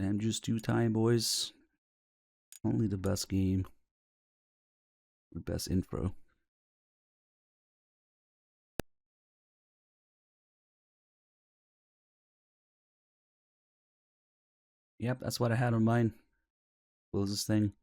MGS2 time, boys. Only the best game. The best info. Yep, that's what I had on mine. Close this thing.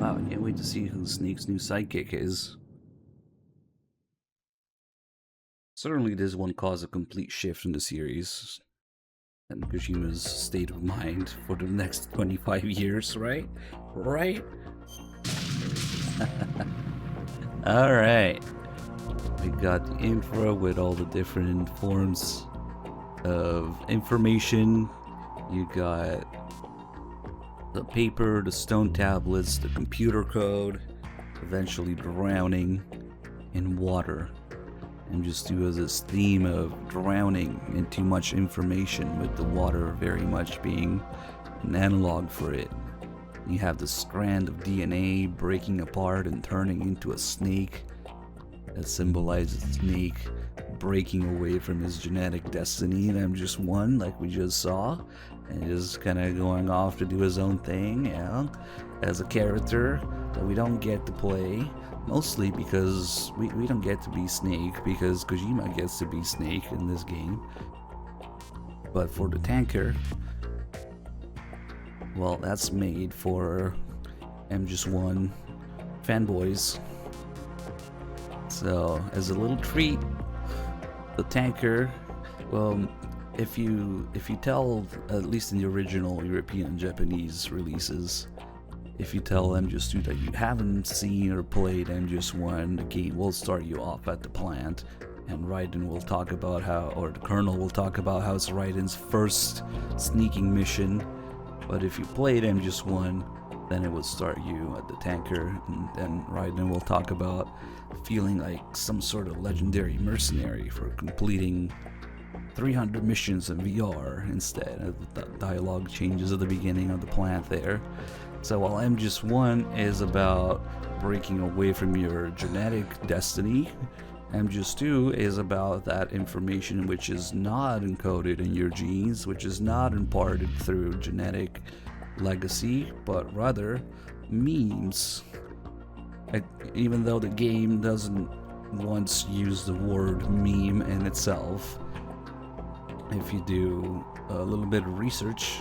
Wow, I can't wait to see who Snake's new sidekick is. Certainly this one caused a complete shift in the series and Kojima's state of mind for the next 25 years, right? Right? Alright. We got the info with all the different forms of information. You got the paper, the stone tablets, the computer code, eventually drowning in water. And just do this theme of drowning in too much information, with the water very much being an analog for it. You have the strand of DNA breaking apart and turning into a snake that symbolizes Snake breaking away from his genetic destiny in MGS1, like we just saw, and just kind of going off to do his own thing, yeah, as a character that we don't get to play, mostly because we don't get to be Snake, because Kojima gets to be Snake in this game. But for the tanker, well, that's made for MGS1 fanboys. So, as a little treat, the tanker, well, if you tell, at least in the original European and Japanese releases, if you tell MGS2 that you haven't seen or played MGS1, the game will start you off at the plant, and Raiden will talk about how, or the Colonel will talk about how it's Raiden's first sneaking mission. But if you played MGS1, then it would start you at the tanker, and then Raiden will talk about feeling like some sort of legendary mercenary for completing 300 missions in VR instead. The dialogue changes at the beginning of the plant there. So while MGS1 is about breaking away from your genetic destiny, MGS2 is about that information which is not encoded in your genes, which is not imparted through genetic legacy, but rather memes. Even though the game doesn't once use the word meme in itself, if you do a little bit of research,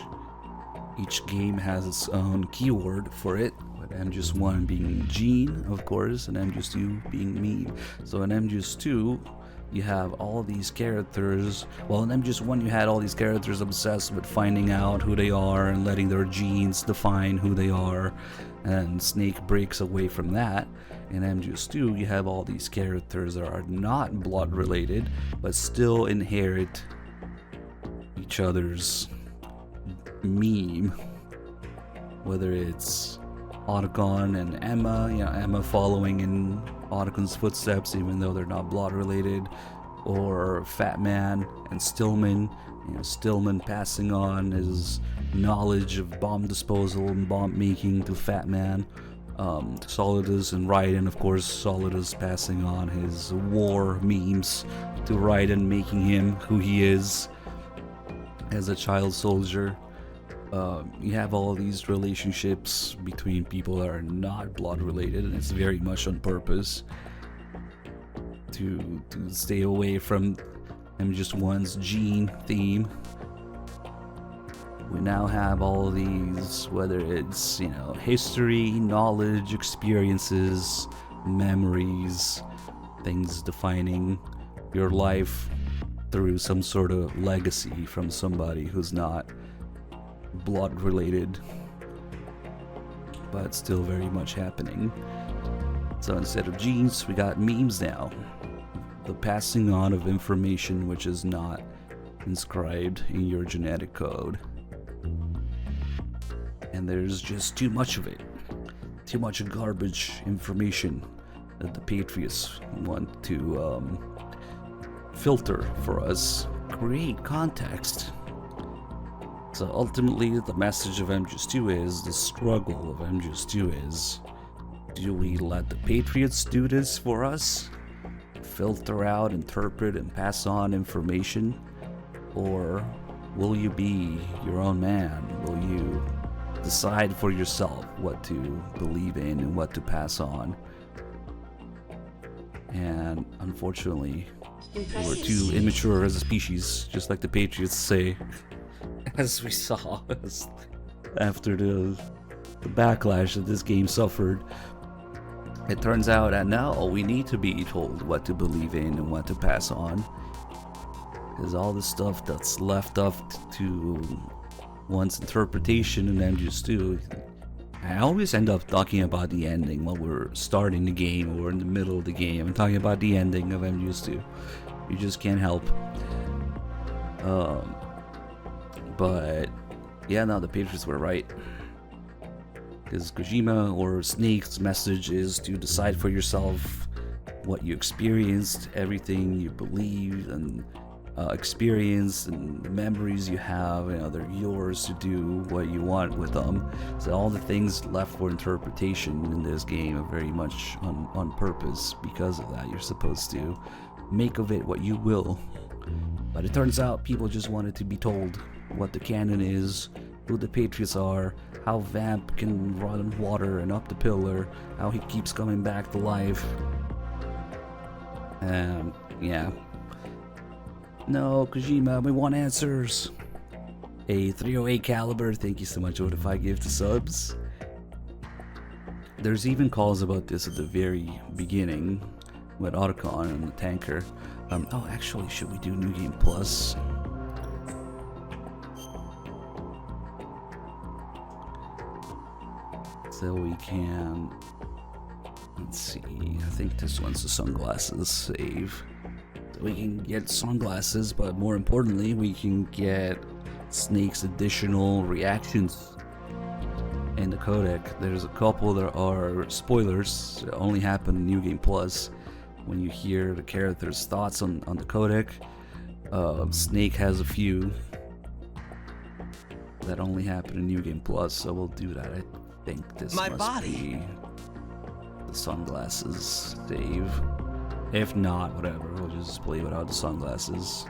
each game has its own keyword for it, with MGS1 being gene, of course, and MGS2 being meme. So in MGS2, you have all these characters. Well, in MGS1, you had all these characters obsessed with finding out who they are and letting their genes define who they are, and Snake breaks away from that. In MGS2, you have all these characters that are not blood related, but still inherit each other's meme, whether it's Otacon and Emma, Emma following in Otacon's footsteps even though they're not blood related, or Fat Man and Stillman, Stillman passing on his knowledge of bomb disposal and bomb making to Fat Man. Solidus and Raiden, of course, Solidus passing on his war memes to Raiden, making him who he is as a child soldier. You have all these relationships between people that are not blood related, and it's very much on purpose to stay away from MGS1's gene theme. We now have all these, whether it's history, knowledge, experiences, memories, things defining your life through some sort of legacy from somebody who's not blood related, but still very much happening. So instead of genes, we got memes now. The passing on of information which is not inscribed in your genetic code. And there's just too much of it. Too much garbage information that the Patriots want to filter for us. Create context. So ultimately, the message of MGS2 is, the struggle of MGS2 is, do we let the Patriots do this for us? Filter out, interpret, and pass on information? Or will you be your own man? Will you decide for yourself what to believe in and what to pass on? And unfortunately, we're too immature as a species, just like the Patriots say. As we saw after the backlash that this game suffered, it turns out that now we need to be told what to believe in and what to pass on, because all the stuff that's left up to one's interpretation in MGS2, I always end up talking about the ending while we're starting the game or in the middle of the game. I'm talking about the ending of MGS2. You just can't help. But yeah, no, the Patriots were right. Because Kojima or Snake's message is to decide for yourself what you experienced, everything you believe and experience, and the memories you have. They're yours to do what you want with them. So all the things left for interpretation in this game are very much on purpose. Because of that, you're supposed to make of it what you will. But it turns out people just wanted to be told what the canon is, who the Patriots are, how Vamp can run water and up the pillar, how he keeps coming back to life. Yeah. No, Kojima, we want answers. A 308 caliber, thank you so much for the 5 gifts to subs. There's even calls about this at the very beginning, with Otacon and the tanker. Oh, actually, should we do New Game Plus? So we can, let's see, I think this one's the sunglasses save. So we can get sunglasses, but more importantly, we can get Snake's additional reactions in the codec. There's a couple that are spoilers that only happen in New Game Plus. When you hear the character's thoughts on the codec, Snake has a few that only happen in New Game Plus, so we'll do that. I think this must be the sunglasses save. If not, whatever, we'll just play without the sunglasses.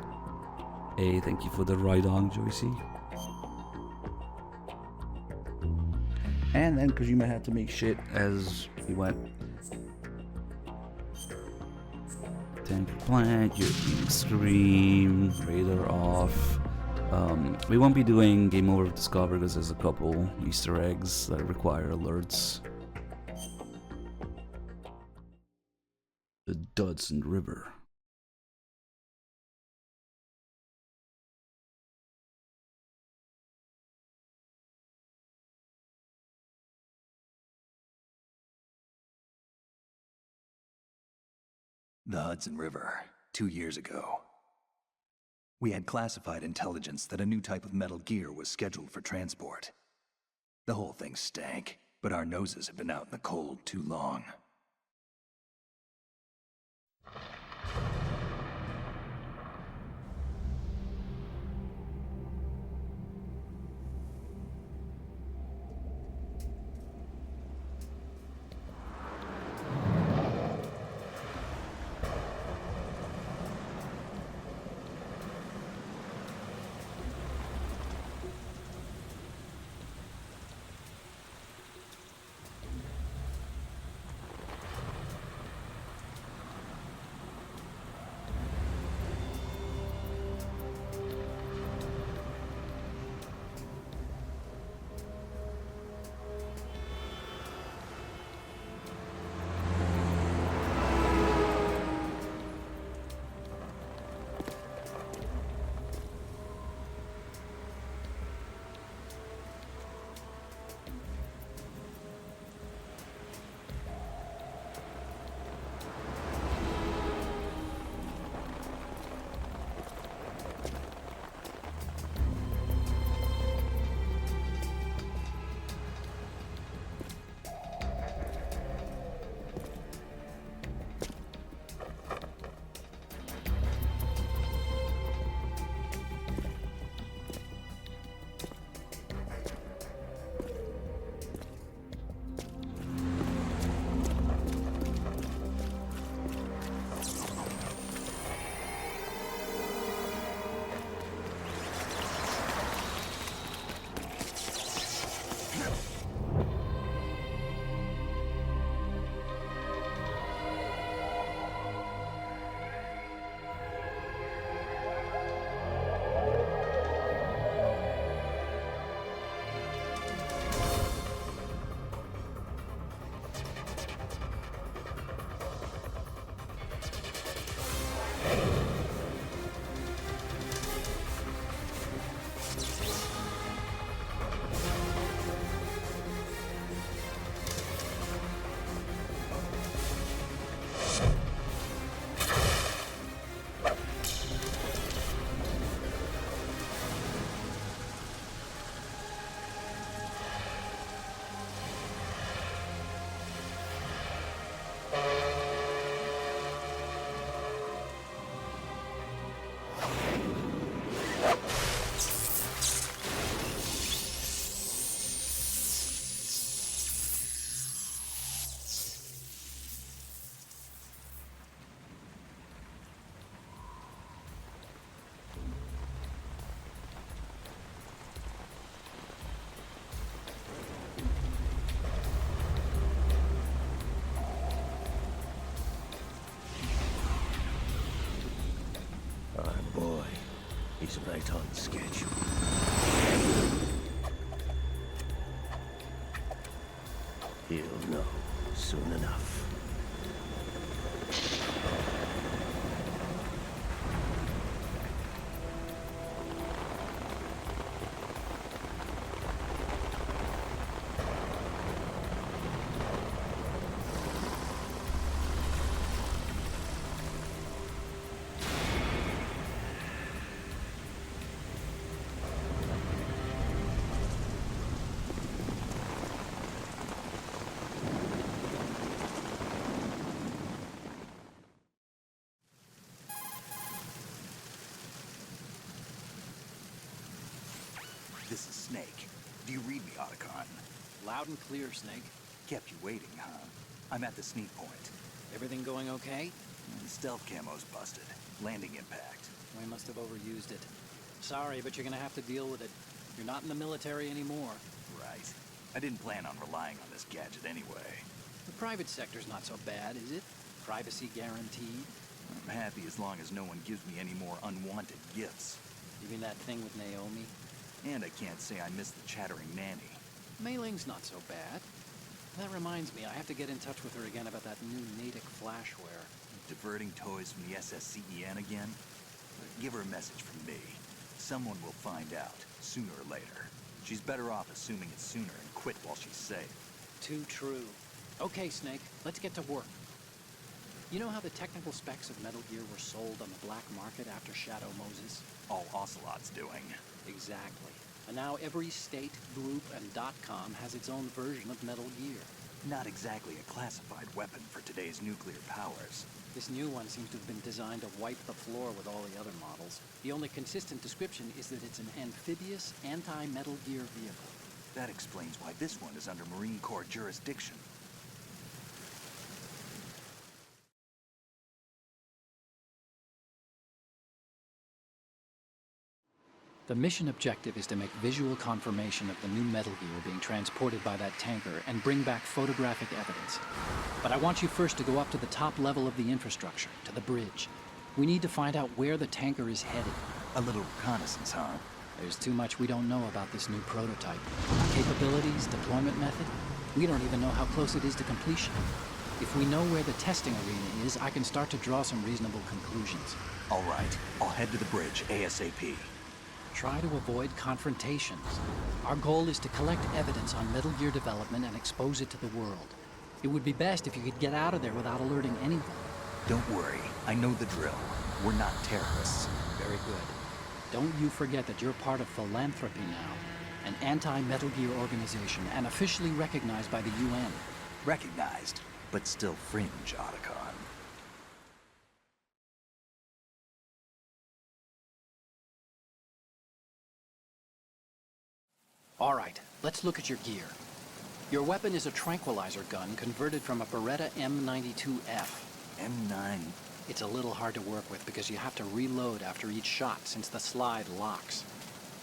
Hey, thank you for the ride-on, Joycey. And then Kojima had to make shit as he went. Tank plant, European Extreme, radar off. We won't be doing Game Over with Discover because there's a couple Easter eggs that require alerts. The Dudson River. The Hudson River, 2 years ago. We had classified intelligence that a new type of metal gear was scheduled for transport. The whole thing stank, but our noses had been out in the cold too long. He's right on schedule. He'll know soon enough. Do you read me, Otacon? Loud and clear, Snake. Kept you waiting, huh? I'm at the sneak point. Everything going okay? The stealth camo's busted. Landing impact. We must have overused it. Sorry, but you're gonna have to deal with it. You're not in the military anymore. Right. I didn't plan on relying on this gadget anyway. The private sector's not so bad, is it? Privacy guaranteed. I'm happy as long as no one gives me any more unwanted gifts. You mean that thing with Naomi? And I can't say I miss the chattering nanny. Mei Ling's not so bad. That reminds me, I have to get in touch with her again about that new Natick flashware. Diverting toys from the SSCEN again? Give her a message from me. Someone will find out, sooner or later. She's better off assuming it sooner and quit while she's safe. Too true. Okay, Snake, let's get to work. You know how the technical specs of Metal Gear were sold on the black market after Shadow Moses? All Ocelot's doing. Exactly. And now every state, group, and .com has its own version of Metal Gear. Not exactly a classified weapon for today's nuclear powers. This new one seems to have been designed to wipe the floor with all the other models. The only consistent description is that it's an amphibious, anti-Metal Gear vehicle. That explains why this one is under Marine Corps jurisdiction. The mission objective is to make visual confirmation of the new Metal Gear being transported by that tanker and bring back photographic evidence. But I want you first to go up to the top level of the infrastructure, to the bridge. We need to find out where the tanker is headed. A little reconnaissance, huh? There's too much we don't know about this new prototype. Capabilities, deployment method. We don't even know how close it is to completion. If we know where the testing arena is, I can start to draw some reasonable conclusions. All right, I'll head to the bridge ASAP. Try to avoid confrontations. Our goal is to collect evidence on Metal Gear development and expose it to the world. It would be best if you could get out of there without alerting anyone. Don't worry, I know the drill. We're not terrorists. Very good. Don't you forget that you're part of Philanthropy now, an anti-Metal Gear organization and officially recognized by the UN. Recognized, but still fringe, Otacon. All right, let's look at your gear. Your weapon is a tranquilizer gun converted from a Beretta M92F. M9. It's a little hard to work with because you have to reload after each shot since the slide locks.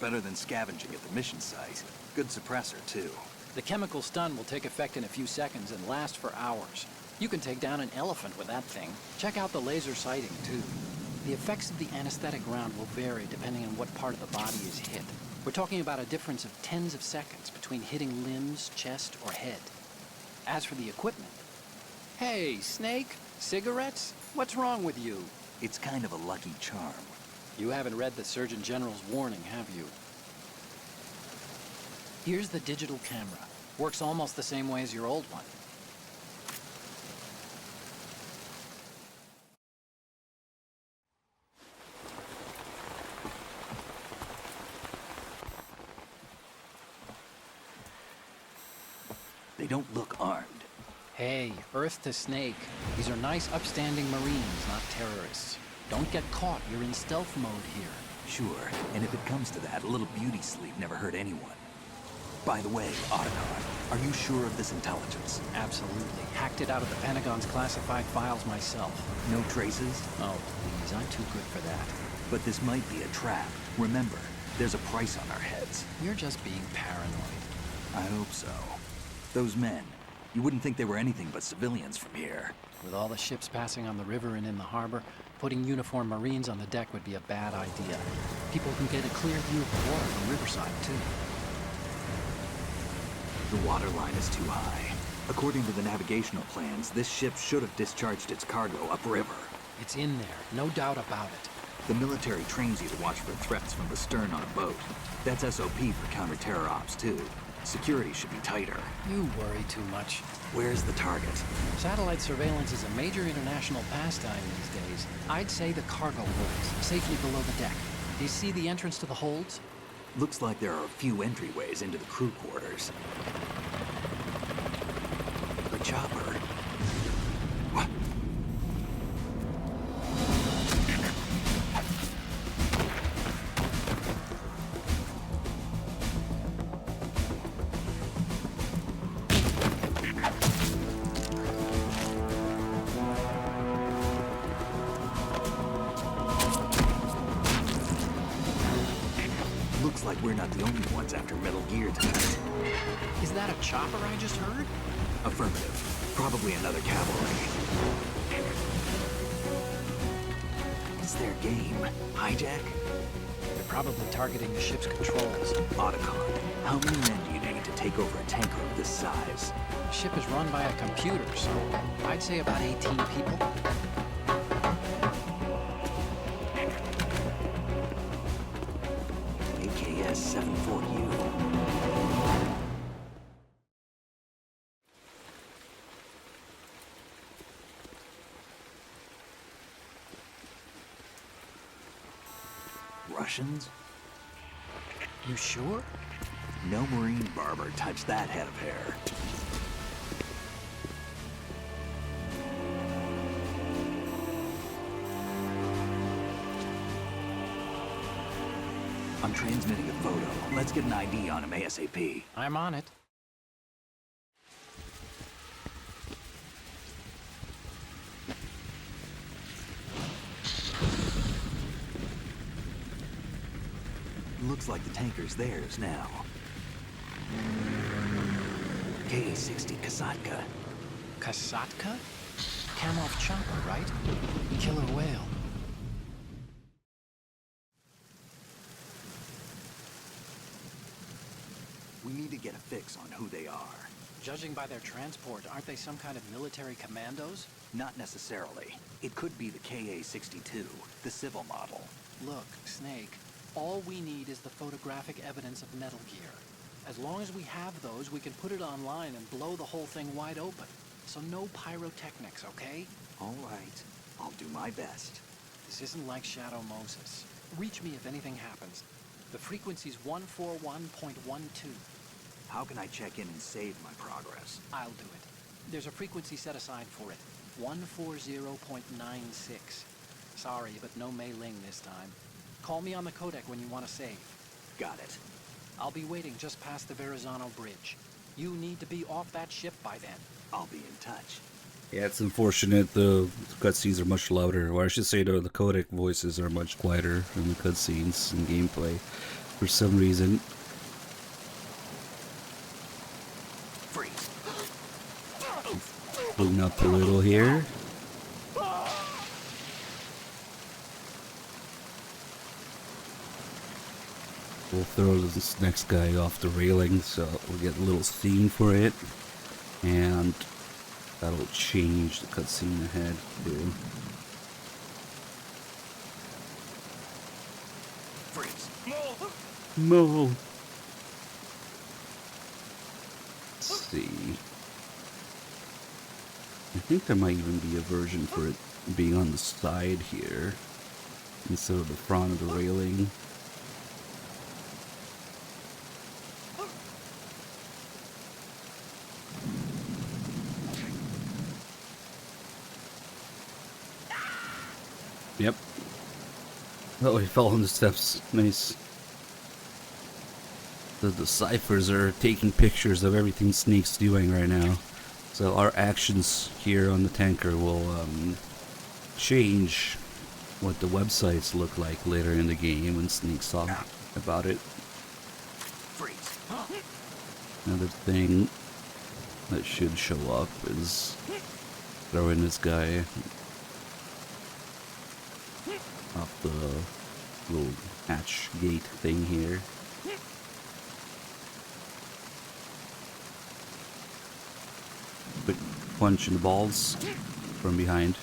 Better than scavenging at the mission site. Good suppressor, too. The chemical stun will take effect in a few seconds and last for hours. You can take down an elephant with that thing. Check out the laser sighting, too. The effects of the anesthetic round will vary depending on what part of the body is hit. We're talking about a difference of tens of seconds between hitting limbs, chest, or head. As for the equipment... Hey, Snake! Cigarettes? What's wrong with you? It's kind of a lucky charm. You haven't read the Surgeon General's warning, have you? Here's the digital camera. Works almost the same way as your old one. They don't look armed. Hey, Earth to Snake. These are nice, upstanding Marines, not terrorists. Don't get caught. You're in stealth mode here. Sure, and if it comes to that, a little beauty sleep never hurt anyone. By the way, Otacon, are you sure of this intelligence? Absolutely. Hacked it out of the Pentagon's classified files myself. No traces? Oh, please, I'm too good for that. But this might be a trap. Remember, there's a price on our heads. You're just being paranoid. I hope so. Those men, you wouldn't think they were anything but civilians from here. With all the ships passing on the river and in the harbor, putting uniformed Marines on the deck would be a bad idea. People can get a clear view of the water from Riverside, too. The water line is too high. According to the navigational plans, this ship should have discharged its cargo upriver. It's in there, no doubt about it. The military trains you to watch for threats from the stern on a boat. That's SOP for counter-terror ops, too. Security should be tighter. You worry too much. Where's the target? Satellite surveillance is a major international pastime these days. I'd say the cargo holds, safely below the deck. Do you see the entrance to the holds? Looks like there are a few entryways into the crew quarters. The chopper. What? like we're not the only ones after Metal Gear tonight. Is that a chopper I just heard? Affirmative. Probably another cavalry. It's their game. Hijack? They're probably targeting the ship's controls. Otacon, how many men do you need to take over a tanker of this size? The ship is run by a computer, so I'd say about 18 people. AKS 74U. Russians? You sure? No Marine barber touched that head of hair. I'm transmitting a photo. Let's get an ID on him ASAP. I'm on it. Looks like the tanker's theirs now. KA-60 Kasatka. Kasatka? Kamov chopper, right? Killer whale. We need to get a fix on who they are. Judging by their transport, aren't they some kind of military commandos? Not necessarily. It could be the KA-62, the civil model. Look, Snake, all we need is the photographic evidence of Metal Gear. As long as we have those, we can put it online and blow the whole thing wide open. So no pyrotechnics, okay? All right. I'll do my best. This isn't like Shadow Moses. Reach me if anything happens. The frequency's 141.12. How can I check in and save my progress? I'll do it. There's a frequency set aside for it. 140.96. Sorry, but no Mei Ling this time. Call me on the codec when you want to save. Got it. I'll be waiting just past the Verrazano Bridge. You need to be off that ship by then. I'll be in touch. Yeah, it's unfortunate the cutscenes are much louder, or I should say the codec voices are much quieter in the cutscenes and gameplay for some reason. Freeze. Pulling up a little here. We'll throw this next guy off the railing, so we'll get a little scene for it, and that'll change the cutscene ahead too. Freeze. Mo. Let's see. I think there might even be a version for it being on the side here instead of the front of the railing. Yep. Oh, he fell on the steps. Nice. The ciphers are taking pictures of everything Snake's doing right now. So our actions here on the tanker will change what the websites look like later in the game when Snake's talking about it. Freeze. Another thing that should show up is throwing this guy off the little hatch gate thing here. Quick punch in the balls from behind.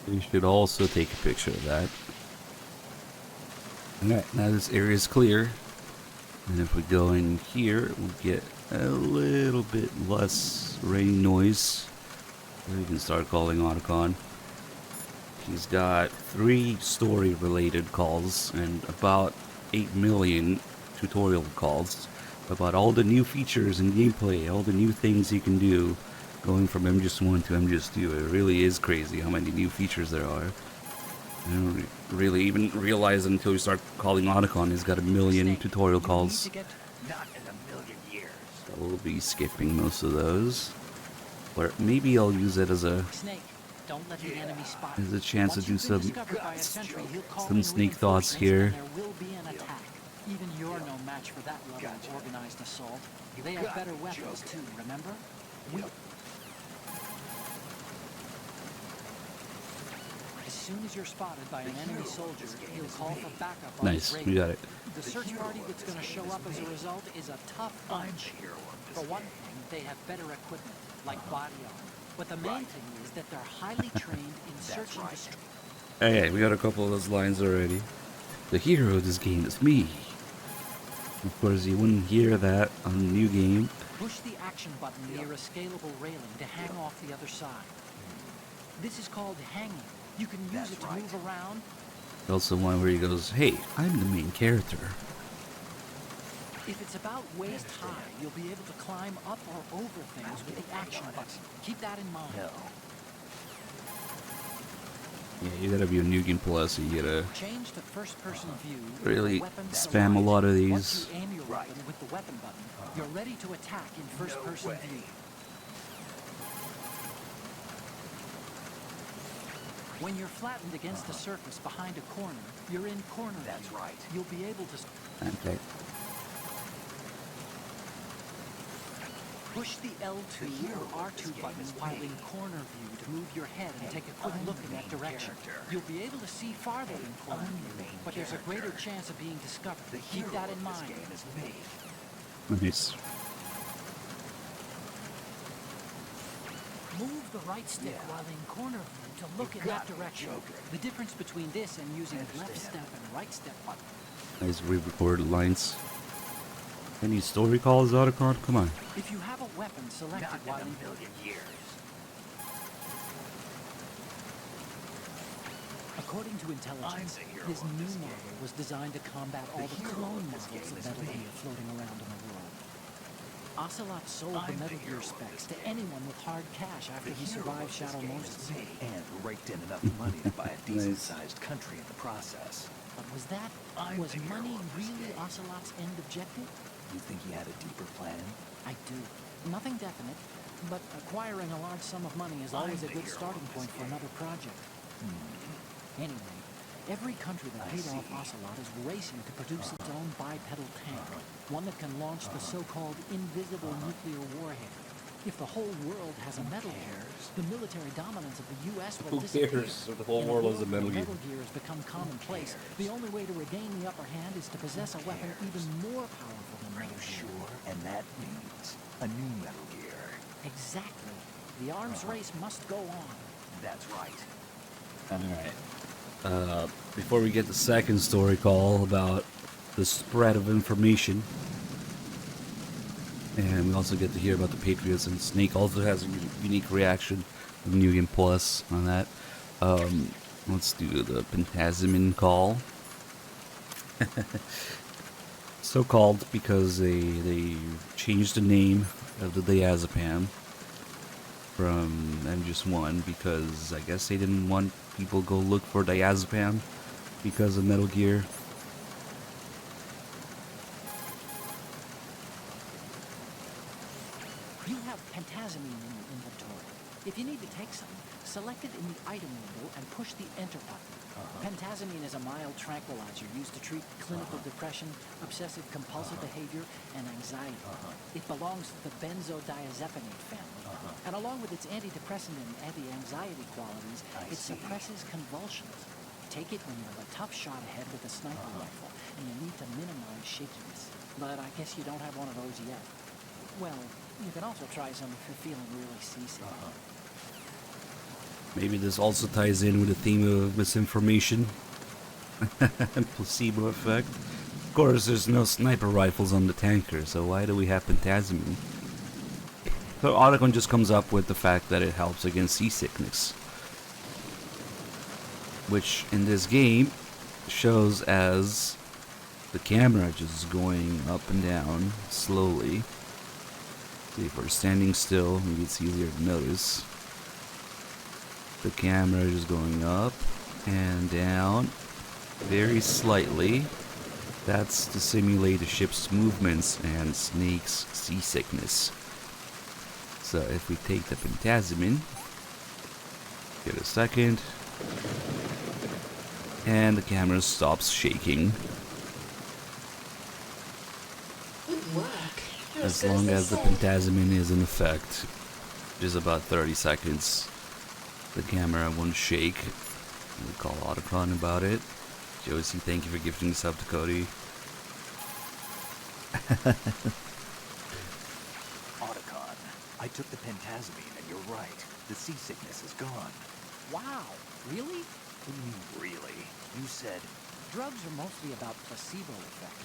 You should also take a picture of that. Alright, now this area is clear. And if we go in here, we'll get a little bit less rain noise. We can start calling Otacon. He's got 3 story-related calls and about 8 million tutorial calls about all the new features and gameplay, all the new things you can do, going from MGS1 to MGS2. It really is crazy how many new features there are. I don't really even realize until you start calling Otacon. He's got 1 million tutorial calls. Not in a million years. We'll be skipping most of those. Or maybe I'll use it as a Snake, don't let the enemy spot as you. a chance to Once do you've been some discovered by a sentry, he'll call some in sneak thoughts reinforcements, here. and there will be an attack. Even you're no match for that level of organized assault. They have better weapons too, remember? As soon as you're spotted by an enemy soldier, he'll call for backup on his Nice, radio. we got it. The search party that's going to show up as a result is a tough bunch. For one thing, they have better equipment, like body armor. But the main thing is that they're highly trained in search and destroy. Okay, we got a couple of those lines already. The hero of this game is me. Of course, you wouldn't hear that on the new game. Push the action button near a scalable railing to hang off the other side. This is called hanging. You can use it to move around. Also one where he goes, "Hey, I'm the main character." If it's about waist high, you'll be able to climb up or over things with the action button. Keep that in mind. Yeah, you gotta be a New Game Plus, you gotta Change to first-person view. really Weapon spam a lot of Once these. you aim your weapon with the weapon button, you're ready to attack in first-person view. When you're flattened against the surface behind a corner, you're in corner view. That's right. You'll be able to Okay. push the L2 or R2 buttons while in corner view to move your head and take a quick look in that direction. You'll be able to see farther in corner view, but there's a greater chance of being discovered. Keep that in mind. Nice. Move the right stick while in corner view to look in that direction. The difference between this and using left step and right step buttons. Nice re-recorded lines. Any story calls, Otacon? Come on. If you have a weapon selected while in According to intelligence, this new model was designed to combat all the clone models of Metal Gear floating around in the world. Ocelot sold the Metal Gear specs to anyone with hard cash after he survived Shadow Moses. And raked in enough money to buy a decent-sized country in the process. But was money really Ocelot's end objective? You think he had a deeper plan? I do. Nothing definite, but acquiring a large sum of money is always a good starting point for another project. Anyway, every country that paid off Ocelot is racing to produce its own bipedal tank, one that can launch the so-called invisible nuclear warhead. If the whole world has a Metal Gear, the military dominance of the U.S. will disappear. The whole In a world is a world Metal where Gear. Metal Gear has become commonplace. The only way to regain the upper hand is to possess a weapon even more powerful than Metal Gear. And that means a new Metal Gear. Exactly. The arms race must go on. That's right. Alright. Before we get the second story call about the spread of information, and we also get to hear about the Patriots, and Snake also has a unique reaction of New Game Plus on that. Let's do the Pentazimin call. So called because they changed the name of the diazepam from MGS1 because I guess they didn't want people go look for diazepam because of Metal Gear. You have pentazimine in your inventory. If you need to take some, select it in the item window and push the enter button. Pentazimine is a mild tranquilizer used to treat clinical depression, obsessive-compulsive behavior, and anxiety. It belongs to the benzodiazepinate family. And along with its antidepressant and anti-anxiety qualities, it suppresses convulsions. Take it when you have a tough shot ahead with a sniper rifle, and you need to minimize shakiness. But I guess you don't have one of those yet. Well, you can also try some if you're feeling really seasick. Maybe this also ties in with the theme of misinformation and placebo effect. Of course, there's no sniper rifles on the tanker, so why do we have pentazimine? So Otacon just comes up with the fact that it helps against seasickness, which in this game shows as the camera just going up and down slowly. See, if we're standing still, maybe it's easier to notice. The camera is going up and down very slightly. That's to simulate the ship's movements and Snake's seasickness. So if we take the pentazemin, give it a second, and the camera stops shaking. Good work. You're As good long they as the say. pentazemin is in effect, which is about 30 seconds, the camera won't shake. We'll call Otacon about it. Josie, thank you for gifting this up to Cody. Otacon, I took the pentazamine and you're right. The seasickness is gone. Wow, really? What do you mean, really? You said... Drugs are mostly about placebo effect.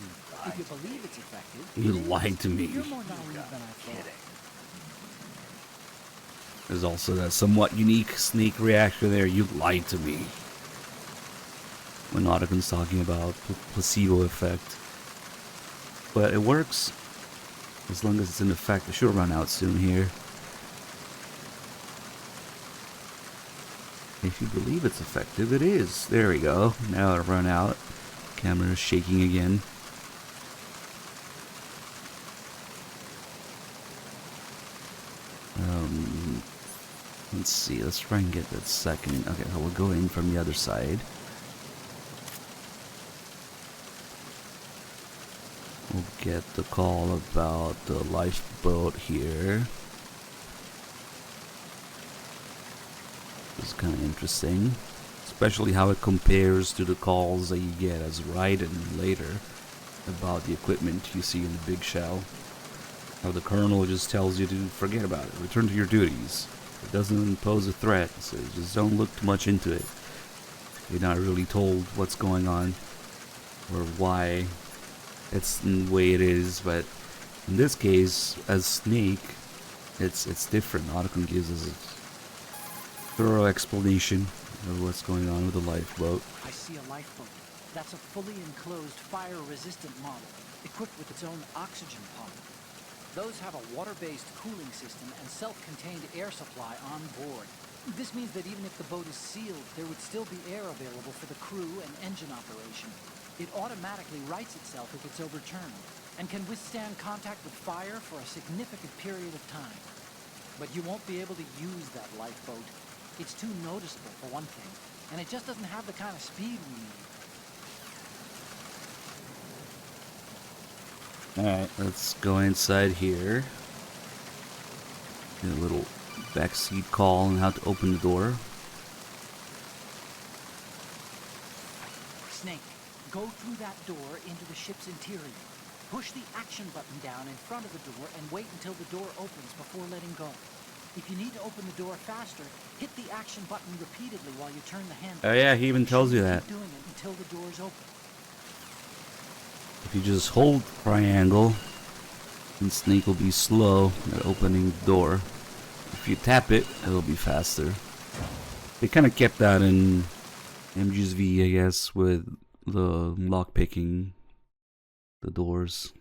If you believe it's effective, You it is. lied to me. You're more naive than I thought. Kidding. There's also that somewhat unique Snake reaction there. You lied to me. When Otacon's talking about placebo effect. But it works. As long as it's in effect. It should run out soon here. If you believe it's effective, it is. There we go. Now it run out. Camera is shaking again. Let's see. Let's try and get that second. Okay, so we'll go in from the other side. We'll get the call about the lifeboat here. It's kind of interesting, especially how it compares to the calls that you get as Raiden later about the equipment you see in the big shell. How the colonel just tells you to forget about it, return to your duties. It doesn't pose a threat, so just don't look too much into it. You're not really told what's going on or why it's the way it is, but in this case, as Snake, it's different. Otacon gives us a thorough explanation of what's going on with the lifeboat. I see a lifeboat. That's a fully enclosed, fire-resistant model, equipped with its own oxygen pod. Those have a water-based cooling system and self-contained air supply on board. This means that even if the boat is sealed, there would still be air available for the crew and engine operation. It automatically rights itself if it's overturned, and can withstand contact with fire for a significant period of time. But you won't be able to use that lifeboat. It's too noticeable, for one thing, and it just doesn't have the kind of speed we need. Alright, let's go inside here. Get a little backseat call on how to open the door. Snake, go through that door into the ship's interior. Push the action button down in front of the door and wait until the door opens before letting go. If you need to open the door faster, hit the action button repeatedly while you turn the handle. Oh yeah, he even tells you that. Keep doing it until the door is open. If you just hold triangle, then Snake will be slow at opening the door. If you tap it, it'll be faster. They kind of kept that in MGS2, I guess, with the lock picking the doors.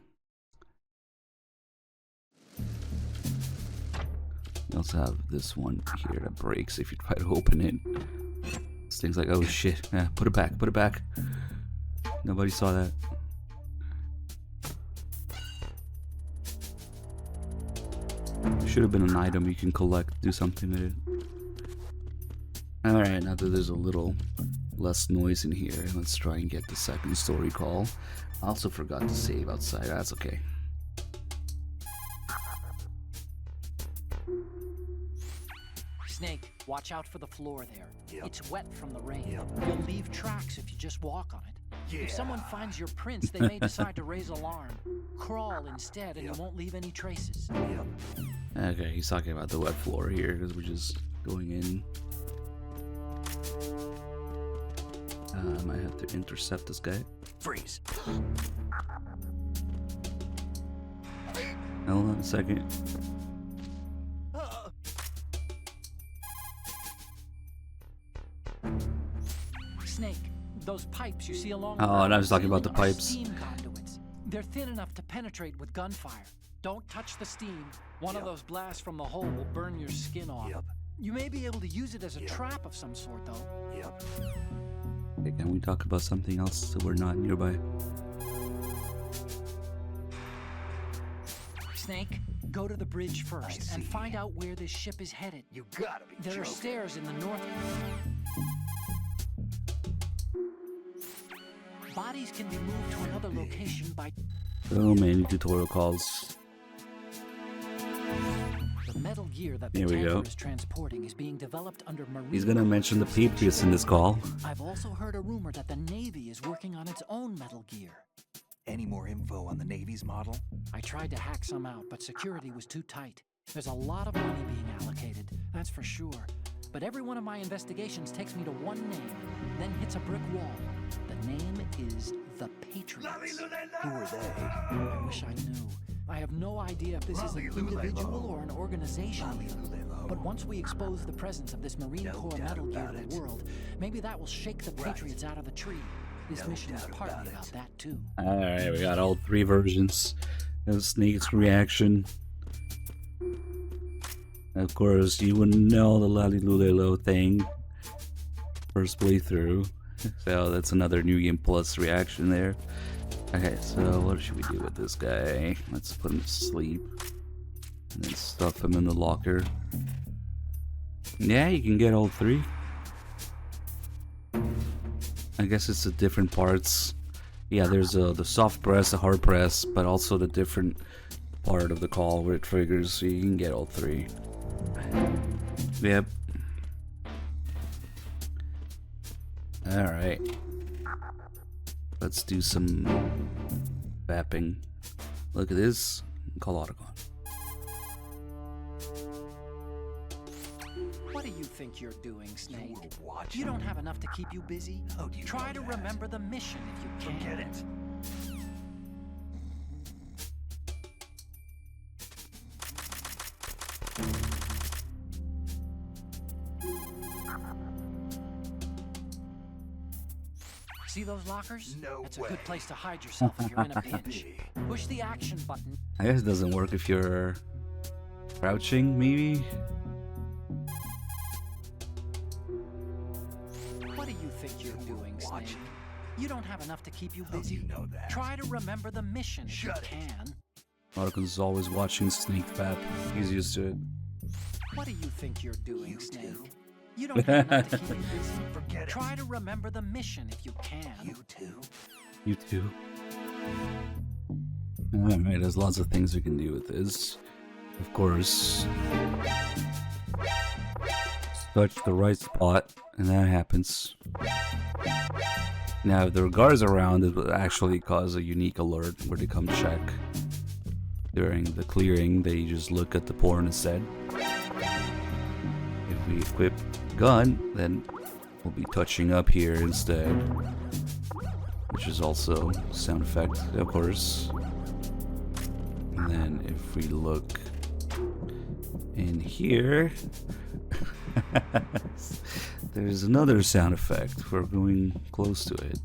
We also have this one here that breaks if you try to open it. This thing's like, oh shit, yeah, put it back, put it back. Nobody saw that. Should have been an item you can collect, do something with it. Alright, now that there's a little less noise in here, let's try and get the second story call. I also forgot to save outside, that's okay. Snake, watch out for the floor there. Yep. It's wet from the rain. Yep. You'll leave tracks if you just walk on it. Yeah. If someone finds your prints, they may decide to raise alarm. Crawl instead, and Yep. you won't leave any traces. Yep. Okay, he's talking about the wet floor here, because we're just going in. I might have to intercept this guy. Freeze. Hold on a second. Snake, those pipes you see along Oh, the and I was ground talking about the ceiling are pipes. steam conduits. They're thin enough to penetrate with gunfire. Don't touch the steam. One of Yep. those blasts from the hole will burn your skin off. Yep. You may be able to use it as a Yep. trap of some sort, though. Yep. Okay, can we talk about something else so we're not nearby? Snake. Go to the bridge first and see. find out where this ship is headed. You gotta be There are joking. stairs in the north. Bodies can be moved to another location by... So many tutorial calls. The metal gear that the Here we tanker go. is transporting is being developed under marine... He's gonna mention the Patriots in this call. I've also heard a rumor that the Navy is working on its own metal gear. Any more info on the Navy's model? I tried to hack some out, but security was too tight. There's a lot of money being allocated, that's for sure. But every one of my investigations takes me to one name, then hits a brick wall. The name is the Patriots. Who are they? I wish I knew. I have no idea if this is an individual or an organization. But once we expose the presence of this Marine Corps metal gear to the world, maybe that will shake the Patriots out of the tree. This mission is partly about that too. Alright, we got all three versions of Snake's reaction. Of course, you wouldn't know the Lalilulelo thing first playthrough. So that's another New Game Plus reaction there. Okay, so what should we do with this guy? Let's put him to sleep. And then stuff him in the locker. Yeah, you can get all three. I guess it's the different parts. Yeah, there's the soft press, the hard press, but also the different part of the call where it triggers, so you can get all three. Yep. Alright. Let's do some vapping. Look at this. Call Olga. What do you think you're doing, Snake? You were watching. You don't have enough to keep you busy? How do you Try know to that? remember the mission if you can. Forget it. See those lockers? No That's a way. good place to hide yourself if you're in a pinch. Push the action button. I guess it doesn't work if you're crouching, maybe? What do you think you're doing, Snake? watching. You don't have enough to keep you How do busy. you know that? Try to remember the mission if you Shut it. can. Otto's always watching Snake Vap. He's used to it. What do you think you're doing, You Snake? too. You don't have enough to keep you busy. Forget it. Try to remember the mission if you can. You too. You too. Alright, there's lots of things we can do with this. Of course, touch the right spot, and that happens. Now, if there are guards around, it will actually cause a unique alert where they come check. During the clearing, they just look at the porn instead. If we equip gun, then we'll be touching up here instead. Which is also sound effect, of course. And then if we look in here, there's another sound effect. We're going close to it.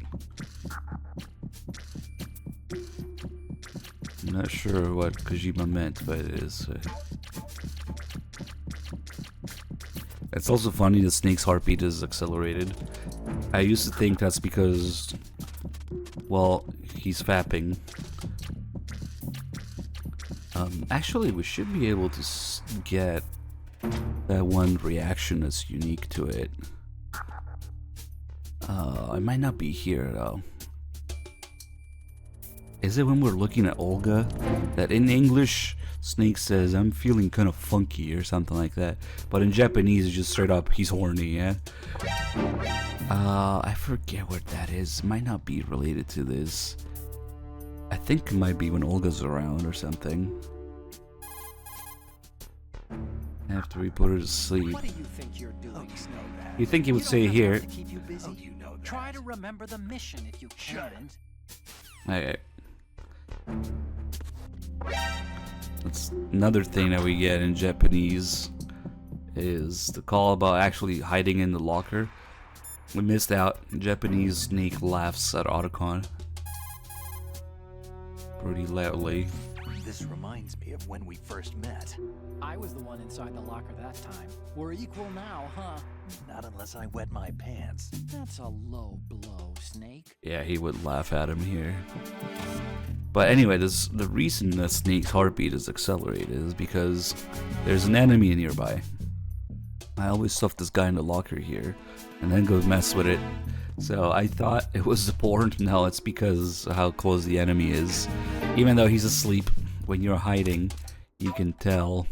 I'm not sure what Kojima meant by this. It's also funny that Snake's heartbeat is accelerated. I used to think that's because, well, he's fapping. Actually, we should be able to get that one reaction that's unique to it. It might not be here though. Is it when we're looking at Olga? That in English, Snake says, I'm feeling kind of funky or something like that. But in Japanese, it's just straight up, he's horny, yeah? I forget what that is. It might not be related to this. I think it might be when Olga's around or something. After we put her to sleep. What do you think you're doing, Snake? You think he would You say don't have here. enough to keep you busy. How do you know that? Try to remember the mission if you Shut can. Okay. That's another thing that we get in Japanese is the call about actually hiding in the locker. We missed out. Japanese Snake laughs at Otacon pretty loudly. This reminds me of when we first met. I was the one inside the locker that time. We're equal now, huh? Not unless I wet my pants. That's a low blow, Snake. Yeah, he would laugh at him here. But anyway, the reason that Snake's heartbeat is accelerated is because there's an enemy nearby. I always stuff this guy in the locker here, and then go mess with it. So I thought it was the porn. No, it's because of how close the enemy is. Even though he's asleep, when you're hiding, you can tell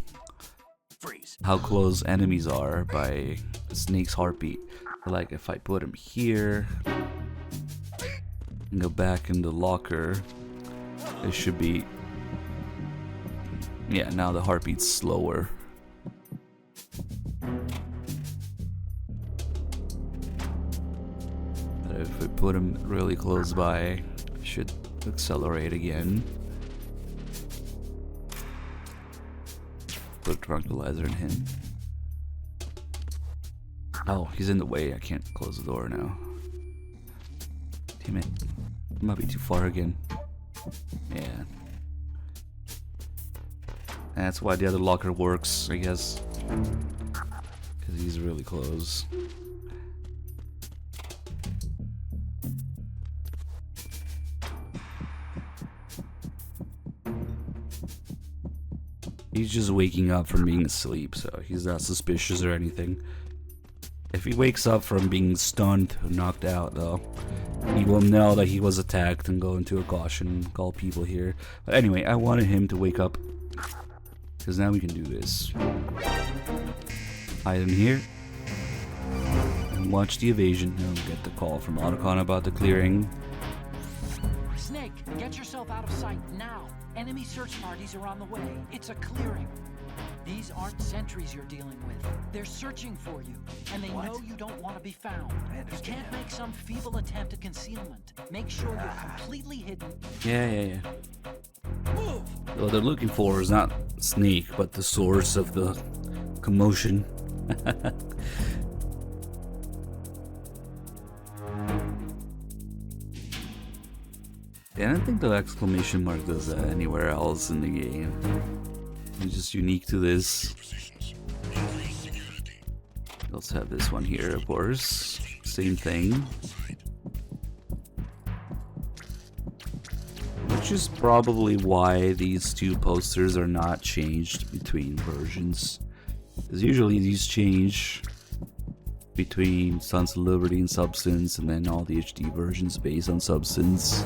how close enemies are by the Snake's heartbeat. Like if I put him here and go back in the locker, it should be, yeah, now the heartbeat's slower. But if we put him really close by, it should accelerate again. Put a tranquilizer in him. Oh, he's in the way. I can't close the door now. Damn it. It might be too far again. Yeah. That's why the other locker works, I guess. Because he's really close. He's just waking up from being asleep, so he's not suspicious or anything. If he wakes up from being stunned or knocked out, though, he will know that he was attacked and go into a caution and call people here. But anyway, I wanted him to wake up, because now we can do this. Hide him here, and watch the evasion. And we'll get the call from Otacon about the clearing. Snake, get yourself out of sight now. Enemy search parties are on the way. It's a clearing. These aren't sentries you're dealing with. They're searching for you, and they know you don't want to be found. You can't make some feeble attempt at concealment. Make sure you're completely hidden. Yeah. Move. What they're looking for is not Snake, but the source of the commotion. Yeah, I don't think the exclamation mark does that anywhere else in the game. It's just unique to this. Let's have this one here, of course. Same thing. Which is probably why these two posters are not changed between versions. Because usually these change between Sons of Liberty and Substance, and then all the HD versions based on Substance.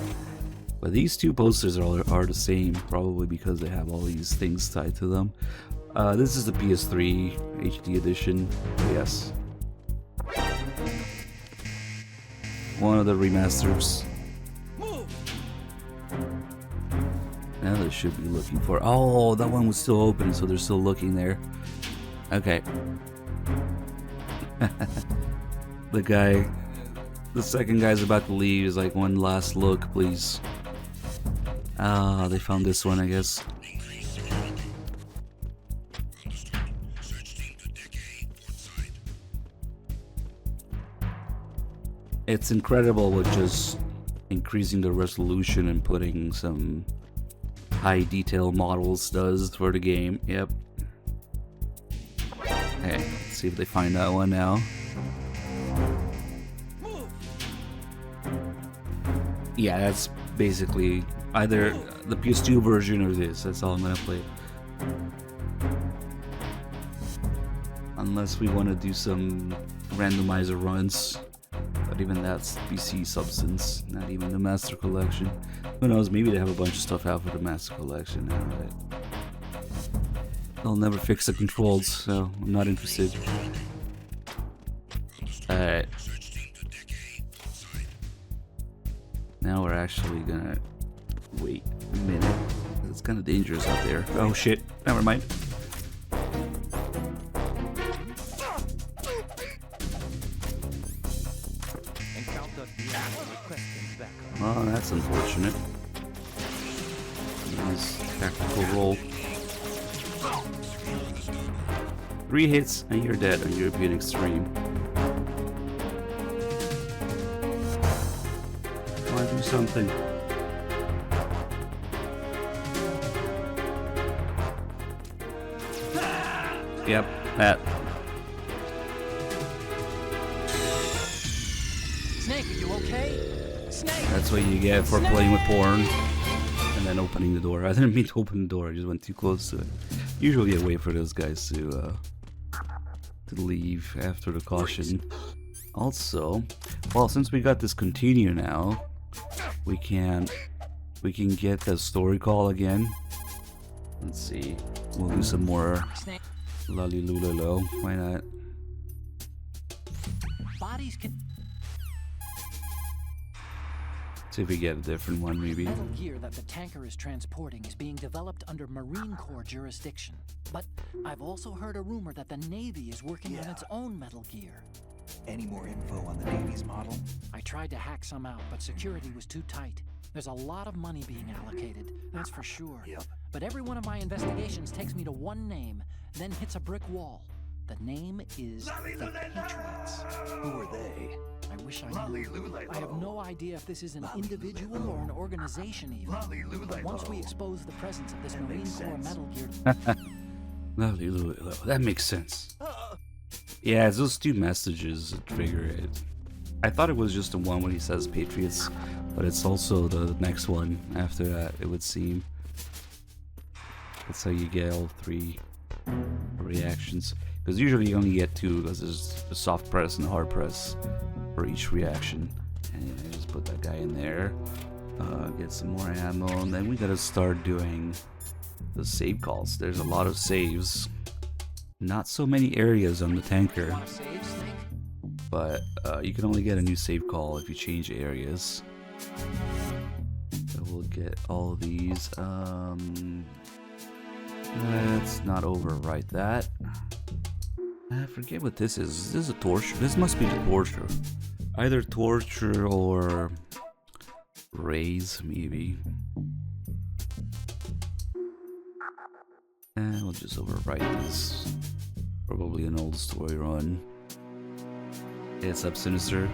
But these two posters are the same, probably because they have all these things tied to them. This is the PS3 HD edition. Yes. One of the remasters. Now they should be looking for... Oh, that one was still open, so they're still looking there. Okay. The second guy's about to leave. He's like, one last look, please. Ah, they found this one, I guess. It's incredible what just increasing the resolution and putting some high detail models does for the game. Yep. Okay, let's see if they find that one now. Yeah, that's basically either the PS2 version or this. That's all I'm gonna play. Unless we want to do some randomizer runs. But even that's PC Substance, not even the Master Collection. Who knows, maybe they have a bunch of stuff out for the Master Collection now, but they'll never fix the controls, so I'm not interested. Alright. Now we're actually gonna wait a minute. It's kind of dangerous out there. Oh shit, never mind. Oh, that's unfortunate. Nice tactical roll. 3 hits and you're dead on European Extreme. Wanna do something? Yep, that. Snake, are you okay? Snake! That's what you get for playing with porn and then opening the door. I didn't mean to open the door, I just went too close to it. Usually I wait for those guys to leave after the caution. Also, well, since we got this continue now, we can get the story call again. Let's see. We'll do some more lolly lulalo. Why not? Bodies can. See if we get a different one, maybe. Metal gear that the tanker is transporting is being developed under Marine Corps jurisdiction. But I've also heard a rumor that the Navy is working on its own metal gear. Any more info on the Navy's model? I tried to hack some out, but security was too tight. There's a lot of money being allocated, that's for sure. Yep. But every one of my investigations takes me to one name, then hits a brick wall. The name is the Patriots. Who are they? I wish I knew. I have no idea if this is an individual or an organization even. But once we expose the presence of this Marine Corps metal gear... Lolly lulalo. That makes sense. Yeah, it's those two messages that trigger it. I thought it was just the one when he says Patriots, but it's also the next one after that, it would seem. That's how you get all three reactions. Because usually you only get two, because there's a soft press and a hard press for each reaction. And I just put that guy in there, get some more ammo, and then we gotta start doing the save calls. There's a lot of saves. Not so many areas on the tanker, Want to save, Snake? but you can only get a new save call if you change areas. So we'll get all of these. Let's not overwrite that. I forget what this is. Is this a torture? This must be the torture. Either torture or raise, maybe. And we'll just overwrite this. Probably an old story run. It's up, Sinister.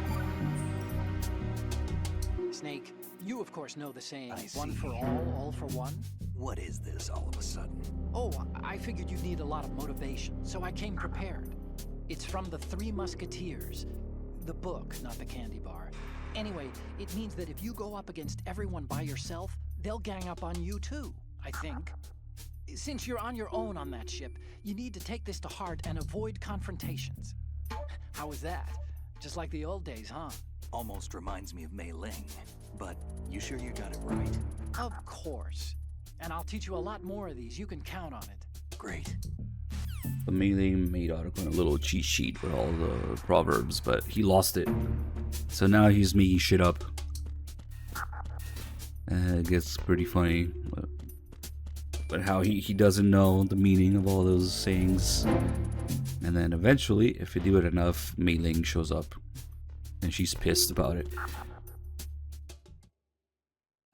Snake, you of course know the saying, I one see. for all for one. What is this all of a sudden? Oh, I figured you'd need a lot of motivation, so I came prepared. It's from the Three Musketeers. The book, not the candy bar. Anyway, it means that if you go up against everyone by yourself, they'll gang up on you too, I think. Since you're on your own on that ship, you need to take this to heart and avoid confrontations. How was that? Just like the old days, huh? Almost reminds me of Mei Ling, but you sure you got it right? Of course. And I'll teach you a lot more of these. You can count on it. Great. The Mailing made Otacon a little cheat sheet with all the proverbs, but he lost it. So now he's making shit up. It gets pretty funny. But how he doesn't know the meaning of all those sayings. And then eventually, if you do it enough, Mei Ling shows up. And she's pissed about it.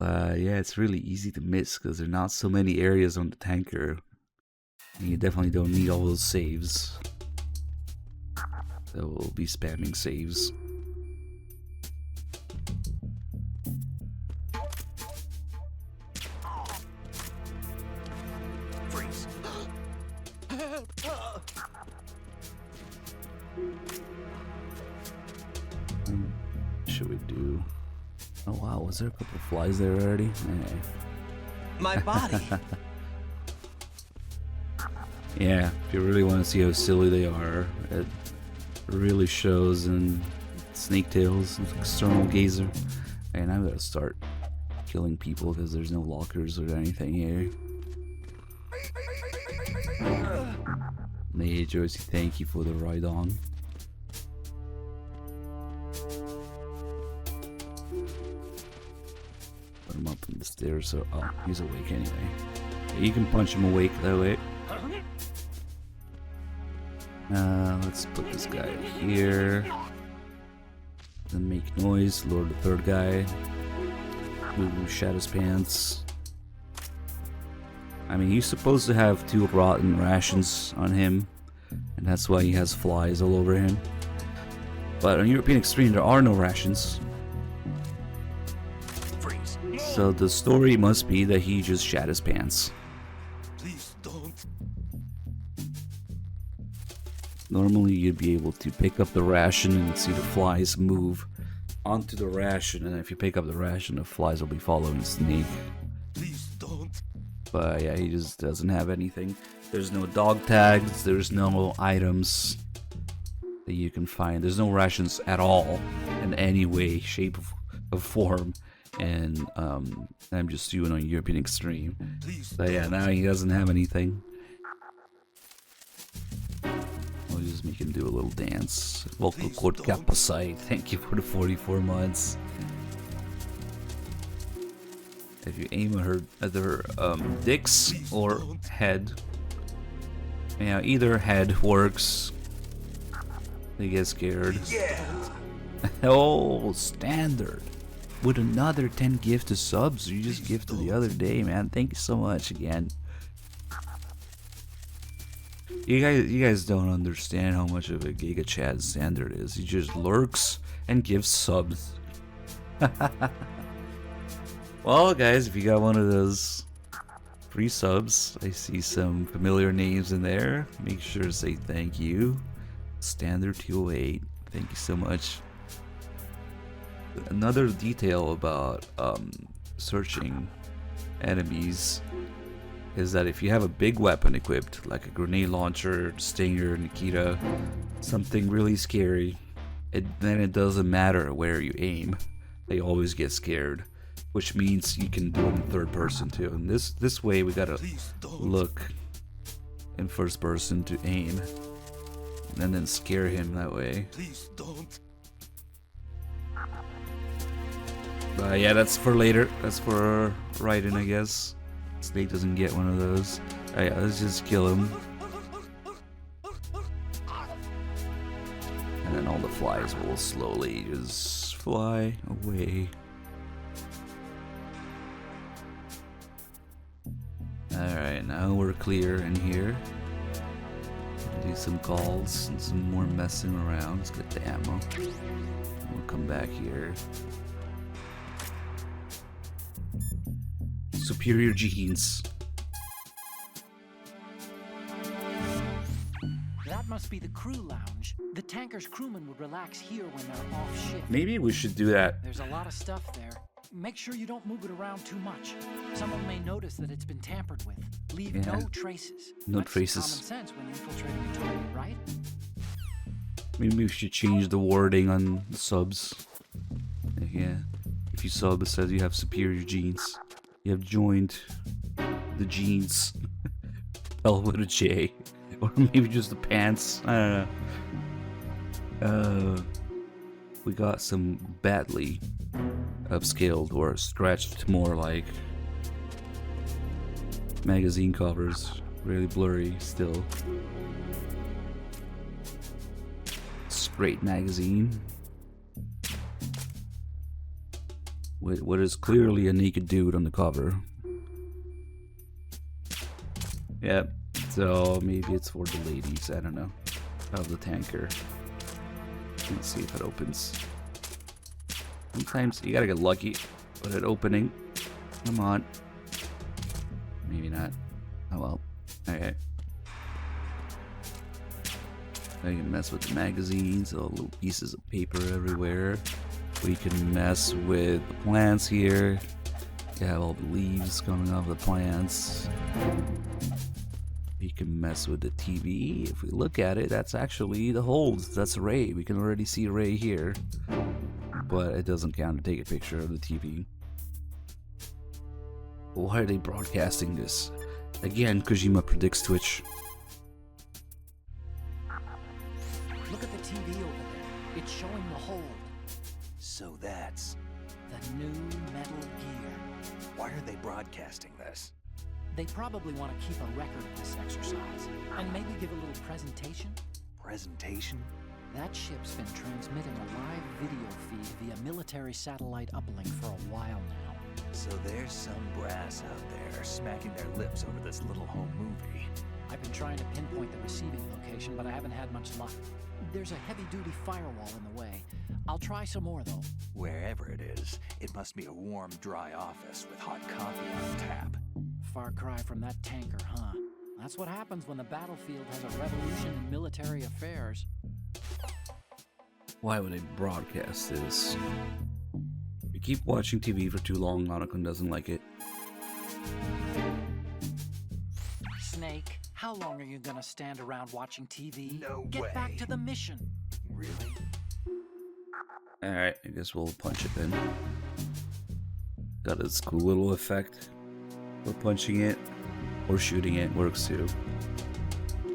Yeah, it's really easy to miss because there are not so many areas on the tanker. And you definitely don't need all those saves. So we'll be spamming saves. Freeze. Should we do? Oh wow, was there a couple of flies there already? Anyway. My body. Yeah, if you really want to see how silly they are, it really shows in Snake Tails, External Gazer. And I'm gonna start killing people because there's no lockers or anything here. Hey Joycey, thank you for the ride on. Put him up on the stairs, so oh, he's awake anyway. Yeah, you can punch him awake that way. Let's put this guy here. Then make noise, lure the third guy. Who shat his pants. I mean, he's supposed to have 2 rotten rations on him, and that's why he has flies all over him. But on European Extreme, there are no rations. Freeze. So the story must be that he just shat his pants. Please don't. Normally you'd be able to pick up the ration and see the flies move onto the ration, and if you pick up the ration, the flies will be following Snake. Please But yeah, he just doesn't have anything. There's no dog tags, there's no items that you can find. There's no rations at all in any way, shape, or form. And I'm just doing on European Extreme. So yeah, now he doesn't have anything. We'll just make him do a little dance. Vocal cord Kapasite, thank you for the 44 months. If you aim at her dicks or head, yeah, either head works. They get scared. Yeah. Oh, standard. With another 10 gift to subs you just gifted the other day, man. Thank you so much again. You guys don't understand how much of a Giga Chad standard is. He just lurks and gives subs. Well, guys, if you got one of those free subs, I see some familiar names in there. Make sure to say thank you. Standard 208. Thank you so much. Another detail about searching enemies is that if you have a big weapon equipped, like a grenade launcher, Stinger, Nikita, something really scary, then it doesn't matter where you aim. They always get scared, which means you can do it in third person too. And this way we gotta look in first person to aim, and then scare him that way. Please don't. But yeah, that's for later. That's for Raiden, I guess. Snake doesn't get one of those. Oh, yeah, let's just kill him. And then all the flies will slowly just fly away. Alright, now we're clear in here. Do some calls and some more messing around. Let's get the ammo. We'll come back here. Superior genes. That must be the crew lounge. The tanker's crewmen would relax here when they're off shift. Maybe we should do that. There's a lot of stuff there. Make sure you don't move it around too much. Someone may notice that it's been tampered with. Leave no traces. No That's traces. common sense when infiltrating a target, right? Maybe we should change the wording on the subs. Yeah. If you sub, it says you have superior genes. You have joined the jeans. L with a J. Or maybe just the pants. I don't know. We got some badly upscaled or stretched, more like magazine covers. Really blurry still. Straight magazine. With what is clearly a naked dude on the cover. Yep. So maybe it's for the ladies. I don't know. Of the tanker. Let's see if it opens. Sometimes you gotta get lucky with it opening. Come on. Maybe not. Oh well. Alright. I can mess with the magazines, all little pieces of paper everywhere. We can mess with the plants here. You have all the leaves coming off the plants. We can mess with the TV. If we look at it, that's actually the holes. That's Ray. We can already see Ray here. But it doesn't count to take a picture of the TV. Why are they broadcasting this? Again, Kojima predicts Twitch. Look at the TV over there. It's showing the hold. So that's... The new Metal Gear. Why are they broadcasting this? They probably want to keep a record of this exercise. And maybe give a little presentation. Presentation? That ship's been transmitting a live video feed via military satellite uplink for a while now. So there's some brass out there smacking their lips over this little home movie. I've been trying to pinpoint the receiving location, but I haven't had much luck. There's a heavy-duty firewall in the way. I'll try some more, though. Wherever it is, it must be a warm, dry office with hot coffee on tap. Far cry from that tanker, huh? That's what happens when the battlefield has a revolution in military affairs. Why would they broadcast this? If you keep watching TV for too long, Nanakun doesn't like it. Snake. How long are you gonna stand around watching TV? No Get way. back to the mission. Really? Alright, I guess we'll punch it then. Got its cool little effect. We're punching it or shooting it works too.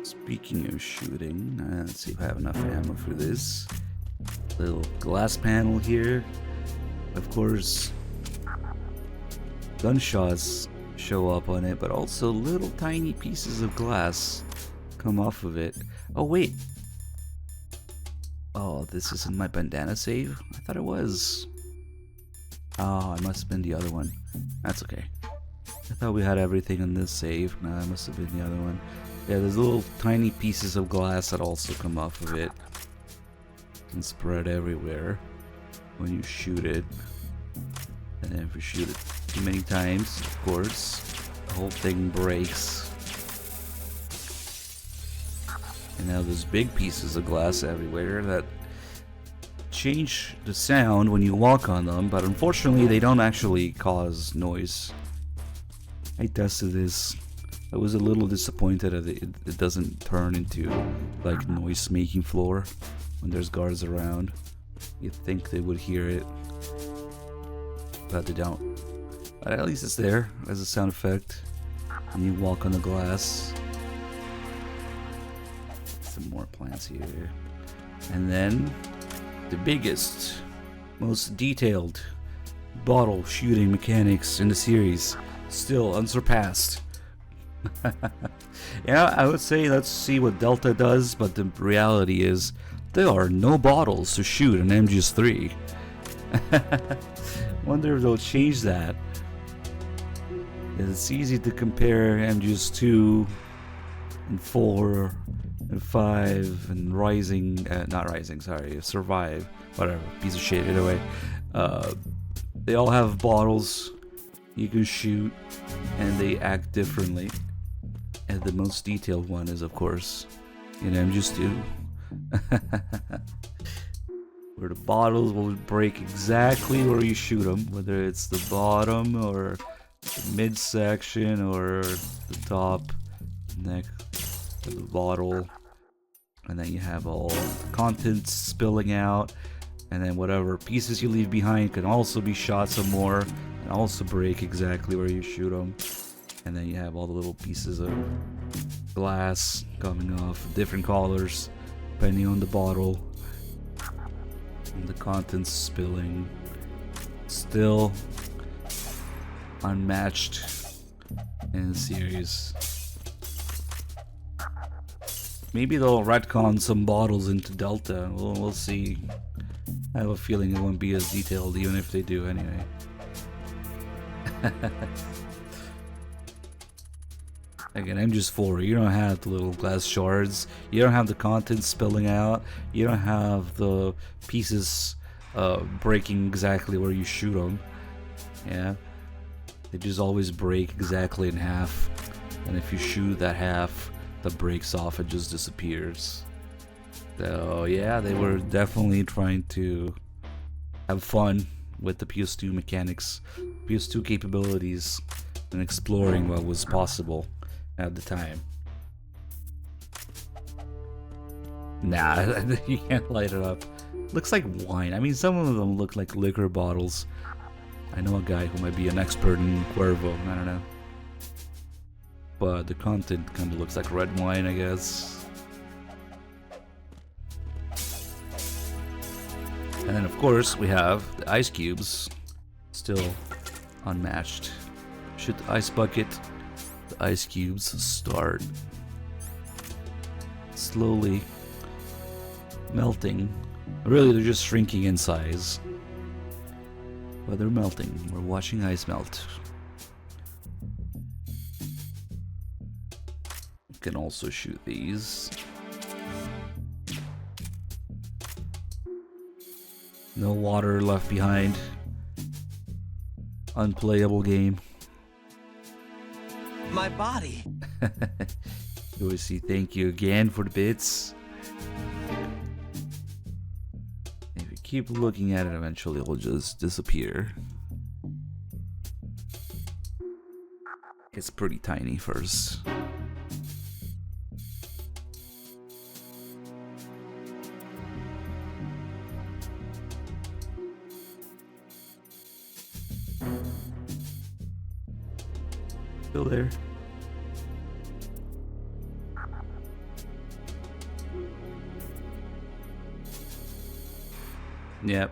Speaking of shooting, let's see if I have enough ammo for this. Little glass panel here. Of course, gunshots show up on it, but also little tiny pieces of glass come off of it. Oh wait. Oh, this isn't my bandana save? I thought it was. Oh, it must have been the other one. That's okay. I thought we had everything in this save. Nah, it must have been the other one. Yeah, there's little tiny pieces of glass that also come off of it and spread everywhere when you shoot it. And then if you shoot it too many times, of course, the whole thing breaks. And now there's big pieces of glass everywhere that change the sound when you walk on them, but unfortunately they don't actually cause noise. I tested this. I was a little disappointed that it doesn't turn into like noise making floor when there's guards around. You'd think they would hear it, but they don't. But at least it's there as a sound effect when you walk on the glass. Some more plants here. And then the biggest, most detailed bottle shooting mechanics in the series, still unsurpassed. Yeah, I would say let's see what Delta does, but the reality is there are no bottles to shoot in MGS3. Wonder if they'll change that. It's easy to compare MGS2 and 4 and 5 and Rising, not Rising, sorry, Survive, whatever, piece of shit, either way. They all have bottles you can shoot, and they act differently. And the most detailed one is, of course, in MGS2. Where the bottles will break exactly where you shoot them, whether it's the bottom or the midsection or the top neck of the bottle. And then you have all the contents spilling out, and then whatever pieces you leave behind can also be shot some more and also break exactly where you shoot them. And then you have all the little pieces of glass coming off, different colors depending on the bottle, and the contents spilling. Still unmatched in the series. Maybe they'll retcon some bottles into Delta. We'll see. I have a feeling it won't be as detailed, even if they do anyway. Again, MGS4, you don't have the little glass shards, you don't have the contents spilling out, you don't have the pieces breaking exactly where you shoot them. Yeah, they just always break exactly in half, and if you shoot that half that breaks off, it just disappears. So yeah, they were definitely trying to have fun with the PS2 mechanics, PS2 capabilities, and exploring what was possible at the time. Nah, you can't light it up. Looks like wine. I mean, some of them look like liquor bottles. I know a guy who might be an expert in Cuervo, I don't know. But the content kind of looks like red wine, I guess. And then of course we have the ice cubes, still unmatched. Shoot the ice bucket, the ice cubes start slowly melting. Really, they're just shrinking in size, but they're melting. We're watching ice melt. You can also shoot these. No water left behind. Unplayable game. My body! Joycey, thank you again for the bits. If you keep looking at it, eventually it'll just disappear. It's pretty tiny first. there? Yep.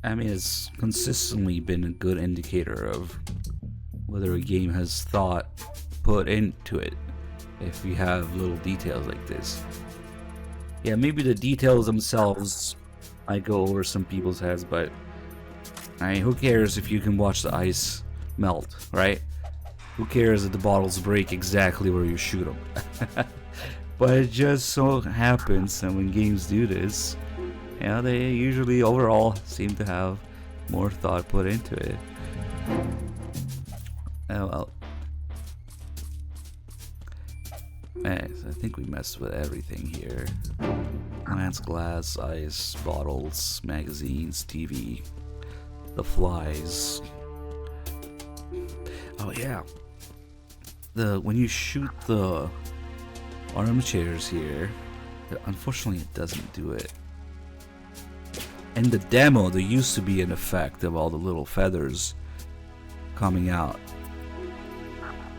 I mean, it's consistently been a good indicator of whether a game has thought put into it if you have little details like this. Yeah, maybe the details themselves might go over some people's heads, but I mean, who cares if you can watch the ice melt, right? Who cares if the bottles break exactly where you shoot them? But it just so happens that when games do this, yeah, they usually overall seem to have more thought put into it. Oh well. Man, I think we messed with everything here. Plants, glass, ice, bottles, magazines, TV, the flies. Oh yeah. When you shoot the armchairs here, unfortunately it doesn't do it. In the demo, there used to be an effect of all the little feathers coming out,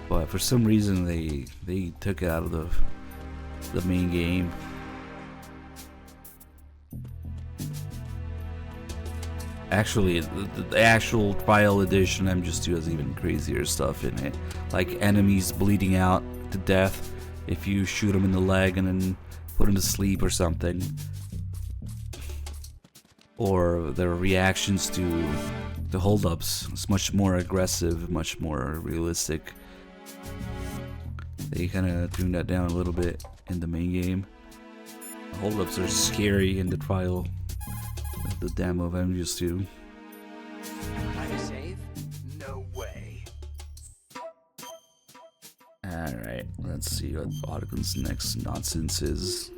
but for some reason they took it out of the main game. Actually, the actual trial edition MGS2 has even crazier stuff in it, like enemies bleeding out to death if you shoot them in the leg and then put them to sleep or something. Or their reactions to the holdups. It's much more aggressive, much more realistic. They kind of tuned that down a little bit in the main game. The holdups are scary in the trial, the demo of MGS2. Time to save? No way. Alright, let's see what Ottogon's next nonsense is.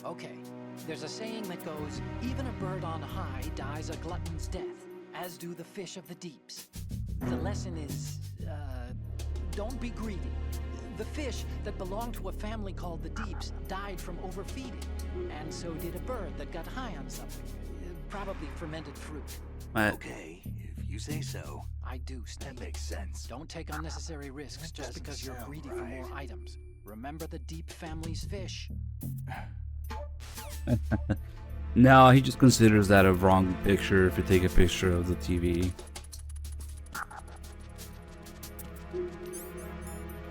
Okay, there's a saying that goes, even a bird on high dies a glutton's death, as do the fish of the deeps. The lesson is, don't be greedy. The fish that belonged to a family called the Deeps died from overfeeding, and so did a bird that got high on something, probably fermented fruit. Okay, if you say so. I do, Snake. That makes sense. Don't take unnecessary risks just doesn't because you're sound greedy for right. more items. Remember the Deep family's fish. No, he just considers that a wrong picture if you take a picture of the TV.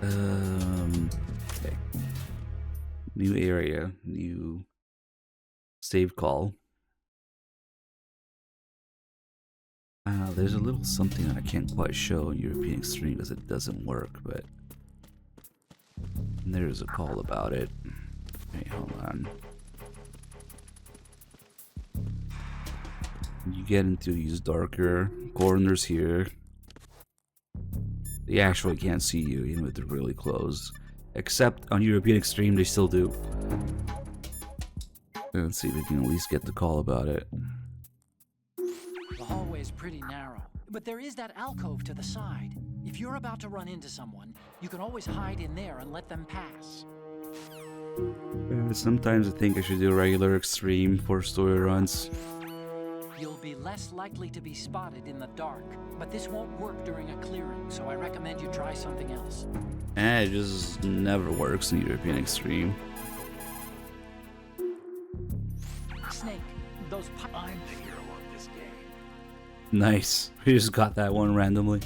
Okay. New area, new save call. There's a little something that I can't quite show in European Extreme because it doesn't work, but there's a call about it. Okay, hold on. You get into these darker corners here. They actually can't see you, even if they're really close. Except on European Extreme, they still do. Let's see if we can at least get the call about it. The hallway's pretty narrow, but there is that alcove to the side. If you're about to run into someone, you can always hide in there and let them pass. Sometimes I think I should do regular Extreme for story runs. You'll be less likely to be spotted in the dark, but this won't work during a clearing, so I recommend you try something else. It just never works in European Extreme. Snake, those I'm the hero of this game. Nice. We just got that one randomly.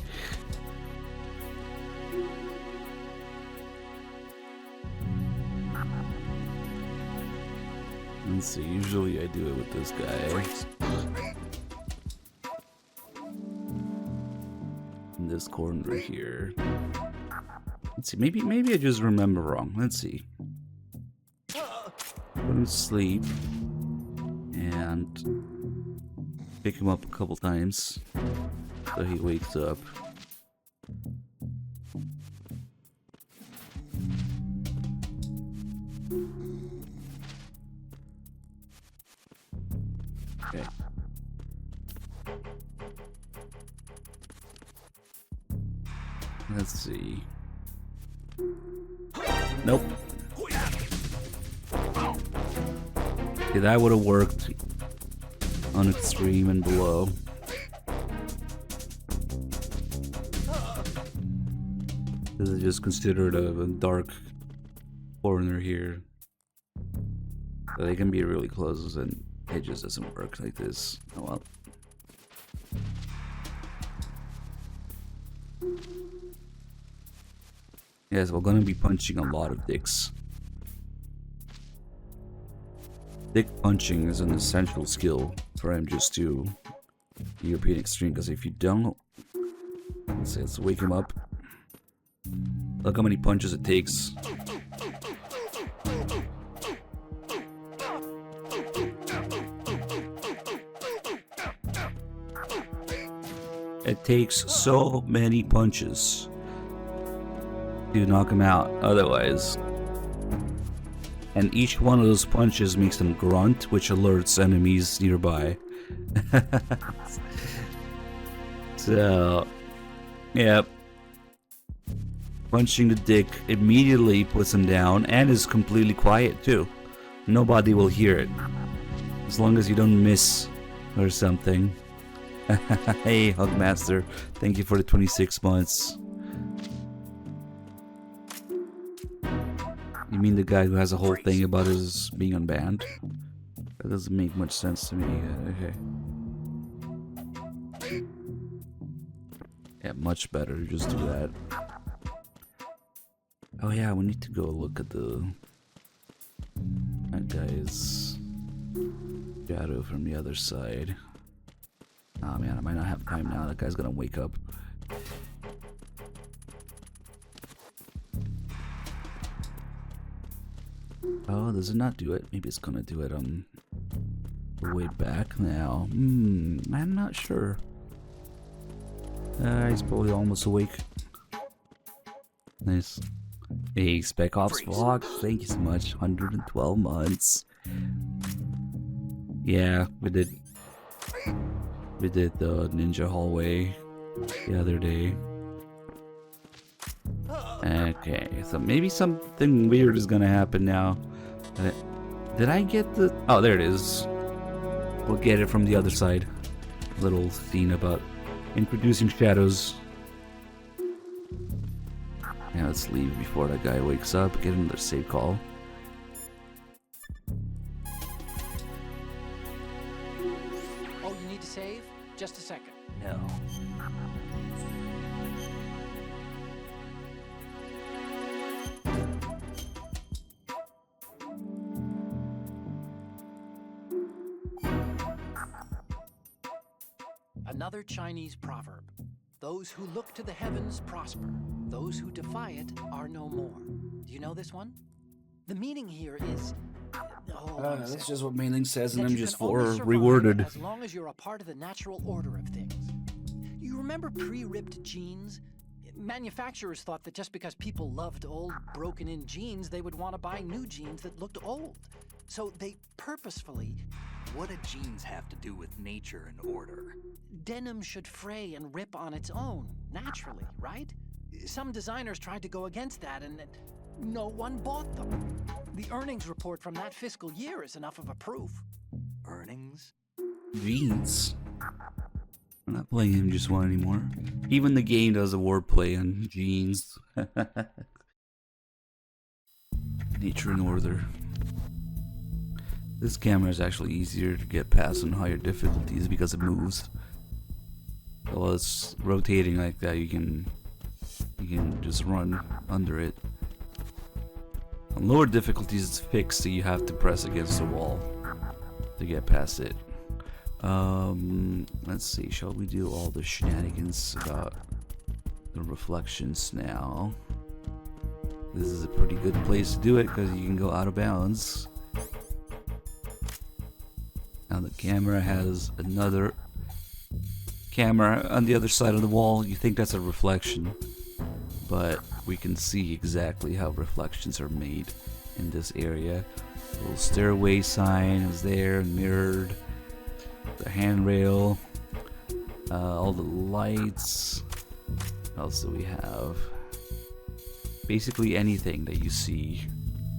Let's see, usually I do it with this guy. In this corner here. Let's see, maybe I just remember wrong. Let's see. Put him to sleep. And pick him up a couple times so he wakes up. Okay. Let's see. Nope. Okay, that would have worked on extreme and below. This is just considered a dark corner here. So they can be really close and it just doesn't work like this. Oh well. Yes, we're gonna be punching a lot of dicks. Dick punching is an essential skill for MGS2 European Extreme, because if you don't, let's wake him up. Look how many punches it takes. It takes so many punches to knock him out, otherwise. And each one of those punches makes them grunt, which alerts enemies nearby. So, yeah. Punching the dick immediately puts him down and is completely quiet too. Nobody will hear it. As long as you don't miss or something. Hey, Hugmaster. Thank you for the 26 months. You mean the guy who has a whole thing about his being unbanned? That doesn't make much sense to me. Okay. Yeah, much better to just do that. Oh yeah, we need to go look at that guy's shadow from the other side. Oh man, I might not have time now. That guy's gonna wake up. Oh, does it not do it? Maybe it's gonna do it on the way back now. I'm not sure. He's probably almost awake. Nice. Hey, Spec Ops Vlog, thank you so much. 112 months. Yeah, we did the ninja hallway the other day. Okay, so maybe something weird is gonna happen now. Did I get the... Oh, there it is. We'll get it from the other side. Little scene about introducing shadows. Yeah, let's leave before that guy wakes up. Get another save call. Oh, you need to save? Just a second. No. Another Chinese proverb. Those who look to the heavens prosper. Those who defy it are no more. Do you know this one? The meaning here is... That's just what Mailing says, and that I'm you just can only for survive reworded. as long as you're a part of the natural order of things. You remember pre-ripped jeans? Manufacturers thought that just because people loved old, broken-in jeans, they would want to buy new jeans that looked old. So they purposefully... What do jeans have to do with nature and order? Denim should fray and rip on its own, naturally, right? Some designers tried to go against that, and no one bought them. The earnings report from that fiscal year is enough of a proof. Earnings? Jeans. I'm not playing MGS1 anymore. Even the game does a wordplay on jeans. Nature and order. This camera is actually easier to get past on higher difficulties because it moves. So while it's rotating like that, you can just run under it. On lower difficulties, it's fixed, so you have to press against the wall to get past it. Let's see. Shall we do all the shenanigans about the reflections now? This is a pretty good place to do it because you can go out of bounds. Now the camera has another camera on the other side of the wall. You think that's a reflection, but we can see exactly how reflections are made in this area. The little stairway sign is there, mirrored. The handrail, all the lights. What else do we have? Basically anything that you see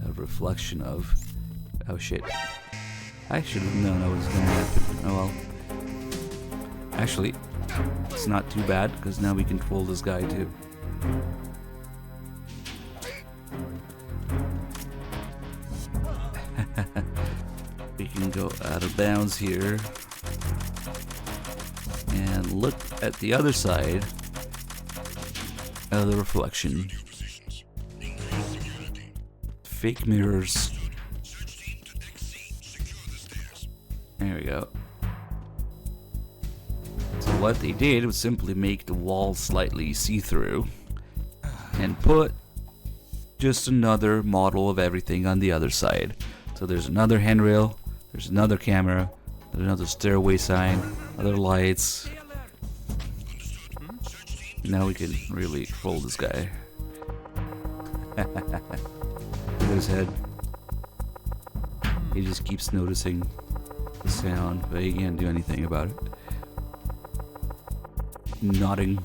a reflection of. Oh shit. I should have known that was gonna happen. Oh well. Actually, it's not too bad, because now we control this guy too. We can go out of bounds here. And look at the other side of the reflection. Fake mirrors. There we go. So what they did was simply make the wall slightly see-through and put just another model of everything on the other side. So there's another handrail, there's another camera, there's another stairway sign, other lights. Now we can really control this guy. Look at his head. He just keeps noticing the sound, but he can't do anything about it. Nodding.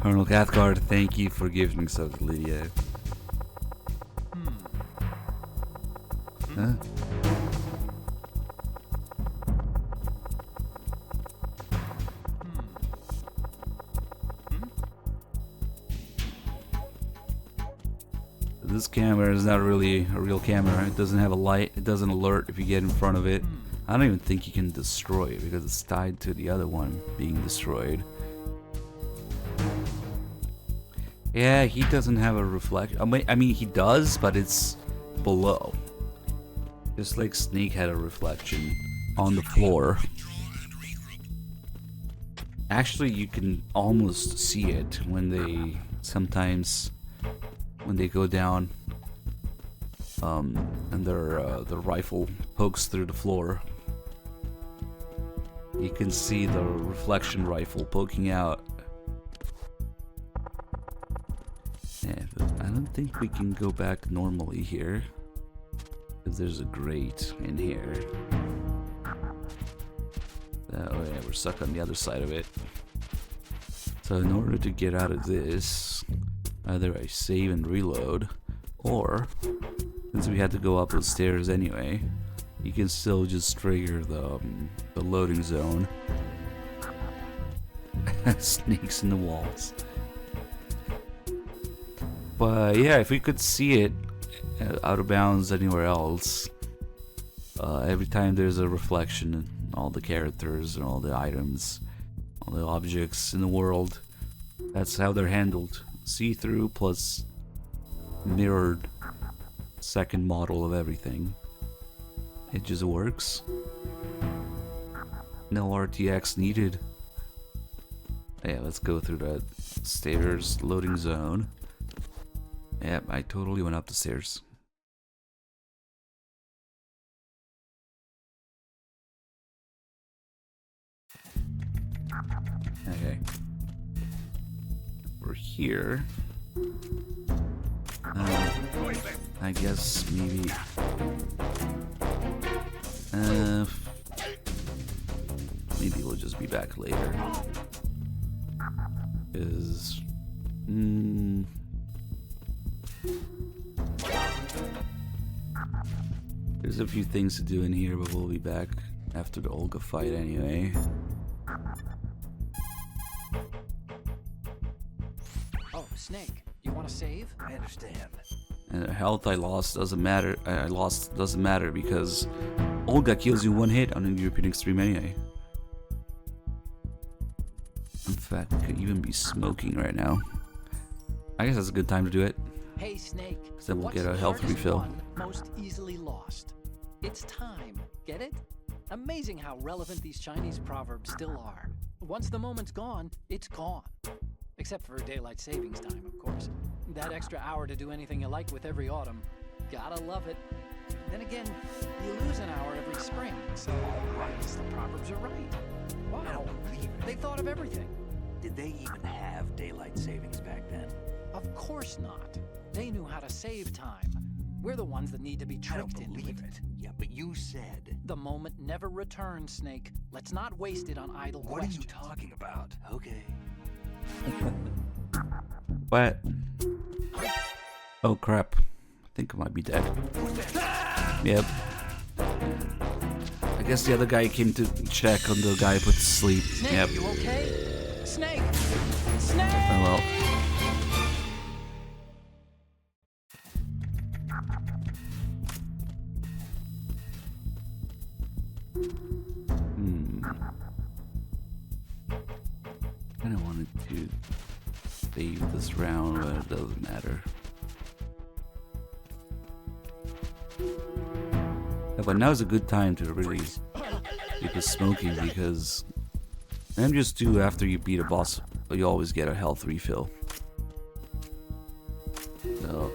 Colonel Cathcart, thank you for giving such Lydia. Huh? This camera is not really a real camera. It doesn't have a light. It doesn't alert if you get in front of it. I don't even think you can destroy it because it's tied to the other one being destroyed. Yeah, he doesn't have a reflection. I mean, he does, but it's below. Just like Snake had a reflection on the floor. Actually, you can almost see it when they sometimes when they go down and the rifle pokes through the floor. You can see the reflection rifle poking out. Yeah, but I don't think we can go back normally here, because there's a grate in here. Oh yeah, we're stuck on the other side of it. So in order to get out of this, either I save and reload, or, since we had to go up those stairs anyway, you can still just trigger the loading zone. Snakes in the walls. But yeah, if we could see it out of bounds anywhere else, every time there's a reflection in all the characters and all the items, all the objects in the world, that's how they're handled. See-through plus mirrored second model of everything. It just works. No RTX needed. Yeah, let's go through that stairs loading zone. Yep, I totally went up the stairs. Okay. We're here. I guess maybe... maybe we'll just be back later. Is... There's a few things to do in here, but we'll be back after the Olga fight anyway. Oh, Snake, you want to save? I understand. And the health I lost doesn't matter. I lost doesn't matter because Olga kills you one hit on a European Extreme anyway. In fact, we could even be smoking right now. I guess that's a good time to do it. Hey, Snake. Because then we'll what's get a the health hardest refill. one most easily lost? It's time. Get it? Amazing how relevant these Chinese proverbs still are. Once the moment's gone, it's gone. Except for daylight savings time, of course. That extra hour to do anything you like with every autumn. Gotta love it. Then again, you lose an hour every spring, so I guess the proverbs are right. I Wow, don't believe it. they thought of everything. Did they even have daylight savings back then? Of course not. They knew how to save time. We're the ones that need to be I don't tricked into believe it. it. Yeah, but you said... The moment never returns, Snake. Let's not waste it on idle What questions. are you talking about? Okay. What? Oh crap. I think I might be dead. Yep. I guess the other guy came to check on the guy put to sleep. Snake, Yep. you okay? Snake! Snake! Oh well. Kinda wanted to save this round, but it doesn't matter. Yeah, but now's a good time to really get the smoking because MGS2 after you beat a boss, you always get a health refill. So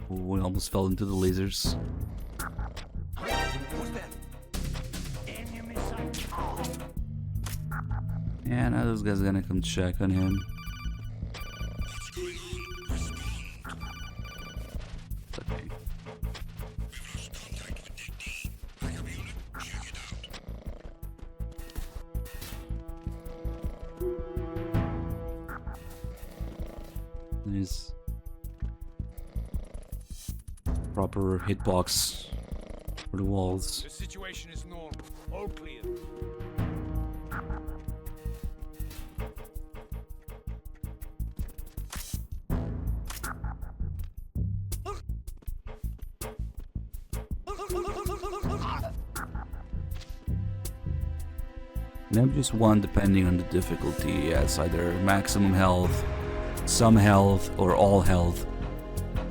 we almost fell into the lasers. Yeah, now those guys are gonna come check on him. Okay. Nice. Proper hitbox for the walls. The situation is normal. All clear. And just one depending on the difficulty. Yeah, it's either maximum health, some health, or all health.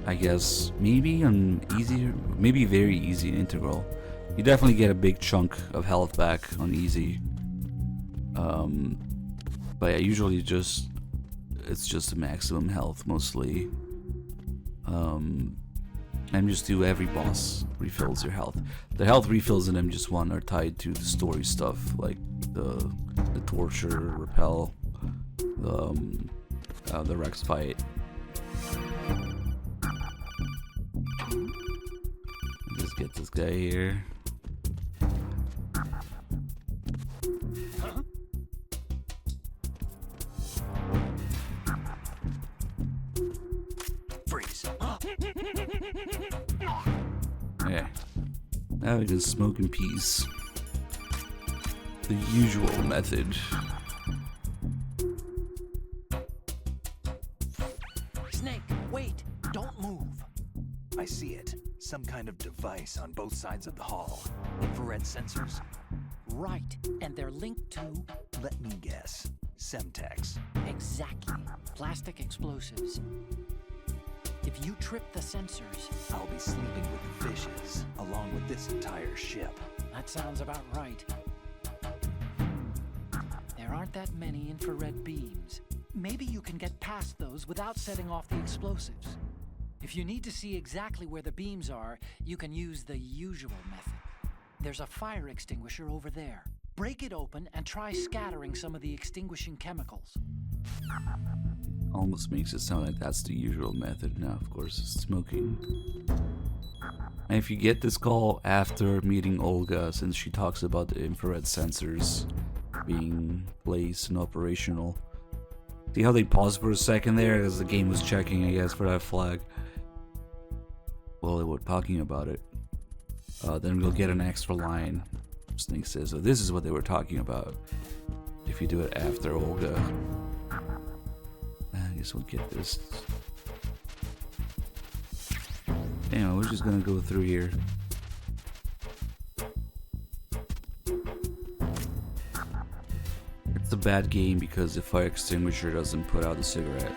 I guess maybe on easy, maybe very easy and integral. You definitely get a big chunk of health back on easy. But yeah, usually it's just a maximum health mostly. MGS2 every boss refills your health. The health refills in MGS1 are tied to the story stuff, like the torture, repel, the Rex fight. Just get this guy here. Freeze. Yeah. Now we can smoke in peace. The usual method. Snake, wait! Don't move! I see it. Some kind of device on both sides of the hall. Infrared sensors? Right, and they're linked to... Let me guess. Semtex. Exactly. Plastic explosives. If you trip the sensors... I'll be sleeping with the fishes, along with this entire ship. That sounds about right. There aren't that many infrared beams. Maybe you can get past those without setting off the explosives. If you need to see exactly where the beams are, you can use the usual method. There's a fire extinguisher over there. Break it open and try scattering some of the extinguishing chemicals. Almost makes it sound like that's the usual method. Now, of course, it's smoking. And if you get this call after meeting Olga, since she talks about the infrared sensors being placed and operational. See how they paused for a second there as the game was checking, I guess, for that flag. Well, they were talking about it. Then we'll get an extra line. Snake says, so this is what they were talking about. If you do it after Olga. I guess we'll get this. Anyway, we're just gonna go through here. It's a bad game because the fire extinguisher doesn't put out the cigarette.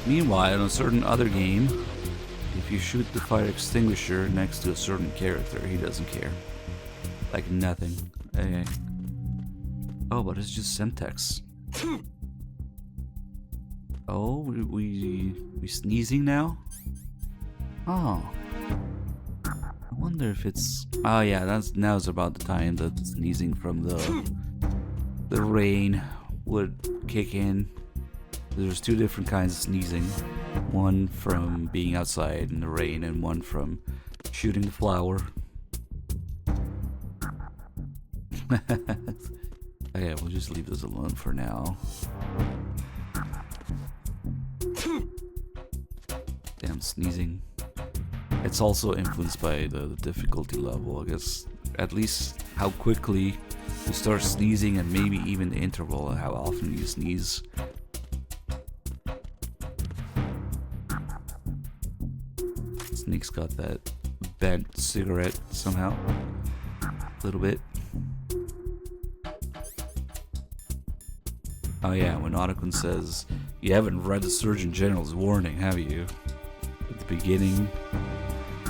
Meanwhile, in a certain other game, if you shoot the fire extinguisher next to a certain character, he doesn't care. Like nothing. Okay. Oh, but it's just Semtex. Oh, we sneezing now? Oh. I wonder if it's... Oh yeah, now's about the time that sneezing from the rain would kick in. There's two different kinds of sneezing. One from being outside in the rain and one from shooting the flower. Yeah, we'll just leave this alone for now. Damn, sneezing. It's also influenced by the difficulty level, I guess. At least how quickly you start sneezing, and maybe even the interval and how often you sneeze. Snake's got that bent cigarette somehow. A little bit. Oh yeah, when Otacon says, you haven't read the Surgeon General's warning, have you? At the beginning.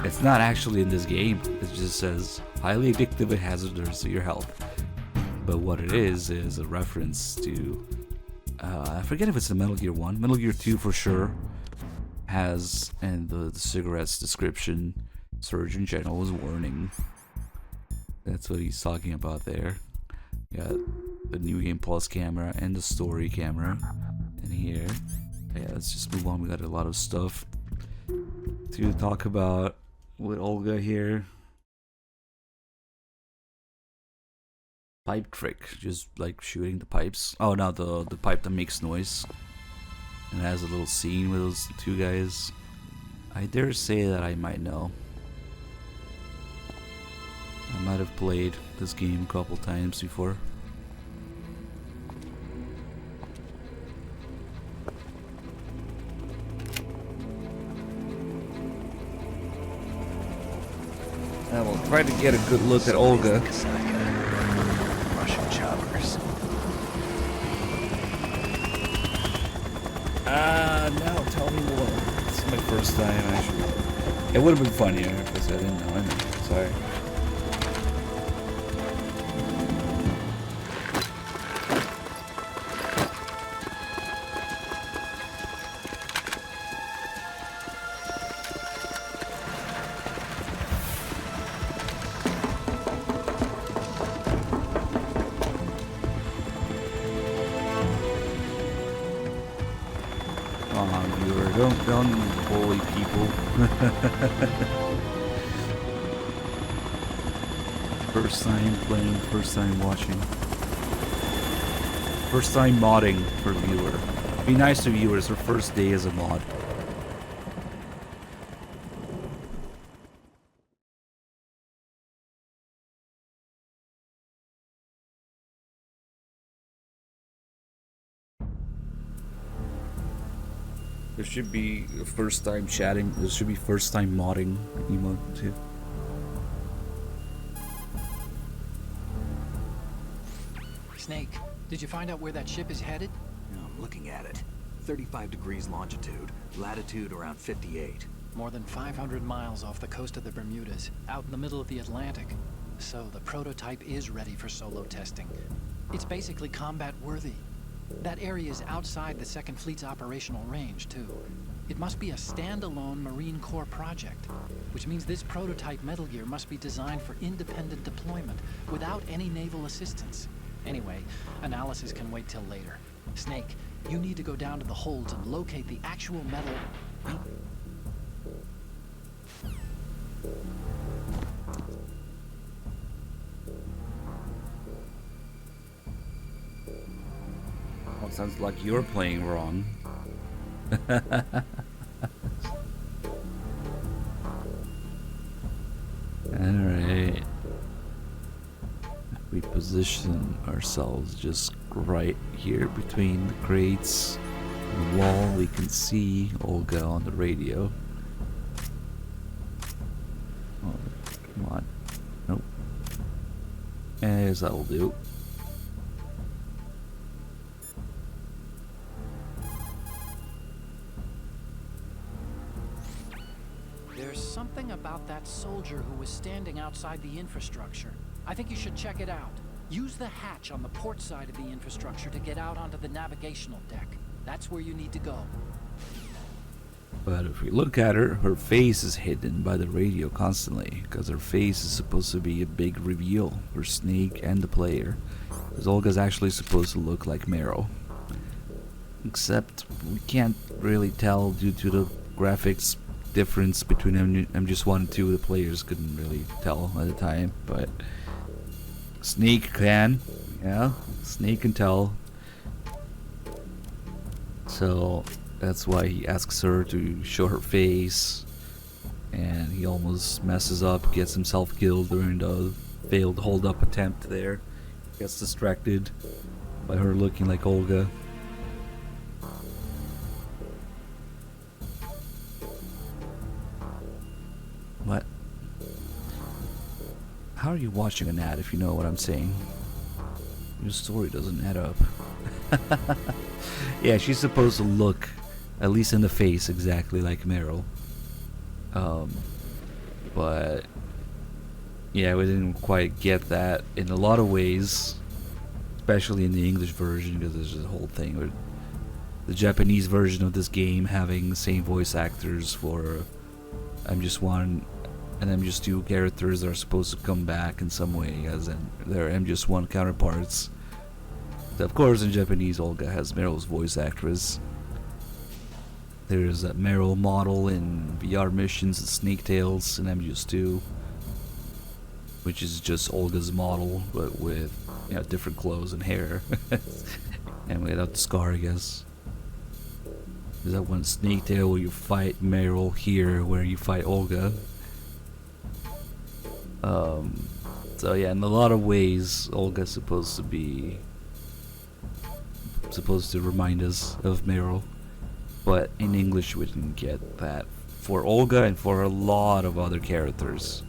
It's not actually in this game. It just says, highly addictive and hazardous to your health. But what it is a reference to... I forget if it's the Metal Gear 1. Metal Gear 2 for sure has, and the cigarette's description, Surgeon General's warning. That's what he's talking about there. Got the New Game Plus camera and the story camera in here. Yeah, let's just move on. We got a lot of stuff to talk about with Olga here. Pipe trick, just like shooting the pipes. Oh no, the pipe that makes noise. And it has a little scene with those two guys. I dare say that I might know. I might have played this game a couple times before. I will try to get a good look at Olga. Russian choppers. No, tell me more. This is my first time, actually. It would have been funnier if I said I didn't know. I know. Sorry. Don't bully people. First time playing, first time watching. First time modding for viewer. Be nice to viewers, their first day as a mod. There should be first time chatting. There should be first time modding emote too. Snake, did you find out where that ship is headed? I'm looking at it. 35 degrees longitude, latitude around 58. More than 500 miles off the coast of the Bermudas, out in the middle of the Atlantic. So the prototype is ready for solo testing. It's basically combat worthy. That area is outside the Second Fleet's operational range, too. It must be a standalone Marine Corps project, which means this prototype Metal Gear must be designed for independent deployment, without any naval assistance. Anyway, analysis can wait till later. Snake, you need to go down to the holds and locate the actual metal... Oh, sounds like you're playing wrong. Alright. We position ourselves just right here between the crates and the wall. We can see Olga on the radio. Oh, come on. Nope. As that'll do. There's something about that soldier who was standing outside the infrastructure. I think you should check it out. Use the hatch on the port side of the infrastructure to get out onto the navigational deck. That's where you need to go. But if we look at her, her face is hidden by the radio constantly, because her face is supposed to be a big reveal for Snake and the player, because Olga's actually supposed to look like Marrow. Except we can't really tell due to the graphics difference between MGS1 and 2. The players couldn't really tell at the time, but Snake can. Yeah, Snake can tell. So that's why he asks her to show her face. And he almost messes up, gets himself killed during the failed hold-up attempt there. Gets distracted by her looking like Olga. What? How are you watching an ad if you know what I'm saying? Your story doesn't add up. Yeah, she's supposed to look, at least in the face, exactly like Meryl. But yeah, we didn't quite get that in a lot of ways, especially in the English version, because there's this whole thing with the Japanese version of this game having the same voice actors for MGS1 and MGS2 characters that are supposed to come back in some way as in their MGS1 counterparts. So of course, in Japanese, Olga has Meryl's voice actress. There's a Meryl model in VR missions and Snake Tales in MGS2, which is just Olga's model, but with, you know, different clothes and hair, and without the scar, I guess. Is that one Snake Tale where you fight Meryl, here where you fight Olga? So yeah, in a lot of ways, Olga's supposed to remind us of Meryl, but in English we didn't get that for Olga and for a lot of other characters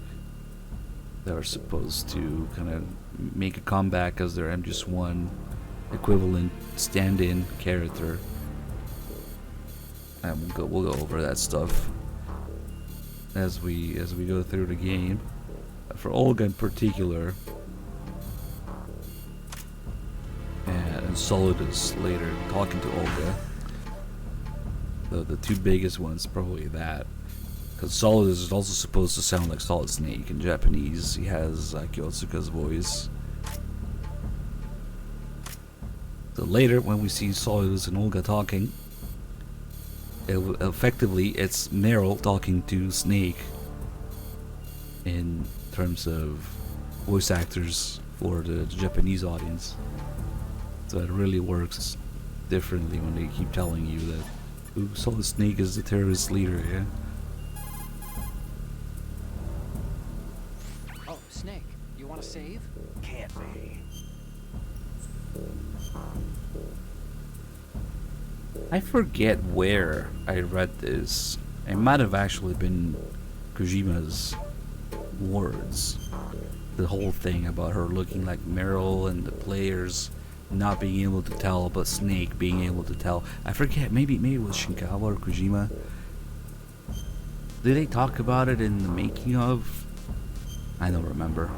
that are supposed to kind of make a comeback as their MGS1 equivalent stand-in character. And we'll go over that stuff as we go through the game. For Olga in particular, and Solidus later talking to Olga. The two biggest ones probably that, because Solidus is also supposed to sound like Solid Snake in Japanese. He has Kyotsuka's voice. So later, when we see Solidus and Olga talking, effectively it's Meryl talking to Snake in terms of voice actors for the Japanese audience. So it really works differently when they keep telling you that Solid Snake is the terrorist leader, yeah? Oh, Snake, you want to save? Can't be. I forget where I read this. It might have actually been Kojima's words. The whole thing about her looking like Meryl and the players not being able to tell, but Snake being able to tell. I forget, maybe it was Shinkawa or Kojima. Did they talk about it in the making of? I don't remember.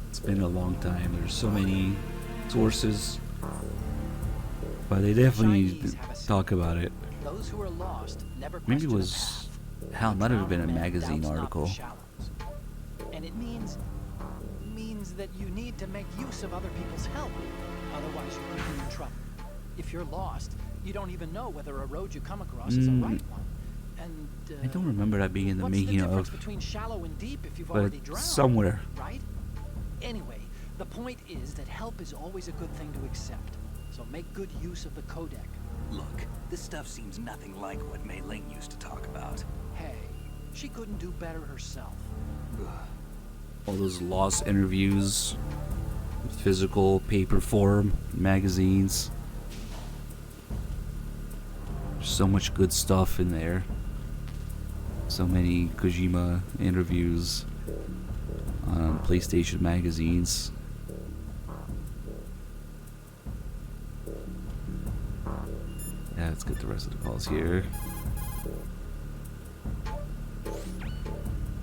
It's been a long time. There's so many sources, but they definitely talk about it. Those who are lost never Maybe it question was, the path. hell, it might have been a Drowned man magazine doubts not the article. shallows. And it means that you need to make use of other people's help. Otherwise, you could be in trouble. If you're lost, you don't even know whether a road you come across is a right one. And I don't remember that being in the what's the making difference of, between shallow and deep if you've but already drowned? somewhere. Right? Anyway, the point is that help is always a good thing to accept. So make good use of the codec. Look, this stuff seems nothing like what Mei Ling used to talk about. Hey, she couldn't do better herself. All those lost interviews, physical paper form, magazines. There's so much good stuff in there. So many Kojima interviews on PlayStation magazines. Yeah, let's get the rest of the calls here.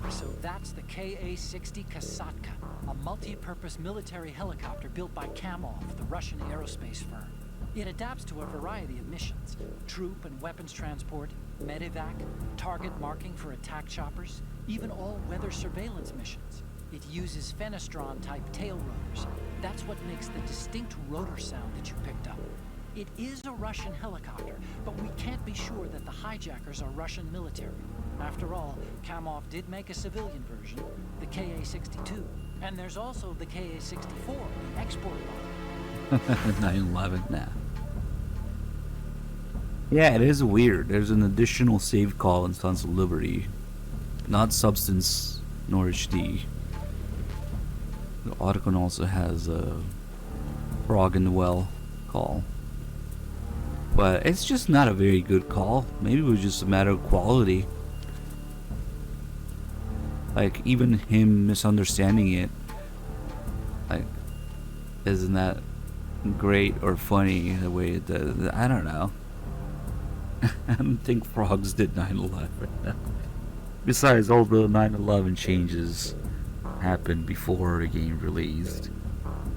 So that's the Ka-60 Kasatka, a multi-purpose military helicopter built by Kamov, the Russian aerospace firm. It adapts to a variety of missions: troop and weapons transport, medevac, target marking for attack choppers, even all-weather surveillance missions. It uses Fenestron-type tail rotors. That's what makes the distinct rotor sound that you picked up. It is a Russian helicopter, but we can't be sure that the hijackers are Russian military. After all, Kamov did make a civilian version, the Ka-62. And there's also the KA-64, the export model. 9/11, nah. Yeah, it is weird. There's an additional save call in Sons of Liberty. Not Substance, nor HD. The Otacon also has a Frog in the Well call. But it's just not a very good call. Maybe it was just a matter of quality. Like, even him misunderstanding it, like, isn't that great or funny the way it does? I don't know. I don't think frogs did 9/11. Besides, all the 9/11 changes happened before the game released.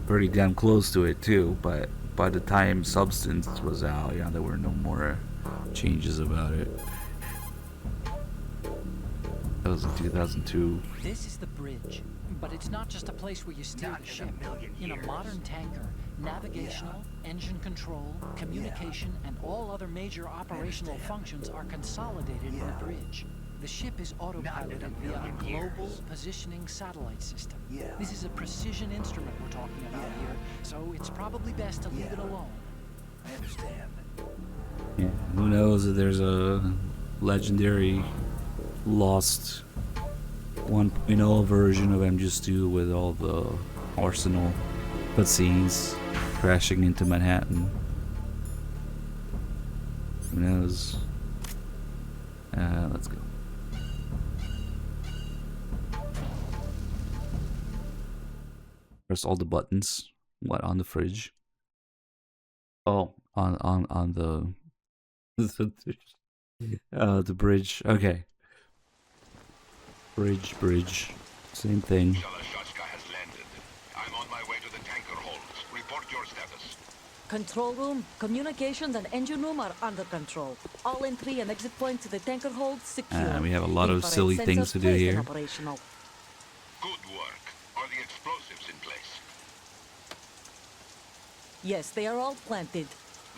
Pretty damn close to it too, but by the time Substance was out, yeah, there were no more changes about it. That was in 2002. This is the bridge, but it's not just a place where you steer the ship. In a modern tanker, navigational, engine control, communication, and all other major operational functions are consolidated in the bridge. The ship is autopiloted via a global positioning satellite system. This is a precision instrument we're talking about here, so it's probably best to leave it alone. I understand. Yeah, who knows if there's a legendary lost 1.0 version of MGS2 with all the Arsenal cutscenes crashing into Manhattan. Who knows? Let's go. Press all the buttons. What, on the fridge? Oh, on the the bridge. Okay. Bridge. Same thing. Shalashashka has landed. I'm on my way to the tanker holds. Report your status. Control room, communications, and engine room are under control. All entry and exit points to the tanker hold secure. We have a lot of Infrared silly sensors things to do placed and here. operational. Good work. Are the explosives in place? Yes, they are all planted.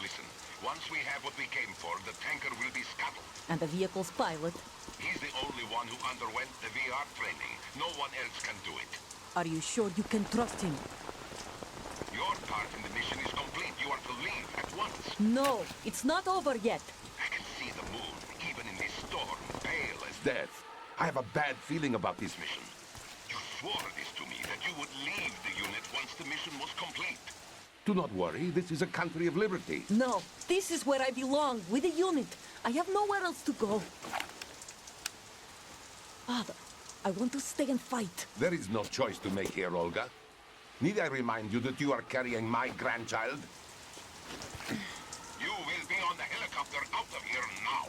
Listen, once we have what we came for, the tanker will be scuttled. And the vehicle's pilot. He's the only one who underwent the VR training. No one else can do it. Are you sure you can trust him? Your part in the mission is complete. You are to leave at once. No, it's not over yet. I can see the moon, even in this storm, pale as death. I have a bad feeling about this mission. You swore this to me, that you would leave the unit once the mission was complete. Do not worry, this is a country of liberty. No, this is where I belong, with the unit. I have nowhere else to go. Father, I want to stay and fight. There is no choice to make here, Olga. Need I remind you that you are carrying my grandchild? You will be on the helicopter out of here now.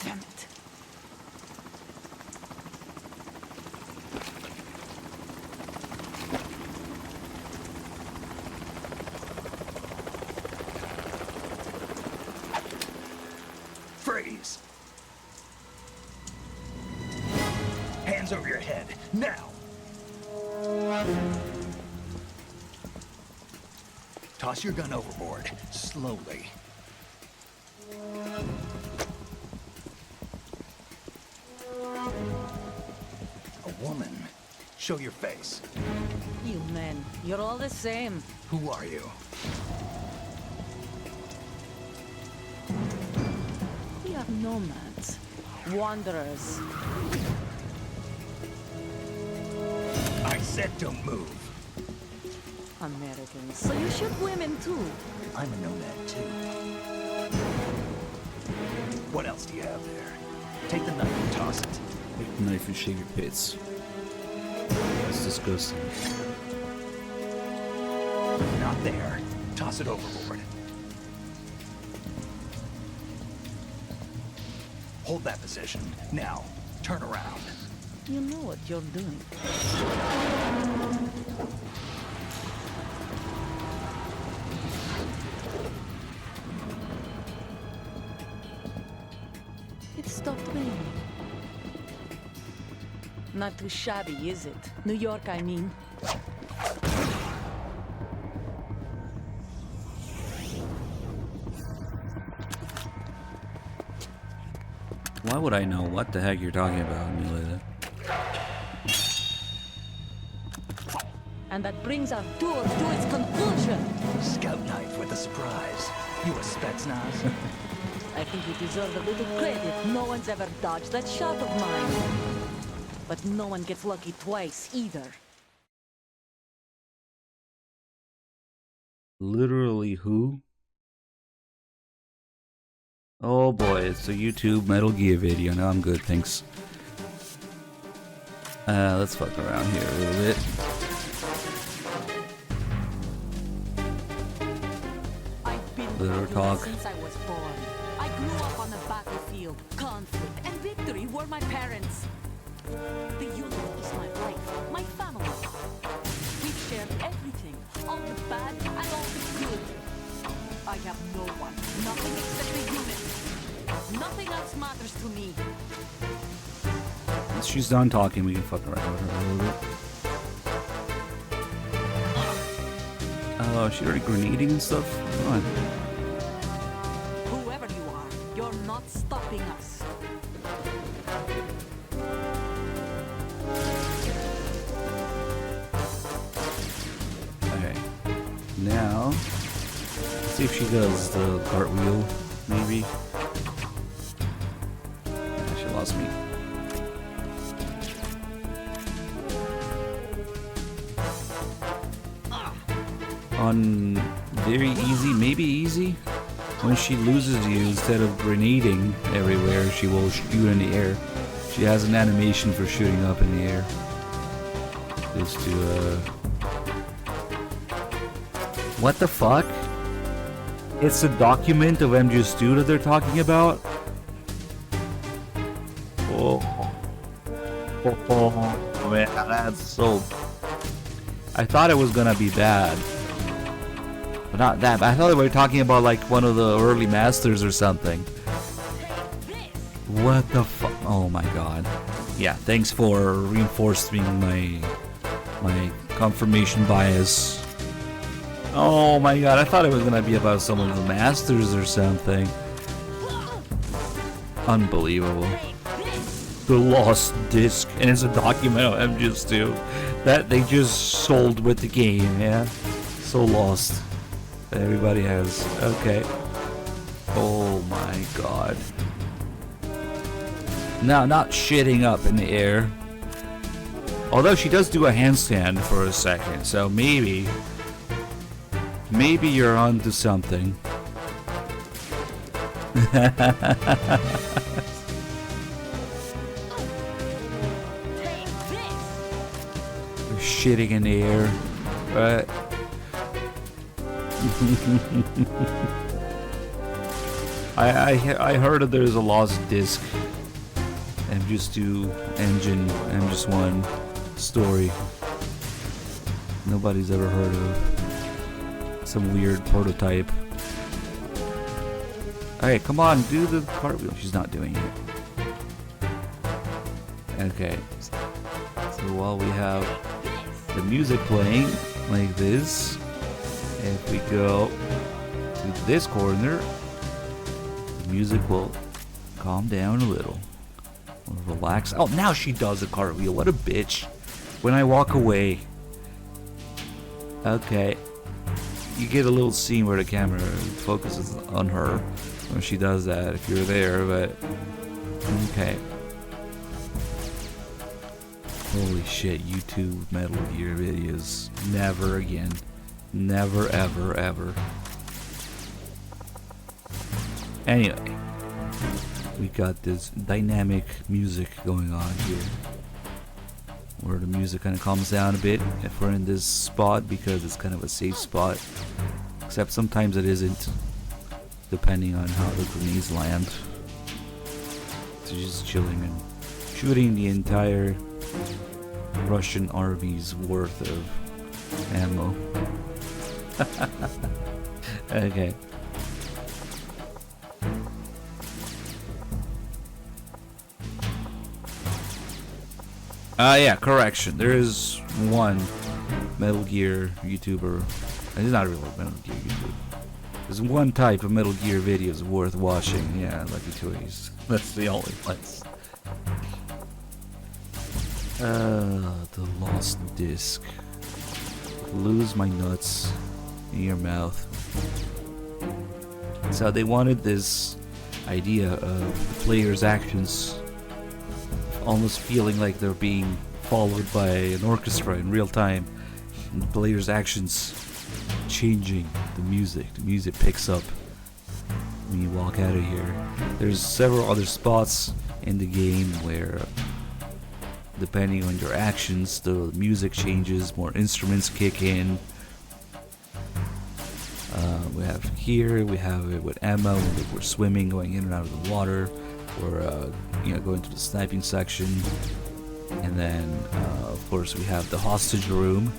Damn it. Freeze! Hands over your head, now! Toss your gun overboard, slowly. A woman. Show your face. You men, you're all the same. Who are you? We are nomads. Wanderers. I said don't move. Americans. So you shoot women too. I'm a nomad too. What else do you have there? Take the knife and toss it. Take the knife and shave your pits. That's disgusting. Not there. Toss it overboard. Hold that position. Now, turn around. You know what you're doing. It stopped raining. Not too shabby, is it? New York, I mean. Why would I know what the heck you're talking about, Amelia? And that brings our tour to its conclusion. Scout knife with a surprise. You a Spetsnaz? I think you deserve a little credit. No one's ever dodged that shot of mine. But no one gets lucky twice either. Literally who? Oh boy, it's a YouTube Metal Gear video. Now I'm good, thanks. Let's fuck around here a little bit. I've been Little talk. since I was born. I grew up on the battlefield. Conflict and victory were my parents. The unit is my life, my family. We've shared everything, all the bad and all the good. I have no one, nothing except the unit. Nothing else matters to me. Once she's done talking, we can fuck around with her a little bit. Oh, is she already grenading and stuff? Come on. Whoever you are, you're not stopping us. Okay. Now, let's see if she does the cartwheel, maybe. Yeah, she lost me. On very easy, maybe easy. When she loses you, instead of grenading everywhere, she will shoot in the air. She has an animation for shooting up in the air. Just to, What the fuck? It's a document of MGS2 that they're talking about? Oh. Oh man, that's so... I thought it was gonna be bad. But not that. I thought they were talking about like one of the early masters or something. What the fuck? Oh my god. Yeah, thanks for reinforcing my confirmation bias. Oh my god, I thought it was gonna be about some of the masters or something. Unbelievable. The Lost Disc, and it's a document of MGS2 that they just sold with the game, yeah? So lost. Everybody has. Okay. Oh my god. Now, not shitting up in the air. Although she does do a handstand for a second, so maybe you're onto something. Shitting in the air, right? I heard that there's a lost disc. MGS2 engine, MGS1 story. Nobody's ever heard of. Some weird prototype. Alright, come on, do the cartwheel. She's not doing it. Okay. So while we have the music playing like this, if we go to this corner, the music will calm down a little. We'll relax. Oh, now she does a cartwheel. What a bitch. When I walk away. Okay. You get a little scene where the camera focuses on her when she does that, if you're there, but... Okay. Holy shit, YouTube Metal Gear videos. Never again. Never, ever, ever. Anyway. We got this dynamic music going on here. Where the music kind of calms down a bit if we're in this spot because it's kind of a safe spot. Except sometimes it isn't. Depending on how the grenades land. So just chilling and shooting the entire Russian army's worth of ammo. Okay. Yeah, correction. There is one Metal Gear YouTuber. It's not really Metal Gear YouTuber. There's one type of Metal Gear videos worth watching. Yeah, Lucky Toys. That's the only place. The Lost Disc. lose my nuts in your mouth. So they wanted this idea of the player's actions almost feeling like they're being followed by an orchestra in real time, and the player's actions changing the music. The music picks up when you walk out of here. There's several other spots in the game where, depending on your actions, the music changes, more instruments kick in. We have here, we have it with Emma when we're swimming, going in and out of the water, or going to the sniping section. And then, of course, we have the hostage room,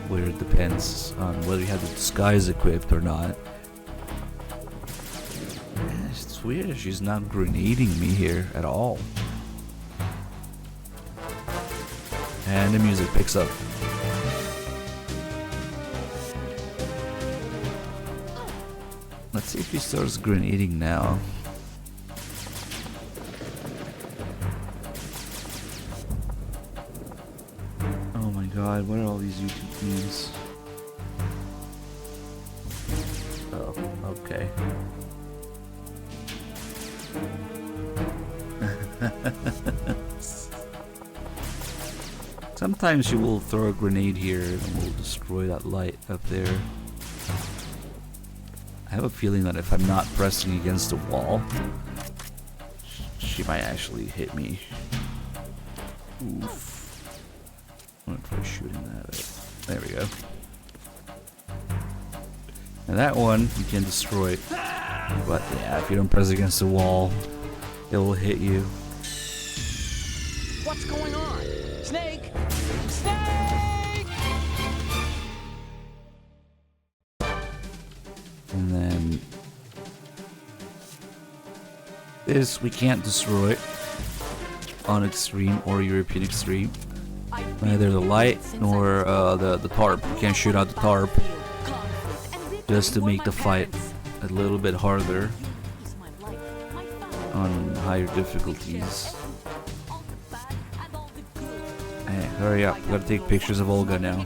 where it depends on whether you have the disguise equipped or not. It's weird, she's not grenading me here at all. And the music picks up. Let's see if he starts grenading now. Oh my god, what are all these YouTube memes? Oh, okay. Sometimes she will throw a grenade here and will destroy that light up there. I have a feeling that if I'm not pressing against the wall, she might actually hit me. Oof. I'm gonna try shooting that. There we go. Now that one you can destroy, but yeah, if you don't press against the wall, it will hit you. What's going on? Snake! Snake! And then this we can't destroy on Extreme or European Extreme. Neither the light nor the tarp. You can't shoot out the tarp, just to make the fight a little bit harder on higher difficulties. Hey, hurry up. We gotta take pictures of Olga now.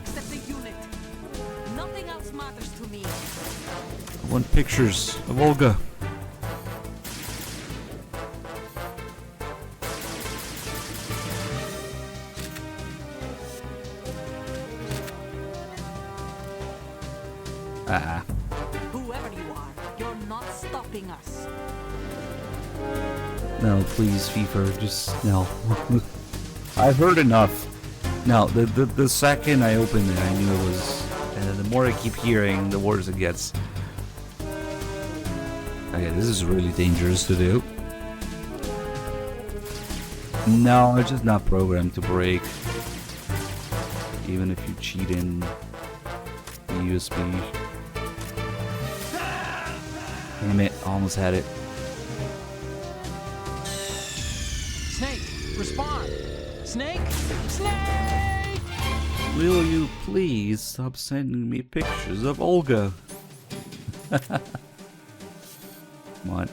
I want pictures of Olga. Ah. Whoever you are, you're not stopping us. No, please, FIFA, just no. I've heard enough. No, the second I opened it, I knew it was. And the more I keep hearing, the worse it gets. Okay, this is really dangerous to do. No, it's just not programmed to break. Even if you cheat in the USB. Damn it, almost had it. Snake, respond! Snake! Snake! Will you please stop sending me pictures of Olga? Come on.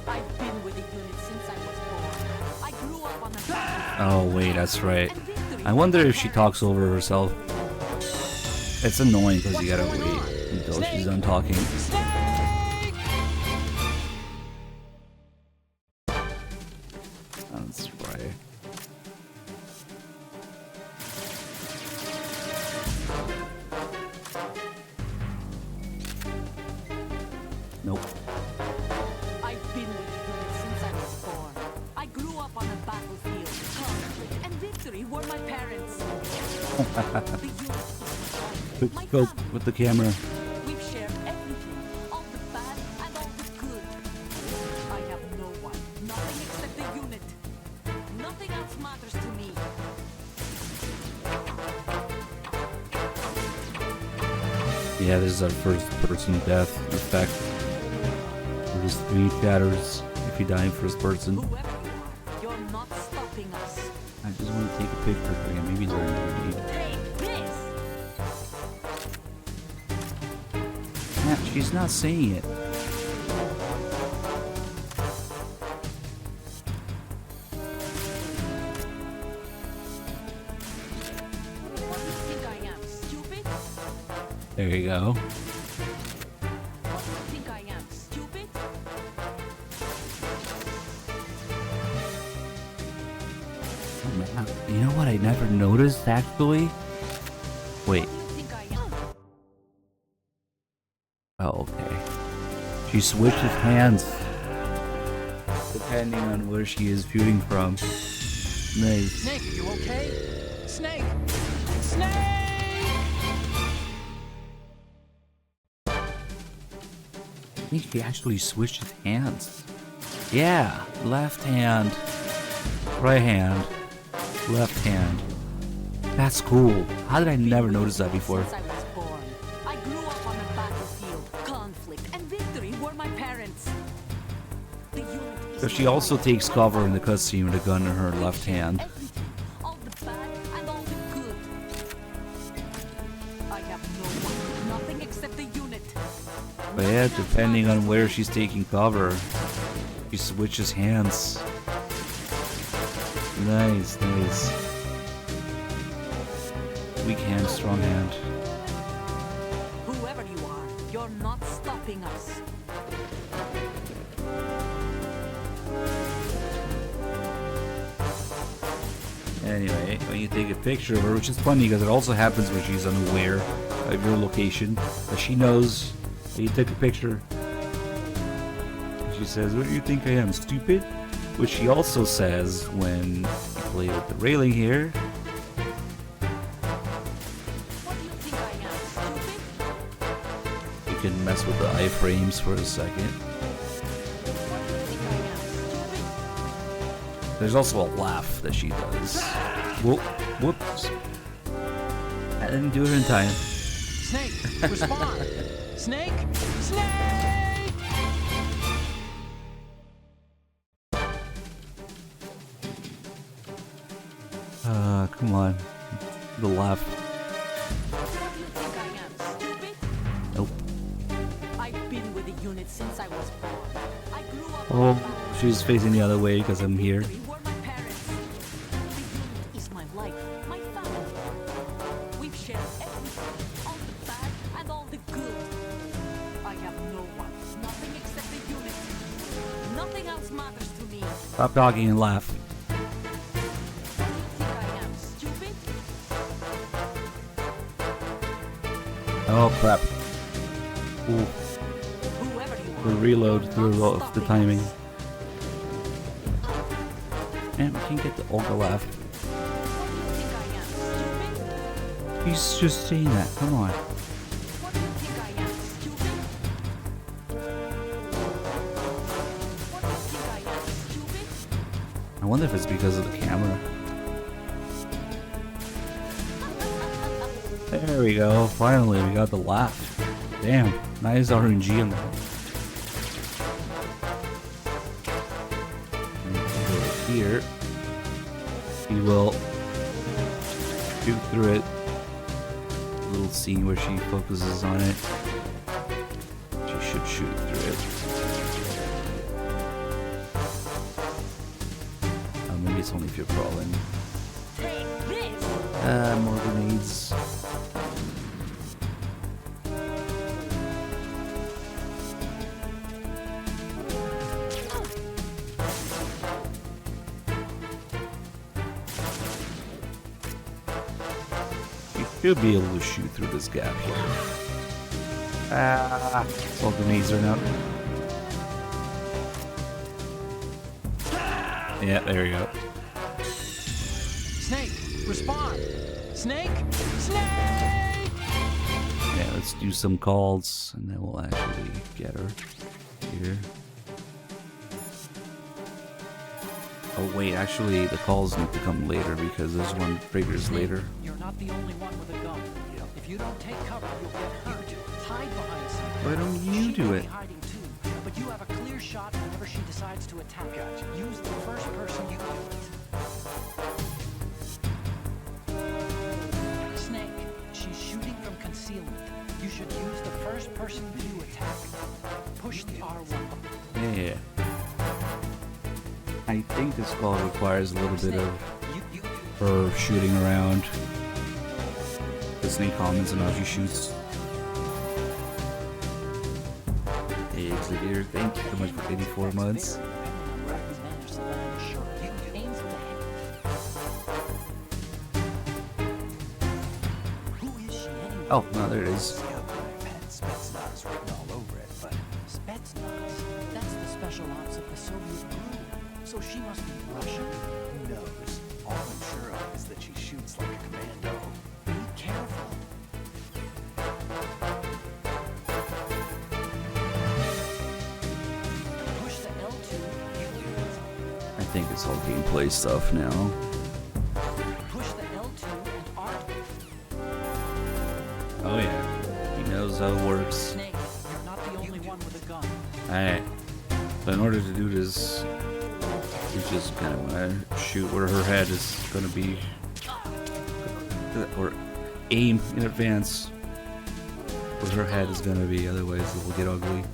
I've been with the unit since I was born. I grew up on the Oh wait, that's right. I wonder if she talks over herself. It's annoying because you gotta wait until she's done talking. That's right. Nope. I've been with the unit since I was born. I grew up on the battlefield. Conflict and victory were my parents. The unit is Quick my scope family. with the camera. We've shared everything, all the bad and all the good. I have no one, nothing except the unit. Nothing else matters to me. Yeah, this is our first person death effect. There's 3 shatters if you die in first person. Whoever you are, you're not stopping us. I just want to take a picture for you. Maybe during the video. Take this! Yeah, she's not saying it. There you go. What do you think I am, stupid? Oh, man. You know what I never noticed actually? Wait. What do you think I am? Oh, okay. She switches hands depending on where she is shooting from. Nice. Snake, are you okay? Snake! Snake! I think she actually switches hands. Yeah, left hand, right hand, left hand. That's cool. How did I never notice that before? Since I was born, I grew up on the battlefield. Conflict and victory were my parents. The unit is So she my also life, takes my cover in the family. cutscene with a gun in her left hand. Everything, all the bad and all the good. I have no one, nothing except the unit. But yeah, depending on where she's taking cover, she switches hands. Nice, nice. Weak hand, strong hand. Whoever you are, you're not stopping us. Anyway, when you take a picture of her, which is funny because it also happens when she's unaware of your location, but she knows that you took a picture. She says, "What do you think I am, stupid?" Which she also says when you play with the railing here. What do you think I am, stupid? You can mess with the iframes for a second. What do you think I am, stupid? There's also a laugh that she does. Whoops. I didn't do it in time. Snake, respond! Snake! Snake! Come on. The laugh. What do you think I am, stupid? Nope. I've been with the unit since I was born. I grew up Oh, on the battlefield. she's facing the other way because I'm here. Victory were my parents. The unit is my life, my family. We've shared everything, all the bad and all the good. I have no one, nothing except the unit. Nothing else matters to me. Stop talking and laugh. What do you think I am, stupid? Oh crap. Ooh, Whoever you the are, reload you're threw not off the stopping timing. us. Man, we can't get the Olga laugh. What do you think I am, stupid? He's just saying that. Come on. What do you think I am, stupid? What do you think I am, stupid? I wonder if it's because of the camera. There we go. Finally, we got the laugh. Damn, nice RNG on that. And over here, we will shoot through it. A little scene where she focuses on it. She should shoot through it. Maybe it's only if you're crawling. Take this! More grenades. You should be able to shoot through this gap here. Ah, all grenades are out. Yeah, there you go. Snake, respond! Snake! Snake! Yeah, let's do some calls, and then we'll actually get her here. Oh wait, actually the calls need to come later because there's one triggers later. You're not the only one with a gun. If you don't take cover, you'll get hurt. Hide behind something. Why don't you She do may it? be hiding too, but you have a clear shot whenever she decides to attack. Use the first person you do it. Snake, she's shooting from concealment. You should use the first person you attack. Push the R1 button. Yeah. I think this call requires a little bit of her shooting around. The snake comments on how she shoots. Metal Gear. Thank you so much for 84 months. Oh, no, there it is. Spetsnaz written all over it, but Spetsnaz? That's the special ops of the Soviet Union. So she must be Russian. who knows? All I'm sure of is that she shoots like a commando. Be careful. Push the L2. I think it's all gameplay stuff now. Push the L2 and R. Oh yeah, he knows how it works. Snake, you're not the only one with a gun. Alright, so in order to do this, you just kind of want to shoot where her head is going to be, or aim in advance where her head is going to be, otherwise it will get ugly.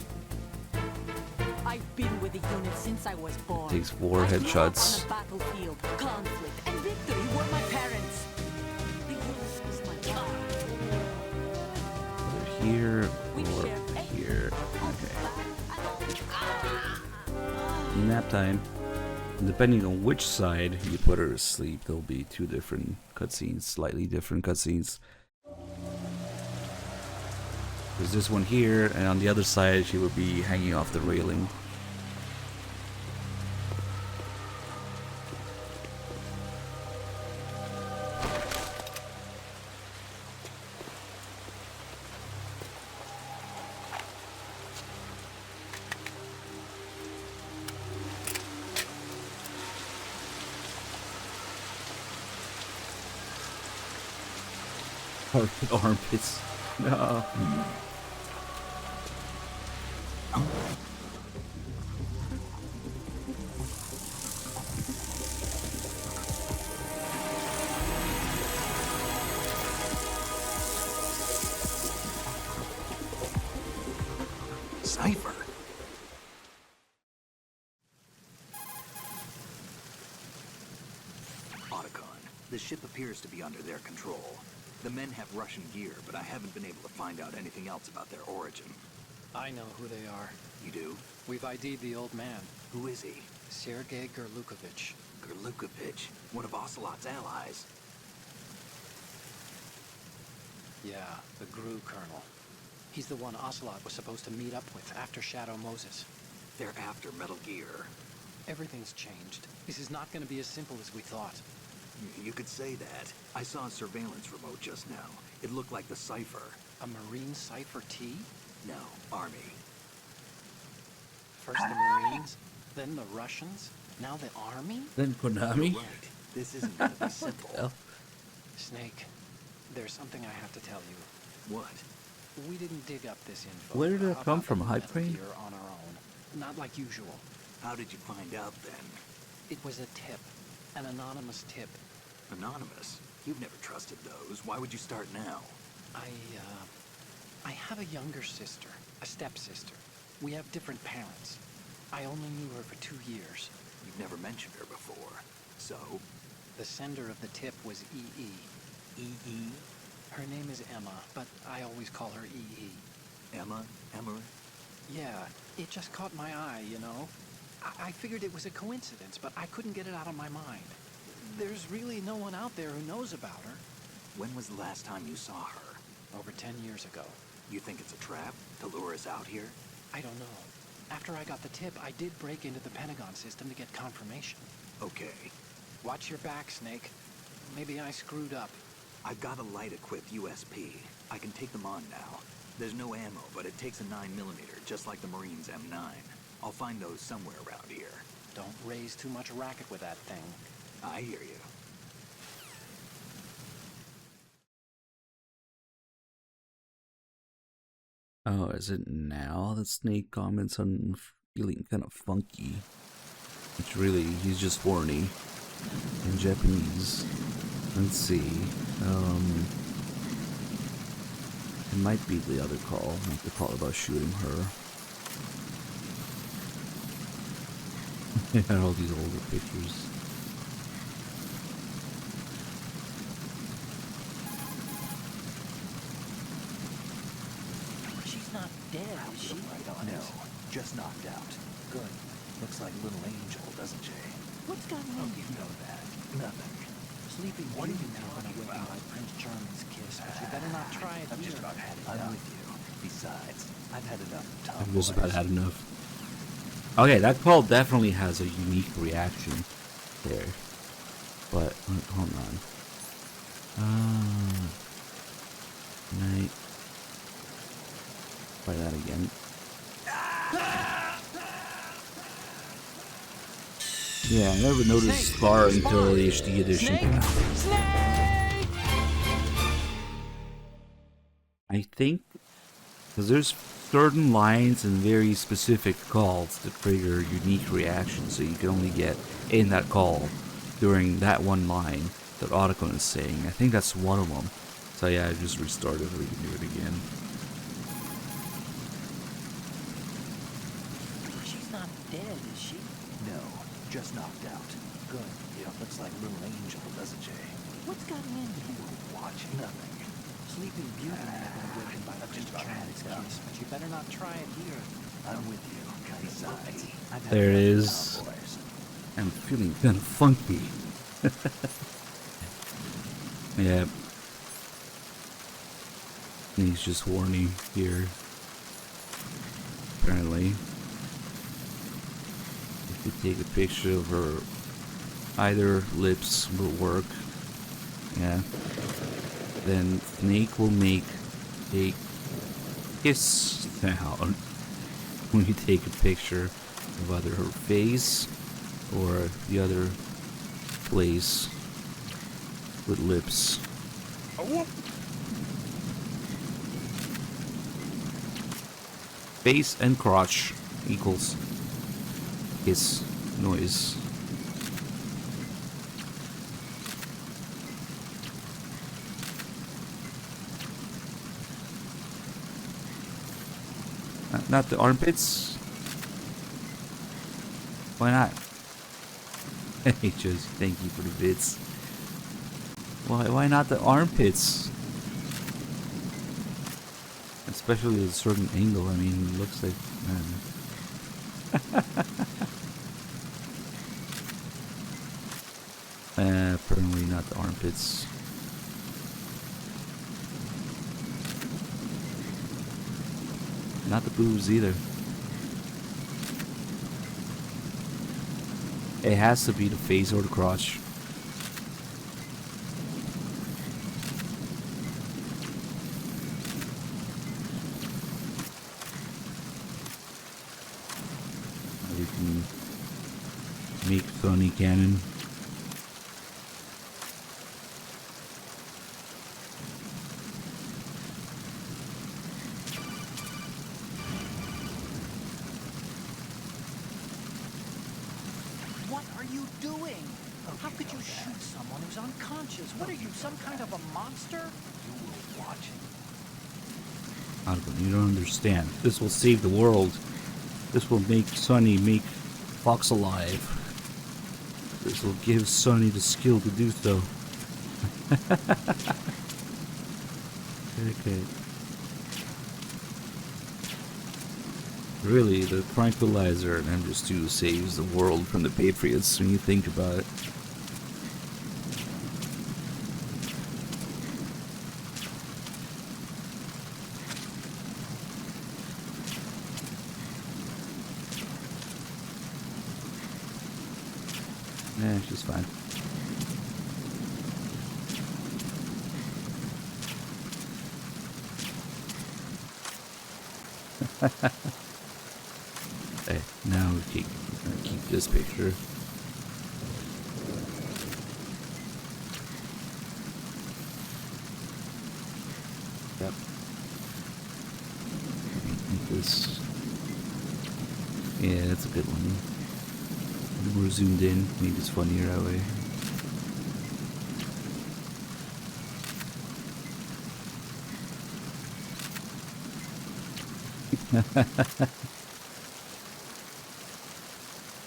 I've been with the unit since I was born. Takes 4 I grew up headshots. on the battlefield, conflict, and victory were my parents. The unit is my life. Either here We or share everything. here. Okay. Nap time. And depending on which side you put her to sleep, there'll be 2 different cutscenes, slightly different cutscenes. There's this one here, and on the other side she would be hanging off the railing. Armpits. No. Cypher. Otacon, the ship appears to be under their control. The men have Russian gear, but I haven't been able to find out anything else about their origin. I know who they are. You do? We've ID'd the old man, Who is he? Sergei Gerlukovich. Gerlukovich, one of Ocelot's allies. Yeah, the GRU colonel. He's the one Ocelot was supposed to meet up with after Shadow Moses. They're after Metal Gear. Everything's changed. This is not going to be as simple as we thought. You could say that. I saw a surveillance remote just now. It looked like the Cypher. A Marine Cypher T? No, Army. First the Marines, then the Russians, now the Army? Then Konami. Right. This isn't gonna be simple. Hell. Snake, there's something I have to tell you. What? We didn't dig up this info. Where did it about come from? the High Metal Crane? Gear on our own. Not like usual. How did you find out then? It was a tip. An anonymous tip. Anonymous? You've never trusted those. Why would you start now? I have a younger sister, a stepsister. We have different parents. I only knew her for 2 years. You've never mentioned her before. So? The sender of the tip was EE. E.E.? Her name is Emma, but I always call her EE. Emma? Emmer? Yeah, it just caught my eye, you know? I figured it was a coincidence, but I couldn't get it out of my mind. There's really no one out there who knows about her. When was the last time you saw her? Over 10 years ago. You think it's a trap to lure us out here? I don't know. After I got the tip, I did break into the Pentagon system to get confirmation. Okay. Watch your back, Snake. Maybe I screwed up. I've got a light-equipped USP. I can take them on now. There's no ammo, but it takes a 9mm, just like the Marines' M9. I'll find those somewhere around here. Don't raise too much racket with that thing. I hear you. Oh, is it now that Snake comments on feeling kind of funky? Which really, he's just horny. In Japanese. Let's see. It might be the other call. Like the call about shooting her. They had all these older pictures. She's not dead, is she? No, just knocked out. Good. Looks like little Angel, doesn't she? What's gotten How into do you know that? Nothing. Sleeping What are Beauty you now talking been awakened about? by Prince Charming's kiss, but you better not try it I've just here. about had enough. I'm with you. Besides, I've had enough of I've tomboys. just about had enough. Okay, that call definitely has a unique reaction there. But, hold on. Right. Try that again. Yeah, I never noticed Scar until the HD edition came out. I think, because there's certain lines and very specific calls that trigger unique reactions, so you can only get in that call during that one line that Otacon is saying. I think that's one of them. So yeah, I just restarted so we can do it again. She's not dead, is she? No, just knocked out. Good. Yeah, looks like little Angel, doesn't she? What's gotten into You were watching. Nothing. Sleeping Beauty may have been awakened by Prince Charming's kiss, but you better not try it here. I'm with you. Besides, I've had There it enough of is. tomboys. I'm feeling kind of funky. Yeah. He's just horny here. Apparently. If you take a picture of her, either lips will work. Yeah. Then Snake will make a kiss sound when you take a picture of either her face or the other place with lips. Face and crotch equals kiss noise. Not the armpits? Why not? Hey, just thank you for the bits. Why not the armpits? Especially at a certain angle. I mean, it looks like, apparently not the armpits. Not the boobs either. It has to be the face or the crotch. We can make funny cannon. What are you doing? How could you shoot someone who's unconscious? What are you, some kind of a monster? You were watching. Otacon, you don't understand. This will save the world. This will make Fox alive. This will give Sonny the skill to do so. Okay. Really, the tranquilizer in MGS2 saves the world from the Patriots when you think about it. Yeah, she's fine. Hey, now we keep this picture. Yep. Make this. Yeah, that's a good one. More zoomed in, maybe it's funnier that way.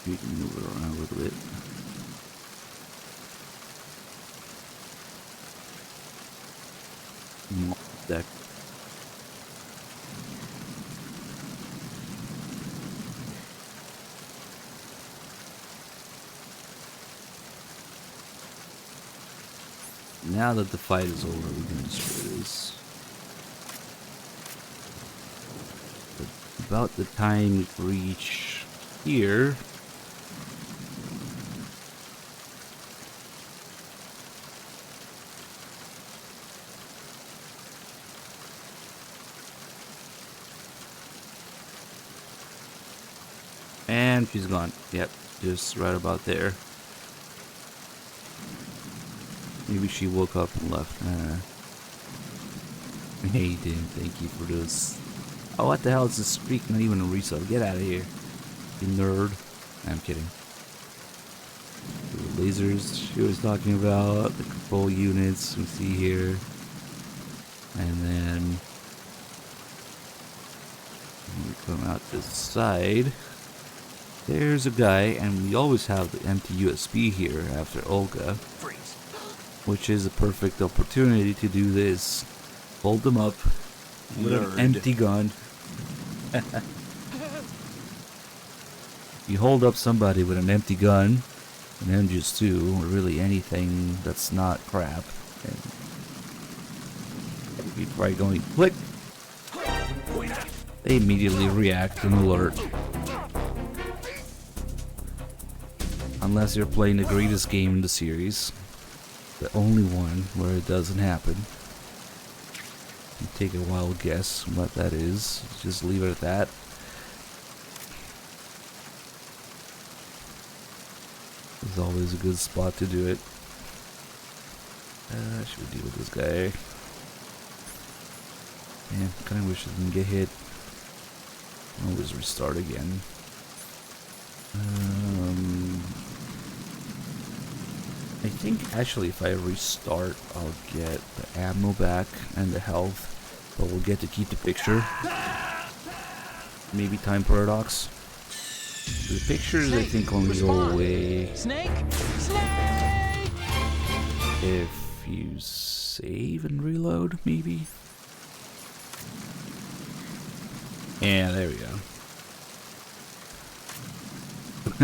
We can move it around a little bit. Deck. now that the fight is over, we can destroy this. But about the time we reach here, and she's gone. Yep, just right about there. Maybe she woke up and left. Hey, didn't thank you for this. Oh, what the hell is this streak? Not even a resub. Get out of here, you nerd. I'm kidding. The lasers she was talking about, the control units we see here. And then we come out this side. There's a guy, and we always have the empty USB here after Olga, which is a perfect opportunity to do this. Hold them up with an empty gun. You hold up somebody with an empty gun, an MGS2, or really anything that's not crap, and you try going click, they immediately react and alert. Unless you're playing the greatest game in the series, the only one where it doesn't happen. You take a wild guess what that is. Just leave it at that. It's always a good spot to do it. Should we deal with this guy? Yeah, kind of wish I didn't get hit. Always restart again. I think actually if I restart, I'll get the ammo back and the health, but we'll get to keep the picture. Maybe time paradox. The pictures I think only go away if you save and reload, maybe. Yeah, there we go.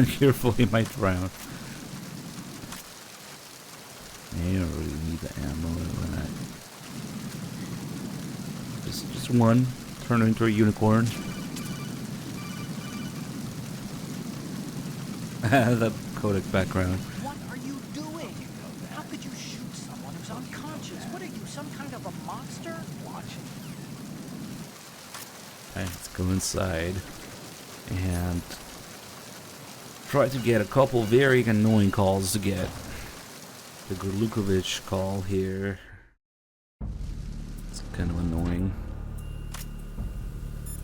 Careful, you might drown. You don't really need the ammo and that. Just one. Turn it into a unicorn. The codec background. What are you doing? How could you shoot someone who's unconscious? What are you, some kind of a monster? Watch it. Alright, let's go inside and try to get a couple very annoying calls to get. The Gorlukovich call here. It's kind of annoying.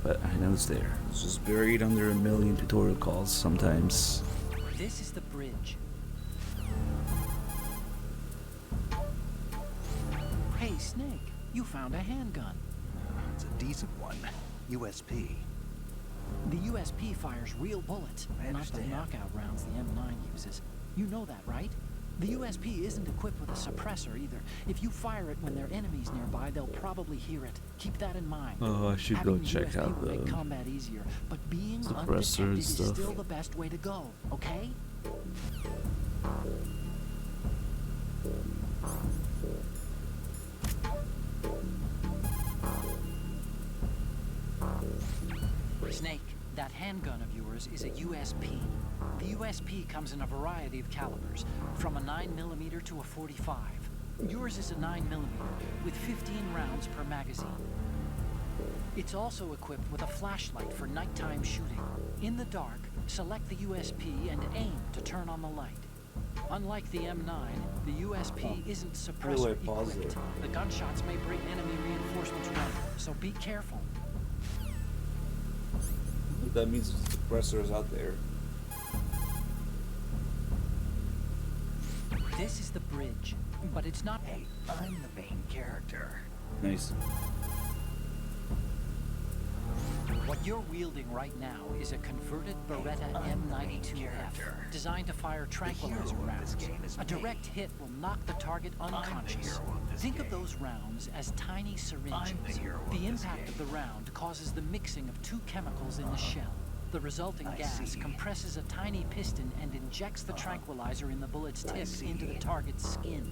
But I know it's there. It's just buried under a million tutorial calls sometimes. This is the bridge. Hey, Snake, you found a handgun. It's a decent one. USP. The USP fires real bullets, not the knockout rounds the M9 uses. You know that, right? The USP isn't equipped with a suppressor either. If you fire it when there are enemies nearby, they'll probably hear it. Keep that in mind. Oh, I should Having go check USP out will make the combat easier, but being suppressor and undetected is stuff. still the best way to go, okay? Snake, that handgun of yours is a USP. The USP comes in a variety of calibers, from a 9mm to a 45. Yours is a 9mm, with 15 rounds per magazine. It's also equipped with a flashlight for nighttime shooting. In the dark, select the USP and aim to turn on the light. Unlike the M9, the USP isn't suppressor equipped. The gunshots may bring enemy reinforcements running, so be careful. That means the suppressor is out there. This is the bridge, but it's not. Hey, I'm the main character. Nice. What you're wielding right now is a converted Beretta M92F, designed to fire tranquilizer rounds. A direct hit will knock the target unconscious. Think of those rounds as tiny syringes. The impact of the round causes the mixing of two chemicals in the shell. The resulting gas compresses a tiny piston and injects the tranquilizer in the bullet's tip into the target's skin.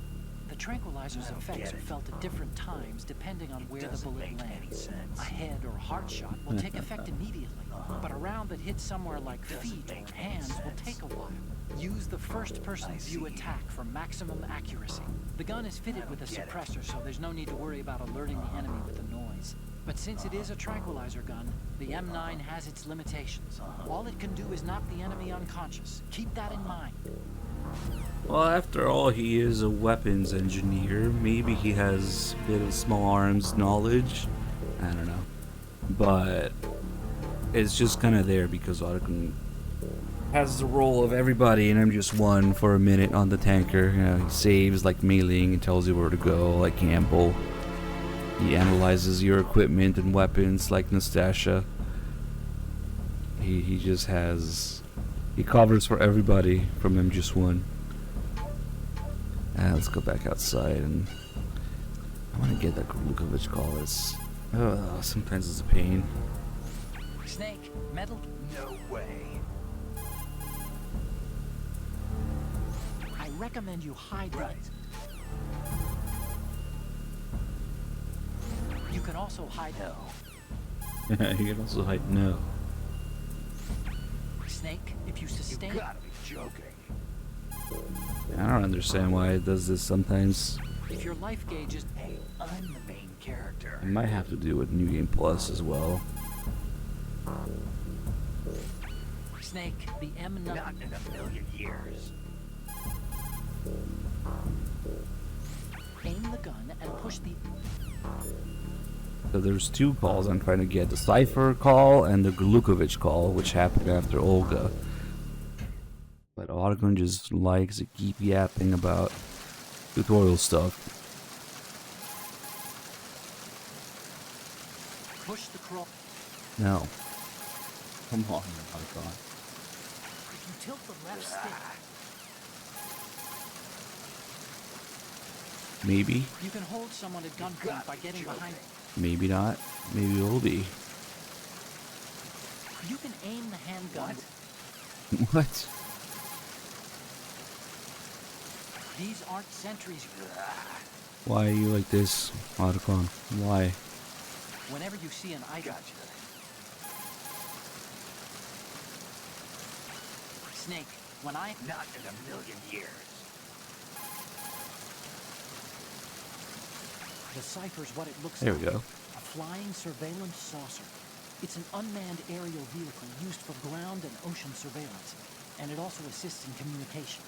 The tranquilizer's effects are felt at different times depending on where the bullet lands. A head or heart shot will take effect immediately, but a round that hits somewhere like feet or hands will take a while. Use the first-person view attack for maximum accuracy. The gun is fitted with a suppressor, so there's no need to worry about alerting the enemy with the noise. But since it is a tranquilizer gun, the M9 has its limitations. All it can do is knock the enemy unconscious. Keep that in mind. Well, after all, he is a weapons engineer. Maybe he has a bit of small arms knowledge. I don't know. But it's just kind of there because Otacon has the role of everybody in MGS1 for a minute on the tanker. You know, he saves like meleeing and tells you where to go like Campbell. He analyzes your equipment and weapons like Nastasha. He just has... He covers for everybody from MGS1. Let's go back outside and... I want to get that Lukovich call. Sometimes it's a pain. Snake, metal? No way. I recommend you hide it. You can also hide no. You can also hide no. Snake, if you sustain... You gotta be joking. I don't understand why it does this sometimes. If your life gauge is... Hey, I'm the main character. It might have to do with New Game Plus as well. Snake, the M9... Not in a million years. Aim the gun and push the... So there's two calls I'm trying to get. The Cypher call and the Glukovich call, which happened after Olga. But Otacon just likes to keep yapping about tutorial stuff. Push the crawl... No. Come on, Otacon. If you tilt the left stick... Maybe. You can hold someone at gunpoint by getting behind... Maybe not. Maybe it will be. You can aim the handgun... What? These aren't sentries. Why are you like this, Otacon? Why? Whenever you see an item... Snake, when I... Not in a million years. The Cypher's what it looks There like. we go. A flying surveillance saucer. It's an unmanned aerial vehicle used for ground and ocean surveillance, and it also assists in communication.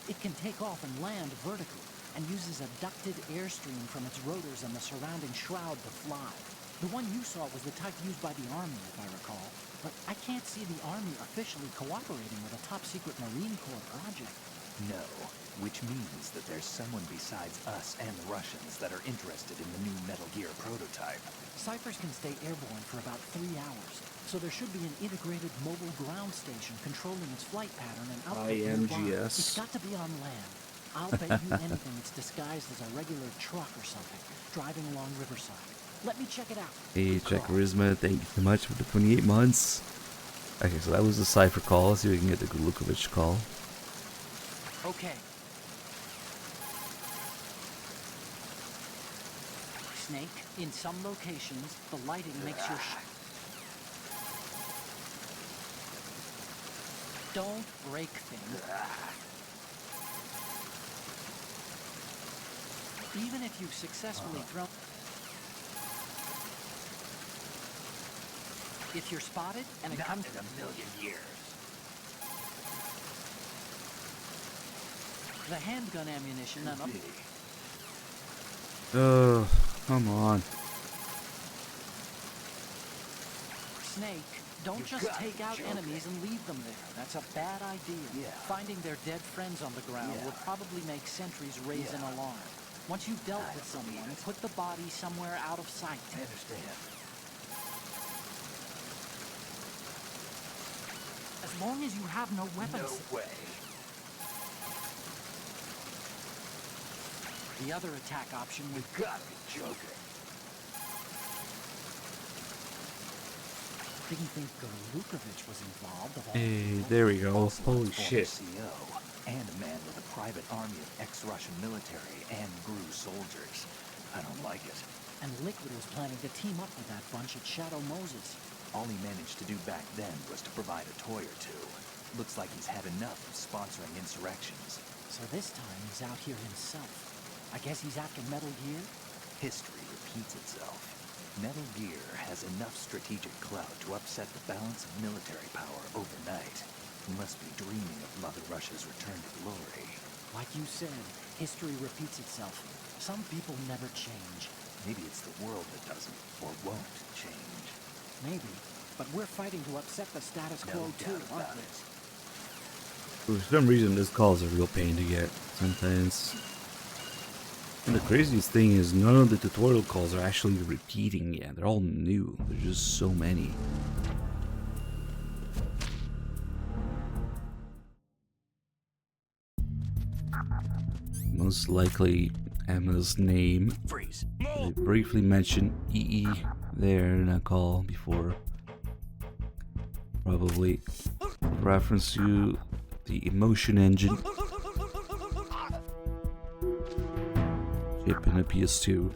It can take off and land vertically, and uses a ducted airstream from its rotors and the surrounding shroud to fly. The one you saw was the type used by the Army, if I recall, but I can't see the Army officially cooperating with a top-secret Marine Corps project. No, which means that there's someone besides us and the Russians that are interested in the new Metal Gear prototype. Cyphers can stay airborne for about 3 hours, so there should be an integrated mobile ground station controlling its flight pattern and output nearby. MGS. It's got to be on land. I'll bet you anything it's disguised as a regular truck or something, driving along Riverside. Let me check it out. Hey, check Charisma. Thank you so much for the 28 months. Okay, so that was the Cypher call. Let's see if we can get the Glukovich call. Okay. Snake, in some locations, the lighting makes your Don't break things. Even if you've successfully thrown... If you're spotted and it comes... in a million years. The handgun ammunition and up... Oh, come on. Snake, don't just take out enemies and leave them there. That's a bad idea. Yeah. Finding their dead friends on the ground will probably make sentries raise an alarm. Once you've dealt with someone, put the body somewhere out of sight. I understand. As long as you have no weapons... No way. The other attack option would... You gotta be joking. Didn't think Lukovich was involved. Of all Hey, there we go. Holy shit. CO and a man with a private army of ex-Russian military and GRU soldiers. I don't like it. And Liquid was planning to team up with that bunch at Shadow Moses. All he managed to do back then was to provide a toy or two. Looks like he's had enough of sponsoring insurrections. So this time he's out here himself. I guess he's after Metal Gear? History repeats itself. Metal Gear has enough strategic clout to upset the balance of military power overnight. He must be dreaming of Mother Russia's return to glory. Like you said, history repeats itself. Some people never change. Maybe it's the world that doesn't, or won't, change. Maybe, but we're fighting to upset the status quo No too, doubt aren't about we? it. For some reason, this call is a real pain to get sometimes. And the craziest thing is none of the tutorial calls are actually repeating yet. They're all new. There's just so many. Most likely Emma's name. Freeze. They briefly mentioned EE there in that call before. Probably reference to the emotion engine chip in a PS2.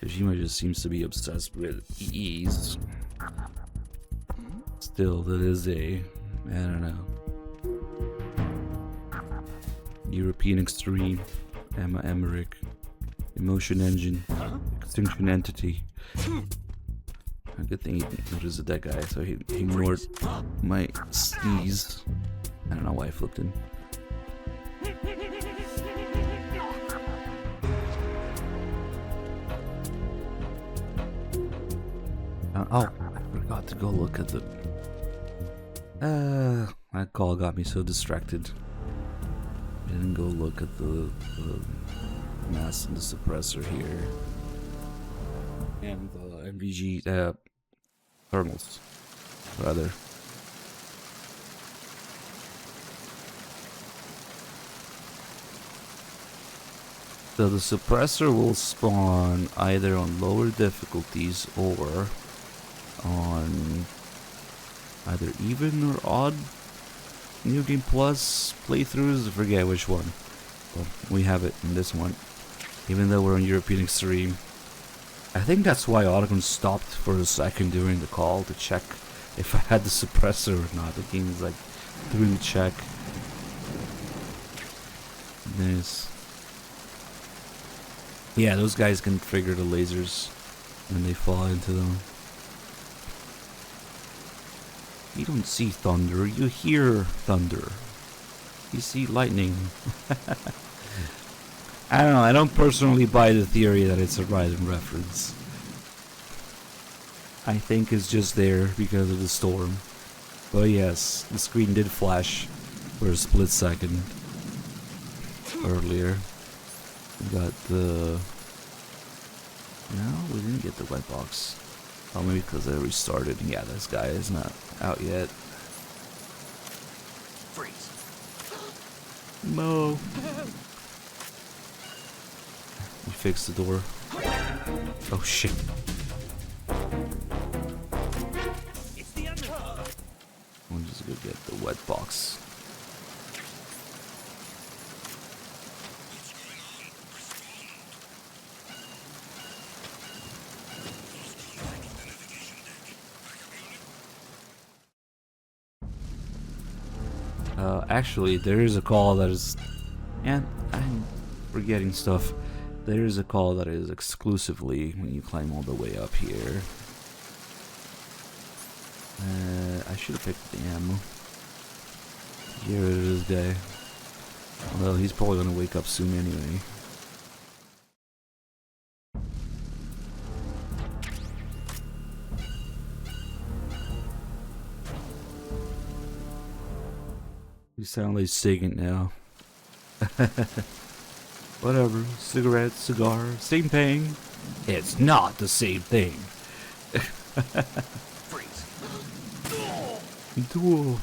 Kojima just seems to be obsessed with EEs. Still, that is I don't know. European Extreme, Emma Emmerich, Emotion Engine, Extinction Entity. A good thing he noticed that guy, so he ignored my sneeze. I don't know why I flipped him. Oh, I forgot to go look at the... that call got me so distracted. I didn't go look at the mass and the suppressor here. And the MVG, thermals, rather. So the suppressor will spawn either on lower difficulties or on either even or odd New Game Plus playthroughs. I forget which one. Well, we have it in this one, even though we're on European Extreme. I think that's why Olga stopped for a second during the call to check if I had the suppressor or not. The game is like doing a check. Nice. Yeah, those guys can trigger the lasers when they fall into them. You don't see thunder, you hear thunder. You see lightning. I don't know, I don't personally buy the theory that it's a Raiden reference. I think it's just there because of the storm. But yes, the screen did flash for a split second earlier. We got the... No, we didn't get the wet box. Oh, maybe because I restarted. Yeah, this guy is not out yet. Freeze. Mo. We fixed the door. Oh shit. We'll just go get the wet box. Actually, there is a call that is... And I'm forgetting stuff. There is a call that is exclusively when you climb all the way up here. I should have picked the ammo. Get rid of this guy. Although he's probably gonna wake up soon anyway. You sound like singing now. Whatever. Cigarette, cigar, same thing. It's not the same thing. Freeze. Duel.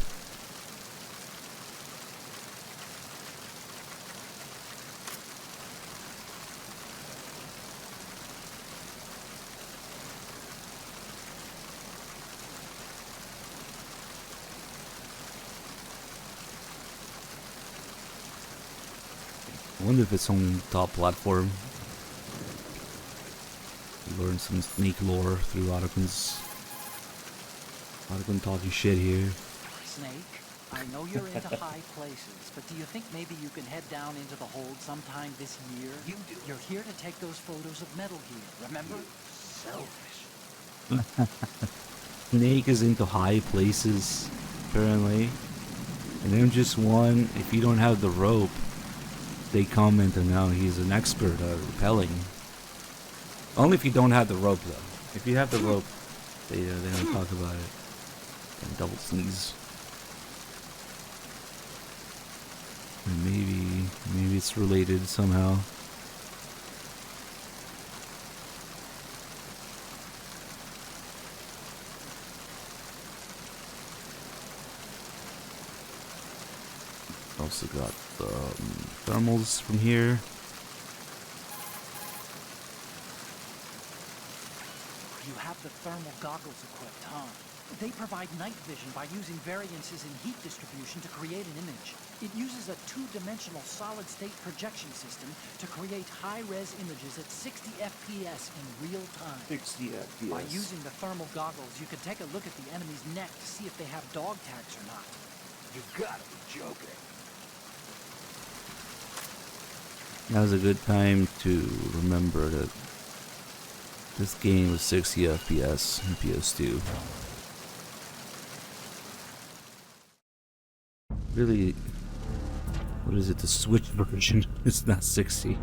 I wonder if it's on top platform. Learn some snake lore through Ottokun's. Ottokun talking shit here. Snake, I know you're into high places, but do you think maybe you can head down into the hold sometime this year? You do. You're here to take those photos of Metal Gear, remember? Selfish. Snake is into high places, apparently. And MGS1, if you don't have the rope, they comment on how he's an expert at rappelling. Only if you don't have the rope, though. If you have the rope, they don't talk about it. And double sneeze. And maybe it's related somehow. Also got the thermals from here. You have the thermal goggles equipped, huh? They provide night vision by using variances in heat distribution to create an image. It uses a two-dimensional solid-state projection system to create high-res images at 60 FPS in real time. 60 FPS. By using the thermal goggles, you can take a look at the enemy's neck to see if they have dog tags or not. You gotta be joking. Now's a good time to remember that this game was 60 FPS in PS2. Really, what is it? The Switch version is not 60,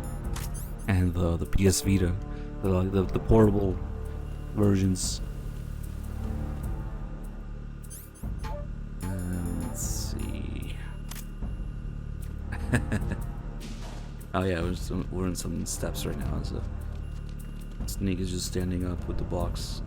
and the PS Vita, the portable versions. Let's see. Oh yeah, we're in some steps right now. So Snake is just standing up with the box.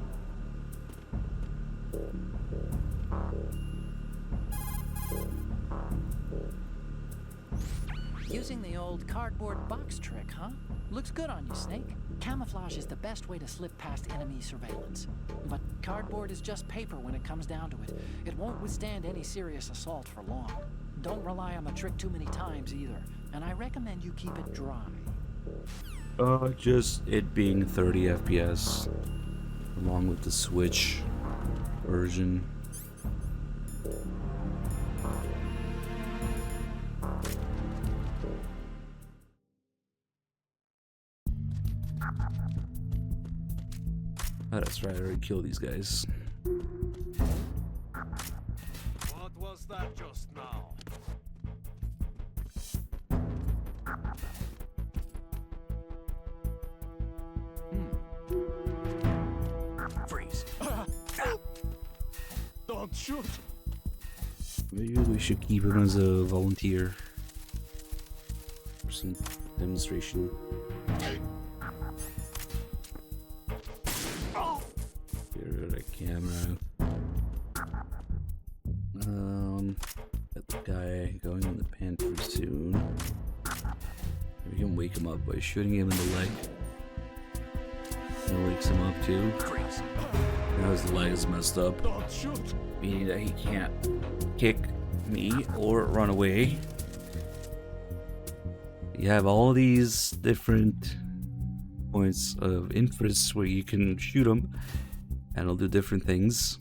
Using the old cardboard box trick, huh? Looks good on you, Snake. Camouflage is the best way to slip past enemy surveillance. But cardboard is just paper when it comes down to it. It won't withstand any serious assault for long. Don't rely on the trick too many times either, and I recommend you keep it dry. Just it being 30 FPS, along with the Switch version. Oh, that's right, I already killed these guys. What was that just now? Freeze. Don't shoot! Maybe we should keep him as a volunteer for some demonstration. Here, the camera. Got the guy going in the pantry soon. We can wake him up by shooting him in the leg. That wakes him up too. Freeze. Now his leg is messed up, Don't shoot! meaning that he can't kick me or run away. You have all these different points of interest where you can shoot him, and it'll do different things.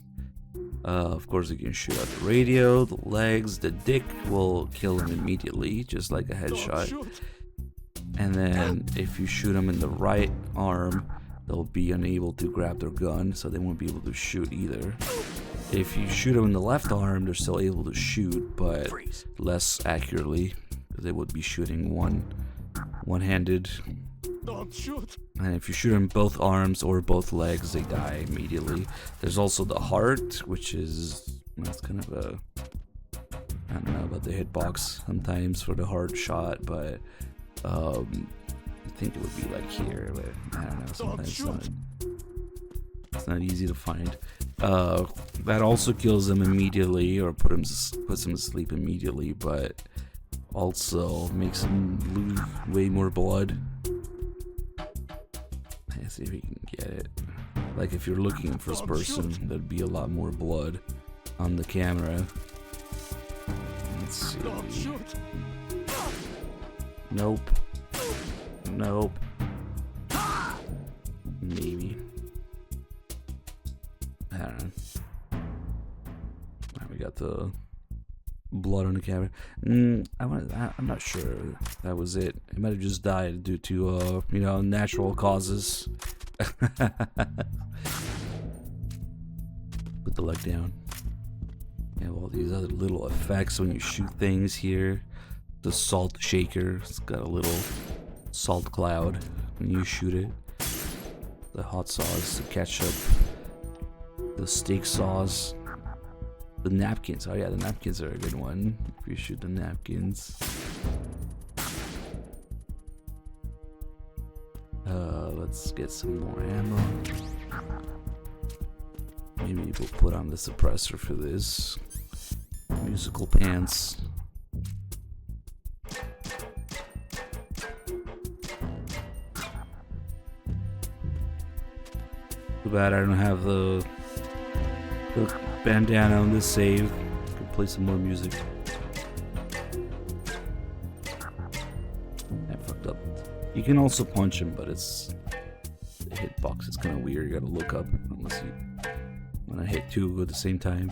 Of course, you can shoot out the radio, the legs, the dick will kill him immediately, just like a Don't headshot. shoot! And then if you shoot them in the right arm, they'll be unable to grab their gun, so they won't be able to shoot either. If you shoot them in the left arm, they're still able to shoot, but Freeze. less accurately, because they would be shooting one-handed. Don't shoot! And if you shoot them both arms or both legs, they die immediately. There's also the heart, which is, that's kind of a, I don't know about the hitbox sometimes for the hard shot, but I think it would be like here, but I don't know, sometimes it's not easy to find. That also kills him immediately, or puts him to sleep immediately, but also makes him lose way more blood. Let's see if we can get it. Like if you're looking in first person, there'd be a lot more blood on the camera. Let's see. Don't shoot! Nope. Nope. Maybe. I don't know. Alright, we got the blood on the camera. I'm not sure that was it. It might have just died due to, you know, natural causes. Put the leg down. You have all these other little effects when you shoot things here. The salt shaker, it's got a little salt cloud when you shoot it. The hot sauce, the ketchup, the steak sauce, the napkins. Oh yeah, the napkins are a good one if you shoot the napkins. Let's get some more ammo. Maybe we'll put on the suppressor for this. Musical pants. Too bad I don't have the bandana on this save. Could play some more music. I fucked up. You can also punch him, but it's the hitbox is kind of weird. You gotta look up unless you want to hit two at the same time.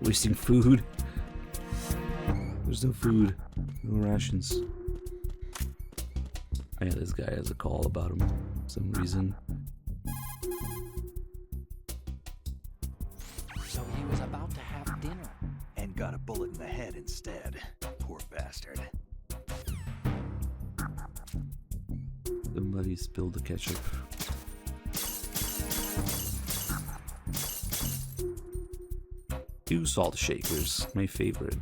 Wasting food. There's no food. No rations. Oh yeah, this guy has a call about him for some reason. So he was about to have dinner. And got a bullet in the head instead. Poor bastard. Somebody spilled the ketchup. Two salt shakers, my favorite.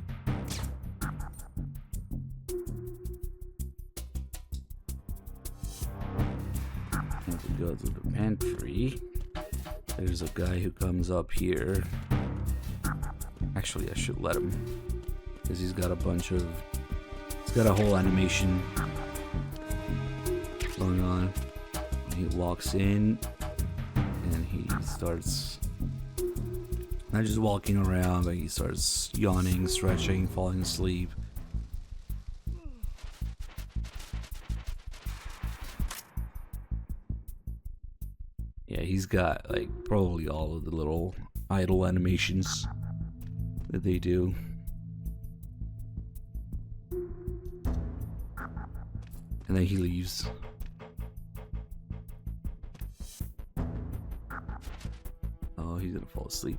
And we go to the pantry. There's a guy who comes up here. Actually, I should let him, because he's got a bunch of. He's got a whole animation going on. He walks in, and he starts. Not just walking around, but he starts yawning, stretching, falling asleep. Yeah, he's got like probably all of the little idle animations that they do. And then he leaves. Oh, he's gonna fall asleep.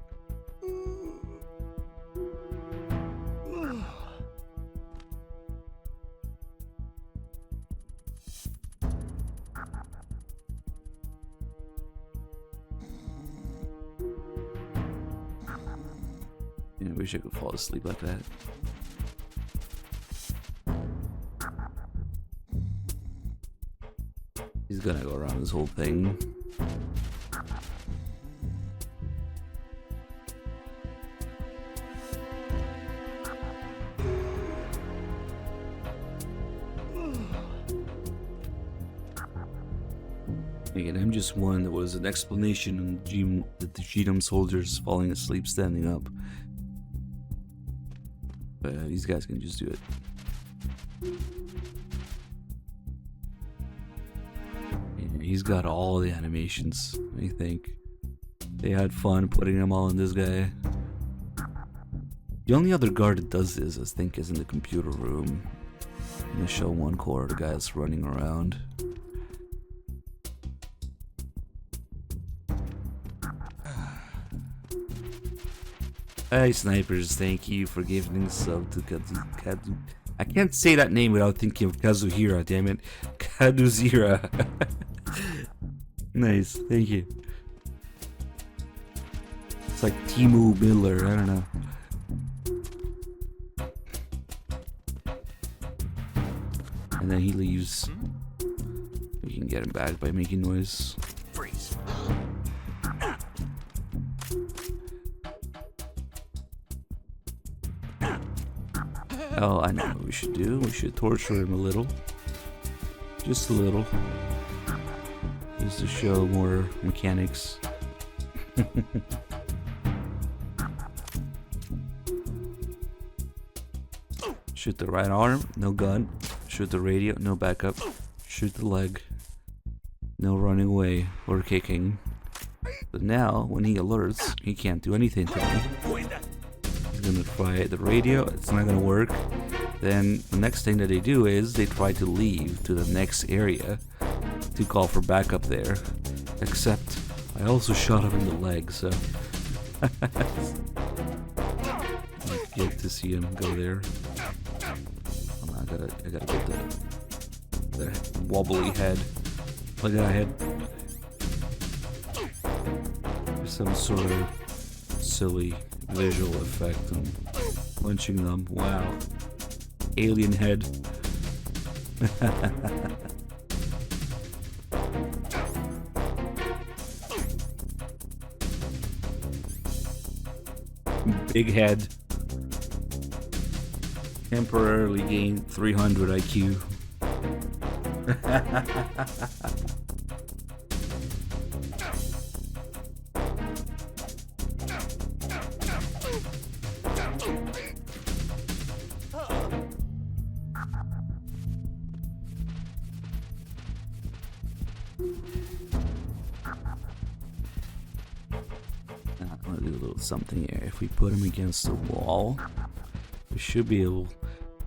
I wish I could fall asleep like that. He's gonna go around this whole thing. Again, MGS1, there was an explanation on the genome soldiers falling asleep standing up. But these guys can just do it. Yeah, he's got all the animations, I think. They had fun putting them all in this guy. The only other guard that does this, I think, is in the computer room. I'm gonna show one core of the guy that's running around. Hey snipers, thank you for giving sub to Kadu. I can't say that name without thinking of Kazuhira, damn it. Kaduzira. Nice, thank you. It's like Timu Miller, I don't know. And then he leaves. We can get him back by making noise. Freeze. Oh, I know what we should do. We should torture him a little. Just a little. Just to show more mechanics. Shoot the right arm, no gun. Shoot the radio, no backup. Shoot the leg, no running away or kicking. But now, when he alerts, he can't do anything to me. He's gonna try the radio, it's not gonna work. Then the next thing that they do is they try to leave to the next area to call for backup there. Except I also shot him in the leg, so I get to see him go there. Oh, I gotta get the wobbly head. Look at that head. There's some sort of silly visual effect on punching them. Wow. Alien head. Big head. Temporarily gained 300 IQ. I'm gonna do a little something here. If we put him against the wall, we should be able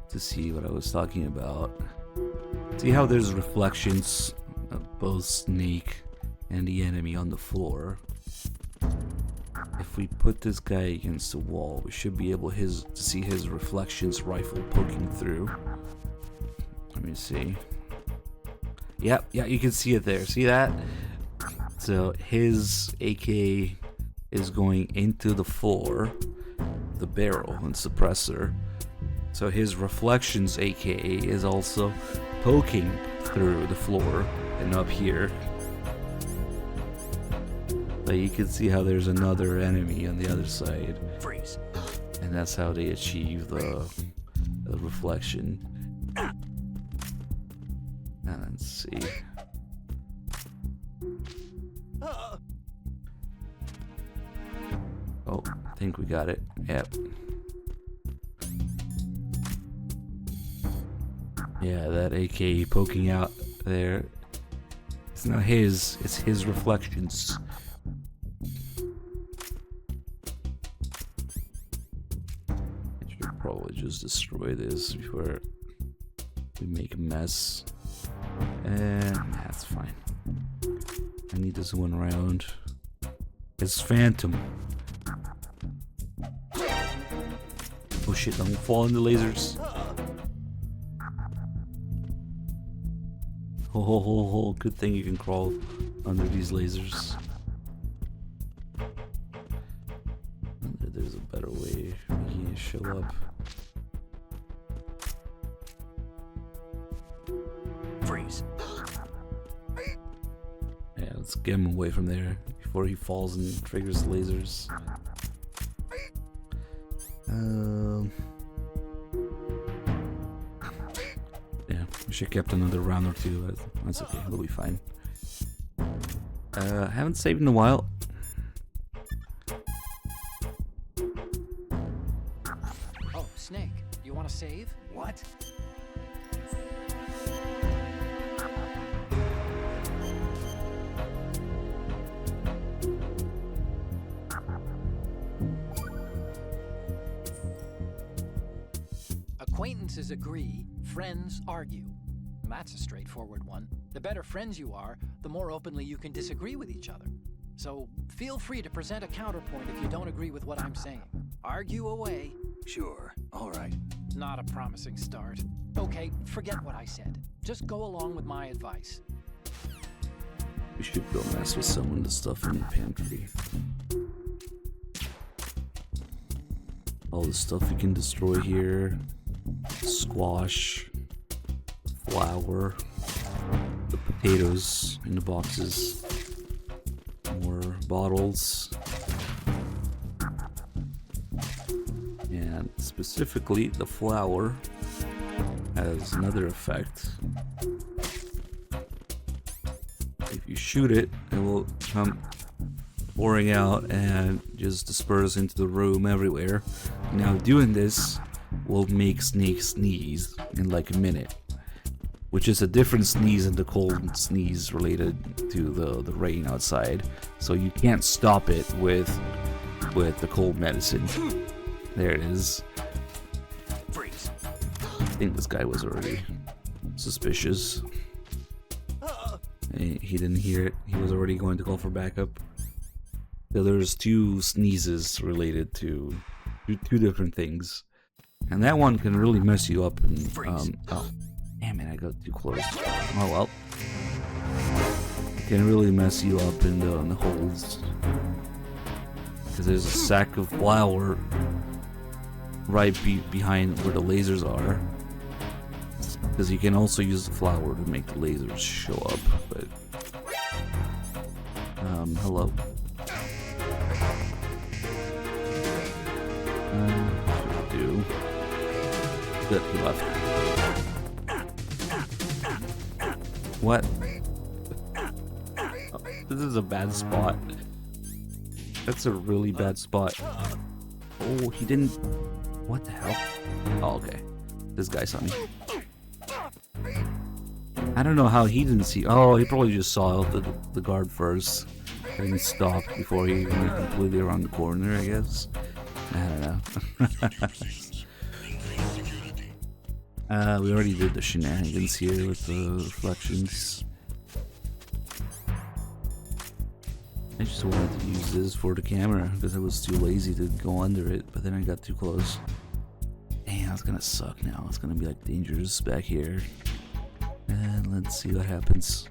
to see what I was talking about. See how there's reflections of both Snake and the enemy on the floor? If we put this guy against the wall, we should be able to see his reflections rifle poking through. Let me see. Yep, yeah, you can see it there. See that? So his AK is going into the floor, the barrel and suppressor. So his reflections AKA is also poking through the floor and up here. But you can see how there's another enemy on the other side. Freeze. And that's how they achieve the reflection. And let's see. Oh, I think we got it. Yep. Yeah, that AK poking out there. It's not his, it's his reflections. I should probably just destroy this before we make a mess. And that's fine. I need this one round. It's Phantom. Oh shit, don't fall in the lasers. Oh, good thing you can crawl under these lasers. There's a better way he can show up. Freeze. Yeah, let's get him away from there before he falls and triggers lasers. Yeah, we should have kept another round or two, but that's okay, it'll be fine. Haven't saved in a while. Oh, Snake, you want to save? What? Acquaintances agree, friends argue. That's a straightforward one. The better friends you are, the more openly you can disagree with each other. So feel free to present a counterpoint if you don't agree with what I'm saying. Argue away. Sure, all right. Not a promising start. Okay, forget what I said. Just go along with my advice. We should go mess with some of the stuff in the pantry. All the stuff we can destroy here. Squash. Flour. The potatoes in the boxes. More bottles. And specifically, the flour has another effect. if you shoot it, it will come pouring out and just disperse into the room everywhere. Now doing this will make Snake sneeze in like a minute, which is a different sneeze than the cold sneeze related to the rain outside. So you can't stop it with the cold medicine. There it is. Freeze. I think this guy was already suspicious. He didn't hear it. He was already going to call for backup. So there's 2 sneezes related to 2 different things, and that one can really mess you up. And oh, damn it! I got too close. Oh well. It can really mess you up in the holes, because there's a sack of flour right behind where the lasers are. Because you can also use the flour to make the lasers show up, but hello. Should do. Good, he left. What? Oh, this is a bad spot. That's a really bad spot. Oh, he didn't. What the hell? Oh, okay. This guy saw me. I don't know how he didn't see. Oh, he probably just saw the guard first, and he stopped before he went completely around the corner, I guess. I don't know. We already did the shenanigans here with the reflections. I just wanted to use this for the camera because I was too lazy to go under it, but then I got too close. Damn, it's gonna suck now. It's gonna be like dangerous back here. And let's see what happens.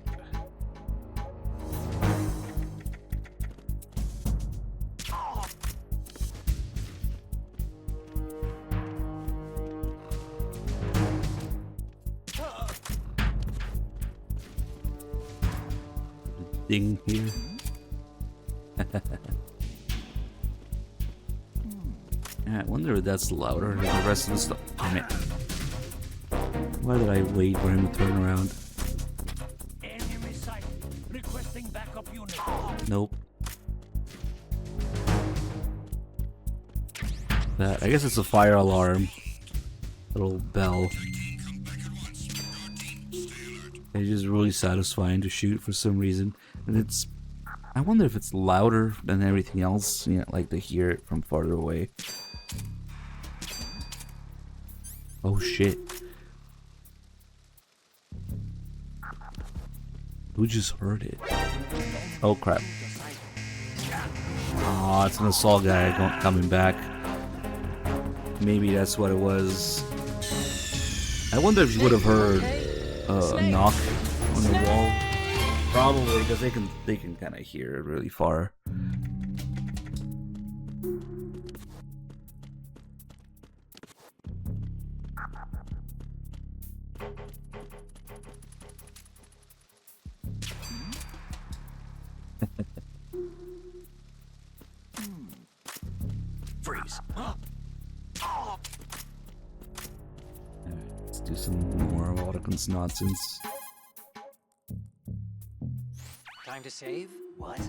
Ding here. I wonder if that's louder than the rest of the stuff. Damn it. Why did I wait for him to turn around? Enemy sight. Requesting backup unit. Nope. That, I guess it's a fire alarm. Little bell. It's just really satisfying to shoot for some reason. And it's... I wonder if it's louder than everything else. You know, like to hear it from farther away. Oh shit. Who just heard it? Oh crap. Oh, it's an assault guy coming back. Maybe that's what it was. I wonder if you would have heard a knock on the wall. Probably, because they can kind of hear it really far. Freeze. Let's do some more of Olga's nonsense. Time to save? What?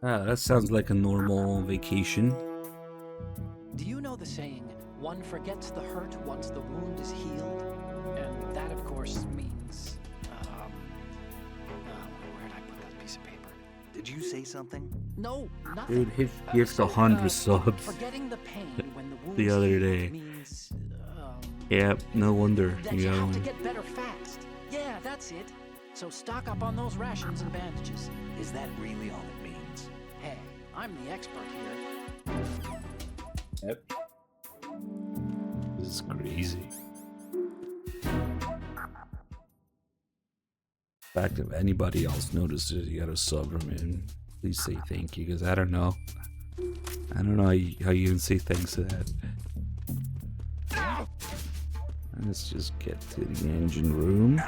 Ah, that sounds like a normal vacation. Do you know the saying, one forgets the hurt once the wound is healed? And that, of course, means... where'd I put that piece of paper? Did you say something? No, nothing. Dude, his gift 100 subs Forgetting the pain when the wound the other day. means, Yep, no wonder. that you have to get better fast. Yeah, that's it. So stock up on those rations and bandages. Is that really all it means? Hey, I'm the expert here. Yep. This is crazy. In fact, if anybody else notices you got a sub from him, please say thank you, because I don't know. I don't know how you can say thanks to that. Let's just get to the engine room.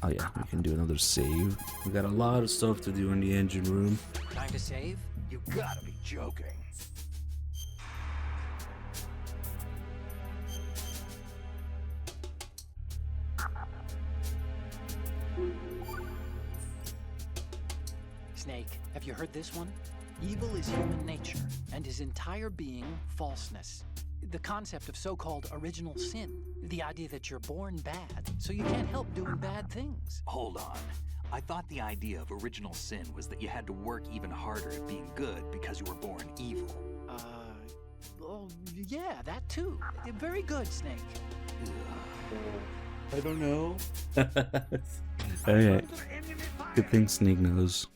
Oh yeah, we can do another save. We got a lot of stuff to do in the engine room. Time to save? You gotta be joking. Snake, have you heard this one? Evil is human nature, and his entire being falseness. The concept of so-called original sin. The idea that you're born bad, so you can't help doing bad things. Hold on. I thought the idea of original sin was that you had to work even harder at being good because you were born evil. Oh, yeah, that too. Very good, Snake. I don't know. Okay. Good thing Snake knows.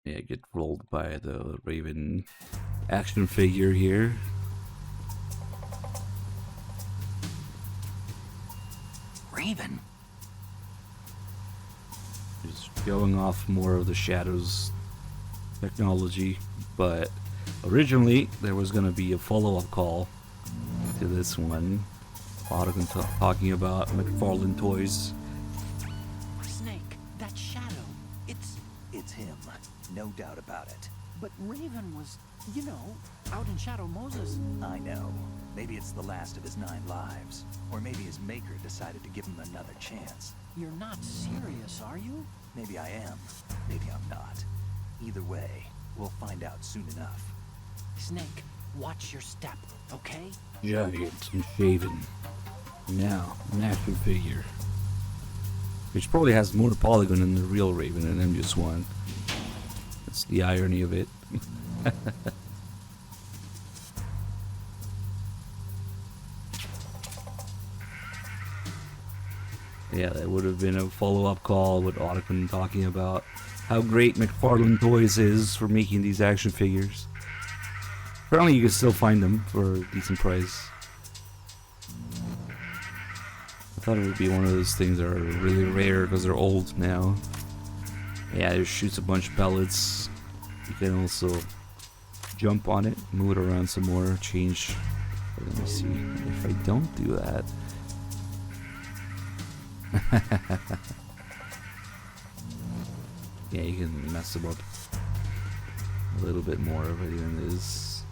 Yeah, get rolled by the Raven action figure here. Raven? Just going off more of the Shadows technology, but originally there was going to be a follow-up call to this one. Olga talking about McFarlane toys. Snake, that shadow, It's him. No doubt about it. But Raven was, you know, out in Shadow Moses. I know. Maybe it's the last of his 9 lives. Or maybe his maker decided to give him another chance. You're not serious, are you? Maybe I am. Maybe I'm not. Either way, we'll find out soon enough. Snake, watch your step, okay? Giant and shaven. Now, an action figure. Which probably has more polygon than the real Raven in MGS1. That's the irony of it. Yeah, that would have been a follow-up call with Otacon talking about how great McFarlane Toys is for making these action figures. Apparently you can still find them for a decent price. I thought it would be one of those things that are really rare because they're old now. Yeah, it shoots a bunch of pellets. You can also jump on it, move it around some more, change. Let me see if I don't do that. Yeah, you can mess them up a little bit more of it than it is.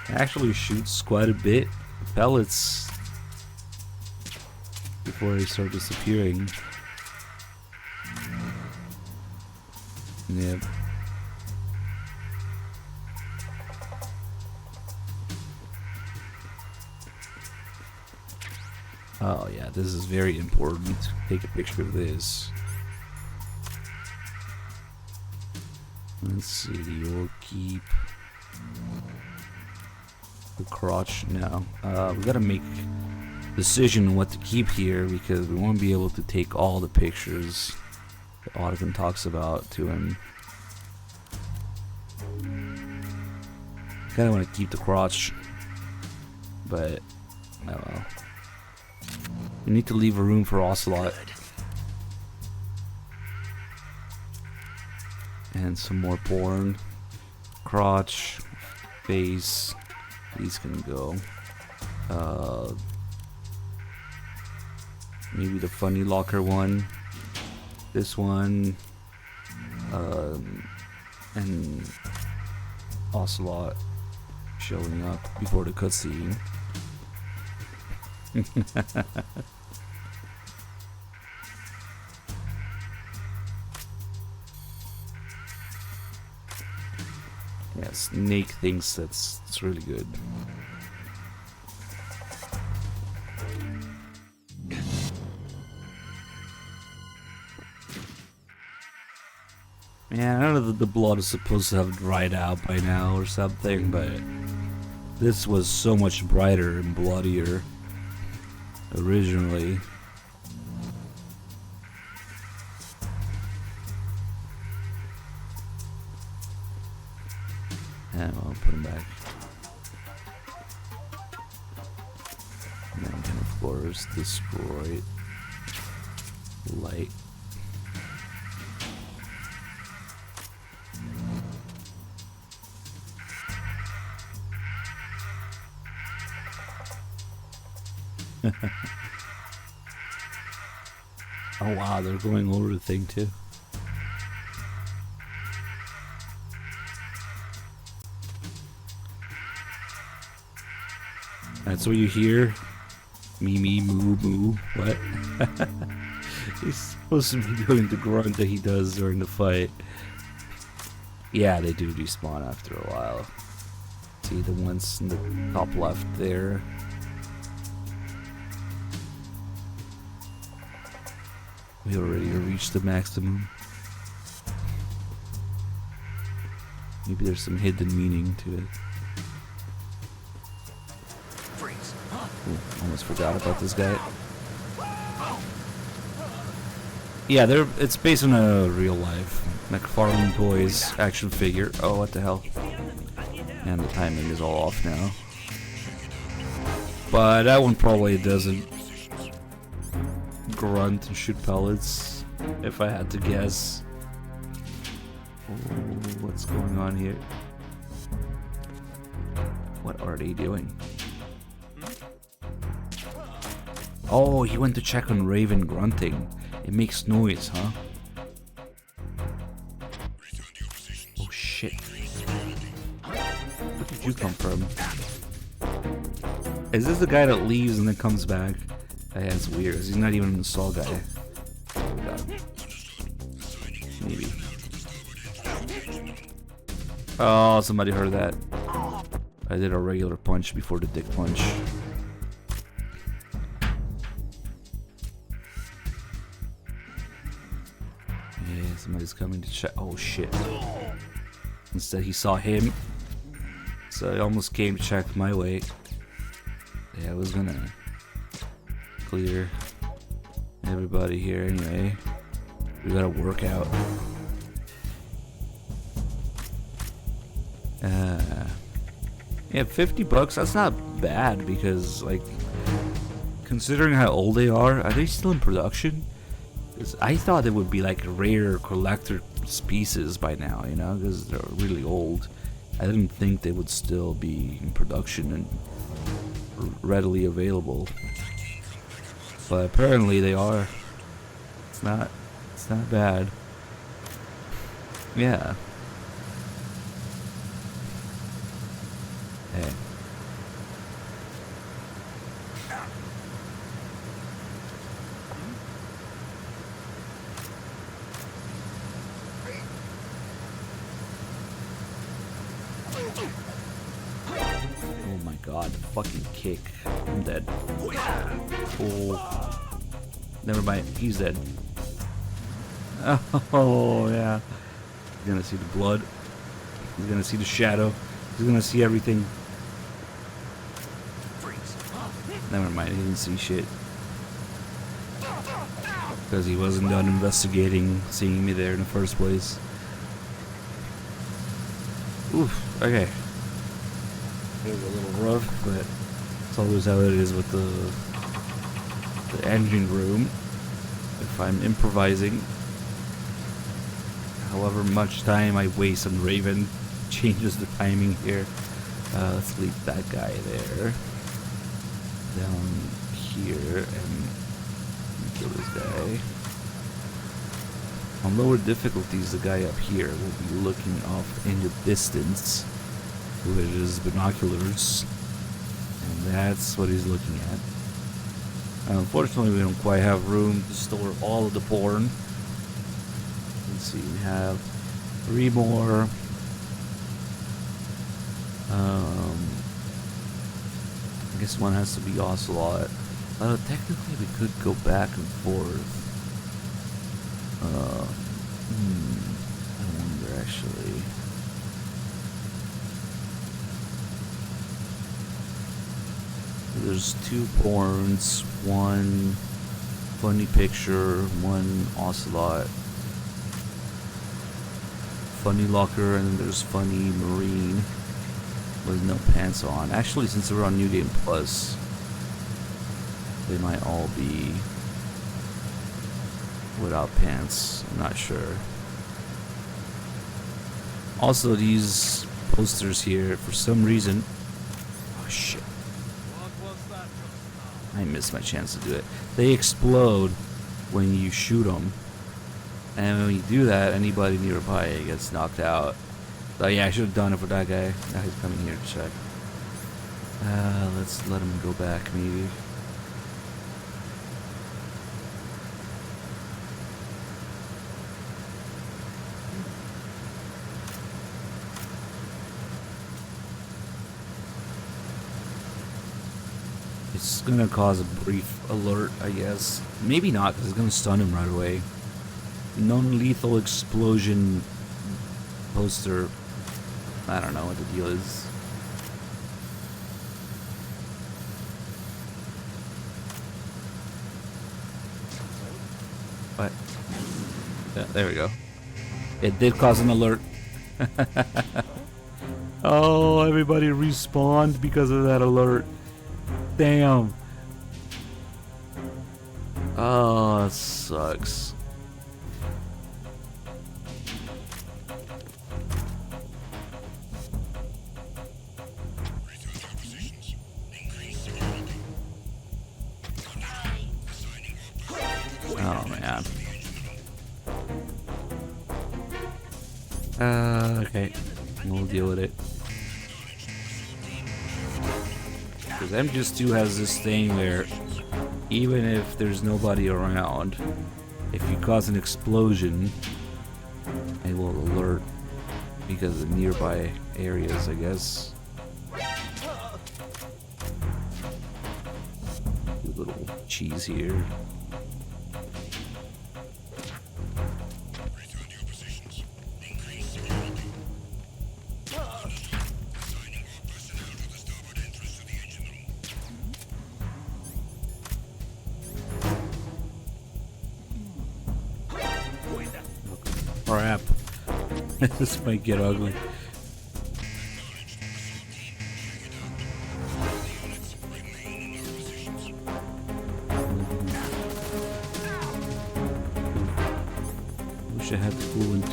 It actually shoots quite a bit of pellets before they start disappearing. Yep. Oh yeah, this is very important. Take a picture of this. Let's see, you'll keep the crotch now. We gotta make a decision on what to keep here because we won't be able to take all the pictures that Otacon talks about to him. Kinda wanna keep the crotch, but oh well. We need to leave a room for Ocelot. And some more porn. Crotch, face. These can go. Maybe the funny locker one. This one. And Ocelot showing up before the cutscene. Yeah, Snake thinks that's really good. Yeah, I don't know that the blood is supposed to have dried out by now or something, but this was so much brighter and bloodier originally. And I'll put him back. And then we can of course destroy it. Light. Oh wow, they're going over the thing too. That's what you hear. Me, me, moo, moo. What? He's supposed to be doing the grunt that he does during the fight. Yeah, they do despawn after a while. See the ones in the top left there. We already reached the maximum. Maybe there's some hidden meaning to it. Ooh, almost forgot about this guy. Yeah, it's based on a real life McFarlane Toys action figure. Oh, what the hell? And the timing is all off now. But that one probably doesn't grunt and shoot pellets, if I had to guess. Oh, what's going on here? What are they doing? Oh, he went to check on Raven grunting. It makes noise, huh? Oh shit. Where did you come from? Is this the guy that leaves and then comes back? That's weird. He's not even an assault guy. Maybe. Oh, somebody heard that. I did a regular punch before the dick punch. Yeah, somebody's coming to check. Oh shit. Instead he saw him. So he almost came to check my way. Yeah, I was gonna clear everybody here anyway. We gotta work out. Yeah, $50, that's not bad because, like, considering how old they are they still in production? 'Cause I thought it would be like rare collector pieces by now, you know, because they're really old. I didn't think they would still be in production and readily available. But apparently they are. It's not bad. Yeah. Hey. Oh my god, fucking kick. I'm dead. Oh. Never mind, he's dead. Oh, yeah. He's gonna see the blood. He's gonna see the shadow. He's gonna see everything. Never mind, he didn't see shit. Because he wasn't done investigating, seeing me there in the first place. Oof, okay. It was a little rough, but it's always how it is with the engine room. If I'm improvising, however much time I waste on Raven changes the timing here. Let's leave that guy there. Down here and kill this guy. On lower difficulties, the guy up here will be looking off in the distance with his binoculars, and that's what he's looking at. Unfortunately, we don't quite have room to store all of the porn. Let's see, we have 3 more. I guess one has to be Ocelot. Technically, we could go back and forth. I wonder actually. There's 2 porns, 1 funny picture, 1 Ocelot, funny locker, and then there's funny marine with no pants on. Actually, since we're on New Game Plus, they might all be without pants. I'm not sure. Also, these posters here, for some reason. Oh shit. I missed my chance to do it. They explode when you shoot them. And when you do that, anybody nearby gets knocked out. So yeah, I should have done it for that guy. Now he's coming here to check. Let's let him go back, maybe. It's gonna cause a brief alert, I guess. Maybe not, because it's gonna stun him right away. Non-lethal explosion poster. I don't know what the deal is. What? Yeah, there we go. It did cause an alert. Oh, everybody respawned because of that alert. Damn. Oh, that sucks. Oh, man. Okay. We'll deal with it. Because MGS2 has this thing where even if there's nobody around, if you cause an explosion, it will alert because of nearby areas, I guess. Do a little cheese here. Crap. This might get ugly. Wish I had the coolant.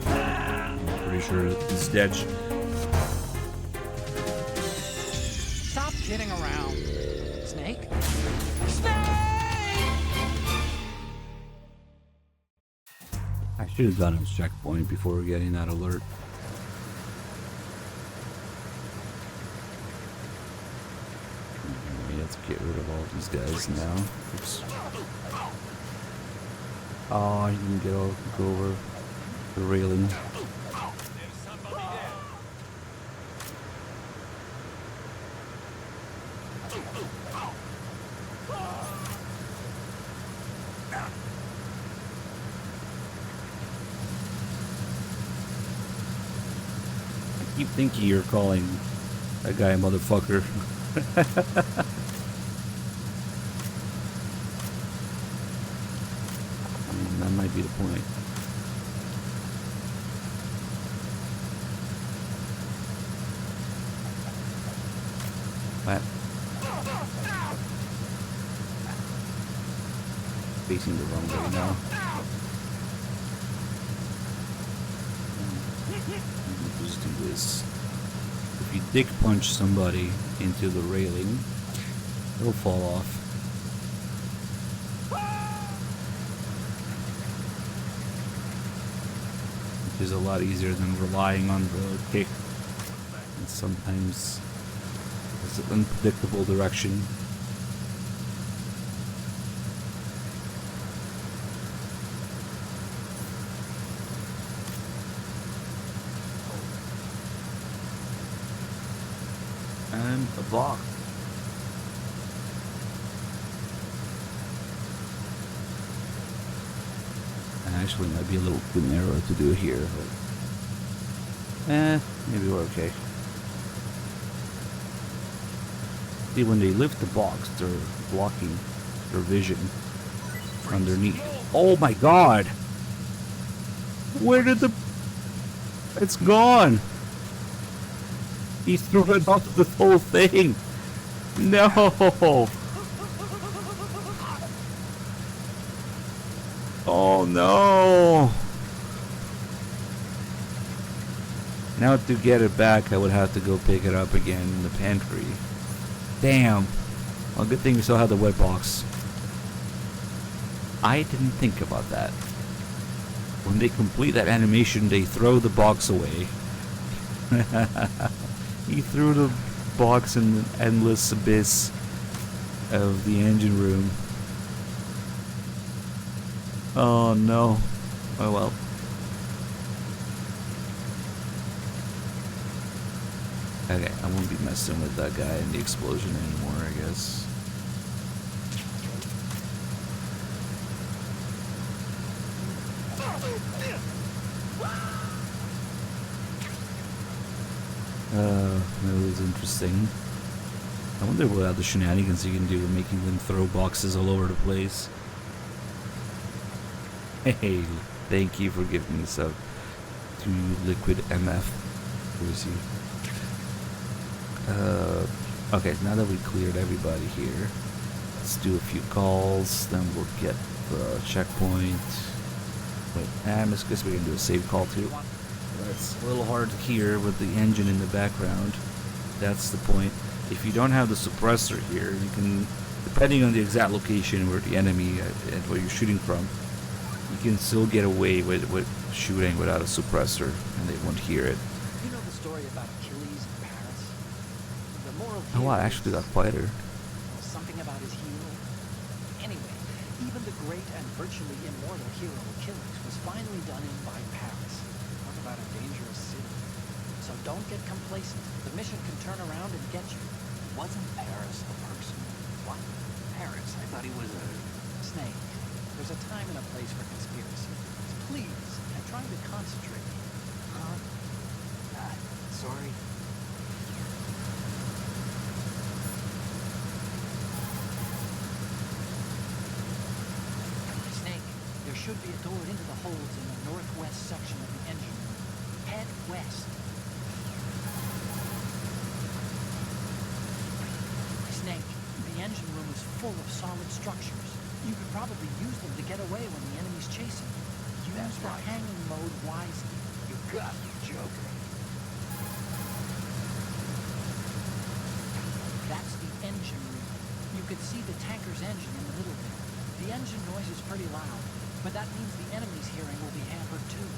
I'm pretty sure it's dead. Stop kidding around. Snake? I should have done his checkpoint before getting that alert. Okay, let's get rid of all these guys now. Oops. Oh, you can go over the railing. I keep thinking you're calling that guy a motherfucker. That might be the point. What? Facing the wrong way now. Just do this. If you dick punch somebody into the railing, it'll fall off. Which is a lot easier than relying on the kick. And sometimes it's an unpredictable direction. And a block. Actually, might be a little too narrow to do it here, but maybe we're okay. See, when they lift the box, they're blocking their vision underneath. Oh my god! Where did the... It's gone! He threw it out of the whole thing! No! Oh no! Now to get it back, I would have to go pick it up again in the pantry. Damn! Well, good thing we still have the wet box. I didn't think about that. When they complete that animation, they throw the box away. He threw the box in the endless abyss of the engine room. Oh no. Oh well. Okay, I won't be messing with that guy in the explosion anymore, I guess. That was interesting. I wonder what other shenanigans you can do with making them throw boxes all over the place. Hey, thank you for giving me sub to Liquid MF. Where's he? Okay, now that we cleared everybody here, let's do a few calls, then we'll get the checkpoint. Wait, I guess we can do a save call too. That's a little hard to hear with the engine in the background. That's the point. If you don't have the suppressor here, you can, depending on the exact location where the enemy and where you're shooting from, you can still get away with shooting without a suppressor, and they won't hear it. You know the story about Achilles in Paris? The moral Oh wow, I actually got quieter. Something about his heel. Anyway, even the great and virtually immortal hero Achilles was finally done in by Paris. Talk about a dangerous city. So don't get complacent. The mission can turn around and get you. Wasn't Paris a person? What? Paris? I thought he was a... Snake. There's a time and a place for conspiracy. Please, I'm trying to concentrate. Huh? Sorry. Snake, there should be a door into the holds in the northwest section of the engine room. Head west. Snake, the engine room is full of solid structures. You could probably use them to get away when the enemy's chasing you. Use the hanging mode wisely. You got me joking. That's the engine room. You can see the tanker's engine in the middle there. The engine noise is pretty loud, but that means the enemy's hearing will be hampered too.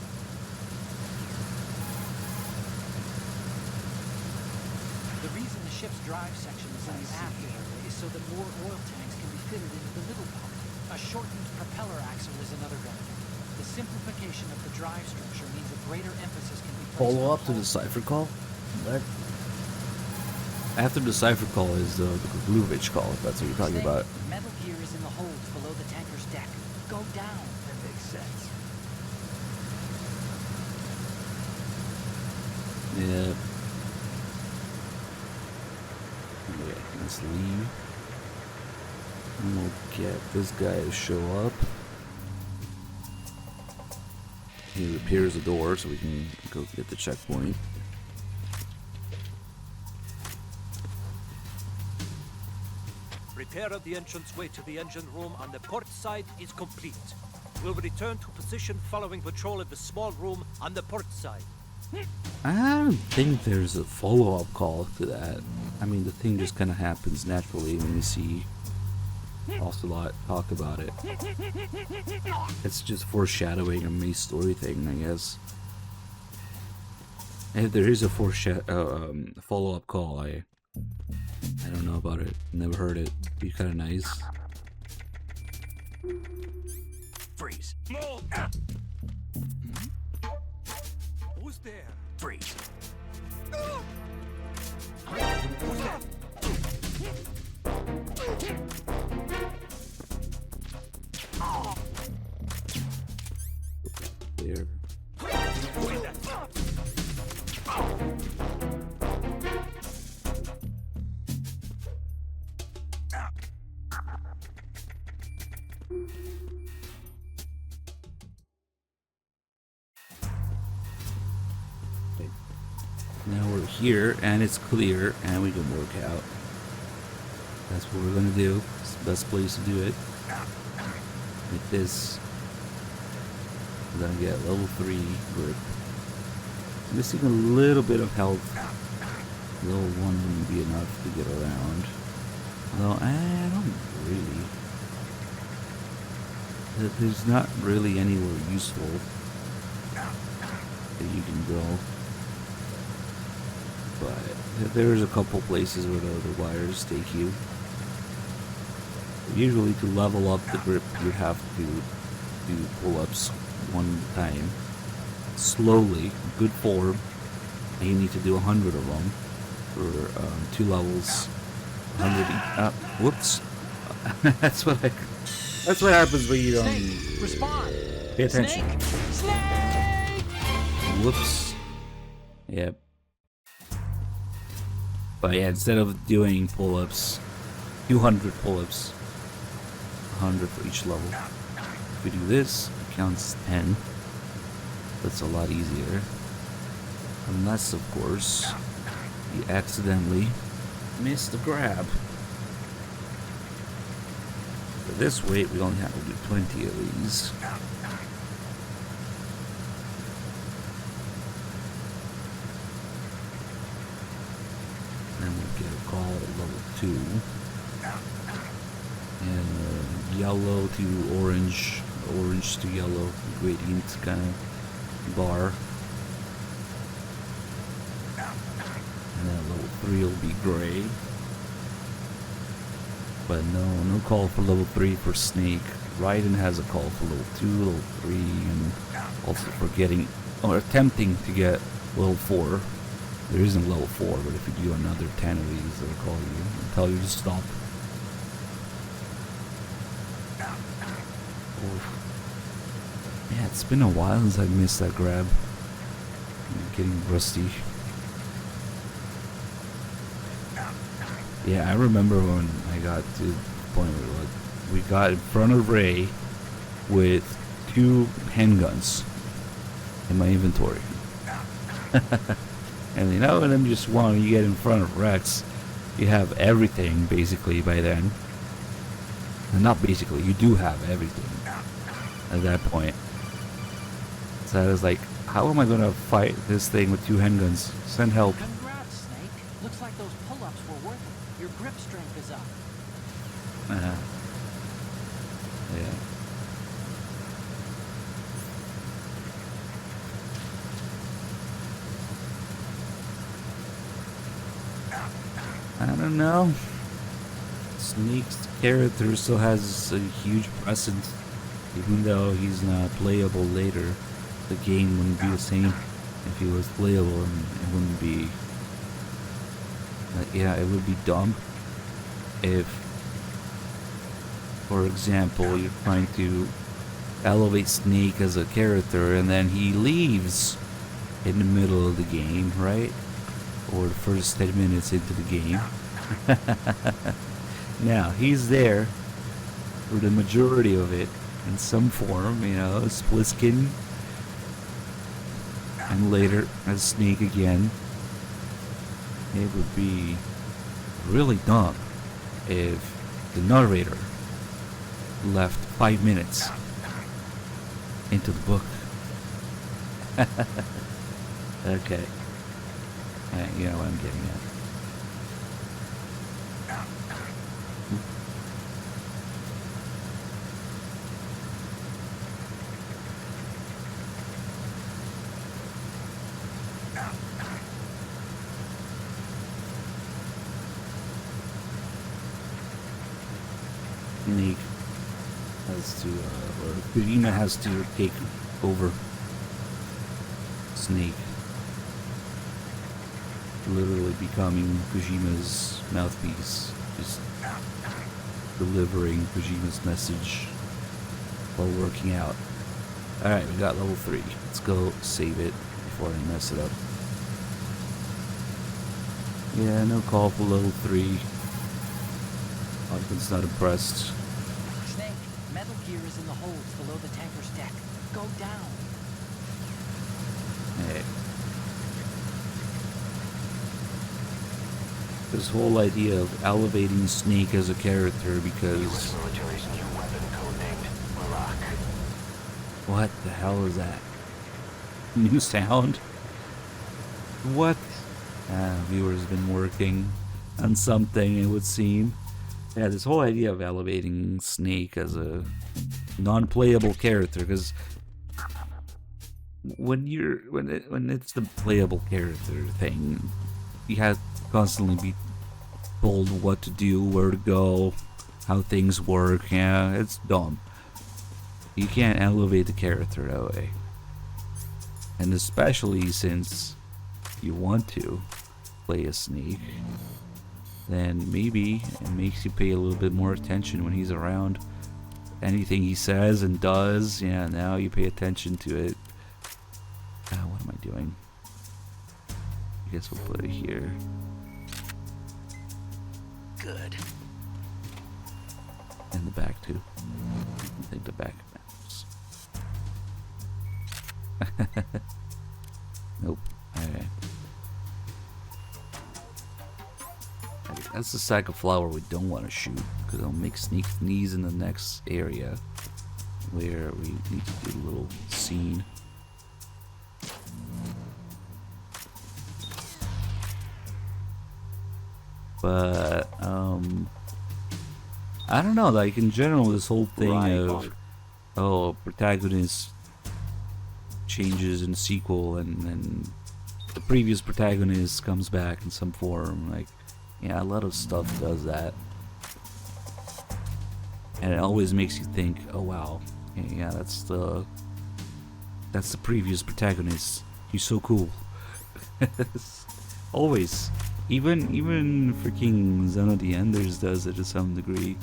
The reason the ship's drive section is in the aft area is so that more oil tanks can be fitted into the middle part. A shortened propeller axle is another benefit. The simplification of the drive structure means a greater emphasis can be placed Follow on up to the cipher call? What? After the cipher call is the Blue Ridge call, if that's what you're talking about. Metal gear is in the holds below the tanker's deck. Go down. That makes sense. Yeah. Okay, let's leave. And we'll get this guy to show up. He repairs the door so we can go get the checkpoint. Repair of the entranceway to the engine room on the port side is complete. We'll return to position following patrol of the small room on the port side. I don't think there's a follow-up call to that. I mean, the thing just kind of happens naturally when you see Ocelot talk about it. It's just foreshadowing a main story thing, I guess. And if there is a follow-up call, I don't know about it. Never heard it. Be kind of nice. Freeze. Who's there? Freeze. There. Now we're here and it's clear and we can work out. That's what we're gonna do. It's the best place to do it. Like this. We're gonna get level 3 grip. Missing a little bit of health. Level 1 wouldn't be enough to get around. Well, I don't really. There's not really anywhere useful that you can go. But there's a couple places where the wires take you. Usually to level up the grip, you have to do pull-ups one time. Slowly, good form. And you need to do 100 of them for 2 levels. 100 whoops. That's what happens when you don't Snake, respond. pay attention. Snake, Snake! Whoops. Yep. But yeah, instead of doing pull-ups, 200 pull-ups, 100 for each level. If we do this, it counts 10. That's a lot easier. Unless, of course, you accidentally miss the grab. For this weight, we only have to do 20 of these. Then we get a call at level 2. And yellow to orange, orange to yellow, gradient kind of bar. And then level 3 will be gray. But no call for level 3 for Snake. Raiden has a call for level 2, level 3, and also for getting, or attempting to get level 4. There isn't level 4, but if you do another 10 of these, they'll call you and tell you to stop. Oof. Yeah, it's been a while since I missed that grab. I'm getting rusty. Yeah, I remember when I got to the point where we got in front of Ray with 2 handguns in my inventory. And you know, and I'm just when you get in front of Rex, you have everything basically by then. And not basically, you do have everything at that point. So I was like, how am I gonna fight this thing with 2 handguns? Send help. Congrats, Snake. Looks like those pull-ups were worth it. Your grip strength is up. Yeah. I don't know. Snake's character still has a huge presence. Even though he's not playable later, the game wouldn't be the same if he was playable, and it wouldn't be... yeah, it would be dumb if, for example, you're trying to elevate Snake as a character and then he leaves in the middle of the game, right? Or the first 10 minutes into the game. Now, he's there for the majority of it in some form, you know, as Pliskin, and later as Snake again. It would be really dumb if the narrator left 5 minutes into the book. Okay. You know what I'm getting at. Snake has to, or Kojima has to take over Snake. Literally becoming Kojima's mouthpiece, just delivering Kojima's message while working out. Alright, we got level 3. Let's go save it before I mess it up. Yeah, no call for level 3. Ogden's not impressed. Snake, Metal Gear is in the holds below the tanker's deck. Go down. Hey. This whole idea of elevating Snake as a character because... military's new weapon codenamed Marak. What the hell is that? New sound? What? Viewers have been working on something, it would seem. Yeah, this whole idea of elevating Snake as a non-playable character, because when it's the playable character thing, you have to constantly be told what to do, where to go, how things work. Yeah, it's dumb. You can't elevate the character that way, and especially since you want to play a Snake, then maybe it makes you pay a little bit more attention when he's around. Anything he says and does, yeah, now you pay attention to it. What am I doing? I guess we'll put it here. Good. And the back too. I think the back matters. Nope. Okay. That's the sack of flour we don't want to shoot, because it'll make Snake sneeze in the next area where we need to do a little scene. But I don't know, like in general, this whole thing of protagonist changes in sequel and the previous protagonist comes back in some form, like, yeah, a lot of stuff does that, and it always makes you think, oh wow, yeah, that's the previous protagonist, he's so cool. Always. Even freaking Zone of the Enders does it to some degree.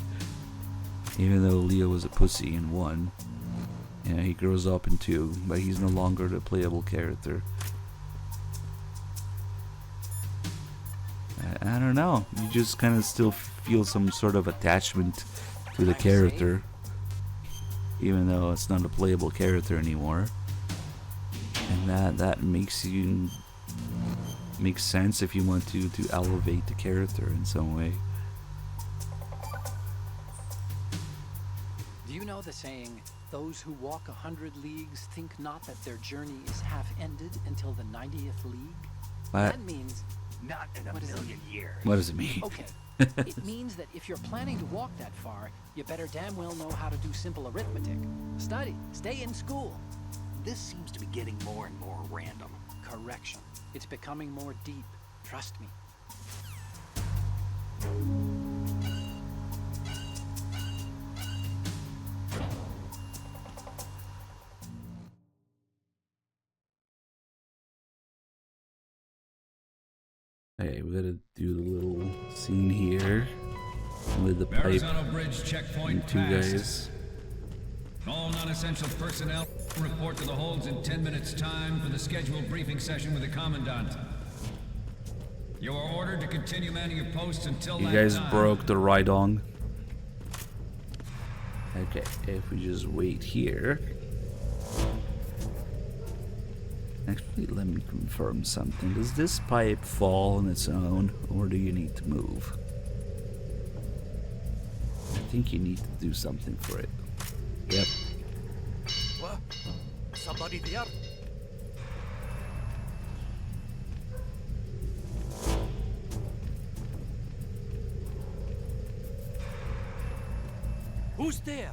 Even though Leo was a pussy in 1, yeah, he grows up in 2, but he's no longer the playable character. I don't know. You just kind of still feel some sort of attachment to the character, even though it's not a playable character anymore. And that makes sense if you want to elevate the character in some way. Do you know the saying, those who walk 100 leagues think not that their journey is half ended until the 90th league? What? That means Not in a million years. What does it mean? Okay, it means that if you're planning to walk that far, you better damn well know how to do simple arithmetic. Study, stay in school. This seems to be getting more and more random. Correction. It's becoming more deep. Trust me. Okay, we gotta do the little scene here with the pipe Arizona Bridge checkpoint and 2 passed. guys. All non-essential personnel report to the holds in 10 minutes' time for the scheduled briefing session with the Commandant. You are ordered to continue manning your posts until You that guys time. broke the ride-on. Okay, if we just wait here. Actually, let me confirm something. Does this pipe fall on its own, or do you need to move? I think you need to do something for it. Yep. What? Somebody there? Who's there?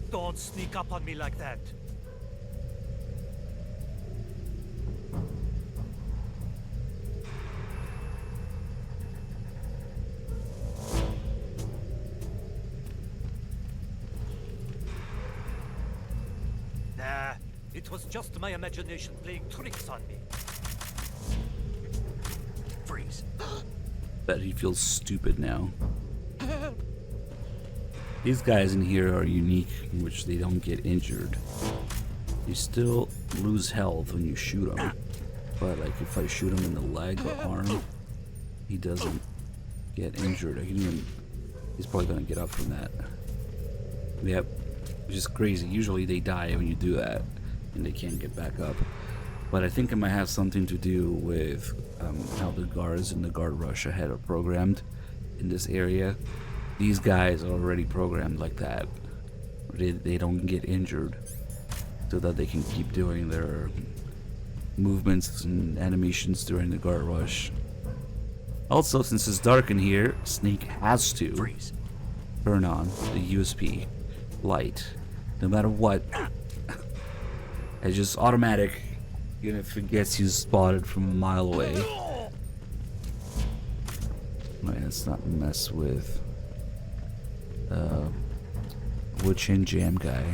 Don't sneak up on me like that. Nah, it was just my imagination playing tricks on me. Freeze. Bet he feels stupid now. These guys in here are unique in which they don't get injured. You still lose health when you shoot him, but like if I shoot him in the leg or arm, he doesn't get injured. He's probably gonna get up from that. Yep, which is crazy. Usually they die when you do that, and they can't get back up. But I think it might have something to do with how the guards in the guard rush ahead are programmed in this area. These guys are already programmed like that. They don't get injured, so that they can keep doing their movements and animations during the guard rush. Also, since it's dark in here, Snake has to turn on the USB light, no matter what. It's just automatic, even if it gets you spotted from a mile away. Right, let's not mess with Wood Chin Jam guy,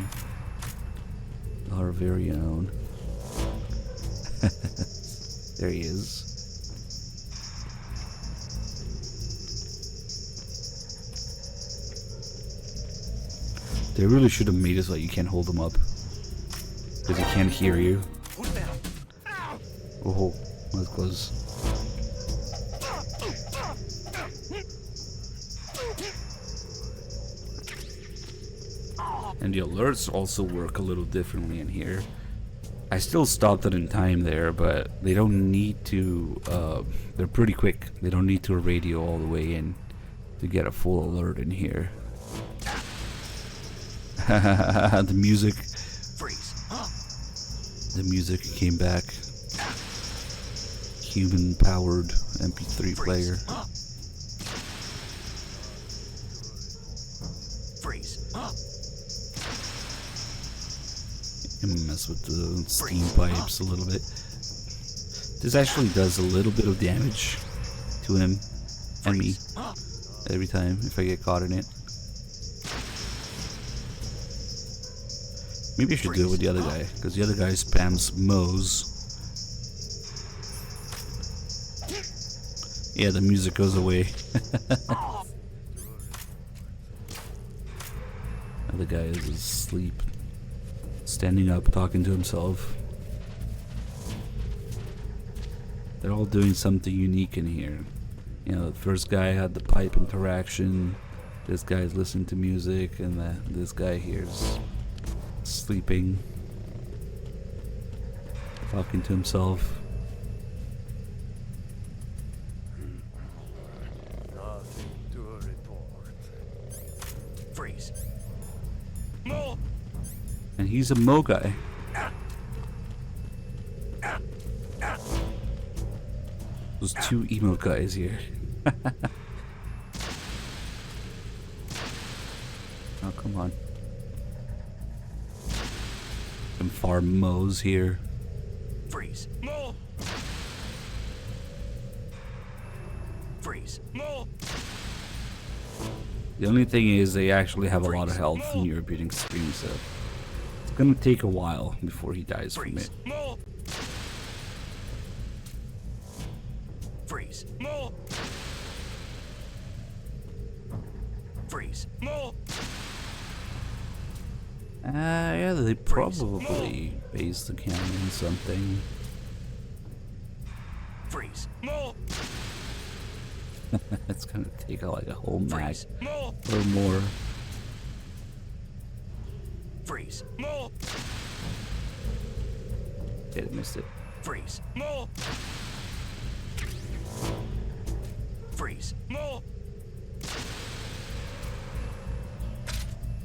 our very own. There he is. They really should have made it so that you can't hold him up, because he can't hear you. Oh, that's close. And the alerts also work a little differently in here. I still stopped it in time there, but they don't need to, they're pretty quick. They don't need to radio all the way in to get a full alert in here. The music. The music came back. Human-powered MP3 player. Mess with the steam pipes a little bit. This actually does a little bit of damage to him and me every time if I get caught in it. Maybe I should do it with the other guy, because the other guy spams Moe's. Yeah, the music goes away. Other guy is asleep, standing up, talking to himself. They're all doing something unique in here. You know, the first guy had the pipe interaction. This guy's listening to music, and this guy here's sleeping, talking to himself. Nothing to report. Freeze. And he's a Mo guy. Those two emo guys here. Oh, come on. Some farm Mo's here. Freeze. Freeze. The only thing is they actually have a lot of health when you're beating Scream, so it's gonna take a while before he dies from it. Freeze. Freeze. Yeah, they probably based the camera on something. Freeze. It's gonna take like a whole match or more. Freeze. Okay, I missed it. Freeze. Freeze.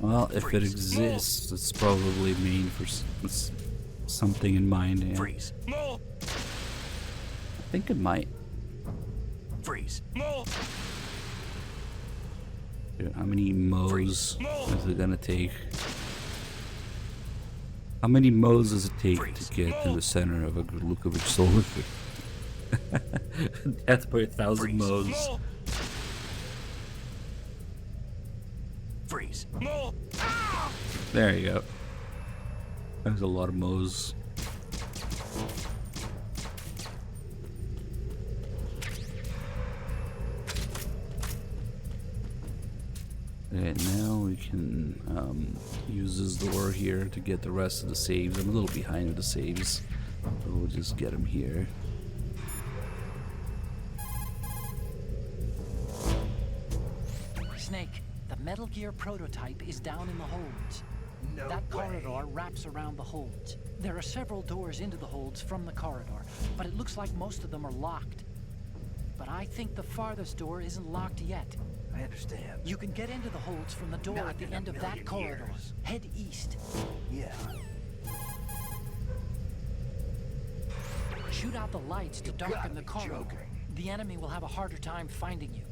Well, if it exists, it's probably made for something in mind. Yeah. Freeze. I think it might. Freeze. Dude, how many Mo's is it gonna take? How many Mo's does it take to get to the center of a Lukovic solar system? Death by 1,000 Mo's. Freeze. There you go. There's a lot of Mo's. Okay, now we can use this door here to get the rest of the saves. I'm a little behind with the saves, but we'll just get them here. Snake, the Metal Gear prototype is down in the holds. That corridor wraps around the holds. There are several doors into the holds from the corridor, but it looks like most of them are locked. But I think the farthest door isn't locked yet. I understand. You can get into the holds from the door Not at the in a end of that million corridor. years. Head east. Yeah. Shoot out the lights to darken the corridor. Joking. the enemy will have a harder time finding you.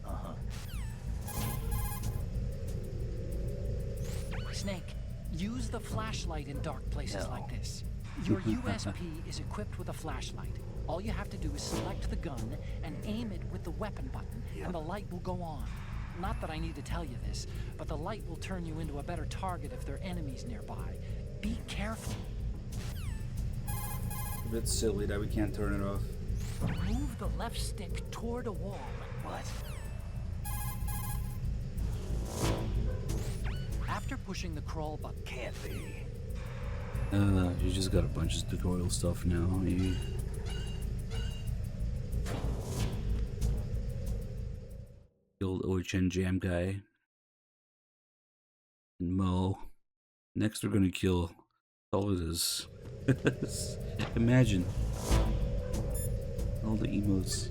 Snake, use the flashlight in dark places like this. Your USP is equipped with a flashlight. All you have to do is select the gun and aim it with the weapon button, and the light will go on. Not that I need to tell you this, but the light will turn you into a better target if there are enemies nearby. Be careful. A bit silly that we can't turn it off. Move the left stick toward a wall. What? After pushing the crawl button. Can't be. You just got a bunch of tutorial stuff now. Maybe. The old OHN Jam guy. And Mo. Next we're gonna kill Solidus. Imagine. All the emotes.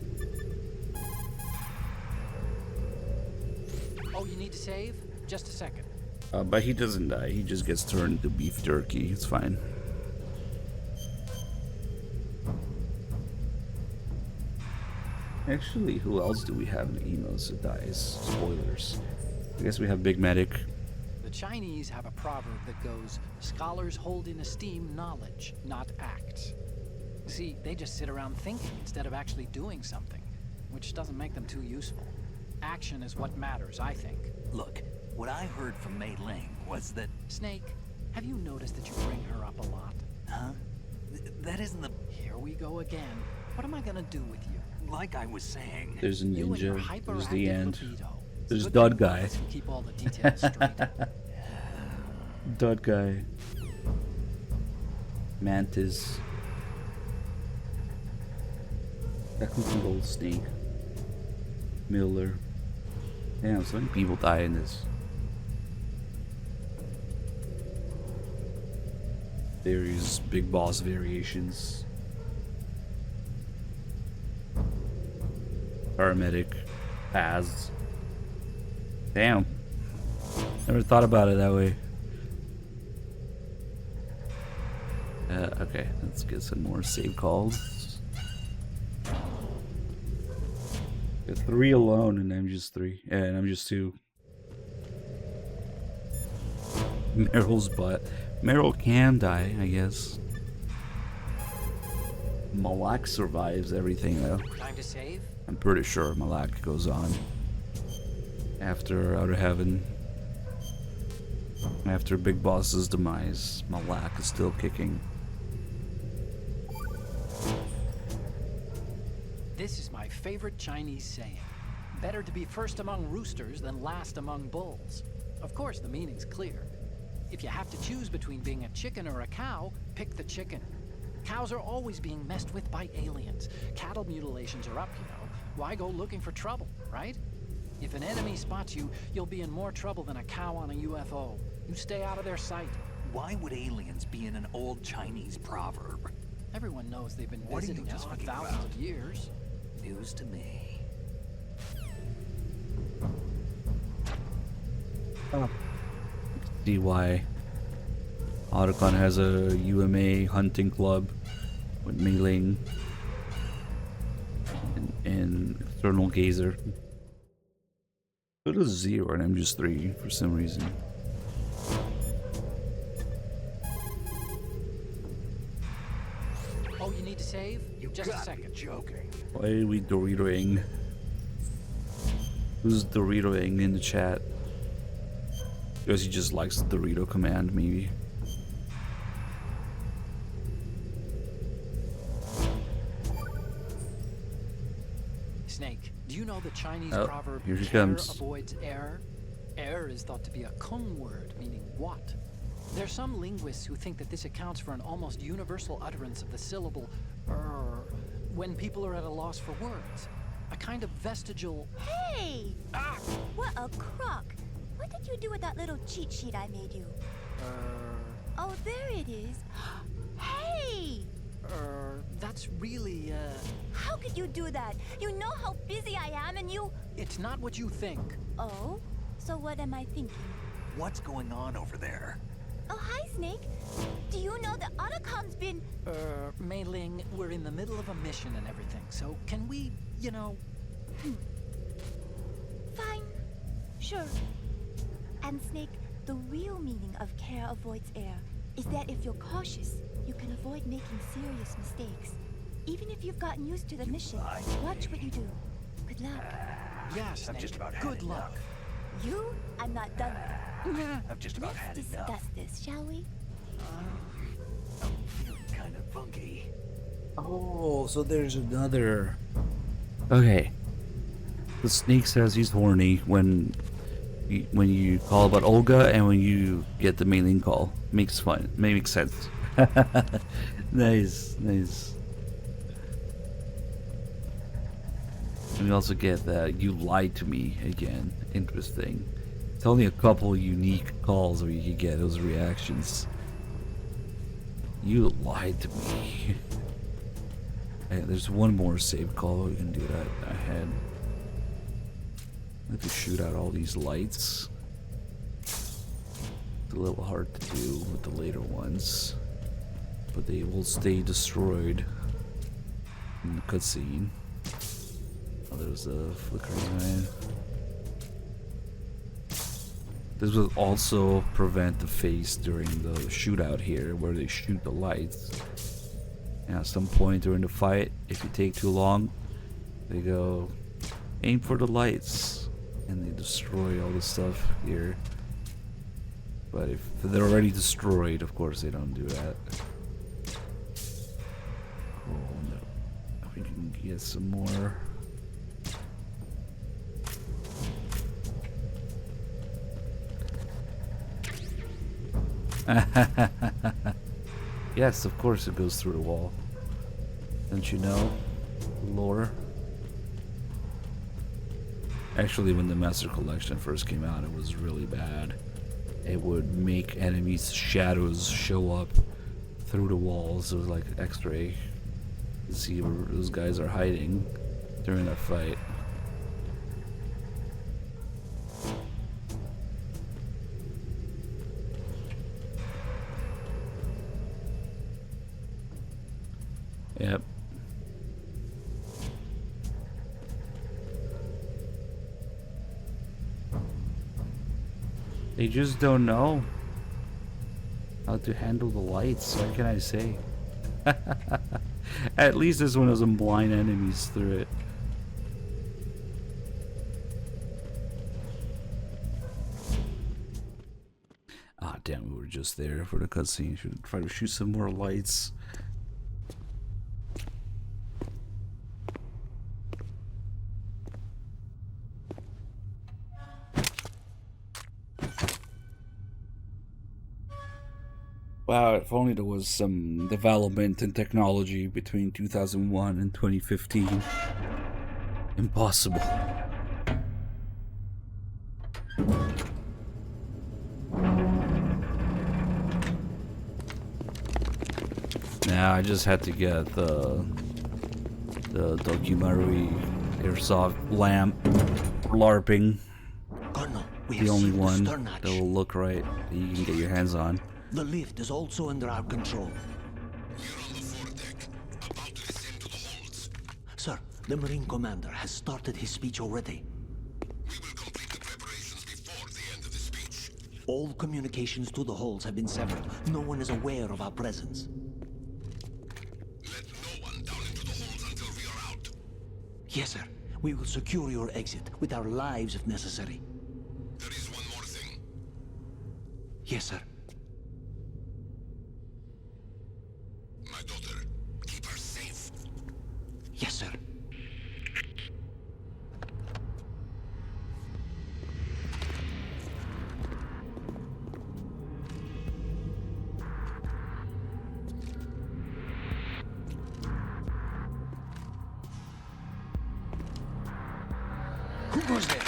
Oh, you need to save? Just a second. But he doesn't die, he just gets turned into beef jerky. It's fine. Actually, who else do we have in the emos that dies? Spoilers. I guess we have Big Medic. The Chinese have a proverb that goes, scholars hold in esteem knowledge, not acts. See, they just sit around thinking instead of actually doing something, which doesn't make them too useful. Action is what matters, I think. Look, what I heard from Mei Ling was that... Snake, have you noticed that you bring her up a lot? Huh? That isn't the... Here we go again. What am I gonna do with you? Like I was saying... There's a You and your ninja, there's the hyperactive end. libido. There's Good Dud thing Guy. Wallace can keep all the details straight. Dud Guy. Mantis. Technical Gold Snake. Miller. Damn, so many people die in this. There's big boss variations. Paramedic. Paz. Damn. Never thought about it that way. Okay, let's get some more save calls. Got 3 alone and MGS3. Yeah, and MGS2. Meryl's butt. Meryl can die, I guess. Malak survives everything though. Time to save? I'm pretty sure Malak goes on. After Outer Heaven. After Big Boss's demise, Malak is still kicking. This is my favorite Chinese saying. Better to be first among roosters than last among bulls. Of course, the meaning's clear. If you have to choose between being a chicken or a cow, pick the chicken. Cows are always being messed with by aliens. Cattle mutilations are up, you know. Why go looking for trouble, right? If an enemy spots you, you'll be in more trouble than a cow on a UFO. You stay out of their sight. Why would aliens be in an old Chinese proverb? Everyone knows they've been What are you visiting us for talking thousands about? of years. News to me. See why Otacon has a UMA hunting club with Mei Ling and Eternal Gazer. So does Zero and MGS3 for some reason. Oh, you need to save? Just a second. Joking. Why are we Doritoing? Who's Doritoing in the chat? Because he just likes the Dorito command, maybe. Snake, do you know the Chinese Oh, proverb, here he care comes. avoids error? Error is thought to be a Kung word, meaning what? There are some linguists who think that this accounts for an almost universal utterance of the syllable when people are at a loss for words. A kind of vestigial... Hey! Ah! What a crock! What did you do with that little cheat sheet I made you? Oh, there it is. Hey! That's really, How could you do that? You know how busy I am and you... It's not what you think. Oh? So what am I thinking? What's going on over there? Oh, hi, Snake. Do you know that Otacom's been... Mei Ling, we're in the middle of a mission and everything, so can we, you know... Fine. Sure. And Snake, the real meaning of care avoids error is that if you're cautious, you can avoid making serious mistakes. Even if you've gotten used to the mission, watch what you do. Good luck. Yeah, Snake. I've just about had Good luck. enough. You? I'm not done with. I've just about had Let's enough. discuss this, shall we? I'm feeling kind of funky. Oh, so there's another. Okay. The Snake says he's horny when you call about Olga and when you get the mailing call. Makes sense. Nice. And we also get that you lied to me again. Interesting. It's only a couple unique calls where you can get those reactions. You lied to me. Hey, there's one more save call. We can do that ahead. I have to shoot out all these lights. It's a little hard to do with the later ones, but they will stay destroyed in the cutscene. Oh, there's a flickering eye. This will also prevent the phase during the shootout here, where they shoot the lights. And at some point during the fight, if you take too long, they go aim for the lights, and they destroy all the stuff here. But if they're already destroyed, of course they don't do that. Oh no, we can get some more. Yes, of course it goes through the wall. Don't you know? Lore. Actually, when the Master Collection first came out, it was really bad. It would make enemies' shadows show up through the walls. It was like X-ray to see where those guys are hiding during that fight. Yep. They just don't know how to handle the lights. What can I say? At least this one doesn't blind enemies through it. Ah, damn, we were just there for the cutscene. Should try to shoot some more lights. Wow, if only there was some development in technology between 2001 and 2015. Impossible. Nah, I just had to get the documentary airsoft lamp LARPing. The only one that will look right that you can get your hands on. The lift is also under our control. We're on the foredeck, about to descend to the holds. Sir, the Marine Commander has started his speech already. We will complete the preparations before the end of the speech. All communications to the holds have been severed. No one is aware of our presence. Let no one down into the holds until we are out. Yes, sir. We will secure your exit with our lives if necessary. There is one more thing. Yes, sir. My daughter, keep her safe. Yes, sir. Who goes there?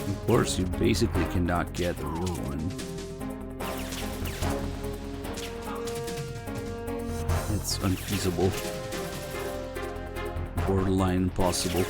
Of course, you basically cannot get the real one. It's unfeasible. borderline impossible.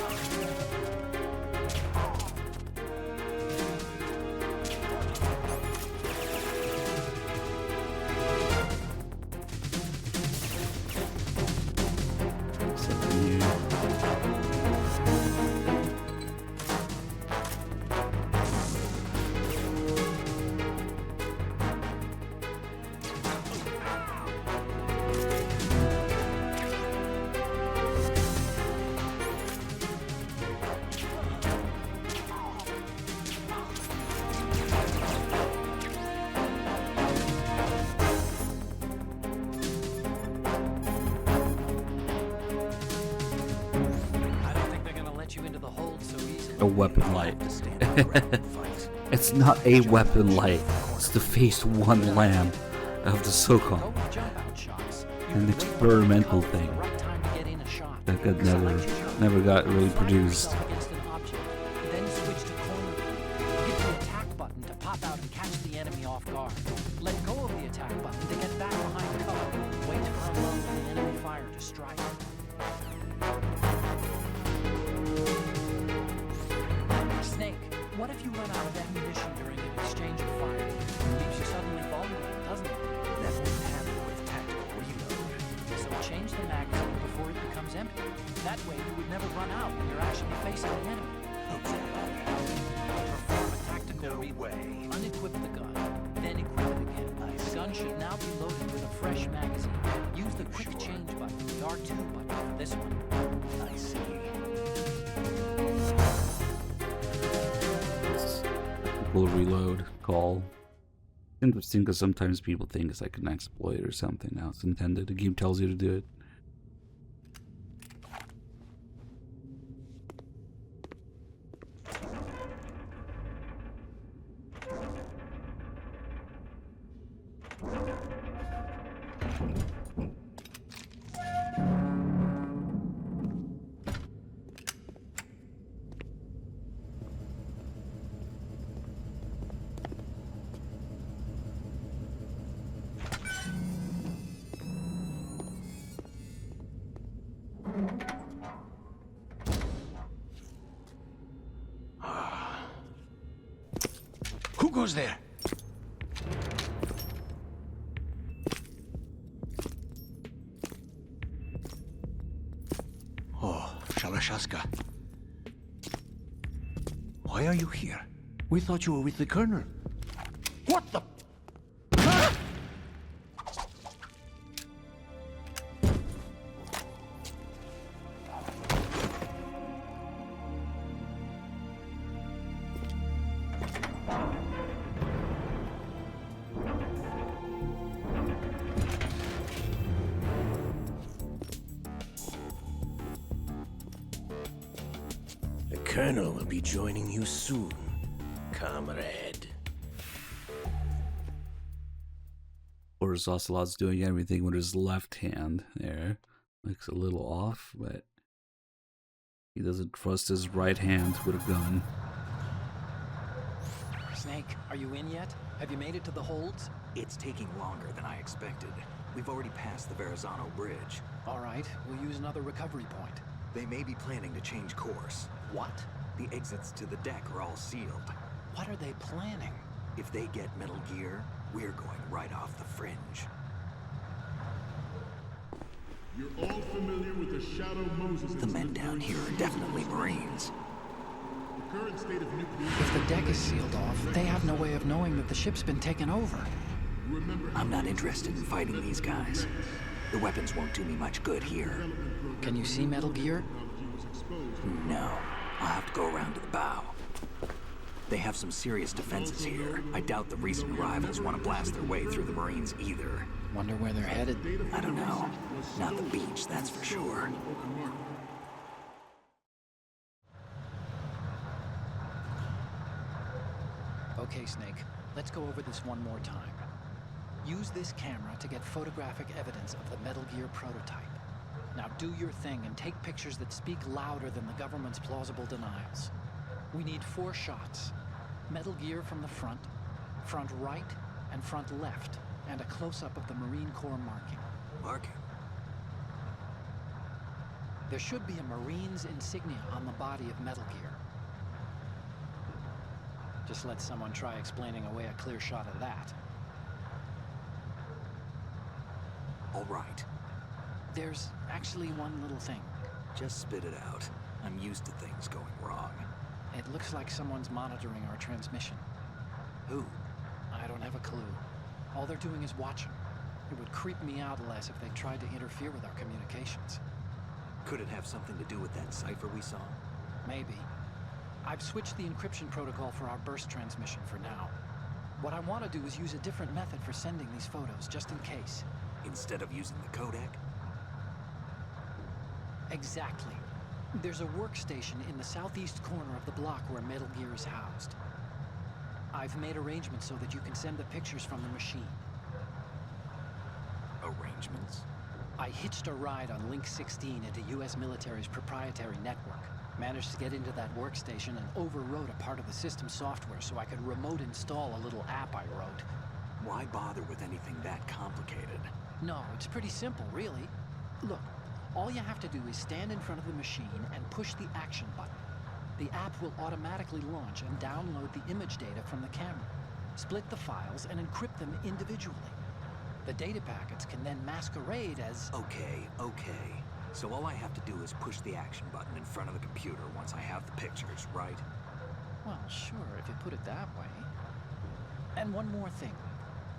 A weapon light. It's not a weapon light. It's the phase 1 lamb of the SOCOM. An experimental thing that got never got really produced. Then switch to corner. Hit the attack button to pop out and catch the enemy off guard. Let go of the attack button to get back behind cover. Wait to unload the enemy fire to strike. Snake, what if you run out of ammunition during an exchange of fire? Leaves you suddenly vulnerable, doesn't it? That won't happen with tactical reload. So change the magazine before it becomes empty. That way you would never run out when you're actually facing the enemy. Perform a tactical reload. Unequip the gun, then equip it again. The gun should now be loaded with a fresh magazine. Use the quick change button, the R2 button for this one. I see. Full reload call. Interesting because sometimes people think it's like an exploit or something. Now it's intended. The game tells you to do it. Who goes there? Oh, Shalashaska. Why are you here? We thought you were with the Colonel. What the? Colonel will be joining you soon, comrade. Or Ocelot's doing everything with his left hand there. Looks a little off, but he doesn't trust his right hand with a gun. Snake, are you in yet? Have you made it to the holds? It's taking longer than I expected. We've already passed the Verrazano Bridge. All right, we'll use another recovery point. They may be planning to change course. What? The exits to the deck are all sealed. What are they planning? If they get Metal Gear, we're going right off the fringe. You're all familiar with the Shadow Moses. The men down here are definitely Marines. The current state of nuclear... If the deck is sealed off, they have no way of knowing that the ship's been taken over. I'm not interested in fighting these guys. The weapons won't do me much good here. Can you see Metal Gear? No. I'll have to go around to the bow. They have some serious defenses here. I doubt the recent arrivals want to blast their way through the Marines either. Wonder where they're headed? I don't know. Not the beach, that's for sure. Okay, Snake. Let's go over this one more time. Use this camera to get photographic evidence of the Metal Gear prototype. Now do your thing and take pictures that speak louder than the government's plausible denials. We need 4 shots. Metal Gear from the front right, and front left, and a close-up of the Marine Corps marking. Marking? There should be a Marine's insignia on the body of Metal Gear. Just let someone try explaining away a clear shot of that. All right. There's actually one little thing. Just spit it out. I'm used to things going wrong. It looks like someone's monitoring our transmission. Who? I don't have a clue. All they're doing is watching. It would creep me out less if they tried to interfere with our communications. Could it have something to do with that cipher we saw? Maybe. I've switched the encryption protocol for our burst transmission for now. What I want to do is use a different method for sending these photos, just in case. Instead of using the codec? Exactly. There's a workstation in the southeast corner of the block where Metal Gear is housed. I've made arrangements so that you can send the pictures from the machine. Arrangements? I hitched a ride on Link 16 into U.S. military's proprietary network. Managed to get into that workstation and overwrote a part of the system software so I could remote install a little app I wrote. Why bother with anything that complicated? No, it's pretty simple, really. Look, all you have to do is stand in front of the machine and push the action button. The app will automatically launch and download the image data from the camera, split the files, and encrypt them individually. The data packets can then masquerade as... Okay. So all I have to do is push the action button in front of the computer once I have the pictures, right? Well, sure, if you put it that way. And one more thing.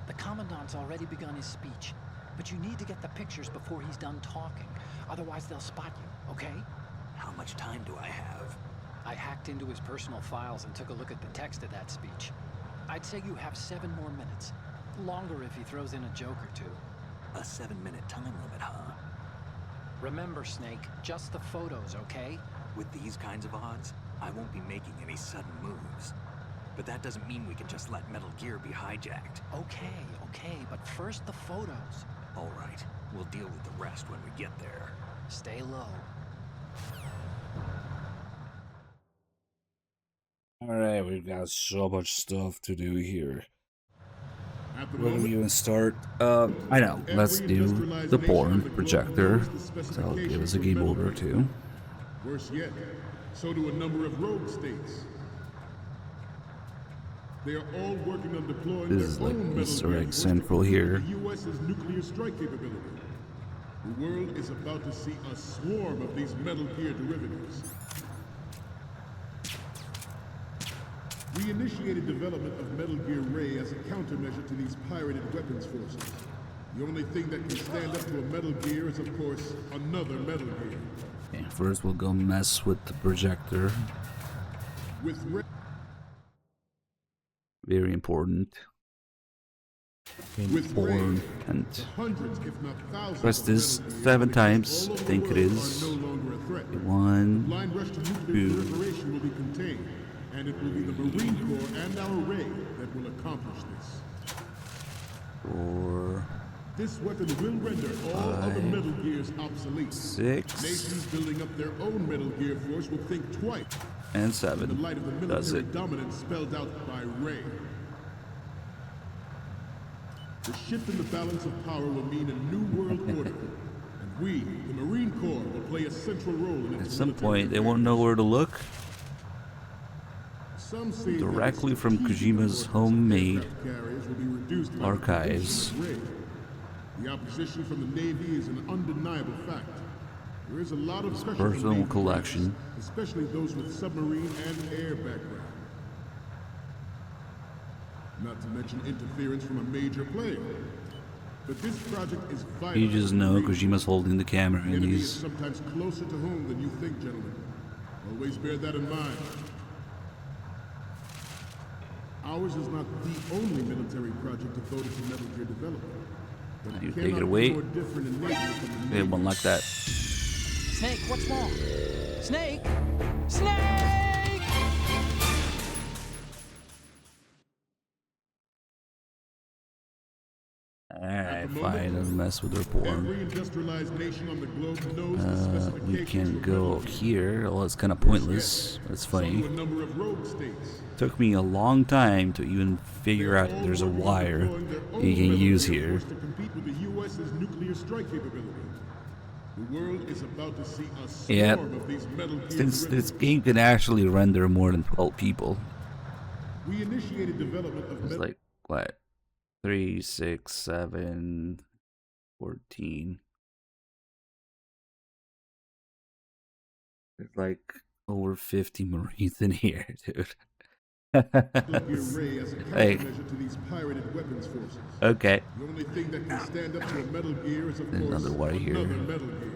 The Commandant's already begun his speech, but you need to get the pictures before he's done talking. Otherwise, they'll spot you, okay? How much time do I have? I hacked into his personal files and took a look at the text of that speech. I'd say you have 7 more minutes. Longer if he throws in a joke or two. A 7-minute time limit, huh? Remember, Snake, just the photos, okay? With these kinds of odds, I won't be making any sudden moves. But that doesn't mean we can just let Metal Gear be hijacked. Okay, but first the photos. All right, we'll deal with the rest when we get there. Stay low. Alright, we've got so much stuff to do here. Where do we even start? I know, let's do the porn projector. That'll give us a game over or two. Worse yet, so do a number of rogue states. They are all working on deploying This is like Easter egg central here. the U.S.'s nuclear strike capability. The world is about to see a swarm of these Metal Gear derivatives. We initiated development of Metal Gear Ray as a countermeasure to these pirated weapons forces. The only thing that can stand up to a Metal Gear is, of course, another Metal Gear. Okay, first we'll go mess with the projector. With Ray... Very important. Important. Hundreds, if not thousands, press this 7 times. I think it is. 1, Blind rush to nuclear 2. proliferation will be contained, and it will be the Marine Corps and our Ray that will accomplish this. 4. This weapon will render all 5, other Metal Gears obsolete. 6. Nations building up their own Metal Gear force will think twice. And 7. In the light of the That's military it. dominance spelled out by Ray. The shift in the balance of power will mean a new world order. And we, the Marine Corps, will play a central role in its At some point, they won't know where to look. Some say Directly from Kojima's homemade carriers will be reduced by archives. the Ray. The opposition from the Navy is an undeniable fact. There is a lot of special Personal Navy collection. pilots, especially those with submarine and air background. Not to mention interference from a major player. But this project is vital. You just know Kojima's holding the camera The in enemy is these. sometimes closer to home than you think, gentlemen. Always bear that in mind. Ours is not the only military project devoted to Metal Gear development. But You it take cannot it be away. more different in nature from the We have one like that. Snake, what's wrong? Snake! Snake! Alright, fine, don't mess with her porn. Every industrialized nation on the globe knows the We specifications can of go Metal Gear. here. Well, it's kind of pointless. It's So funny. do a number of rogue states. Took me a long time to even figure out that there's a wire you can use here. To compete with the U.S.'s nuclear strike capability. The world is about to see a swarm Yeah, of these Metal Gear since this derivatives. game can actually render more than 12 people. We initiated development of It's like, what? 3, 6, 7, 14. There's like over 50 Marines in here, dude. Metal Gear Ray as a Like, countermeasure to these pirated weapons forces. okay. The only thing that can stand up to a Metal Gear is, of There's course, another wire here. another Metal Gear.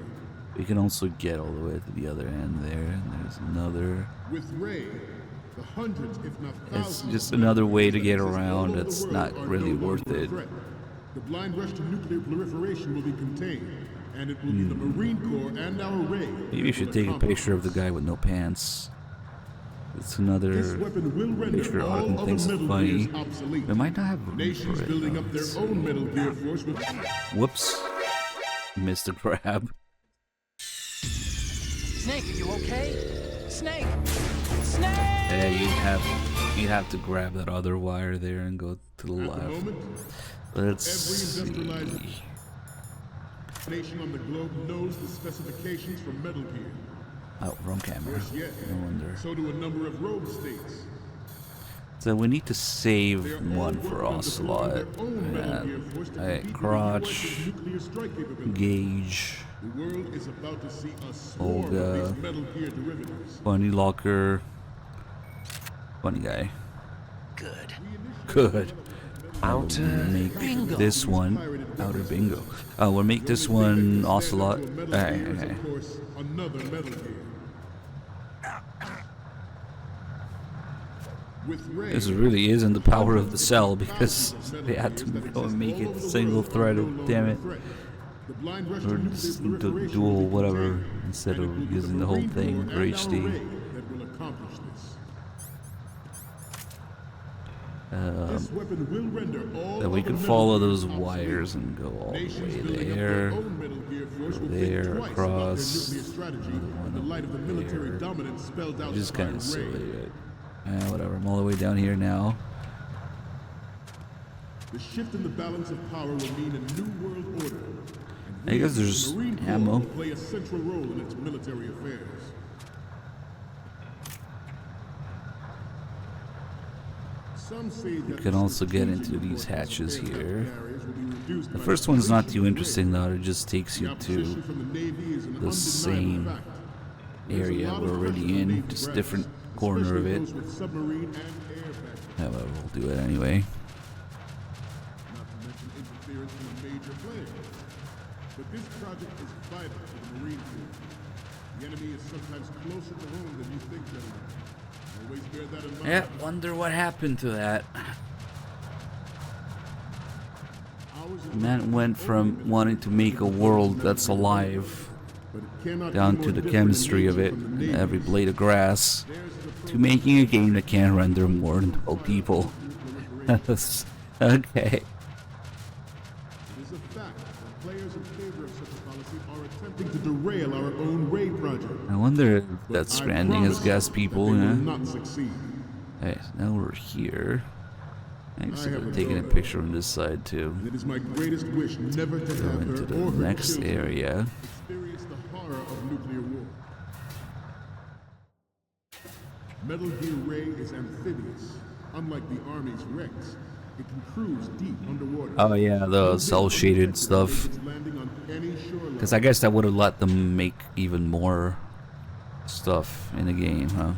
We can also get all the way to the other end there, and there's another. With Ray, the hundreds, if not It's thousands, just of another Metal way to Gears get that exist all around. over the It's world not are really no worth longer a it. threat. The blind rush to nuclear proliferation will be contained, and it will be the Marine Corps and our Ray. Maybe you should take a picture of the guy with no pants. It's another This weapon will render picture all Arkham other thinks is Metal funny. Gears obsolete. They might not have room Nations for it. building though. up their Let's own see. Metal Gear force with Whoops. Missed a grab. Snake, are you okay? Snake! Snake! Yeah, you'd have to grab that other wire there and go to the left. Let's see. nation on the globe knows the specifications for Metal Gear. Oh, wrong camera. Worse yet, No wonder. so do a number of rogue states. So we need to save one for Ocelot. Crotch, Gauge, The world is about to see a swarm Olga, of these Metal Gear derivatives. Bunny Locker, Funny guy. Good. Outer make Bingo. this one Outer Bingo. We'll make this one Ocelot. Okay. Of course, another Metal Gear. With Ray, This really isn't the power of the cell because they had to go and make it single-threaded. Damn it. Or just the dual whatever instead of using the whole thing for HD. that will accomplish this. This weapon will render all Then we other can Metal follow Gear those obsolete. wires and go all the Nations way building up there, their own Metal Gear force go will think there, twice across, about their nuclear strategy another in the one light of the military there. dominance spelled out Which is by kind Ray. of silly, but whatever. I'm all the way down here now. The shift in the balance of power will mean a new world order. I guess there's The Marine Corps ammo. will play a central role in its military affairs. Some say that You can also get into these hatches here. The first one's not too interesting though, it just takes you to the same area we're already in, just a different corner of it. Yeah, well, we'll do it anyway. Not to mention interference from a major player. But this project is vital to the Marine Corps. The enemy is sometimes closer to home than you think, gentlemen. Always bear that in mind. Yeah, wonder what happened to that. Man went from wanting to make a world that's alive down to the chemistry of it, and every blade of grass, to making a game that can't render more than 12 people. Okay. It is a fact that players in favor of such a policy are attempting to derail our own Ray project. I wonder if that's Stranding has gas people, They will yeah? not succeed. Hey, now we're here. I guess I'm taking a picture on this side too. It is my greatest wish never to Go have into her the or her next children area. experience the horror of nuclear war. Metal Gear Ray is amphibious. Unlike the Army's Rex, it can cruise deep underwater. Oh yeah, the cell shaded stuff. Landing on any shoreline. Because I guess that would have let them make even more stuff in the game, huh?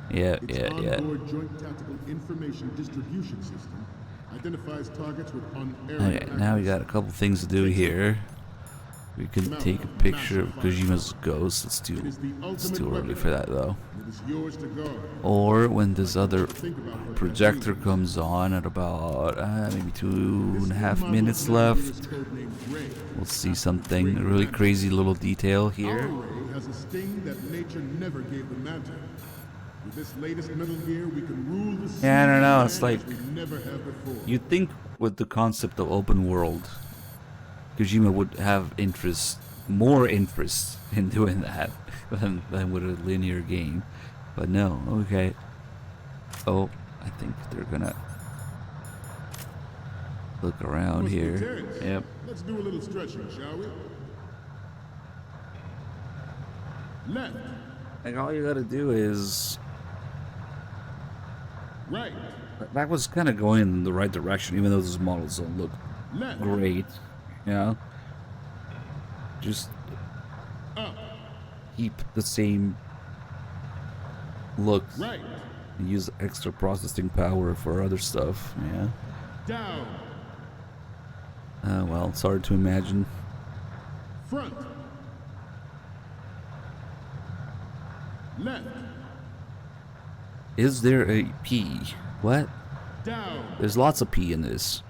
Yeah. Onboard Joint Tactical Information Distribution System identifies targets with unerring Okay, now we got a couple things to do here. We can take a picture of Kojima's ghost. It's too early for that though. It is yours to guard. Or when this other projector comes on at about maybe 2.5 minutes left, we'll see something, a really crazy little detail Our here. Ray has a sting that nature never gave the Manta. With this latest Metal Gear, we can rule the sea Yeah, I don't know, and it's like, as we never have before. you'd think with the concept of open world, Kojima would have more interest in doing that than with a linear game. But no, okay. Oh, I think they're gonna look around here. Yep. Let's do a little stretching, shall we? Left. Like, all you gotta do is... Right. That was kind of going in the right direction, even though those models don't look great. You know? Just keep the same look. Right. And use extra processing power for other stuff. Yeah. Down. Well, it's hard to imagine. Front. Left. Is there a P? What? Down. There's lots of P in this.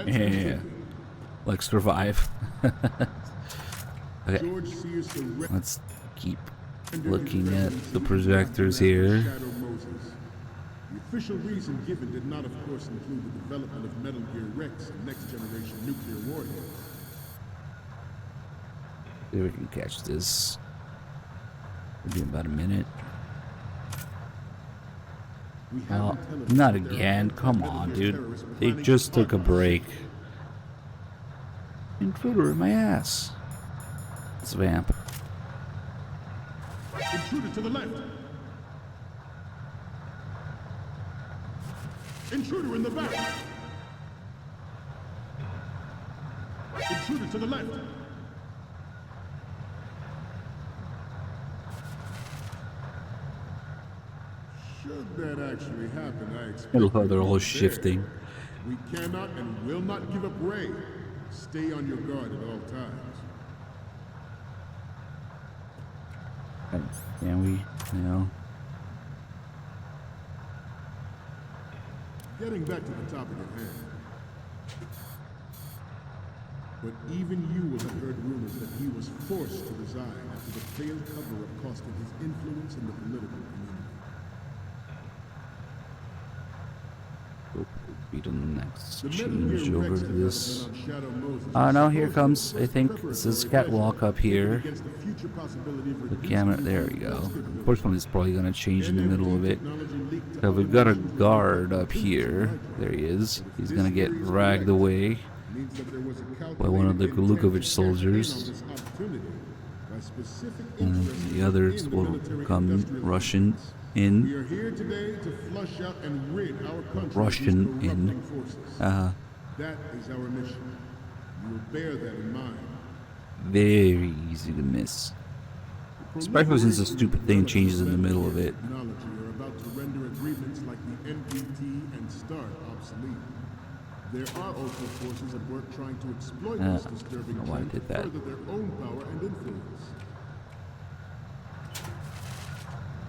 Yeah. Like survive. Okay. Let's keep looking at the projectors here. The official reason given did not, of course, include the development of Metal Gear Rex and next-generation nuclear warheads. See if we can catch this. Maybe in about a minute. Oh, not again. Come on, dude. They just took a break. Intruder in my ass. It's Vamp. Intruder to the left. Intruder in the back. Intruder to the left. Should that actually happen, I expect... I love how they're all shifting. We cannot and will not give up Ray. Stay on your guard at all times. Can we, you know? Getting back to the topic at hand. But even you will have heard rumors that he was forced to resign after the failed cover-up costing his influence in the political community. Be the next change over to this. Oh no, here comes, I think, this is Catwalk up here. The camera, there we go. Unfortunately, it's probably going to change in the middle of it. So we've got a guard up here. There he is. He's going to get dragged away by one of the Golukovich soldiers. And the others will come rushing in. We are here today to flush out and rid our country Russian of these in. corrupting forces. That is our mission. You will bear that in mind. Very easy to miss. Especially since the stupid thing changes in the middle of it. Technology are about to render agreements like the NPT and START obsolete. There are also forces at work trying to exploit this disturbing trend to further their own power and influence.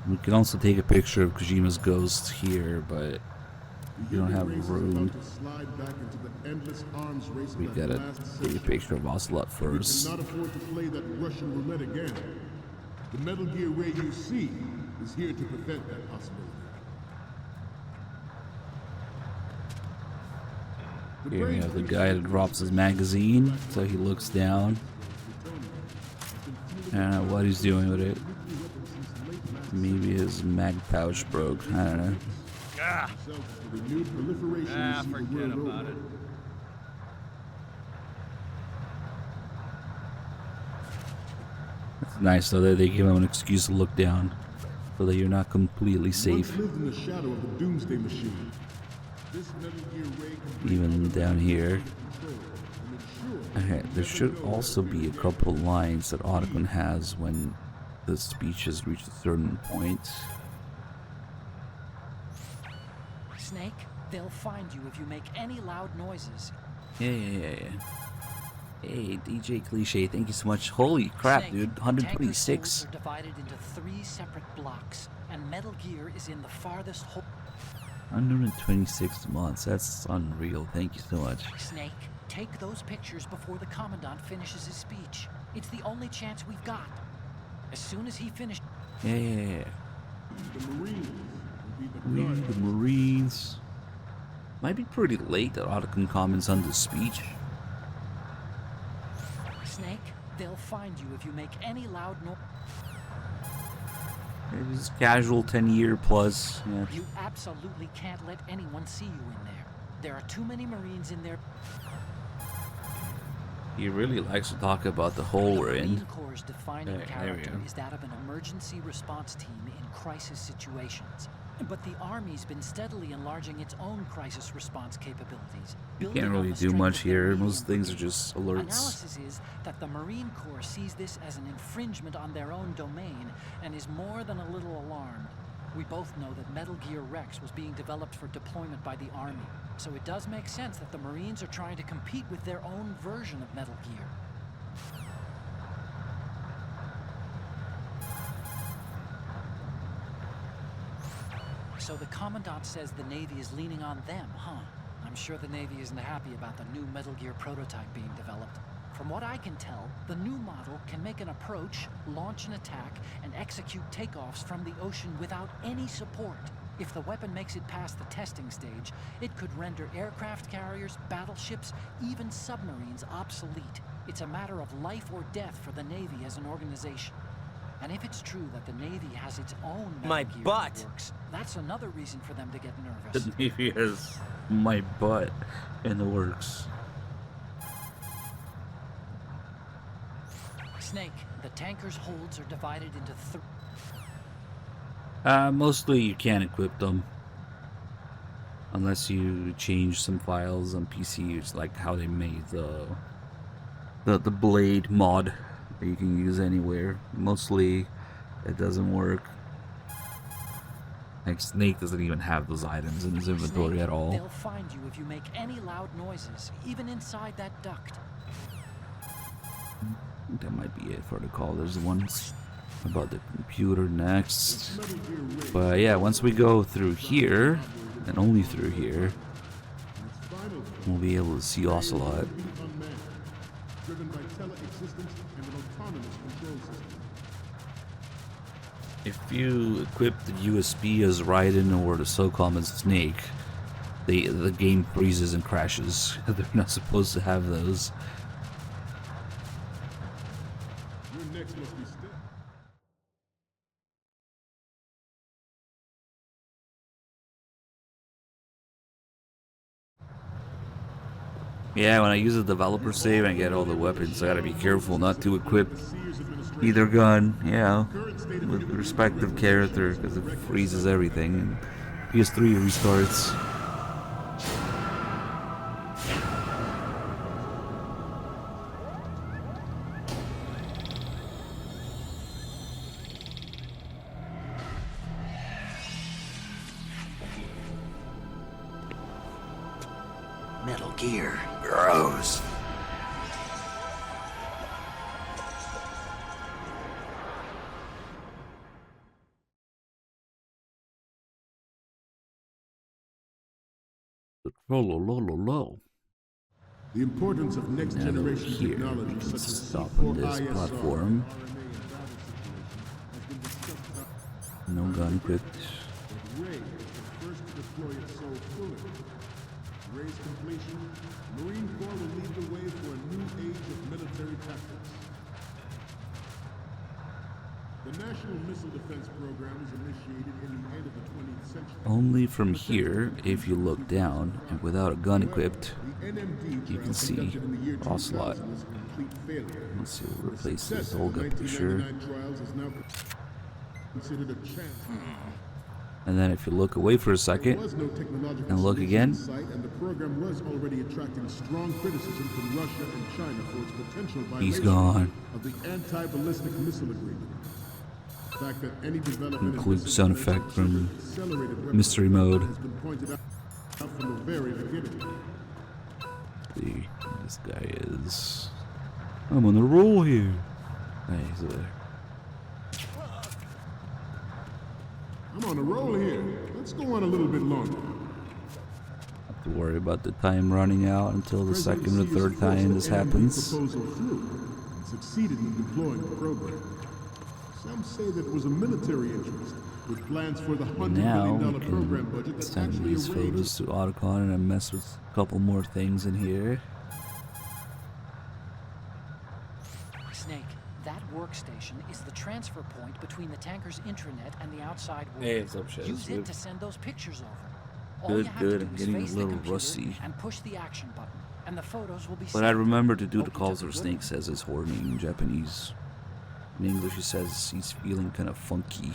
We can also take a picture of Kojima's ghost here, but we don't have room. We gotta take a picture of Ocelot first. We cannot afford to play that Russian roulette again. The Metal Gear Ray you see is here to prevent that possibility. Here we have the guy that drops his magazine, so he looks down. I don't know what he's doing with it. Maybe his mag pouch broke. I don't know. Forget about it. It's nice though that they give him an excuse to look down, so that you're not completely safe. Even down here. Okay, there should also be a couple lines that Ottoman has when the speech has reached a certain point. Snake, they'll find you if you make any loud noises. Yeah. Hey, DJ Cliche, thank you so much. Holy crap, Snake, dude. 126. Tanker are divided into 3 separate blocks, and Metal Gear is in the farthest hole. 126 months. That's unreal. Thank you so much. Snake, take those pictures before the Commandant finishes his speech. It's the only chance we've got. As soon as he finished... Yeah. The Marines. We, the Marines. Might be pretty late that Ottoman comments on the speech. Snake, they'll find you if you make any loud noise. It is casual 10-year plus. Yeah. You absolutely can't let anyone see you in there. There are too many Marines in there. He really likes to talk about the hole we're in. Marine Corps' defining There we character go. is that of an emergency response team in crisis situations. But the Army's been steadily enlarging its own crisis response capabilities. You can't really do much here. Most things are just alerts. Analysis is that the Marine Corps sees this as an infringement on their own domain and is more than a little alarmed. We both know that Metal Gear Rex was being developed for deployment by the Army, so it does make sense that the Marines are trying to compete with their own version of Metal Gear. So the Commandant says the Navy is leaning on them, huh? I'm sure the Navy isn't happy about the new Metal Gear prototype being developed. From what I can tell, the new model can make an approach, launch an attack, and execute takeoffs from the ocean without any support. If the weapon makes it past the testing stage, it could render aircraft carriers, battleships, even submarines obsolete. It's a matter of life or death for the Navy as an organization. And if it's true that the Navy has its own Metal Gear that works, that's another reason for them to get nervous. The Navy has my butt in the works. Snake, the tanker's holds are divided into three. Mostly you can't equip them. Unless you change some files on PC, it's like how they made the blade mod that you can use anywhere. Mostly it doesn't work. Like Snake doesn't even have those items in his inventory Snake, at all. They'll find you if you make any loud noises, even inside that duct. That might be it for the call. There's ones about the computer next. But yeah, once we go through here, and only through here, we'll be able to see Ocelot. If you equip the USB as Raiden or the SOCOM as Snake, the game freezes and crashes. They're not supposed to have those. Yeah, when I use a developer save and get all the weapons, I gotta be careful not to equip either gun, yeah, with the respective character, because it freezes everything, and PS3 restarts. Metal Gear. Gross. The importance of next generation technology such as stop on this platform. No gun equipped. Ray is the first to deploy it so fully. Ray's completion, Marine Corps will lead the way for a new age of military tactics. The National Missile Defense Program was initiated in the end of the 20th century. Only from here, if you look down and without a gun equipped, you can see Ocelot. Let's see what replaces Olga, pretty sure. And then if you look away for a second and look again, and the program was already attracting strong criticism from Russia and China for its potential he's violation gone. of the anti-ballistic missile agreement. The fact that any development Include sound effect from mystery mode. has been pointed out from the very beginning. See, this guy is. I'm on a roll here. Hey, he's there. I'm on a roll here. Let's go on a little bit longer. Have to worry about the time running out until the second or third time this happens. Proposal through and succeeded in deploying the program. Some say that it was a military interest with plans for the $100 Now million we program budget can that send actually these arranged. photos to Autocon and mess with a couple more things in here. Snake, that workstation is the transfer point between the tanker's intranet and the outside world. Hey, what's up, Shaz? Use it to send those pictures over. All you Good, have good. to I'm do is getting a face the little computer rusty. and push the action button, and the photos will be But I saved. remember to do the Hope you calls took a where good Snake one. says his horny in Japanese. In English, he says he's feeling kind of funky.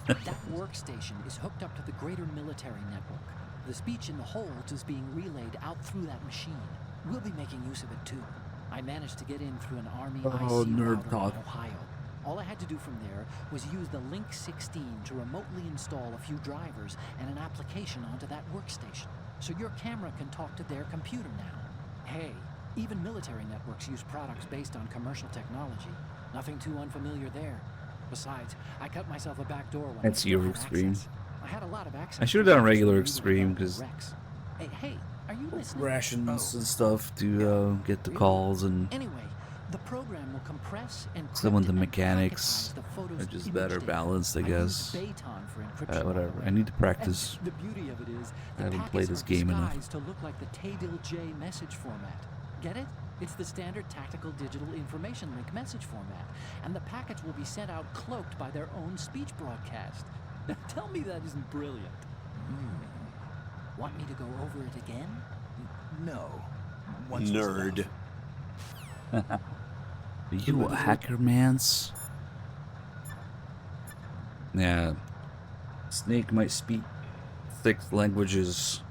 That workstation is hooked up to the greater military network. The speech in the holds is being relayed out through that machine. We'll be making use of it too. I managed to get in through an Army Oh, IC nerd router talk. in Ohio. All I had to do from there was use the Link 16 to remotely install a few drivers and an application onto that workstation. So your camera can talk to their computer now. Hey, even military networks use products based on commercial technology. Nothing too unfamiliar there. Besides, I cut myself a back door when That's I your had extreme. access. I had a lot of access. I should have to done regular computers extreme without because Rex. Hey, are you listening? rations and stuff to get the calls and Anyway, the program will compress and some of the mechanics are just better balanced, I guess. Whatever. I need to practice. The beauty of it is I the haven't packets played this are game enough. disguised to look like the Taydil-J message format. Get it? It's the standard tactical digital information link message format, and the packets will be sent out cloaked by their own speech broadcast. Tell me that isn't brilliant. Want me to go over it again? No. Nerd. Are you a hacker, mans? Yeah. Snake might speak 6 languages,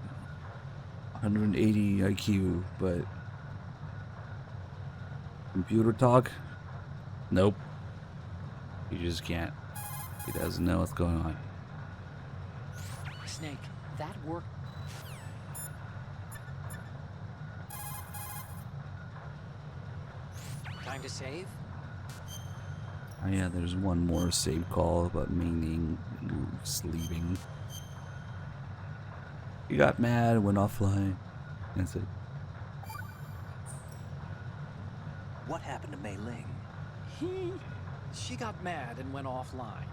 180 IQ, but computer talk? Nope. He just can't. He doesn't know what's going on. Snake, that work. Time to save? Oh yeah, there's one more save call about meaning sleeping. He got mad, went offline. That's it. What happened to Mei Ling? She got mad and went offline.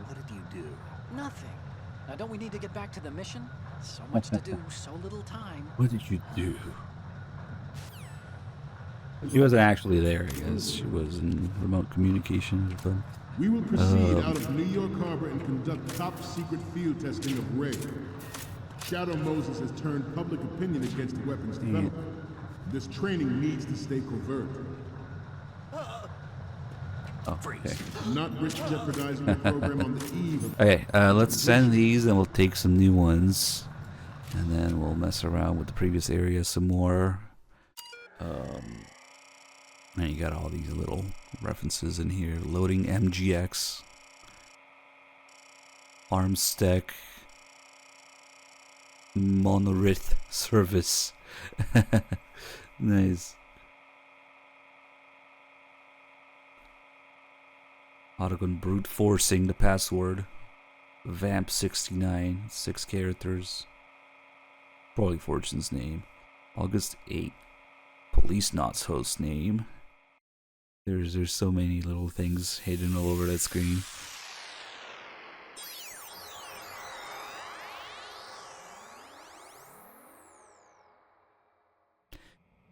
What did you do? Nothing. Now don't we need to get back to the mission? So much to do, so little time. What did you do? She wasn't actually there, I guess. She was in remote communication with them. We will proceed out of New York Harbor and conduct top-secret field testing of Ray. Shadow Moses has turned public opinion against the weapons development. This training needs to stay covert. Oh, okay. Not risk jeopardizing the program on the eve of... Okay, let's send these and we'll take some new ones. And then we'll mess around with the previous area some more. And you got all these little references in here. Loading MGX. Armstack. Monolith service. Nice. Autogun brute forcing the password. Vamp 69, 6 characters. Probably Fortune's name. August 8. Police Knots host name. There's so many little things hidden all over that screen.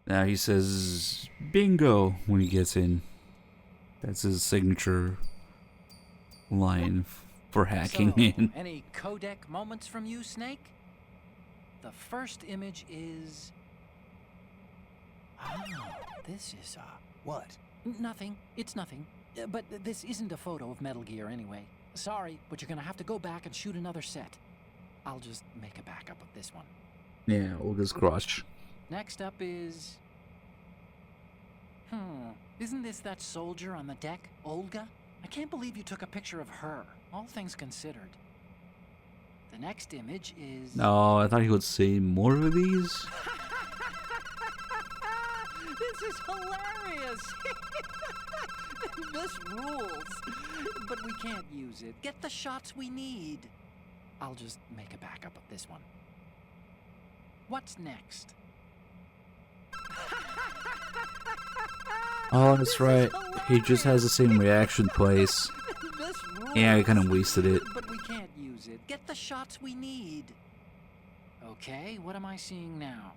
Now he says bingo when he gets in. That's his signature line for hacking in. Any codec moments from you, Snake? The first image is... Oh, this is, What? Nothing. It's nothing. But this isn't a photo of Metal Gear anyway. Sorry, but you're gonna have to go back and shoot another set. I'll just make a backup of this one. Yeah, Olga's crotch. Next up is... Isn't this that soldier on the deck, Olga? I can't believe you took a picture of her, all things considered. The next image is... No, I thought he would say more of these. This is hilarious! This rules! But we can't use it. Get the shots we need. I'll just make a backup of this one. What's next? Oh, that's right. He just has the same reaction twice. Yeah, I kind of wasted it. But we can't use it. Get the shots we need. Okay, what am I seeing now?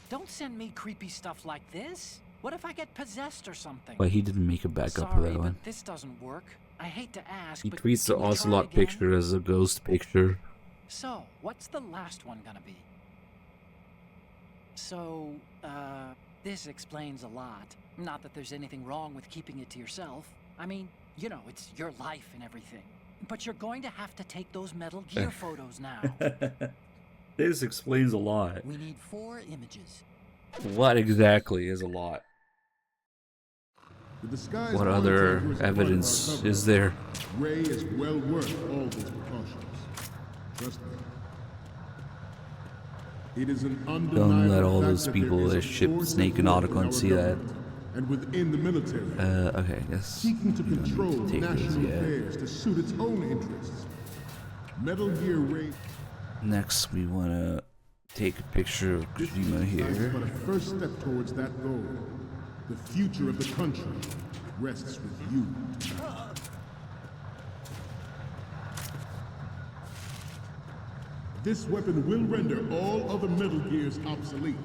Don't send me creepy stuff like this. What if I get possessed or something? But he didn't make a backup Sorry, of that one. but this doesn't work. I hate to ask, He but tweets the can we try Ocelot again? picture as a ghost picture. So, what's the last one gonna be? So, this explains a lot. Not that there's anything wrong with keeping it to yourself. I mean, you know, it's your life and everything. But you're going to have to take those Metal Gear photos now. This explains a lot. We need 4 images. What exactly is a lot? What other evidence is there? Ray is well worth all these precautions. Trust me. It is an undeniable Don't let all fact those that people there that is a ship force Snake at and work in Otacon our see that. government and within the military. Okay, yes. Seeking to control take national those, yeah. affairs to suit its own interests. Metal Gear Ray. Next, we want to take a picture of Kojima here. But a first step towards that goal. The future of the country rests with you. This weapon will render all other Metal Gears obsolete.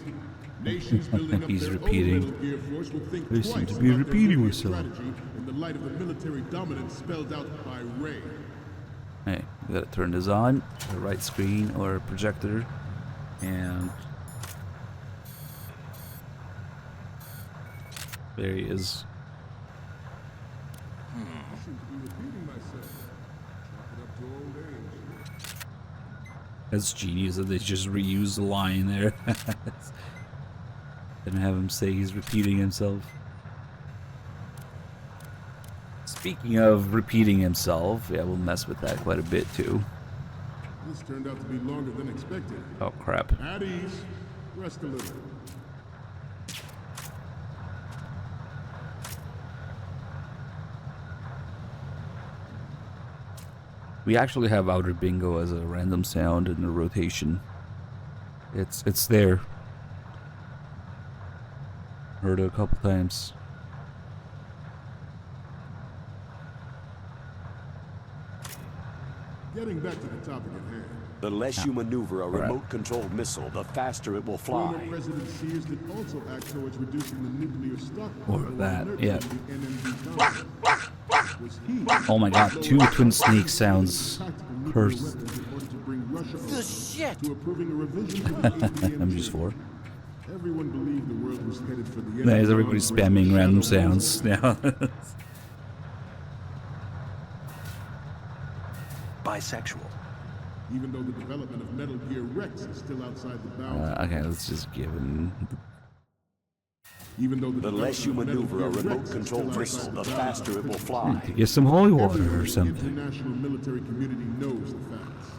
Nations building up He's their repeating. own Metal Gear Force will think They twice seem to be about their repeating nuclear themselves. strategy in the light of the military dominance spelled out by Ray. Hey, we gotta turn this on, the right screen or projector, and there he is. I shouldn't be repeating myself. Chalk it up to old age. That's genius that they just reused the line there. And have him say he's repeating himself. Speaking of repeating himself, yeah, we'll mess with that quite a bit too. This turned out to be longer than expected. Oh crap. At ease. Rest a little. We actually have Outer Bingo as a random sound in the rotation. It's there. Heard it a couple times. Getting back to the topic at hand. The less you maneuver a remote-controlled missile, the faster it will fly. Former President Sears did also act towards reducing the nuclear stockpile. Or that, yeah. The NMD conflict. Was he Oh my god, 2 Twin Snake sounds cursed. The shit! To approving a revision to the MGS4. Everyone believed the world was headed for the end. Nice, everybody's spamming random sounds now. Bisexual. Even though the development of Metal Gear Rex is still outside the bounds. Okay, let's just give him. Even though the less you maneuver a remote-controlled missile, the faster it will fly. To get some holy water or something. The international military community knows the facts.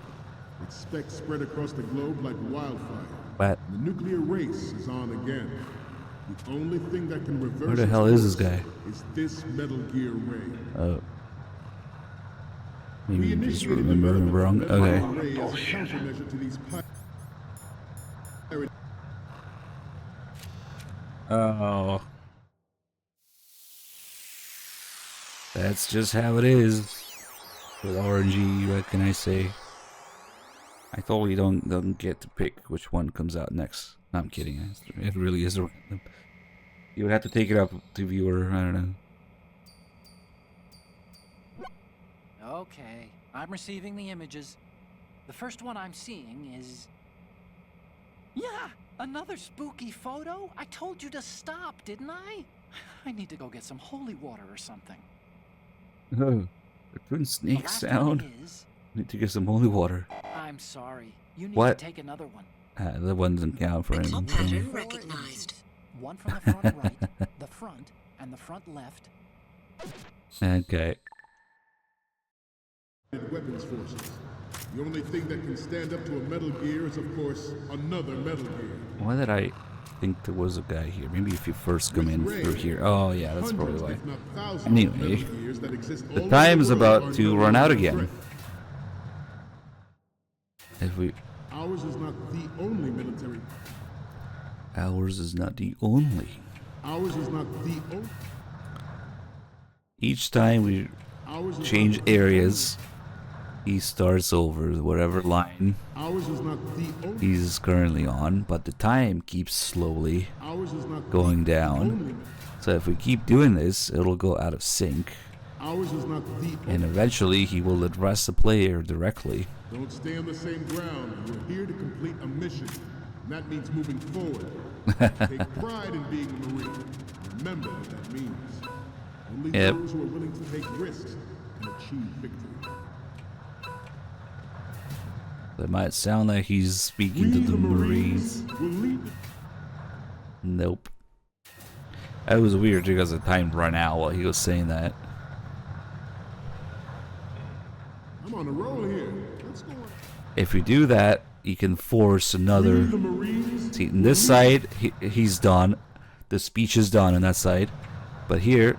Its specs spread across the globe like wildfire. What? The nuclear race is on again. The only thing that can reverse Where the hell is this guy? is this Metal Gear Ray. Oh. Maybe you just remember wrong. Okay. Oh. That's just how it is. With RNG, what can I say? I totally don't get to pick which one comes out next. No, I'm kidding. It really is random. You would have to take it up to viewer, I don't know. Okay, I'm receiving the images. The first one I'm seeing is... Yeah, another spooky photo? I told you to stop, didn't I? I need to go get some holy water or something. Oh, the Twin Snake sound. Need to get some holy water. I'm sorry. You need What? to take another one. That one doesn't count for anything. Pattern recognized. One from the front right, the front, and the front left. Okay. Weapons forces. The only thing that can stand up to a Metal Gear is, of course, another Metal Gear. Why did I think there was a guy here? Maybe if you first come in through here. Oh yeah, that's probably why. Anyway, the time is about to run out again. If we... Ours is not the only military. Ours is not the only. Ours is not the only. Each time we change areas, he starts over whatever line Ours is not the only. he's currently on, but the time keeps slowly going down. So if we keep doing this, it'll go out of sync. Ours is not the And eventually he will address the player directly. Don't stay on the same ground. We're here to complete a mission. And that means moving forward. Take pride in being a Marine. Remember what that means. Only those who are willing to take risks can achieve victory. That might sound like he's speaking to the Marines. Nope. That was weird because the time ran out while he was saying that. I'm on a roll here. Let's go on. If you do that, you can force another. See, on this side, he's done. The speech is done on that side. But here,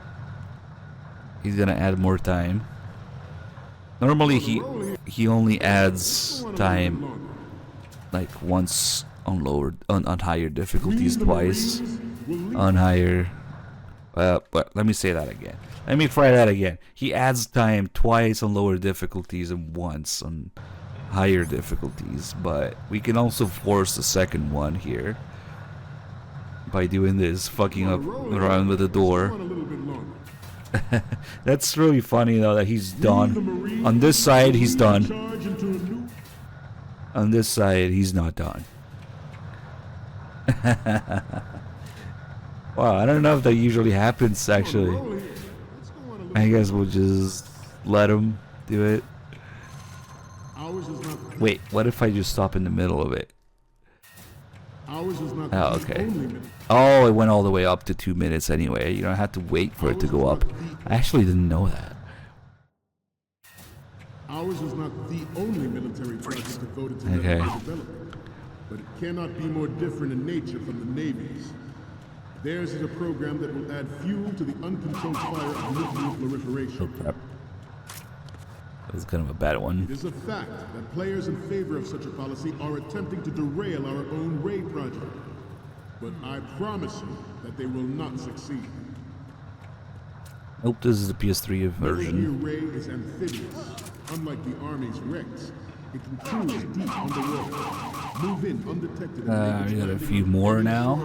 he's gonna add more time. Normally, he only adds time like once on on higher difficulties, twice on higher. But let me say that again. Let me try that again. He adds time twice on lower difficulties and once on higher difficulties. But we can also force the second one here by doing this, fucking up around with the door. That's really funny though that he's done. On this side, he's done. On this side, he's not done. Wow, I don't know if that usually happens actually. I guess we'll just let him do it. Wait, what if I just stop in the middle of it? Oh, okay. Oh, it went all the way up to 2 minutes anyway. You don't have to wait for it to go up. I actually didn't know that. Ours is not the only military project devoted to development, but it cannot be more different in nature from the Navy's. Theirs is a program that will add fuel to the uncontrolled fire of nuclear proliferation. Oh crap. That was kind of a bad one. It is a fact that players in favor of such a policy are attempting to derail our own Ray project. But I promise you that they will not succeed. Nope, this is the PS3 version. Ray is amphibious. Unlike the Army's Rex, it can cruise deep underwater, move in undetected. We got a few more now.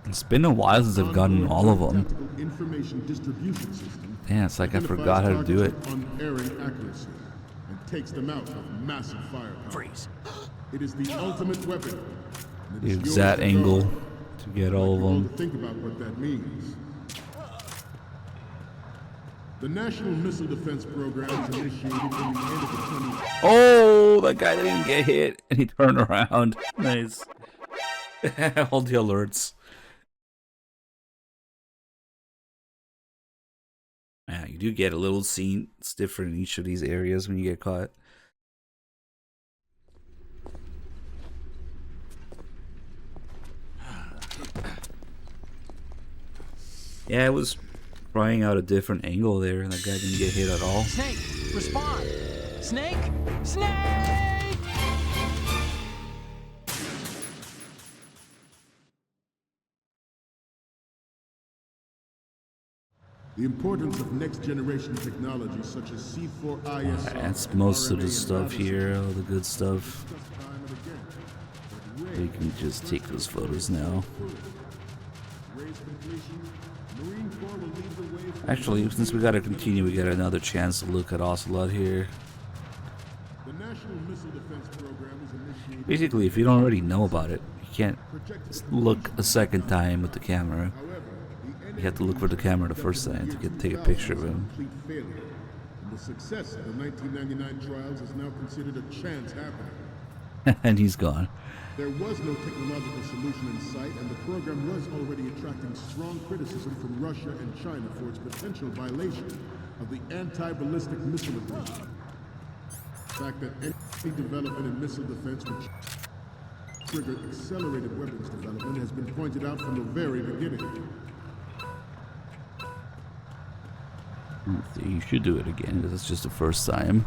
It's been a while since I've gotten all of them. Yeah, it's like I forgot how to do it. Unerring accuracy and takes them out with massive firepower. Freeze. It is the ultimate weapon. The exact angle to get all of them. Think about what that means. The National Missile Defense Program is initiated in the end of the 20s. Oh, that guy didn't get hit and he turned around. Nice. All the alerts. Yeah, you do get a little scene. It's different in each of these areas when you get caught. Yeah, I was trying out a different angle there, and that guy didn't get hit at all. Snake, respond! Snake! Snake! The importance of next-generation technology such as C4ISR. That's most of the stuff here, all the good stuff. We can just take those photos now. Actually, since we gotta continue, we get another chance to look at Ocelot here. Basically, if you don't already know about it, you can't look a second time with the camera. You have to look for the camera the first time to take a picture of him. The success of the 1999 trials is now considered a chance happening. And he's gone. There was no technological solution in sight, and the program was already attracting strong criticism from Russia and China for its potential violation of the anti-ballistic missile agreement. The fact that any development in missile defense would trigger accelerated weapons development has been pointed out from the very beginning. You should do it again, because it's just the first time.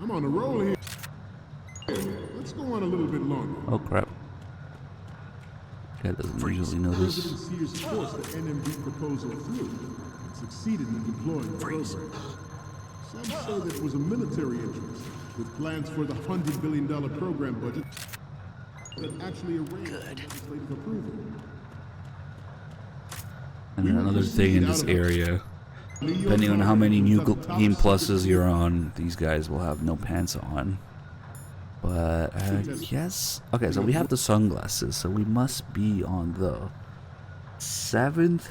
I'm on a roll here. Let's go on a little bit longer. Oh crap. Guy doesn't usually know this. President Sears forced the NMD proposal through and succeeded in deploying the program. Some say that it was a military interest, with plans for the $100 billion program budget that actually arranged legislative approval. And then another thing in this area, depending on how many new game pluses you're on, these guys will have no pants on. But yes, okay, so we have the sunglasses, so we must be on the 7th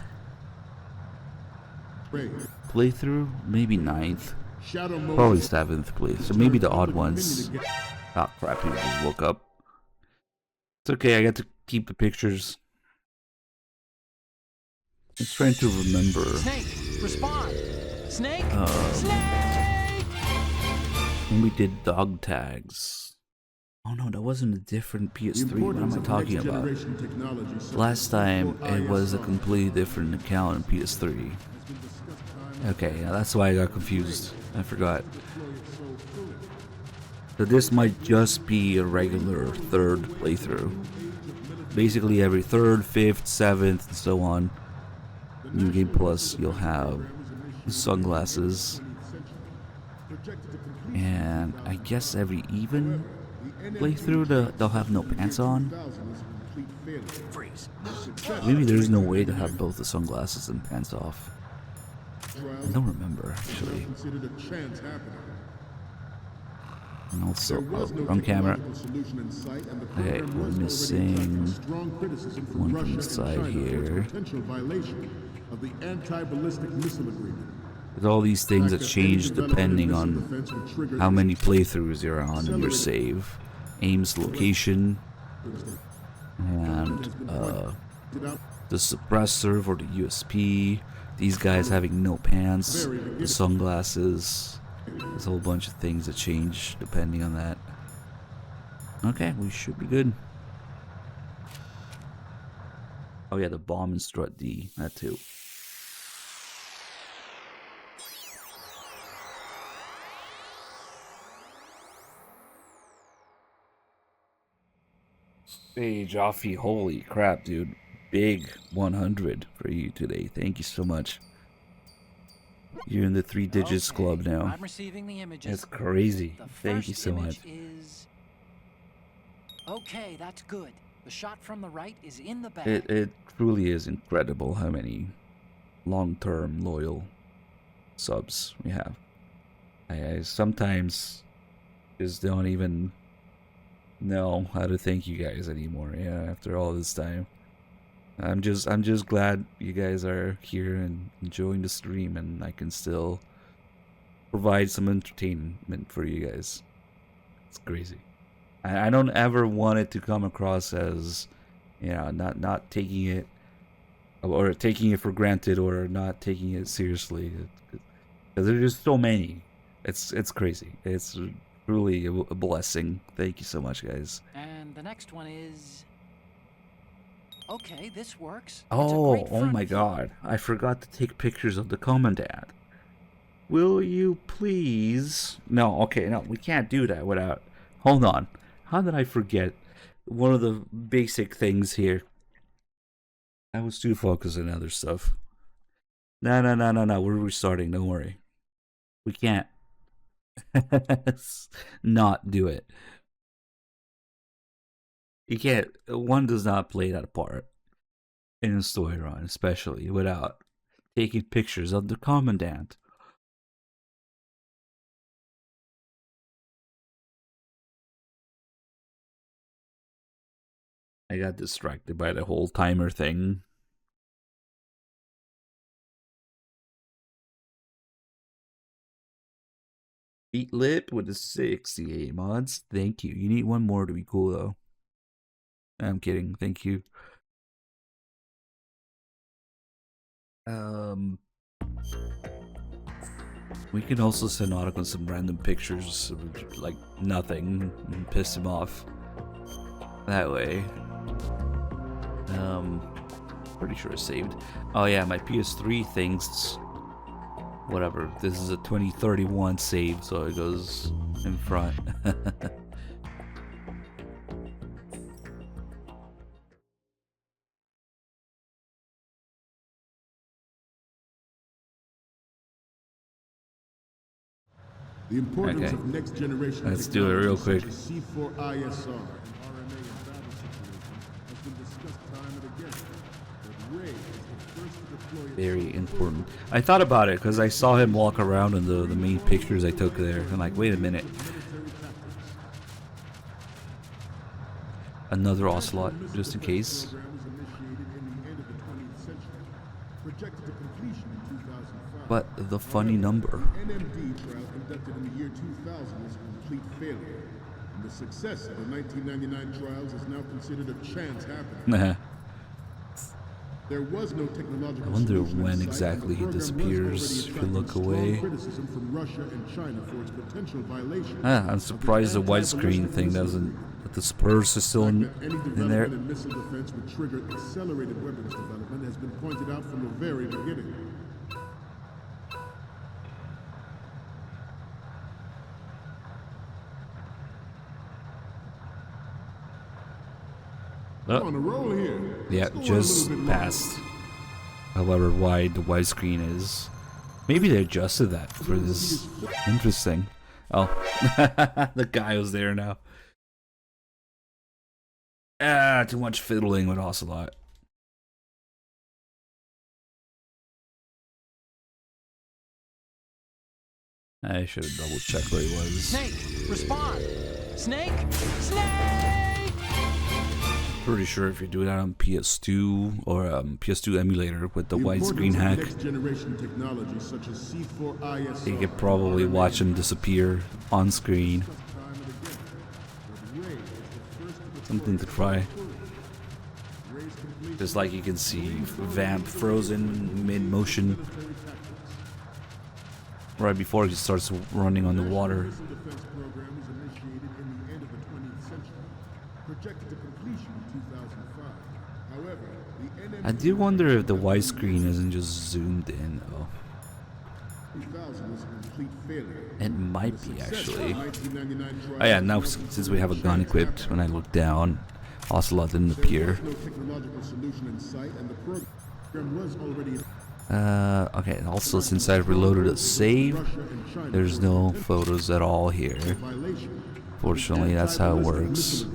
playthrough, maybe 9th, probably 7th playthrough, so maybe the odd ones. Oh crap, he just woke up. It's okay, I get to keep the pictures. I'm trying to remember. Snake, respond! Snake! Snake! When we did dog tags. Oh no, that wasn't a different PS3. What am I talking about? Last time it was a completely different account on PS3. Okay, yeah, that's why I got confused. I forgot. So this might just be a regular 3rd playthrough. Basically every 3rd, 5th, 7th, and so on. New Game Plus, you'll have sunglasses. And I guess every even playthrough they'll have no pants on. Maybe there's no way to have both the sunglasses and pants off. I don't remember actually. And also, wrong camera. Okay, we're missing one from the side here. With all these things that change depending on how many playthroughs you're on and your save. Aim's location. And the suppressor for the USP. These guys having no pants. The sunglasses. There's a whole bunch of things that change depending on that. Okay, we should be good. Oh yeah, the bomb and strut D, that too. Hey Jaffe, holy crap, dude. Big 100 for you today. Thank you so much. You're in the 3 digits club now. I'm receiving the images. That's crazy. Thank you so much. Okay, that's good. The shot from the right is in the bag. It truly is incredible how many long-term loyal subs we have. I sometimes just don't even know how to thank you guys anymore. Yeah, after all this time. I'm just glad you guys are here and enjoying the stream, and I can still provide some entertainment for you guys. It's crazy. I don't ever want it to come across as, you know, not taking it, or taking it for granted, or not taking it seriously, because there's just so many. It's crazy. It's truly a blessing. Thank you so much, guys. And the next one is. Okay, this works. Oh my god. I forgot to take pictures of the commandant. Will you please? No, okay, no, we can't do that without... Hold on. How did I forget one of the basic things here? I was too focused on other stuff. No, we're restarting, don't worry. We can't. Not do it. You can't. One does not play that part in a story run, especially without taking pictures of the commandant. I got distracted by the whole timer thing. Beat Lip with the 68 mods. Thank you. You need one more to be cool though. I'm kidding. Thank you. We can also send Otacon some random pictures of, like, nothing and piss him off. That way. Pretty sure it's saved. Oh yeah, my PS3 thinks... Whatever. This is a 2031 save, so it goes in front. The importance of next generation Let's do it real quick. C4ISR and RNA and battle situation has been discussed time and again. But Very important. I thought about it because I saw him walk around in the main pictures I took there. I'm like, wait a minute. Another Ocelot, just in case. But the funny number. NMD trial conducted in the year 2000 was a complete failure. And the success of the 1999 trials is now considered a chance happening. There was no technological I wonder when exactly he disappears if you look away. Criticism from Russia and China for its potential violation. I'm surprised the widescreen thing doesn't. That the Spurs is still in there. Any development in missile defense would trigger accelerated weapons development has been pointed out from the very beginning. On a roll here. Yeah, just past. However wide the widescreen is. Maybe they adjusted that for this. Interesting. Oh, the guy was there now. Too much fiddling with Ocelot. I should have double checked where he was. Snake, respond! Snake! Snake! Pretty sure if you do that on PS2 or PS2 emulator with the widescreen hack, you could probably watch him disappear on screen. Something to try. Just like you can see Vamp frozen mid-motion right before he starts running on the water. I do wonder if the widescreen isn't just zoomed in though. It might be actually. Oh yeah, now since we have a gun equipped, when I look down, Ocelot didn't appear. Okay, also since I reloaded a save, there's no photos at all here. Fortunately, that's how it works.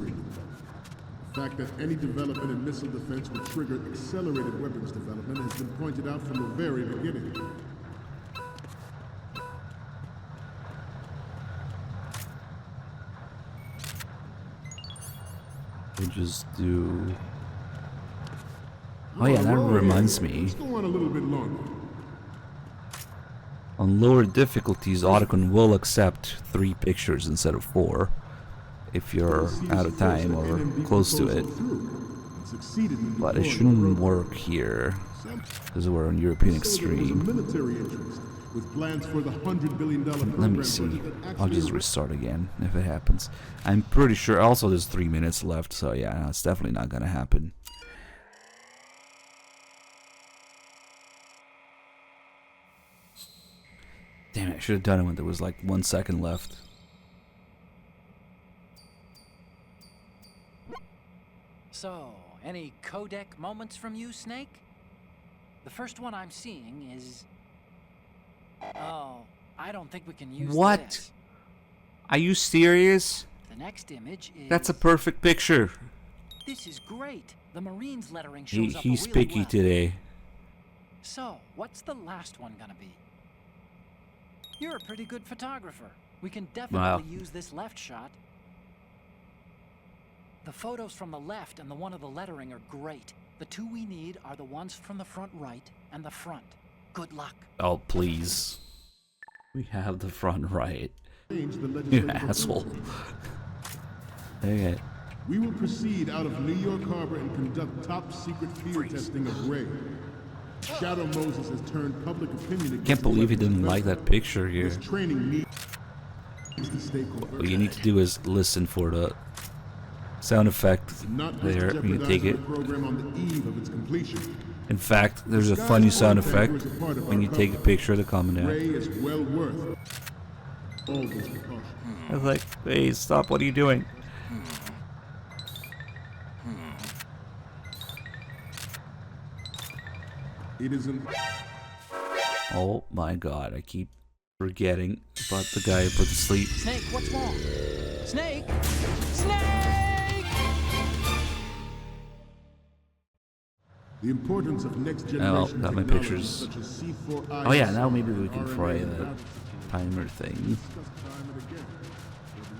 The fact that any development in missile defense would trigger accelerated weapons development has been pointed out from the very beginning. We'll just do... Oh yeah, that reminds me. Let's go on a little bit longer. On lower difficulties, Otacon will accept 3 pictures instead of 4. If you're out of time or close to it. But it shouldn't work here, because we're on European Extreme. Let me see. I'll just restart again if it happens. I'm pretty sure also there's 3 minutes left, so yeah, it's definitely not gonna happen. Damn it, I should have done it when there was like 1 second left. So, any codec moments from you, Snake? The first one I'm seeing is... Oh, I don't think we can use What? this. Are you serious? The next image is... That's a perfect picture. This is great. The Marines lettering shows up He's real picky well. today. So, what's the last one gonna be? You're a pretty good photographer. We can definitely use this left shot. The photos from the left and the one of the lettering are great. The 2 we need are the ones from the front right and the front. Good luck. Oh, please. We have the front right. You asshole. Okay. We will proceed out of New York Harbor and conduct top secret field testing of Ray. Shadow Moses has turned public opinion against... Can't believe he didn't like that picture here. His training needs to stay What you need to do is listen for the sound effect there when you take it. In fact, there's a funny sound effect when you take a picture of the commandant. I was like, hey, stop, what are you doing? It isn't. Oh my god, I keep forgetting about the guy I put to sleep. Snake, what's wrong? Snake! Snake! The importance of next generation got my technology pictures. such as C4I. Oh yeah, now maybe we can try that timer thing.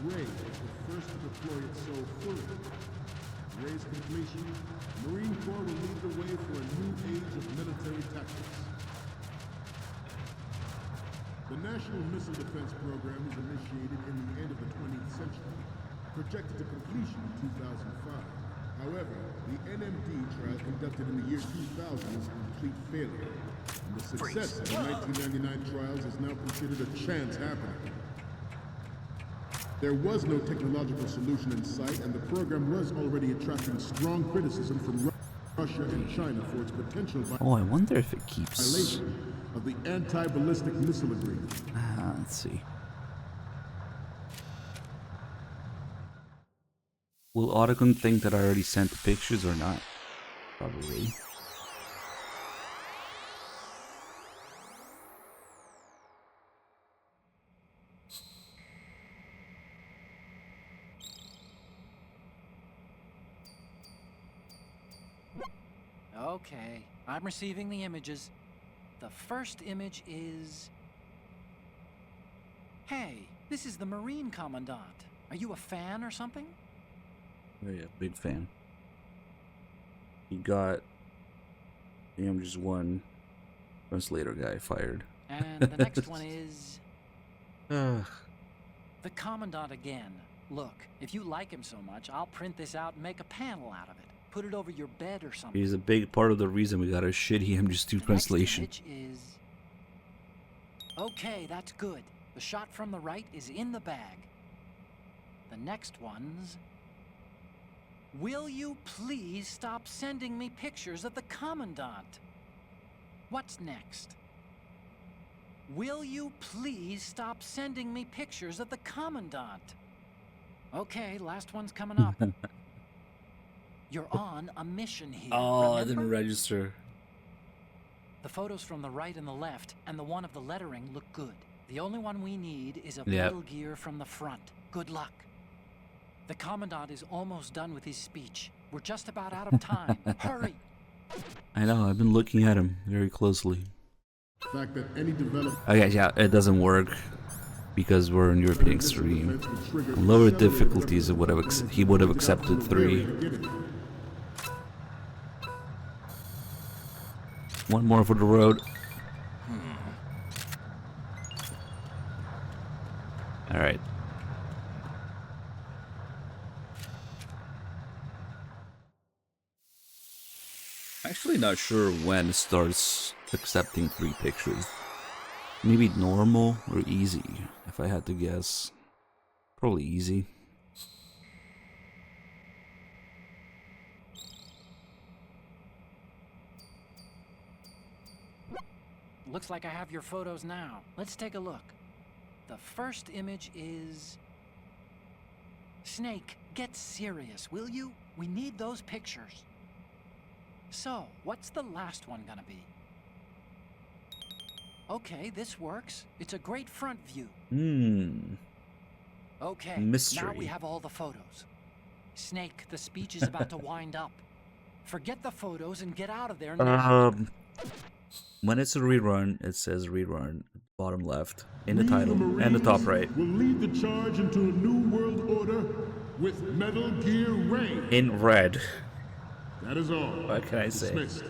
Ray was the first to deploy it so fully. Ray's completion, Marine Corps will lead the way for a new age of military tactics. The National Missile Defense Program was initiated in the end of the 20th century, projected to completion in 2005. However, the NMD trial conducted in the year 2000 was a complete failure, and the success of the 1999 trials is now considered a chance happening. There was no technological solution in sight, and the program was already attracting strong criticism from Russia and China for its potential Oh, I wonder if it keeps... violation of the anti-ballistic missile agreement. Let's see. Will Otacon think that I already sent the pictures or not? Probably. Okay, I'm receiving the images. The first image is... Hey, this is the Marine Commandant. Are you a fan or something? Oh yeah, big fan. He got the MGS1 translator guy fired. And the next one is... the Commandant again. Look, if you like him so much, I'll print this out and make a panel out of it. Put it over your bed or something. He's a big part of the reason we got a shitty MGS2 translation. Next image is... Okay, that's good. The shot from the right is in the bag. The next one's... Will you please stop sending me pictures of the Commandant? What's next? Will you please stop sending me pictures of the Commandant? Okay, last one's coming up. You're on a mission here. Oh, I remember? didn't register. The photos from the right and the left, and the one of the lettering look good. The only one we need is a Yep. Metal Gear from the front. Good luck. The Commandant is almost done with his speech. We're just about out of time. Hurry! I know, I've been looking at him very closely. The fact that any development... Okay, yeah, it doesn't work because we're in European Extreme. On lower difficulties, he would have accepted 3. One more for the road. Alright. Actually not sure when it starts accepting 3 pictures. Maybe normal or easy, if I had to guess. Probably easy. Looks like I have your photos now. Let's take a look. The first image is... Snake, get serious, will you? We need those pictures. So, what's the last one gonna be? Okay, this works. It's a great front view. Okay, Mystery. now we have all the photos. Snake, the speech is about to wind up. Forget the photos and get out of there now. When it's a rerun, it says rerun, bottom left, in the title, and the top right. Will lead the charge into a new world order with Metal Gear Ray. In red. That is all. What can I say? Dismissed.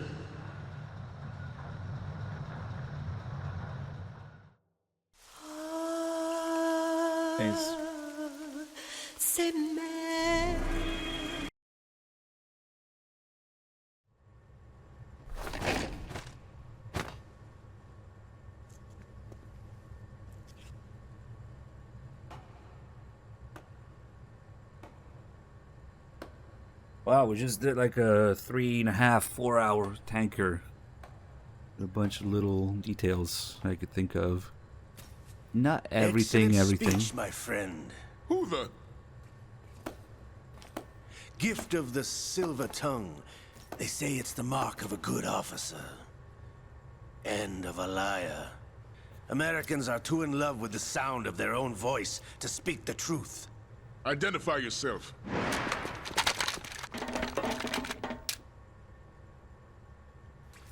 Thanks. Wow, we just did like a 3.5, 4 hour tanker. A bunch of little details I could think of. Not everything, Excellent speech, my friend. Who the? Gift of the silver tongue. They say it's the mark of a good officer. And of a liar. Americans are too in love with the sound of their own voice to speak the truth. Identify yourself.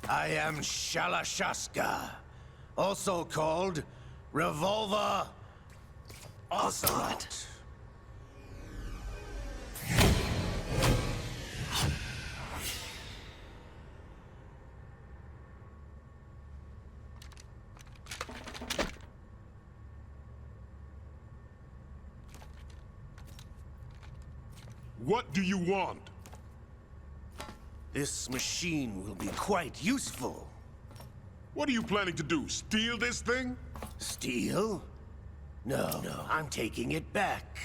I am Shalashaska, also called Revolver Ocelot. What do you want? This machine will be quite useful. What are you planning to do? Steal this thing? Steal? No, I'm taking it back.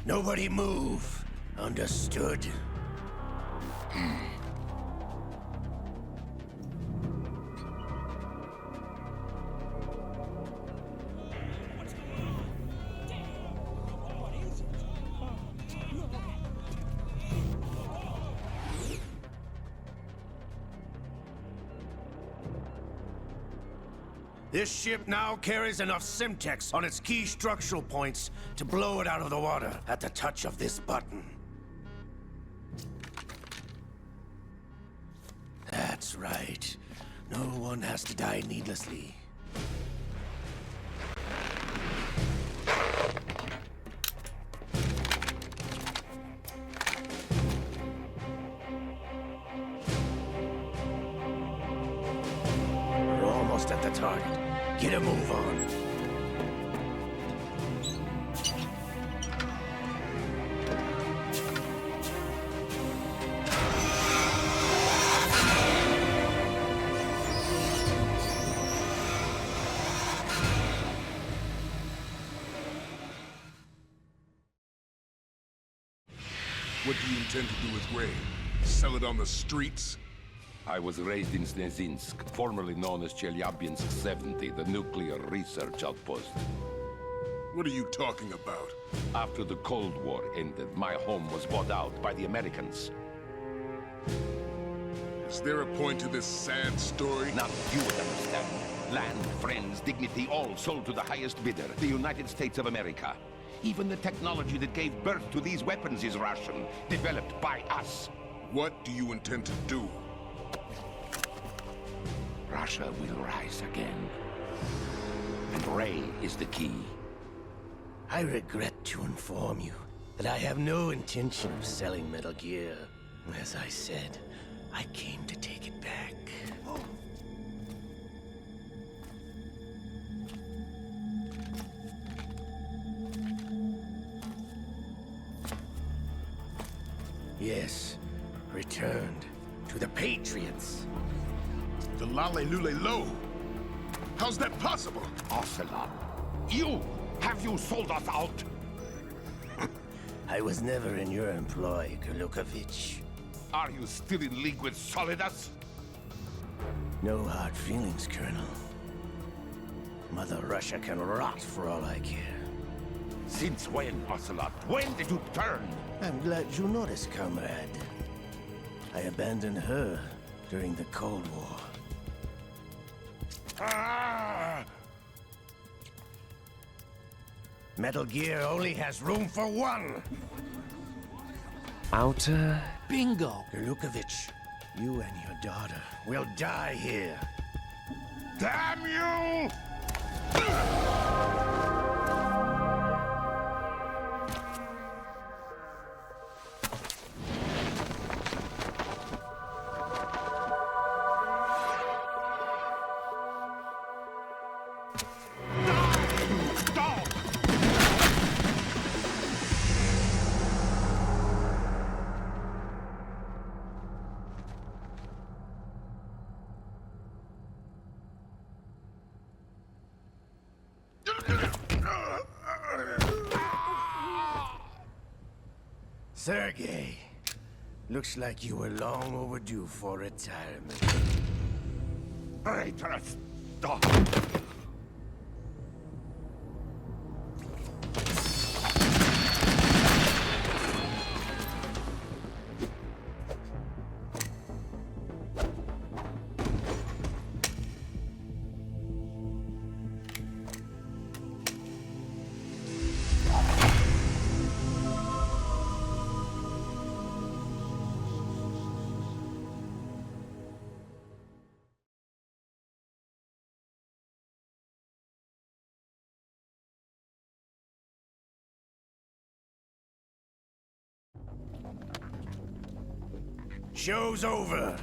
Nobody move. Understood? This ship now carries enough Simtex on its key structural points to blow it out of the water at the touch of this button. That's right. No one has to die needlessly. We're almost at the target. Get a move on. What do you intend to do with Ray? Sell it on the streets? I was raised in Snezinsk, formerly known as Chelyabinsk 70, the nuclear research outpost. What are you talking about? After the Cold War ended, my home was bought out by the Americans. Is there a point to this sad story? Now you would understand. Land, friends, dignity, all sold to the highest bidder, the United States of America. Even the technology that gave birth to these weapons is Russian, developed by us. What do you intend to do? Russia will rise again. And Ray is the key. I regret to inform you that I have no intention of selling Metal Gear. As I said, I came to take it back. Yes, returned to the Patriots. The Lale Lule Lo? How's that possible? Ocelot, have you sold us out? I was never in your employ, Golukovich. Are you still in league with Solidus? No hard feelings, Colonel. Mother Russia can rot for all I care. Since when, Ocelot? When did you turn? I'm glad you noticed, comrade. I abandoned her during the Cold War. Metal Gear only has room for one! Outer? Bingo! Golukovich, you and your daughter will die here. Damn you! Sergei, Looks like you were long overdue for retirement. Patriots, stop! Show's over.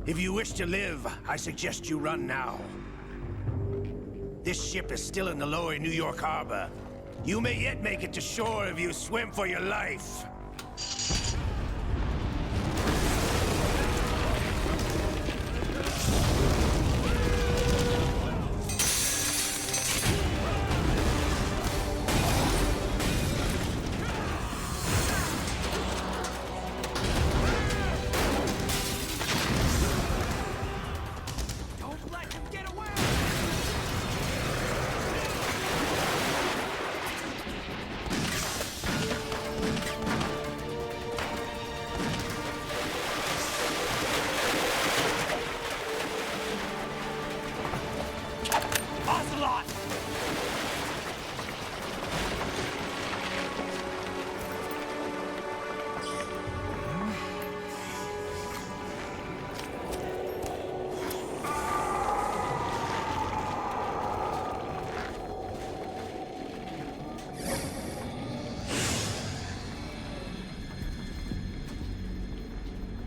If you wish to live, I suggest you run now. This ship is still in the lower New York harbor. You may yet make it to shore if you swim for your life.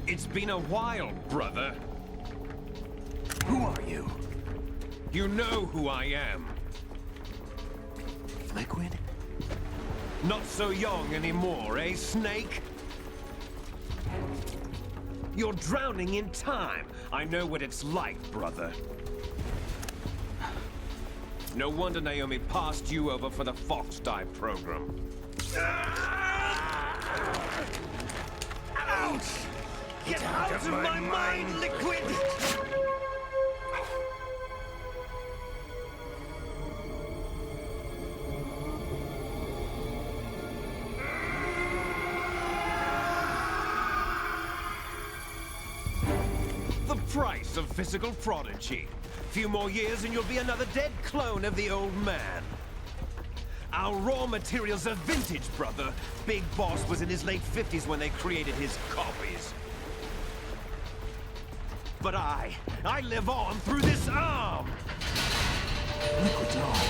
It's been a while, brother. Who are you? You know who I am. Liquid? Not so young anymore, eh, Snake? You're drowning in time. I know what it's like, brother. No wonder Naomi passed you over for the Fox Dive program. Ouch! Get out of my mind, Liquid! The price of physical prodigy. Few more years and you'll be another dead clone of the old man. Our raw materials are vintage, brother. Big Boss was in his late 50s when they created his copies. But I live on through this arm! Liquid's arm.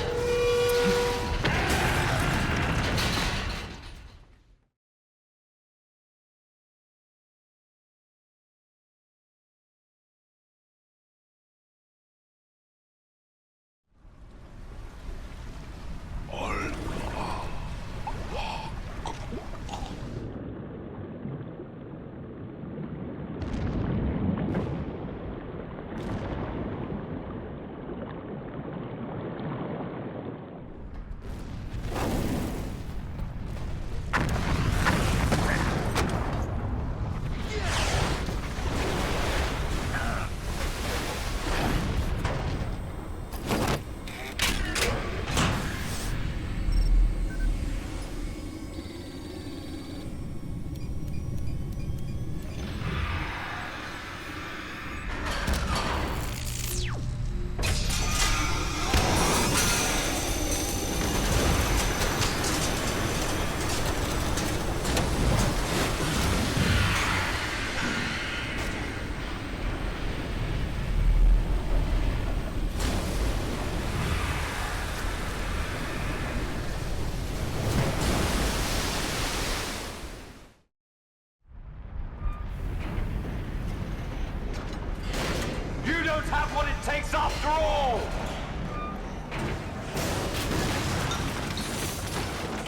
Have what it takes after all!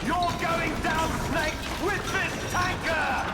You're going down, Snake, with this tanker!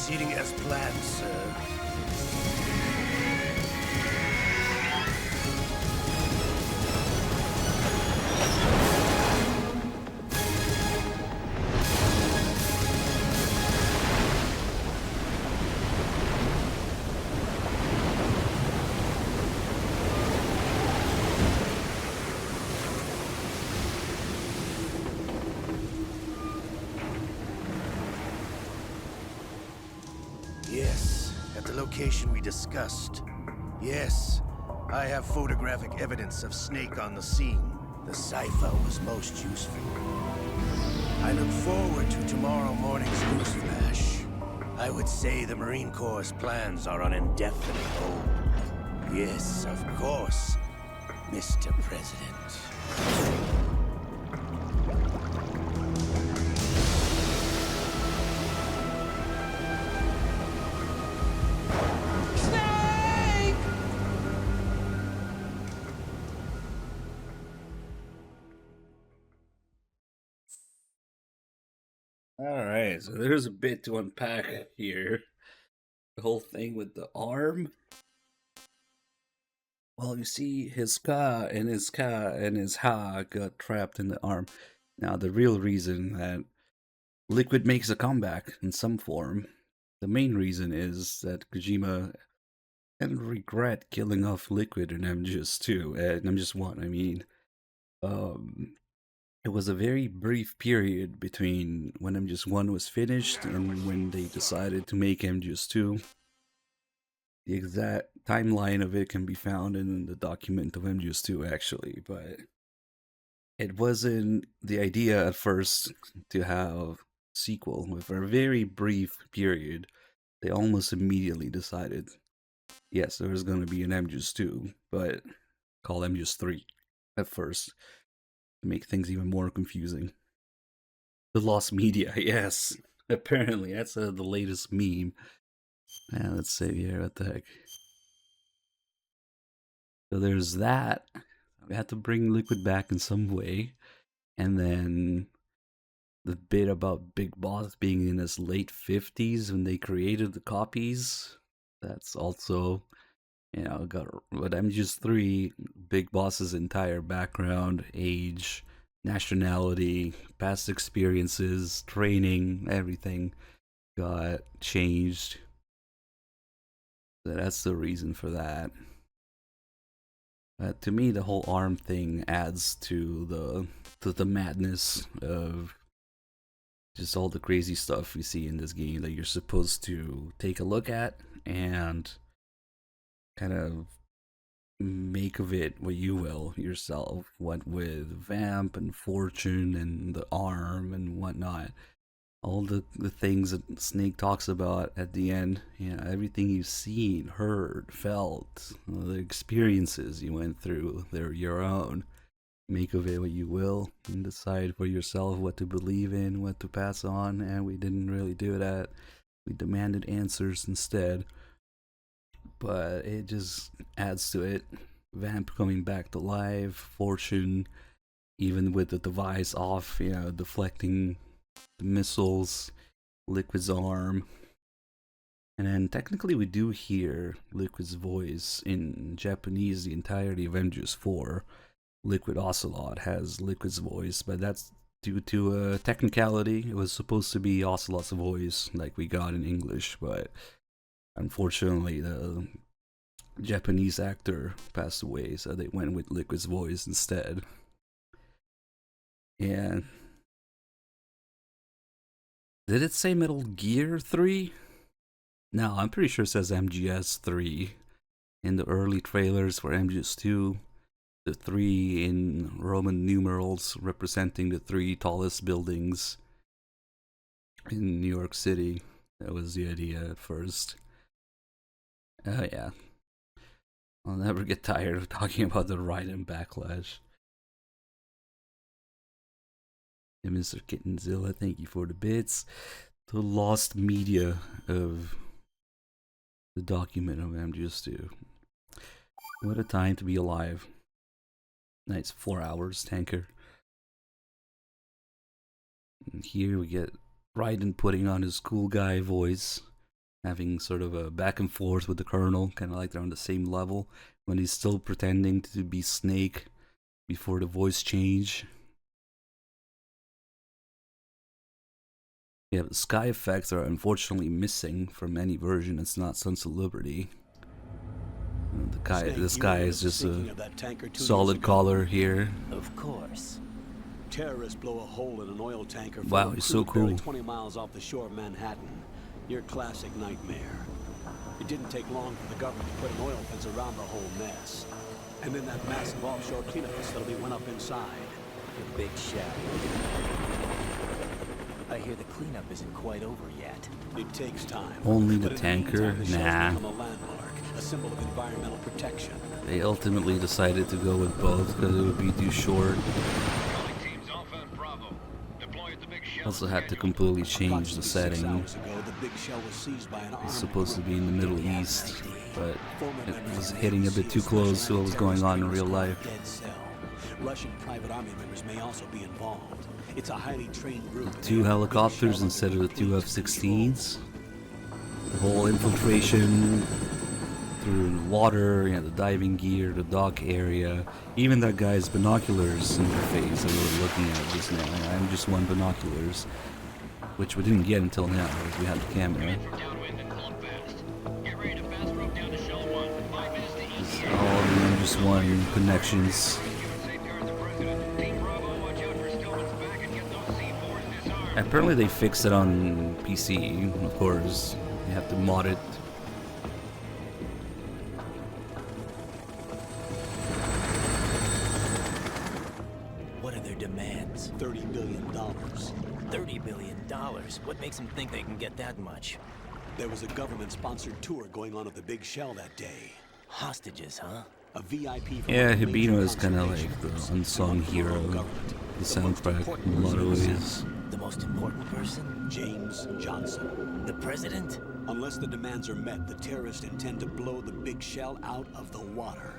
proceeding as planned, sir. Yes, at the location we discussed. Yes, I have photographic evidence of Snake on the scene. The cipher was most useful. I look forward to tomorrow morning's news flash. I would say the Marine Corps' plans are on indefinite hold. Yes, of course, Mr. President. Alright, so there's a bit to unpack here. The whole thing with the arm. Well, you see, his Ka and his Ha got trapped in the arm. Now, the real reason that Liquid makes a comeback in some form, the main reason is that Kojima didn't regret killing off Liquid in MGS2, and MGS1, I mean. It was a very brief period between when MGS1 was finished and when they decided to make MGS2. The exact timeline of it can be found in the document of MGS2 actually, but it wasn't the idea at first to have sequel. With a very brief period, they almost immediately decided, yes, there was going to be an MGS2, but called MGS3 at first. Make things even more confusing. The lost media, yes. Apparently, that's the latest meme. Let's see here, what the heck. So there's that. We had to bring Liquid back in some way. And then the bit about Big Boss being in his late 50s when they created the copies. That's also, you know, got with MGS3, Big Boss's entire background, age, nationality, past experiences, training, everything got changed. So that's the reason for that. To me, the whole arm thing adds to the madness of just all the crazy stuff we see in this game that you're supposed to take a look at and kind of make of it what you will yourself. What with Vamp and Fortune and the arm and whatnot, all the things that Snake talks about at the end, you know, everything you've seen, heard, felt, the experiences you went through, they're your own. Make of it what you will and decide for yourself what to believe in, what to pass on, and we didn't really do that. We demanded answers instead. But it just adds to it. Vamp coming back to life, Fortune, even with the device off, you know, deflecting the missiles, Liquid's arm. And then technically we do hear Liquid's voice in Japanese the entirety of MGS4. Liquid Ocelot has Liquid's voice, but that's due to a technicality. It was supposed to be Ocelot's voice like we got in English, but unfortunately, the Japanese actor passed away, so they went with Liquid's voice instead. And did it say Metal Gear 3? No, I'm pretty sure it says MGS3 in the early trailers for MGS2. The 3 in Roman numerals representing the 3 tallest buildings in New York City. That was the idea at first. Yeah. I'll never get tired of talking about the Raiden backlash. And Mr. Kittenzilla, thank you for the bits. The lost media of the document of MGS2. What a time to be alive. Nice 4 hours, tanker. And here we get Raiden putting on his cool guy voice. having sort of a back and forth with the Colonel, kind of like they're on the same level, when he's still pretending to be Snake before the voice change. Yeah, the sky effects are unfortunately missing from any version. It's not Sons of Liberty. The sky is just a solid color here. Of course. Terrorists blow a hole in an oil tanker. Wow, he's so cool. 20 miles off the shore of Manhattan. Your classic nightmare. It didn't take long for the government to put an oil fence around the whole mess. And then that massive offshore cleanup facility went up inside. The big shell. I hear the cleanup isn't quite over yet. It takes time. Only the tanker? Nah. A symbol of environmental protection. They ultimately decided to go with both because it would be too short. Also had to completely change the setting. It's supposed to be in the Middle East, but it was hitting a bit too close to what was going on in real life. Russian private army members may also be involved. It's a highly trained group. 2 helicopters instead of the 2 F-16s. The whole infiltration through the water, the diving gear, the dock area, even that guy's binoculars interface that we were looking at just now. I'm just one binoculars, which we didn't get until now because we had the camera. It's all the just one connections. Apparently they fixed it on PC, of course. You have to mod it. What are their demands? $30 billion. $30 billion? What makes them think they can get that much? There was a government-sponsored tour going on at the Big Shell that day. Hostages, huh? A VIP. Yeah, Hibino is kind of like the unsung hero of the soundtrack in a lot of ways. The most important person? James Johnson. The president? Unless the demands are met, the terrorists intend to blow the Big Shell out of the water.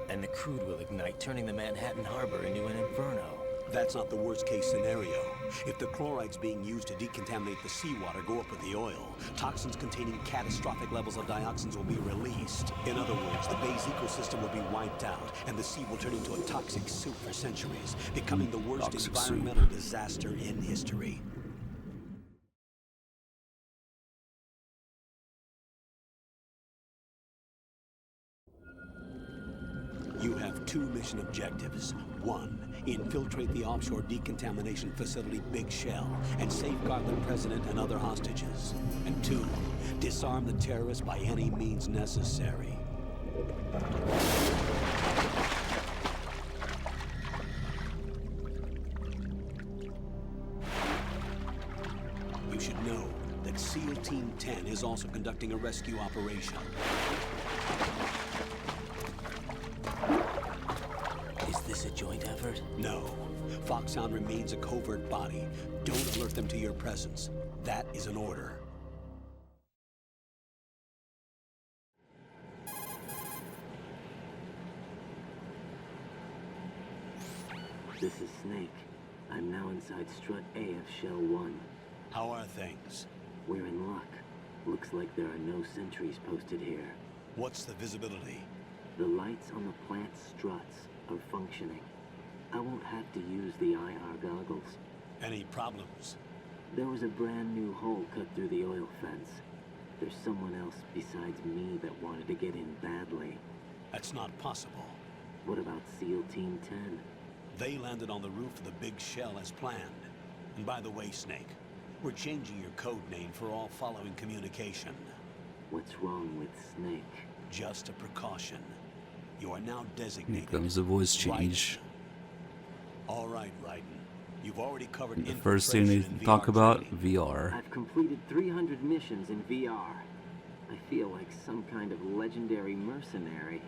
And the crude will ignite, turning the Manhattan Harbor into an inferno. That's not the worst-case scenario. If the chlorides being used to decontaminate the seawater go up with the oil, toxins containing catastrophic levels of dioxins will be released. In other words, the bay's ecosystem will be wiped out, and the sea will turn into a toxic soup for centuries, becoming the worst environmental disaster in history. You have 2 mission objectives. 1, infiltrate the offshore decontamination facility Big Shell and safeguard the president and other hostages. And 2, disarm the terrorists by any means necessary. You should know that SEAL Team 10 is also conducting a rescue operation. Is this a joint effort? No. Foxhound remains a covert body. Don't alert them to your presence. That is an order. This is Snake. I'm now inside Strut A of Shell 1. How are things? We're in luck. Looks like there are no sentries posted here. What's the visibility? The lights on the plant struts are functioning. I won't have to use the IR goggles. Any problems? There was a brand new hole cut through the oil fence. There's someone else besides me that wanted to get in badly. That's not possible. What about SEAL Team 10? They landed on the roof of the Big Shell as planned. And by the way, Snake, we're changing your code name for all following communication. What's wrong with Snake? Just a precaution. You are now designated. Here comes the voice change. All right, Raiden. You've already covered the first thing they talk about, VR. I've completed 300 missions in VR. I feel like some kind of legendary mercenary.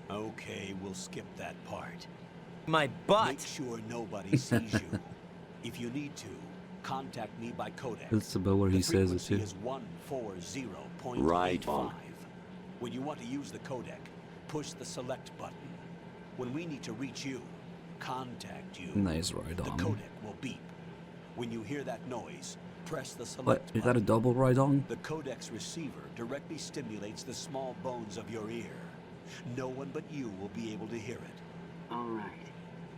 Okay, we'll skip that part. My butt! Make sure nobody sees you. If you need to, contact me by codec. That's about what he says it too. Is 140.85. Right on. When you want to use the codec, push the select button. When we need to reach you, contact you. Nice ride The on. codec will beep. When you hear that noise, press the select What? You got a double right on? The codex receiver directly stimulates the small bones of your ear. No one but you will be able to hear it. All right.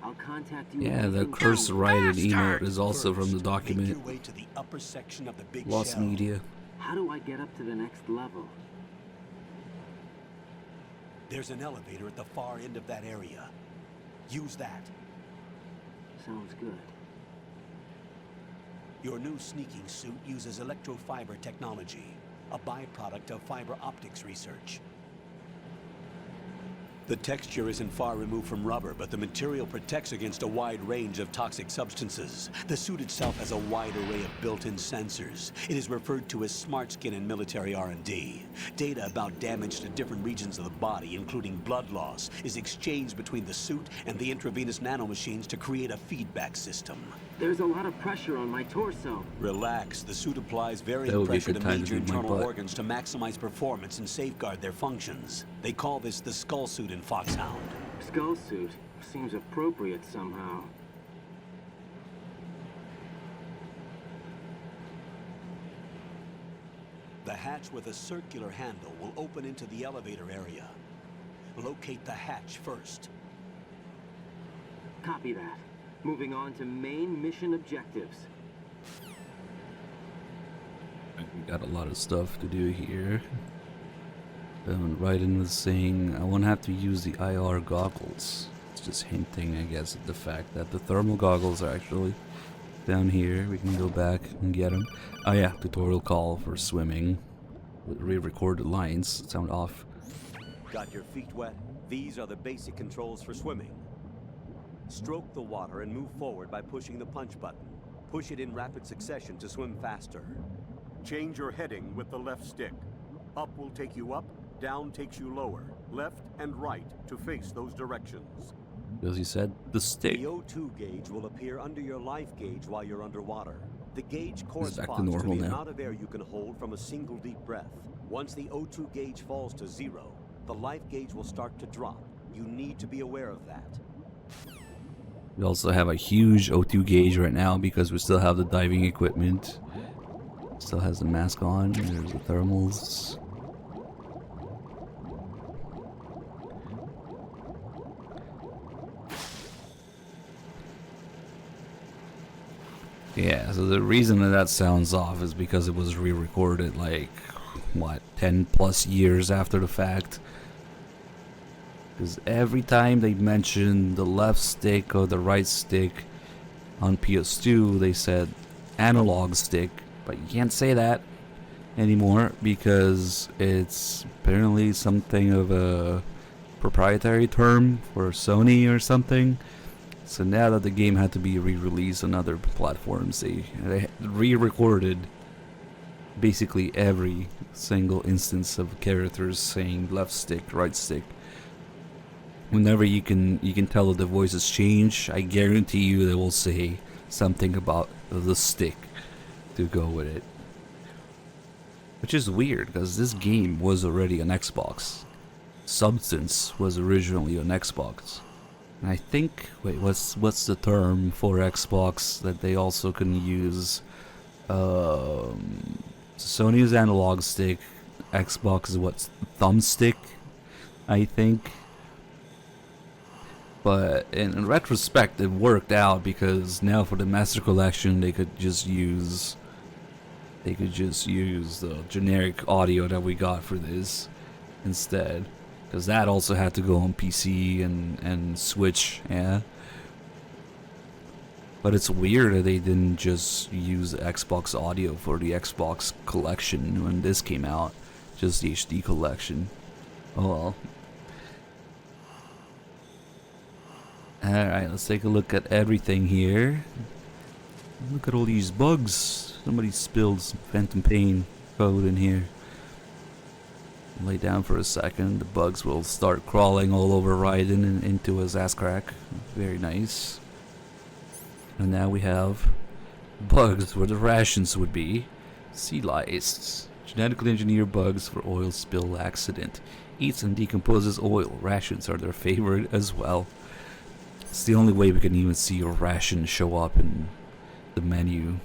I'll contact you. Yeah, the cursed write-in emote is also from the document. Make your way to the upper section of the big Lost shell. media. How do I get up to the next level? There's an elevator at the far end of that area. Use that. Sounds good. Your new sneaking suit uses electrofiber technology, a byproduct of fiber optics research. The texture isn't far removed from rubber, but the material protects against a wide range of toxic substances. The suit itself has a wide array of built-in sensors. It is referred to as smart skin in military R&D. Data about damage to different regions of the body, including blood loss, is exchanged between the suit and the intravenous nanomachines to create a feedback system. There's a lot of pressure on my torso. Relax. The suit applies varying pressure to major internal organs to maximize performance and safeguard their functions. They call this the skull suit in Foxhound. Skull suit seems appropriate somehow. The hatch with a circular handle will open into the elevator area. Locate the hatch first. Copy that. Moving on to main mission objectives. We got a lot of stuff to do here. Raiden was saying I won't have to use the IR goggles. It's just hinting, I guess, at the fact that the thermal goggles are actually down here. We can go back and get them. Oh yeah, tutorial call for swimming with re-recorded lines. Sound off. Got your feet wet? These are the basic controls for swimming. Stroke the water and move forward by pushing the punch button. Push it in rapid succession to swim faster. Change your heading with the left stick. Up will take you up, down takes you lower. Left and right to face those directions. As he said, the stick. The O2 gauge will appear under your life gauge while you're underwater. The gauge back to corresponds to normal the now. amount of air you can hold from a single deep breath. Once the O2 gauge falls to 0, the life gauge will start to drop. You need to be aware of that. We also have a huge O2 gauge right now because we still have the diving equipment. Still has the mask on. There's the thermals. Yeah, so the reason that sounds off is because it was re-recorded like, what, 10 plus years after the fact. Because every time they mentioned the left stick or the right stick on PS2, they said analog stick. But you can't say that anymore because it's apparently something of a proprietary term for Sony or something. So now that the game had to be re-released on other platforms, they re-recorded basically every single instance of characters saying left stick, right stick. Whenever you can tell that the voices change, I guarantee you they will say something about the stick to go with it. Which is weird because this game was already on Xbox. Substance was originally on Xbox. And I think, wait, what's the term for Xbox that they also can use? Sony's analog stick, Xbox is what's thumbstick, I think. But in retrospect, it worked out because now for the Master Collection, they could just use the generic audio that we got for this instead. Because that also had to go on PC and Switch, yeah. But it's weird that they didn't just use Xbox audio for the Xbox collection when this came out. Just the HD collection. Oh well. Alright, let's take a look at everything here. Look at all these bugs. Somebody spilled some Phantom Pain code in here. Lay down for a second. The bugs will start crawling all over Raiden and into his ass crack. Very nice. And now we have bugs where the rations would be. Sea lice. Genetically engineered bugs for oil spill accident. Eats and decomposes oil. Rations are their favorite as well. It's the only way we can even see a ration show up in the menu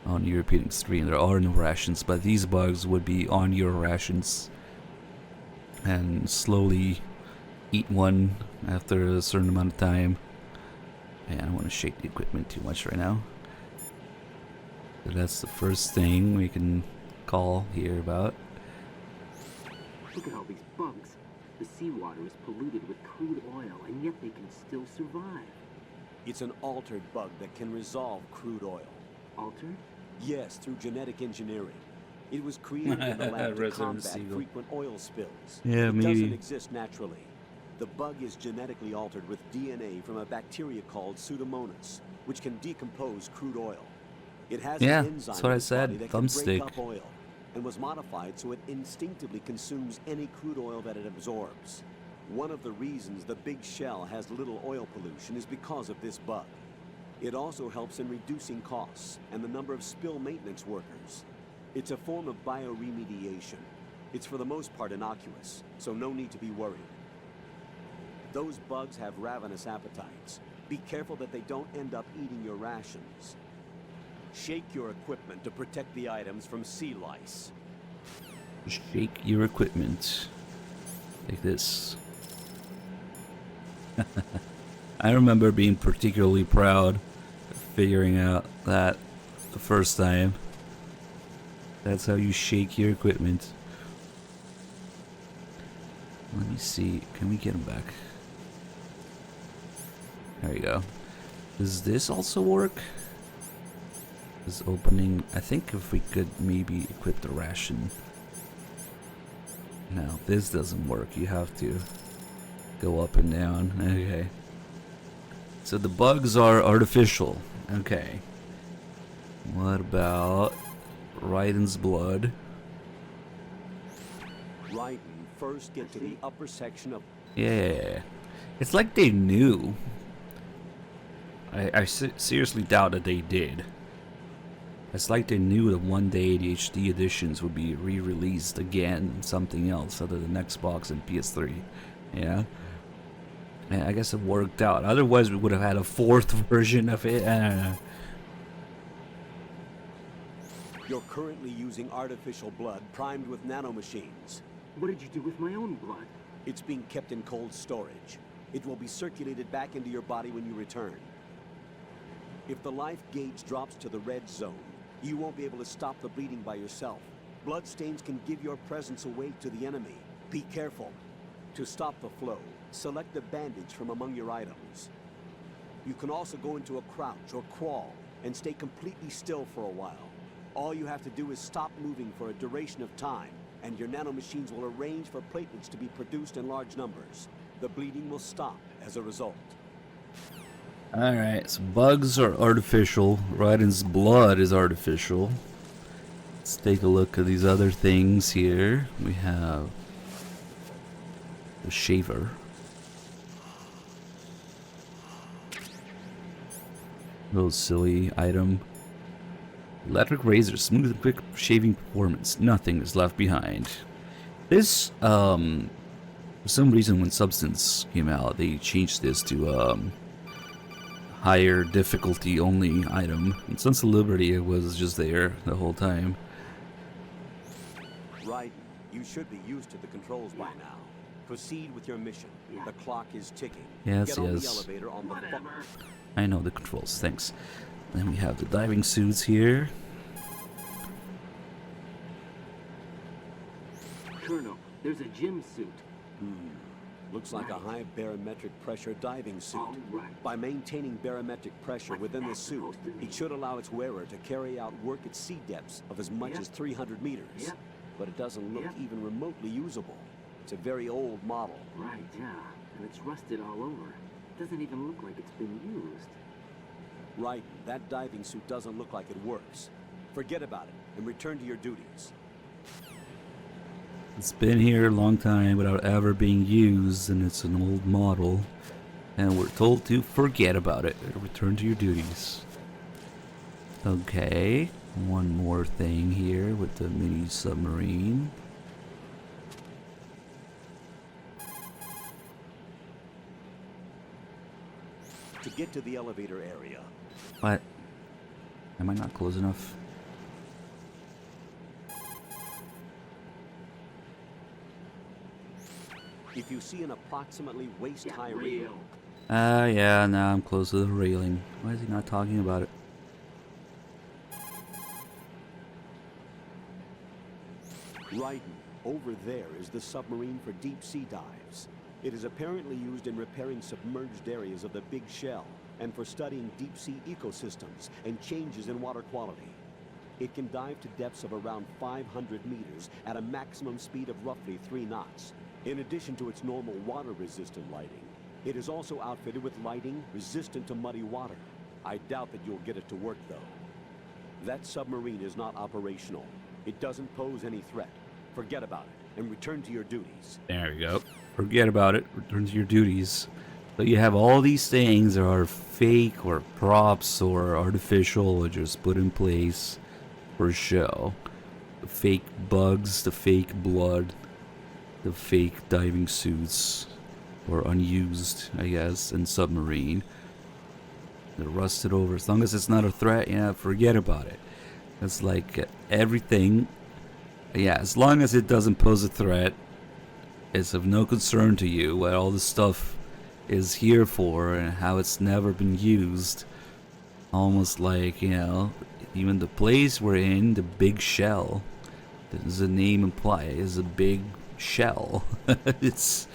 on European Extreme. There are no rations, but these bugs would be on your rations. And slowly eat one after a certain amount of time. And I don't want to shake the equipment too much right now. So that's the first thing we can call here about. Look at all these bugs. The seawater is polluted with crude oil, and yet they can still survive. It's an altered bug that can resolve crude oil. Altered? Yes, through genetic engineering. It was created in the lab to Resident combat Seagull. frequent oil spills. Yeah, it maybe. doesn't exist naturally. The bug is genetically altered with DNA from a bacteria called Pseudomonas, which can decompose crude oil. It has Yeah, an enzyme that's what I in its said, body that can break thumbstick. up oil, and was modified so it instinctively consumes any crude oil that it absorbs. One of the reasons the big shell has little oil pollution is because of this bug. It also helps in reducing costs and the number of spill maintenance workers. It's a form of bioremediation. It's for the most part innocuous, so no need to be worried. Those bugs have ravenous appetites. Be careful that they don't end up eating your rations. Shake your equipment to protect the items from sea lice. Shake your equipment. Like this. I remember being particularly proud of figuring out that the first time. That's how you shake your equipment. Let me see. Can we get him back? There you go. Does this also work? This opening. I think if we could maybe equip the ration. No, this doesn't work. You have to go up and down. Okay. So the bugs are artificial. Okay. What about Raiden's blood? Raiden, first get to the upper section of... Yeah. It's like they knew. I seriously doubt that they did. It's like they knew that one day the HD editions would be re-released again, something else other than Xbox and PS3. Yeah. And I guess it worked out. Otherwise, we would have had a fourth version of it. I don't know. You're currently using artificial blood primed with nanomachines. What did you do with my own blood? It's being kept in cold storage. It will be circulated back into your body when you return. If the life gauge drops to the red zone, you won't be able to stop the bleeding by yourself. Bloodstains can give your presence away to the enemy. Be careful. To stop the flow, select a bandage from among your items. You can also go into a crouch or crawl and stay completely still for a while. All you have to do is stop moving for a duration of time, and your nanomachines will arrange for platelets to be produced in large numbers. The bleeding will stop as a result. Alright, so bugs are artificial. Raiden's blood is artificial. Let's take a look at these other things here. We have the shaver. Little silly item. Electric razor, smooth and quick shaving performance. Nothing is left behind. This, for some reason when Substance came out, they changed this to, higher difficulty only item. And Sons of Liberty, it was just there the whole time. Raiden, you should be used to the controls by now. Proceed with your mission. The clock is ticking. Yes, Get on the yes. elevator on the I know the controls, thanks. Then we have the diving suits here. Colonel, there's a gym suit. Looks like a high barometric pressure diving suit. By maintaining barometric pressure within the suit, it should allow its wearer to carry out work at sea depths of as much as 300 meters. But it doesn't look even remotely usable. It's a very old model. Right, yeah. And it's rusted all over. It doesn't even look like it's been used. Right, that diving suit doesn't look like it works. Forget about it and return to your duties. It's been here a long time without ever being used, and it's an old model. And we're told to forget about it. Return to your duties. Okay, one more thing here with the mini submarine. To get to the elevator area. What? Am I not close enough? If you see an approximately waist-high rail... Yeah, now I'm close to the railing. Why is he not talking about it? Raiden, over there is the submarine for deep-sea dives. It is apparently used in repairing submerged areas of the Big Shell and for studying deep-sea ecosystems and changes in water quality. It can dive to depths of around 500 meters at a maximum speed of roughly 3 knots. In addition to its normal water-resistant lighting, it is also outfitted with lighting resistant to muddy water. I doubt that you'll get it to work, though. That submarine is not operational. It doesn't pose any threat. Forget about it and return to your duties. There we go. Forget about it. Return to your duties. So you have all these things that are fake or props or artificial or just put in place for show. The fake bugs, the fake blood, the fake diving suits, or unused, I guess, and submarine. They're rusted over. As long as it's not a threat, yeah, forget about it. It's like everything. Yeah, as long as it doesn't pose a threat, it's of no concern to you what all this stuff is here for and how it's never been used. Almost like, you know, even the place we're in, the Big Shell, as the name implies, is a big shell. it's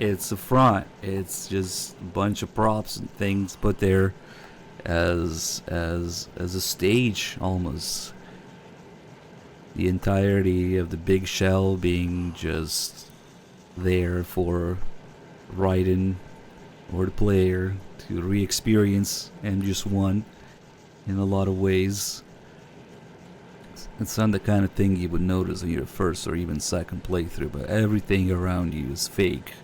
a front. It's just a bunch of props and things put there as a stage almost. The entirety of the Big Shell being just there for Raiden or the player to re-experience MGS1 in a lot of ways. It's not the kind of thing you would notice in your first or even second playthrough, but everything around you is fake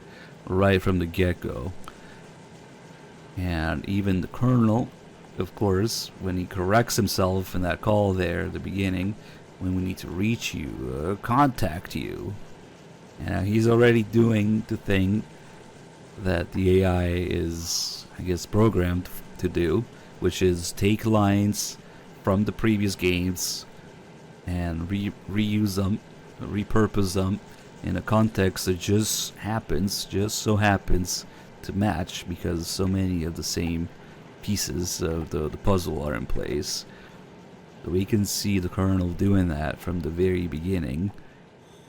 right from the get-go. And even the Colonel, of course, when he corrects himself in that call there at the beginning, when we need to reach you, contact you, he's already doing the thing that the AI is, I guess, programmed to do, which is take lines from the previous games and reuse them, repurpose them in a context that just so happens to match because so many of the same pieces of the puzzle are in place. So we can see the Colonel doing that from the very beginning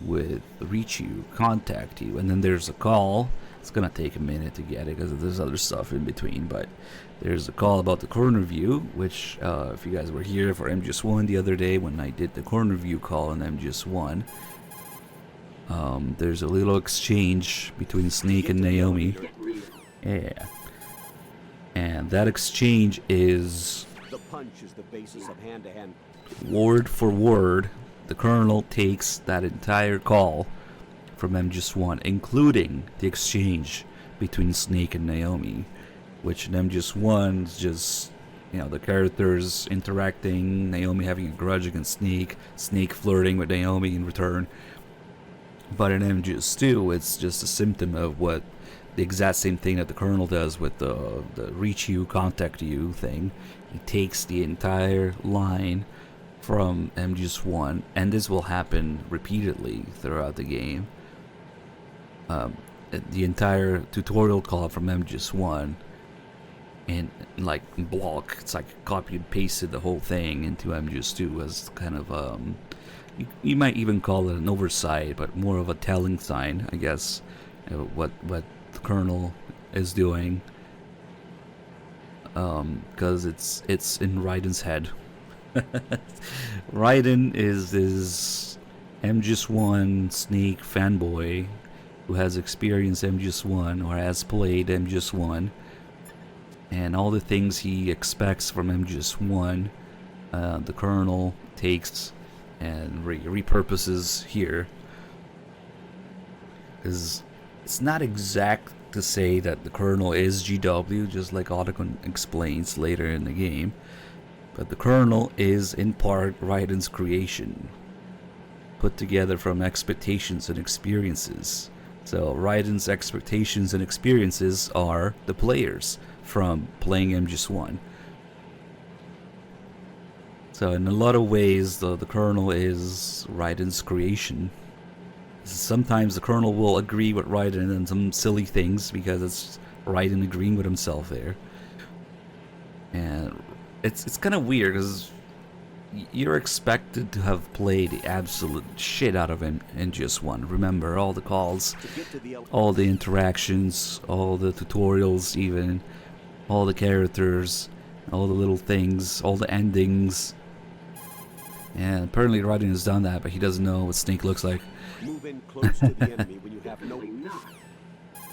with reach you, contact you, and then there's a call. It's gonna take a minute to get it because there's other stuff in between, but there's a call about the corner view, which if you guys were here for MGS1 the other day when I did the corner view call on MGS1, there's a little exchange between Snake and Naomi. Yeah. And that exchange is the punch is the basis of hand-to-hand. Word for word, the Colonel takes that entire call from MGS1, including the exchange between Snake and Naomi, which in MGS1 is just, you know, the characters interacting, Naomi having a grudge against Snake, Snake flirting with Naomi in return. But in MGS2, it's just a symptom of what the exact same thing that the Colonel does with the reach you, contact you thing. He takes the entire line from MGS1, and this will happen repeatedly throughout the game. The entire tutorial call from MGS1 in like block, it's like copy and pasted the whole thing into MGS2 as kind of you might even call it an oversight, but more of a telling sign, I guess, what the Colonel is doing, because it's in Raiden's head. Raiden is this MGS1 Snake fanboy who has experienced MGS1 or has played MGS1, and all the things he expects from MGS1, the Colonel takes and repurposes here. It's not exact to say that the Colonel is GW, just like Otacon explains later in the game, but the Colonel is in part Raiden's creation, put together from expectations and experiences. So Raiden's expectations and experiences are the players from playing MGS1. So in a lot of ways, the Colonel is Raiden's creation. Sometimes the Colonel will agree with Raiden on some silly things because it's Raiden agreeing with himself there. And it's kind of weird because you're expected to have played the absolute shit out of MGS1. Remember all the calls, all the interactions, all the tutorials even, all the characters, all the little things, all the endings. And apparently Raiden has done that, but he doesn't know what Snake looks like. Move in close to the enemy when you have no...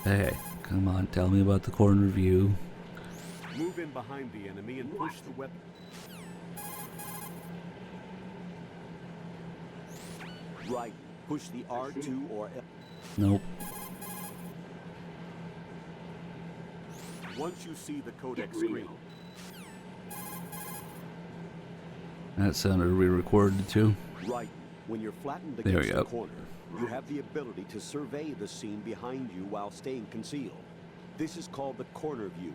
Hey, come on, tell me about the corner view. Move in behind the enemy and push the weapon. Right. Push the R2 or L. Nope. Once you see the codec screen. That sounded re-recorded too. Right. When you're flattened There against we the go. corner, you have the ability to survey the scene behind you while staying concealed. This is called the corner view.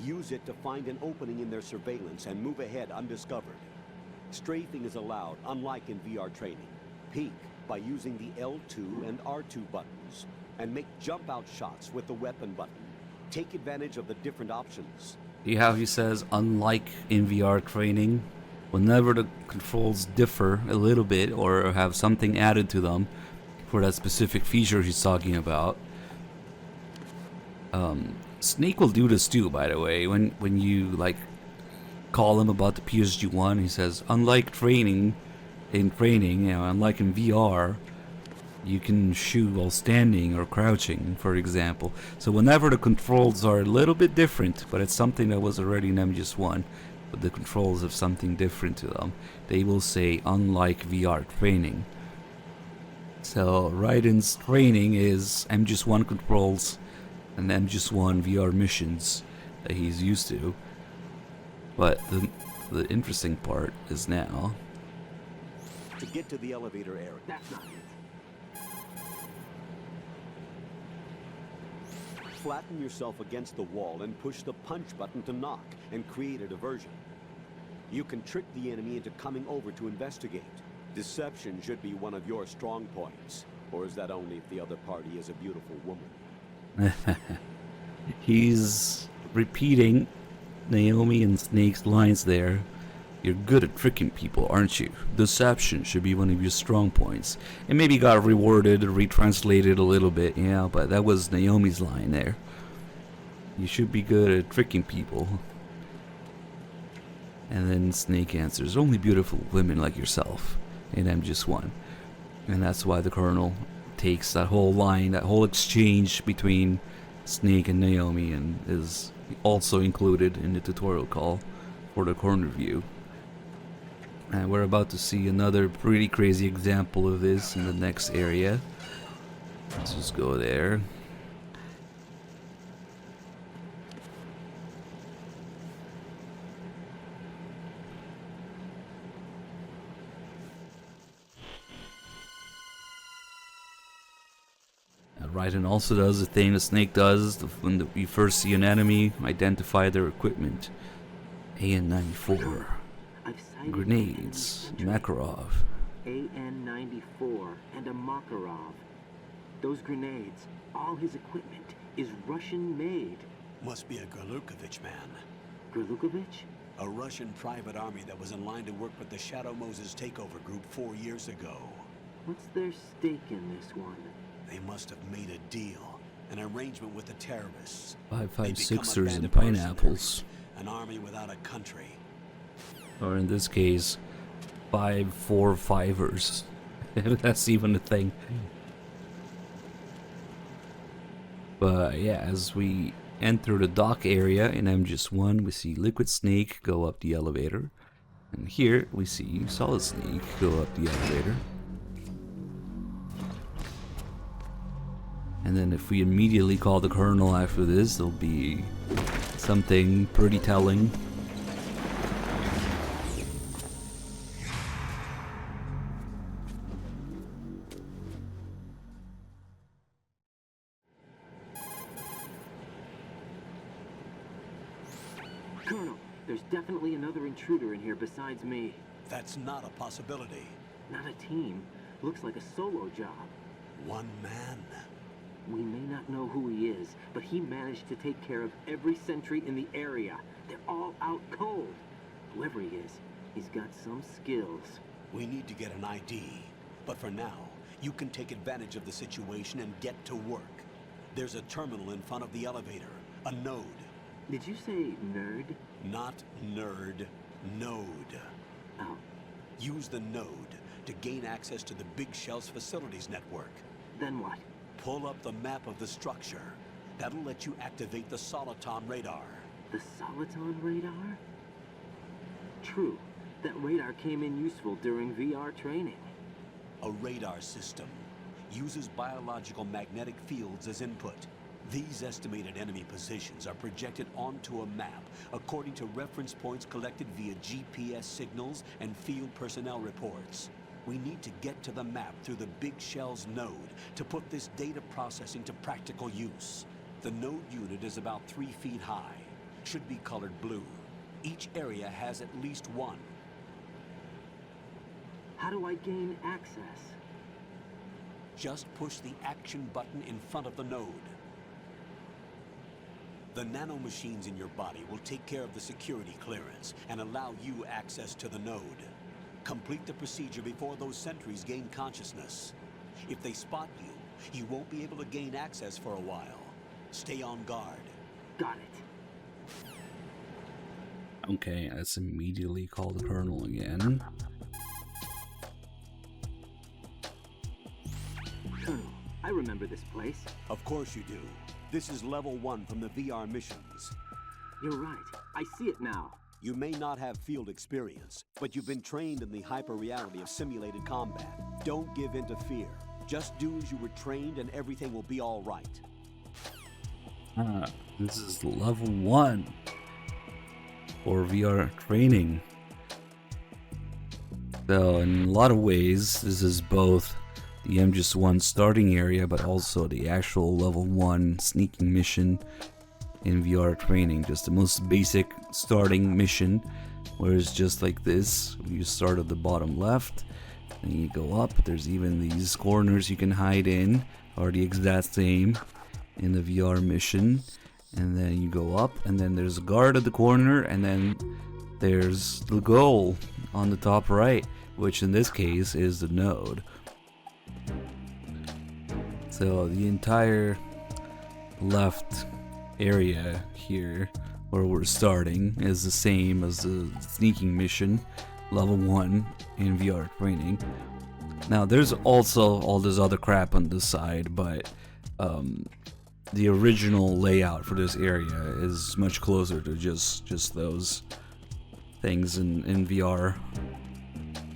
Use it to find an opening in their surveillance and move ahead undiscovered. Strafing is allowed, unlike in VR training. Peek by using the L2 and R2 buttons, and make jump-out shots with the weapon button. Take advantage of the different options. See how he says, unlike in VR training, whenever the controls differ a little bit or have something added to them for that specific feature he's talking about. Snake will do this too, by the way. When you like call him about the PSG-1, he says, unlike training, unlike in VR, you can shoot while standing or crouching, for example. So whenever the controls are a little bit different, but it's something that was already in MGS1, but the controls have something different to them, they will say unlike VR training. So Raiden's training is MGS1 controls and MGS1 VR missions that he's used to. But the interesting part is now to get to the elevator area. That's not it. Flatten yourself against the wall and push the punch button to knock and create a diversion. You can trick the enemy into coming over to investigate. Deception should be one of your strong points. Or is that only if the other party is a beautiful woman? He's repeating Naomi and Snake's lines there. You're good at tricking people, aren't you? Deception should be one of your strong points. It maybe got reworded and retranslated a little bit, yeah, but that was Naomi's line there. You should be good at tricking people. And then Snake answers, only beautiful women like yourself. And I'm just one. And that's why the Colonel takes that whole line, that whole exchange between Snake and Naomi, and is also included in the tutorial call for the corner view. And we're about to see another pretty crazy example of this in the next area. Let's just go there. Raiden also does the thing the Snake does when you first see an enemy, identify their equipment. AN-94. Grenades. Makarov. AN-94 and a Makarov. Those grenades, all his equipment, is Russian-made. Must be a Gerlukovich man. Gerlukovich? A Russian private army that was in line to work with the Shadow Moses takeover group 4 years ago. What's their stake in this one? They must have made a deal, an arrangement with the terrorists. 5.56ers and pineapples. An army without a country. Or in this case, 5.45ers. If that's even a thing. But yeah, as we enter the dock area in MGS1, we see Liquid Snake go up the elevator. And here we see Solid Snake go up the elevator. And then if we immediately call the Colonel after this, there'll be something pretty telling. Colonel, there's definitely another intruder in here besides me. That's not a possibility. Not a team. Looks like a solo job. One man. We may not know who he is, but he managed to take care of every sentry in the area. They're all out cold. Whoever he is, he's got some skills. We need to get an ID. But for now, you can take advantage of the situation and get to work. There's a terminal in front of the elevator. A node. Did you say nerd? Not nerd. Node. Oh. Use the node to gain access to the Big Shell's facilities network. Then what? Pull up the map of the structure. That'll let you activate the Soliton radar. The Soliton radar? True. That radar came in useful during VR training. A radar system uses biological magnetic fields as input. These estimated enemy positions are projected onto a map according to reference points collected via GPS signals and field personnel reports. We need to get to the map through the Big Shell's node to put this data processing to practical use. The node unit is about 3 feet high. Should be colored blue. Each area has at least one. How do I gain access? Just push the action button in front of the node. The nanomachines in your body will take care of the security clearance and allow you access to the node. Complete the procedure before those sentries gain consciousness. If they spot you, you won't be able to gain access for a while. Stay on guard. Got it. Okay, let's immediately call the Colonel again. Colonel, I remember this place. Of course you do. This is level 1 from the VR missions. You're right. I see it now. You may not have field experience, but you've been trained in the hyper-reality of simulated combat. Don't give in to fear. Just do as you were trained and everything will be all right. This is level 1 for VR training. So in a lot of ways, this is both the MGS1 starting area, but also the actual level 1 sneaking mission in VR training. Just the most basic starting mission, where it's just like this. You start at the bottom left, and you go up. There's even these corners you can hide in, are the exact same in the VR mission. And then you go up, and then there's a guard at the corner, and then there's the goal on the top right, which in this case is the node. So the entire left area here where we're starting is the same as the sneaking mission, level 1 in VR training. Now there's also all this other crap on this side, but the original layout for this area is much closer to just those things in VR.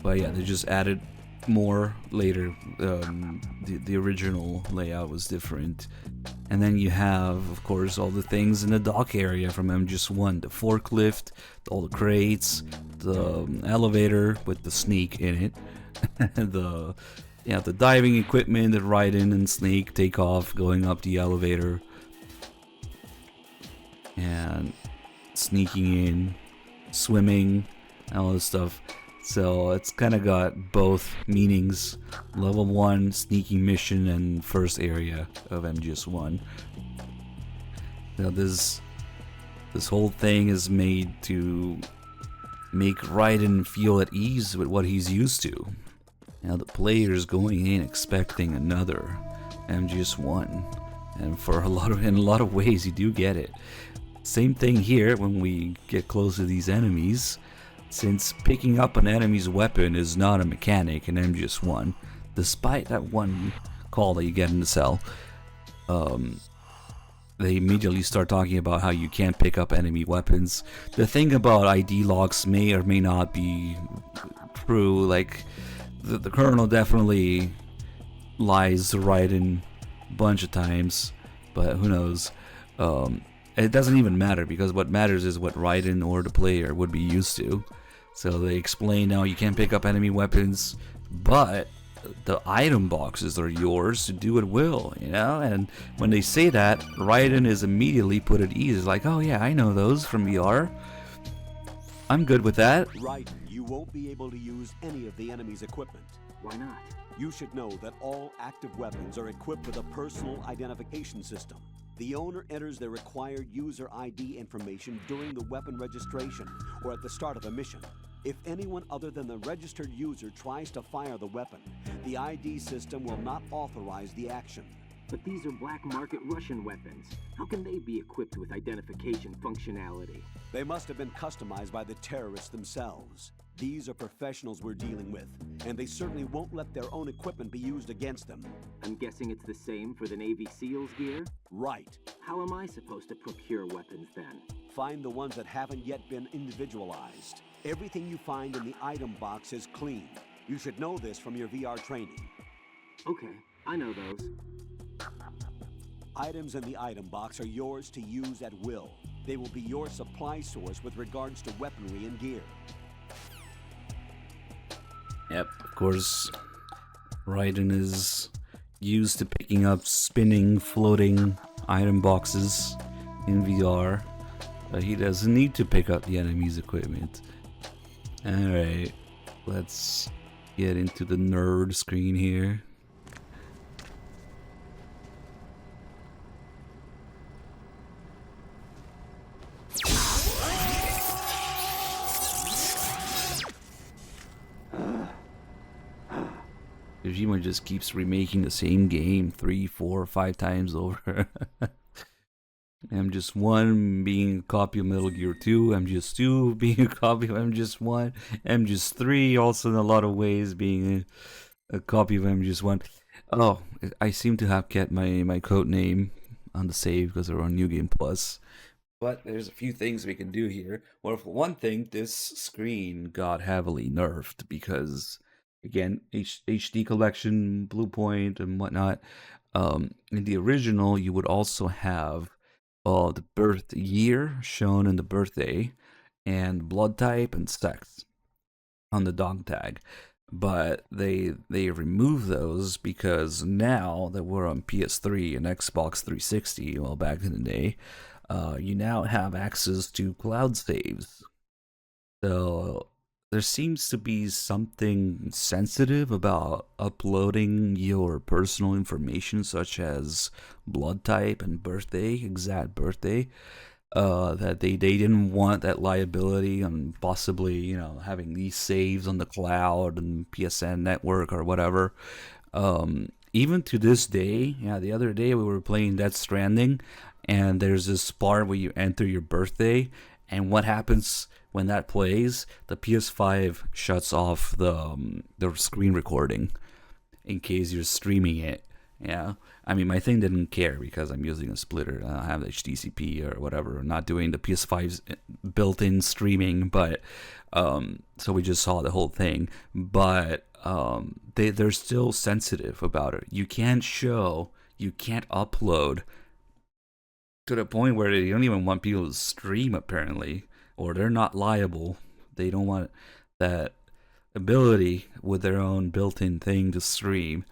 But yeah, they just added more later. The original layout was different. And then you have, of course, all the things in the dock area from MGS1. The forklift, all the crates, the elevator with the sneak in it, the diving equipment that ride in and sneak, take off, going up the elevator, and sneaking in, swimming, and all this stuff. So it's kind of got both meanings: level 1 sneaking mission and first area of MGS1. Now this whole thing is made to make Raiden feel at ease with what he's used to. Now the player's going in expecting another MGS1, and in a lot of ways you do get it. Same thing here when we get close to these enemies. Since picking up an enemy's weapon is not a mechanic in MGS1, despite that one call that you get in the cell, they immediately start talking about how you can't pick up enemy weapons. The thing about ID locks may or may not be true. Like, the Colonel definitely lies to Raiden a bunch of times, but who knows. It doesn't even matter, because what matters is what Raiden or the player would be used to. So they explain now you can't pick up enemy weapons, but the item boxes are yours to do at will, you know? And when they say that, Raiden is immediately put at ease. Like, oh yeah, I know those from VR. I'm good with that. Right, you won't be able to use any of the enemy's equipment. Why not? You should know that all active weapons are equipped with a personal identification system. The owner enters their required user ID information during the weapon registration or at the start of a mission. If anyone other than the registered user tries to fire the weapon, the ID system will not authorize the action. But these are black market Russian weapons. How can they be equipped with identification functionality? They must have been customized by the terrorists themselves. These are professionals we're dealing with, and they certainly won't let their own equipment be used against them. I'm guessing it's the same for the Navy SEALs gear? Right. How am I supposed to procure weapons then? Find the ones that haven't yet been individualized. Everything you find in the item box is clean. You should know this from your VR training. Okay, I know those. Items in the item box are yours to use at will. They will be your supply source with regards to weaponry and gear. Yep, of course, Raiden is used to picking up spinning, floating item boxes in VR, but he doesn't need to pick up the enemy's equipment. Alright, let's get into the nerd screen here. Kojima just keeps remaking the same game 3, 4, 5 times over. MGS1 being a copy of Metal Gear 2, MGS2 being a copy of MGS1, MGS3 also in a lot of ways being a copy of MGS1. Oh, I seem to have kept my code name on the save because we're on New Game Plus. But there's a few things we can do here. Well, for one thing, this screen got heavily nerfed because, again, HD collection, Blue Point, and whatnot. In the original, you would also have the birth year shown in the birthday, and blood type and sex on the dog tag. But they removed those because now that we're on PS3 and Xbox 360, well, back in the day, you now have access to cloud saves. So there seems to be something sensitive about uploading your personal information, such as blood type and birthday, exact birthday, that they didn't want that liability on possibly, having these saves on the cloud and PSN network or whatever. Even to this day, the other day we were playing Death Stranding, and there's this part where you enter your birthday, and what happens when that plays? The PS5 shuts off the screen recording in case you're streaming it. Yeah, I mean, my thing didn't care because I'm using a splitter. I have HDCP or whatever. I'm not doing the PS5's built-in streaming, but so we just saw the whole thing. But they're still sensitive about it. You can't upload to the point where they don't even want people to stream, apparently, or they're not liable. They don't want that ability with their own built-in thing to stream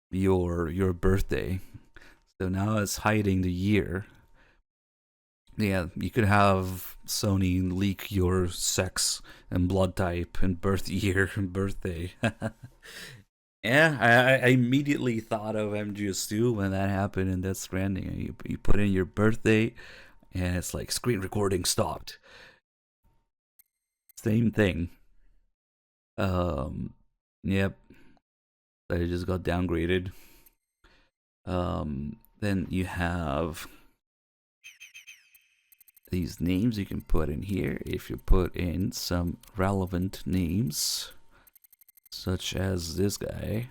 your birthday. So now it's hiding the year. Yeah, you could have Sony leak your sex and blood type and birth year and birthday. Yeah, I immediately thought of MGS2 when that happened in Death Stranding. You put in your birthday, and it's like screen recording stopped. Same thing. Yep. But it just got downgraded. Then you have these names you can put in here if you put in some relevant names, such as this guy.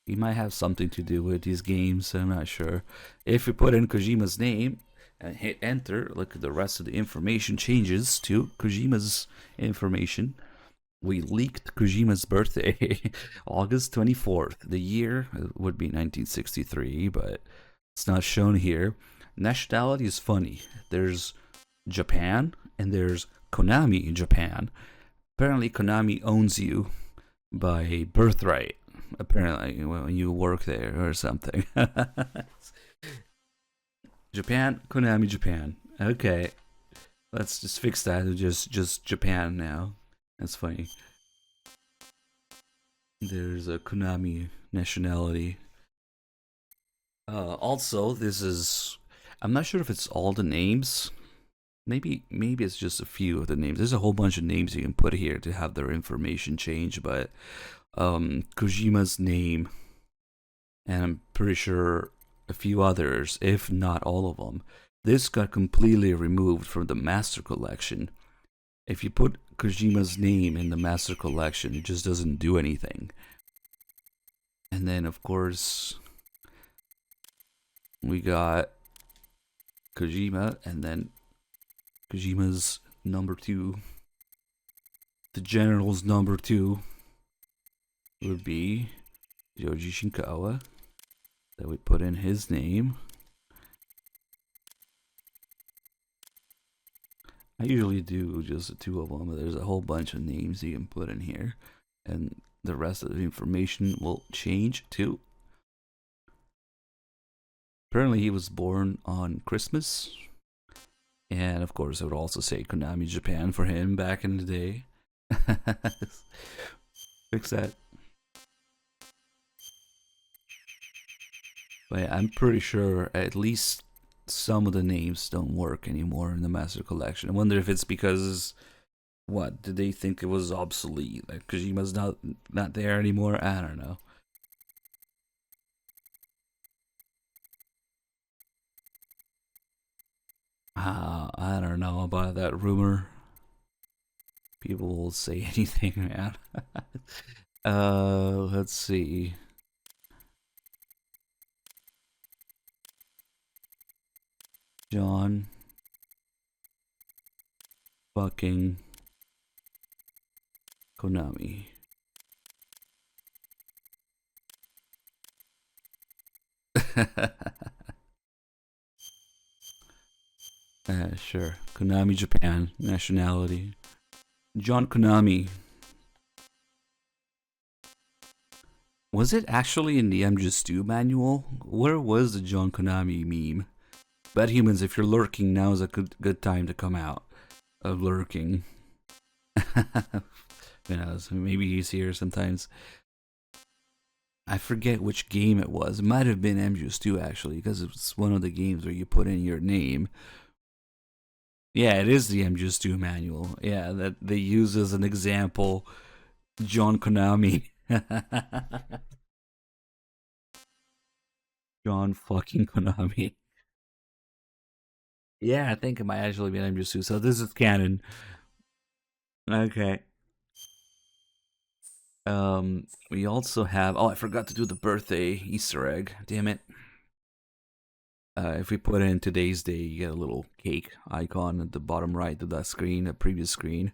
He might have something to do with these games, I'm not sure. If you put in Kojima's name and hit enter, look at the rest of the information changes to Kojima's information. We leaked Kojima's birthday, August 24th. The year would be 1963, but it's not shown here. Nationality is funny. There's Japan and there's Konami Japan. Apparently Konami owns you by birthright, apparently, when you work there or something. Japan, Konami Japan. Okay. Let's just fix that to just Japan now. That's funny. There's a Konami nationality. Also, this is... I'm not sure if it's all the names. Maybe it's just a few of the names. There's a whole bunch of names you can put here to have their information change, but Kojima's name, and I'm pretty sure a few others, if not all of them, this got completely removed from the Master Collection. If you put Kojima's name in the Master Collection, it just doesn't do anything. And then, of course, we got Kojima, and then Kojima's number 2. The General's number 2 would be Yoji Shinkawa. That we put in his name. I usually do just the 2 of them, but there's a whole bunch of names you can put in here. And the rest of the information will change too. Apparently he was born on Christmas. And of course I would also say Konami Japan for him back in the day. Fix that. But yeah, I'm pretty sure at least some of the names don't work anymore in the Master Collection. I wonder if it's because, what, did they think it was obsolete? Like Kojima's not there anymore? I don't know. I don't know about that rumor. People will say anything, man. Let's see. John fucking Konami. Sure. Konami Japan. Nationality. John Konami. Was it actually in the MGS2 manual? Where was the John Konami meme? Bad Humans, if you're lurking, now is a good time to come out of lurking. Who knows? Maybe he's here sometimes. I forget which game it was. It might have been MGS2 actually, because it's one of the games where you put in your name. Yeah, it is the MGS2 manual. Yeah, that they use as an example John Konami. John fucking Konami. Yeah, I think it might actually be an MGS2. So this is canon. Okay. We also have... Oh, I forgot to do the birthday Easter egg. Damn it. If we put in today's day, you get a little cake icon at the bottom right of that screen, the previous screen.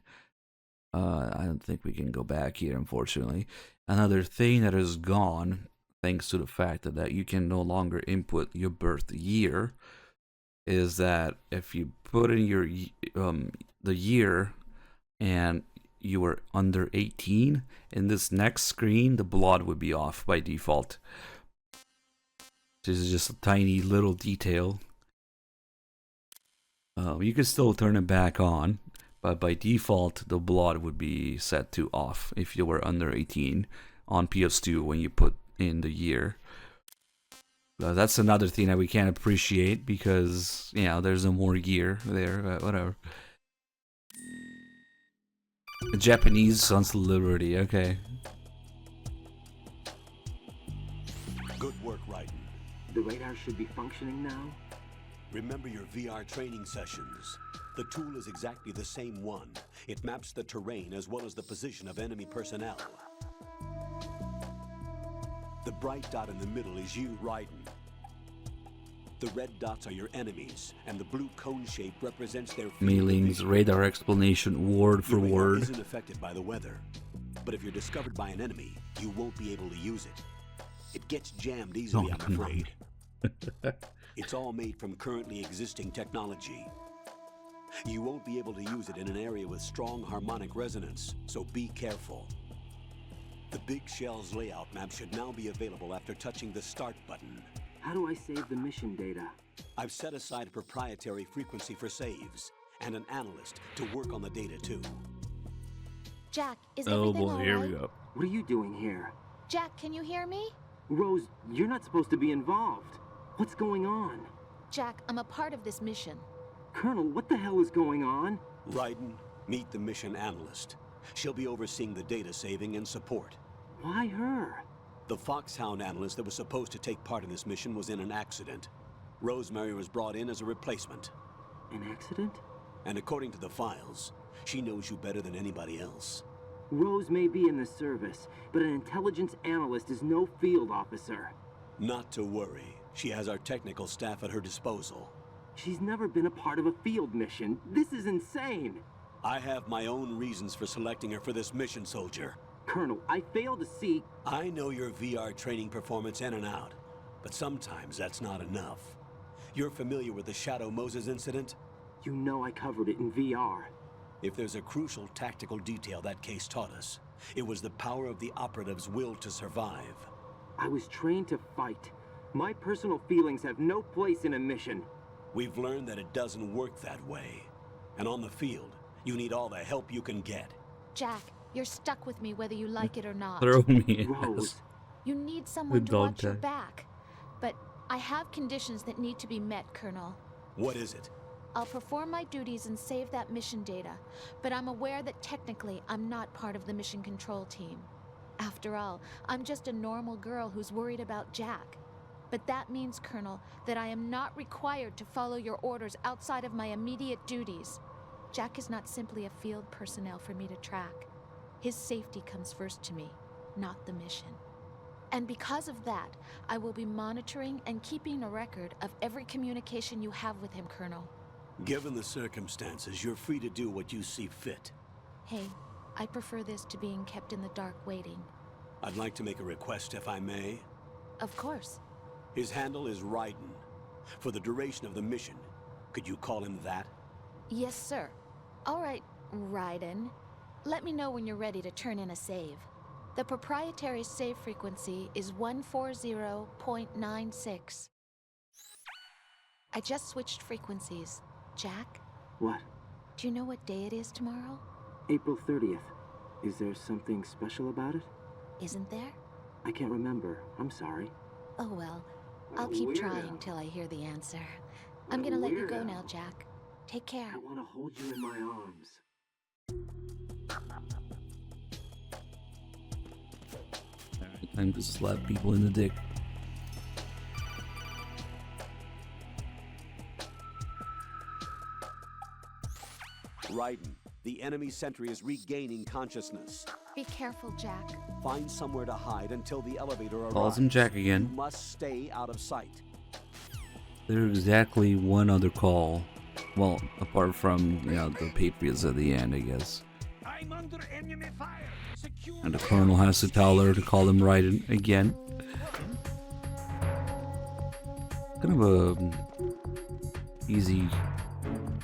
I don't think we can go back here, unfortunately. Another thing that is gone, thanks to the fact that you can no longer input your birth year, is that if you put in your the year and you were under 18, in this next screen, the blood would be off by default. This is just a tiny little detail. You can still turn it back on, but by default, the blood would be set to off if you were under 18 on PS2 when you put in the year. That's another thing that we can't appreciate because, you know, there's no more gear there, but whatever. Japanese Sons of Liberty, okay. Good work, Raiden. The radar should be functioning now? Remember your VR training sessions. The tool is exactly the same one. It maps the terrain as well as the position of enemy personnel. The bright dot in the middle is you, Raiden. The red dots are your enemies, and the blue cone shape represents their... Mailing's radar explanation word for word. Isn't affected by the weather, but if you're discovered by an enemy, you won't be able to use it. It gets jammed easily, I'm afraid. It's all made from currently existing technology. You won't be able to use it in an area with strong harmonic resonance, so be careful. The Big Shell's layout map should now be available after touching the Start button. How do I save the mission data? I've set aside a proprietary frequency for saves, and an analyst to work on the data too. Jack, is Oh everything boy, all here right? we go. What are you doing here? Jack, can you hear me? Rose, you're not supposed to be involved. What's going on? Jack, I'm a part of this mission. Colonel, what the hell is going on? Raiden, meet the mission analyst. She'll be overseeing the data saving and support. Why her? The Foxhound analyst that was supposed to take part in this mission was in an accident. Rosemary was brought in as a replacement. An accident? And according to the files, she knows you better than anybody else. Rose may be in the service, but an intelligence analyst is no field officer. Not to worry. She has our technical staff at her disposal. She's never been a part of a field mission. This is insane. I have my own reasons for selecting her for this mission, soldier. Colonel, I fail to see... I know your VR training performance in and out, but sometimes that's not enough. You're familiar with the Shadow Moses incident? You know I covered it in VR. If there's a crucial tactical detail that case taught us, it was the power of the operative's will to survive. I was trained to fight. My personal feelings have no place in a mission. We've learned that it doesn't work that way. And on the field, you need all the help you can get. Jack, you're stuck with me whether you like it or not. Throw me in. Rose. You need someone to dog watch your tag. back. But I have conditions that need to be met, Colonel. What is it? I'll perform my duties and save that mission data, but I'm aware that technically I'm not part of the mission control team. After all, I'm just a normal girl who's worried about Jack. But that means, Colonel, that I am not required to follow your orders outside of my immediate duties. Jack is not simply a field personnel for me to track. His safety comes first to me, not the mission. And because of that, I will be monitoring and keeping a record of every communication you have with him, Colonel. Given the circumstances, you're free to do what you see fit. Hey, I prefer this to being kept in the dark waiting. I'd like to make a request, if I may. Of course. His handle is Raiden. For the duration of the mission, could you call him that? Yes, sir. All right, Raiden. Let me know when you're ready to turn in a save. The proprietary save frequency is 140.96. I just switched frequencies. Jack? What? Do you know what day it is tomorrow? April 30th. Is there something special about it? Isn't there? I can't remember. I'm sorry. Oh well. I'll keep trying till I hear the answer. I'm gonna let you go now, Jack. Take care. I want to hold you in my arms. Alright, time to slap people in the dick. Raiden, the enemy sentry is regaining consciousness. Be careful, Jack. Find somewhere to hide until the elevator arrives. Calls him Jack again. You must stay out of sight. There's exactly one other call. Well, apart from, the Patriots at the end, I guess. I'm under enemy fire. Secure. And the Colonel has to tell her to call him Raiden again. Kind of a easy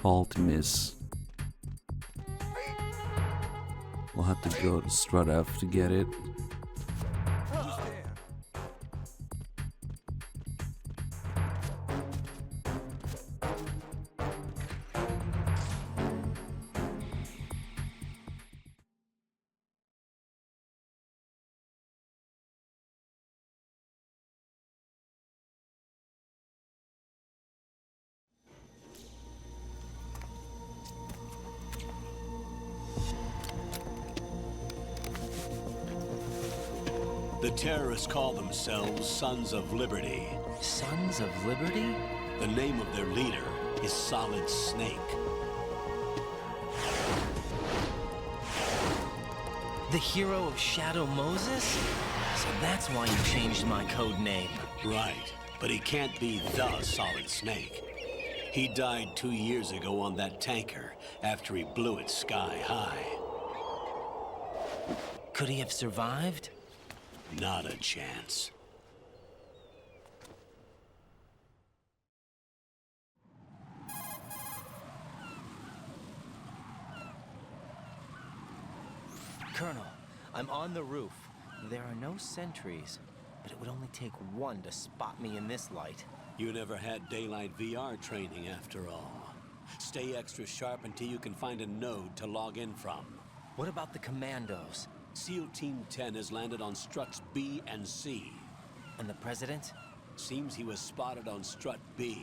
call to miss. We'll have to go to Strut F to get it. The terrorists call themselves Sons of Liberty. Sons of Liberty? The name of their leader is Solid Snake. The hero of Shadow Moses? So that's why you changed my code name. Right, but he can't be the Solid Snake. He died 2 years ago on that tanker after he blew it sky high. Could he have survived? Not a chance. Colonel, I'm on the roof. There are no sentries, but it would only take one to spot me in this light. You never had daylight VR training after all. Stay extra sharp until you can find a node to log in from. What about the commandos? SEAL Team 10 has landed on struts B and C. And the president? Seems he was spotted on strut B.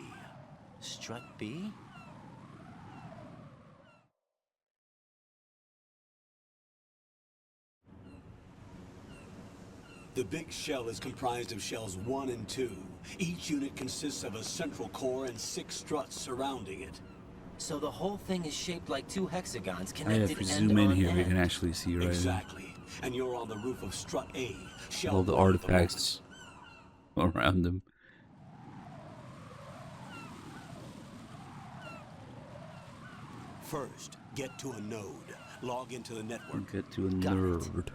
Strut B? The big shell is comprised of shells 1 and 2. Each unit consists of a central core and 6 struts surrounding it. So the whole thing is shaped like 2 hexagons Yeah, connected if you end zoom in on here, end. we can actually see right Exactly. And you're on the roof of strut A. all the artifacts around them. First, get to a node. Log into the network. Get to a nerd.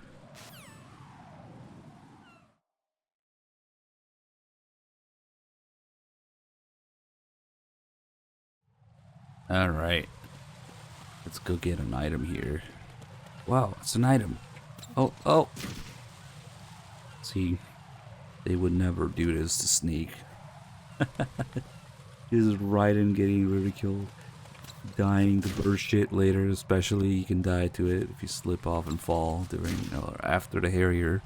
Alright. Let's go get an item here. Wow, it's an item. Oh. See, they would never do this to Snake. Just right in getting ridiculed. Dying to burst shit later, especially you can die to it if you slip off and fall during or after the Harrier.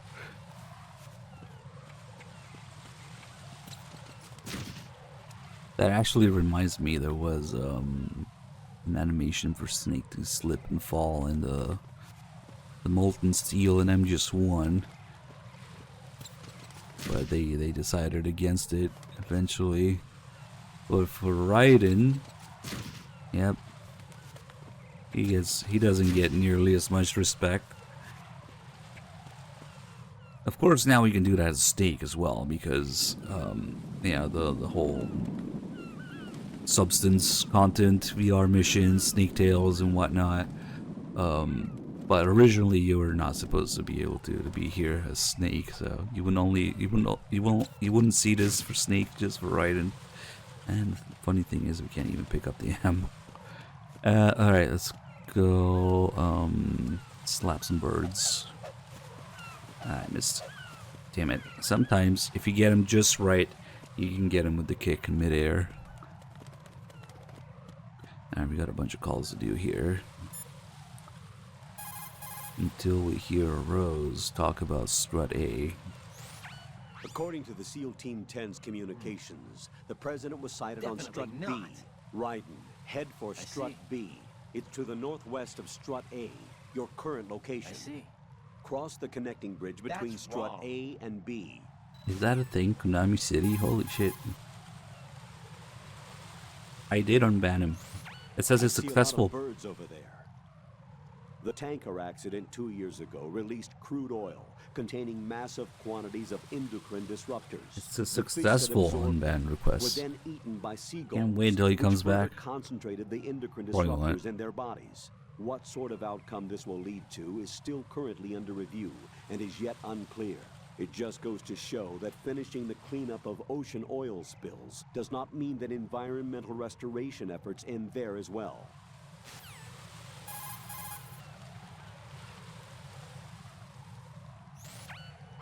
That actually reminds me, there was an animation for Snake to slip and fall in the Molten Steel in MGS1, but they decided against it eventually. But for Raiden, yep, he doesn't get nearly as much respect. Of course, now we can do that as Snake as well, because yeah, the whole substance content, VR missions, Snake Tales and whatnot. But originally you were not supposed to be able to be here as Snake, so you wouldn't see this for Snake, just for Raiden. And the funny thing is, we can't even pick up the ammo. Alright, let's go slap some birds. I missed. Damn it. Sometimes, if you get him just right, you can get him with the kick in midair. Alright, we got a bunch of calls to do here. Until we hear Rose talk about Strut A. According to the SEAL Team 10's communications, the president was sighted on Strut B. Raiden, head for Strut B. It's to the northwest of Strut A, your current location. I see. Cross the connecting bridge between Strut A and B. Is that a thing? Konami City? Holy shit. I did unban him. It says it's successful. Birds over there. The tanker accident 2 years ago released crude oil containing massive quantities of endocrine disruptors. It's a successful unban request. Were then eaten by seagulls. Can't wait until he comes back. Concentrated the endocrine disruptors in their bodies. What sort of outcome this will lead to is still currently under review and is yet unclear. It just goes to show that finishing the cleanup of ocean oil spills does not mean that environmental restoration efforts end there as well.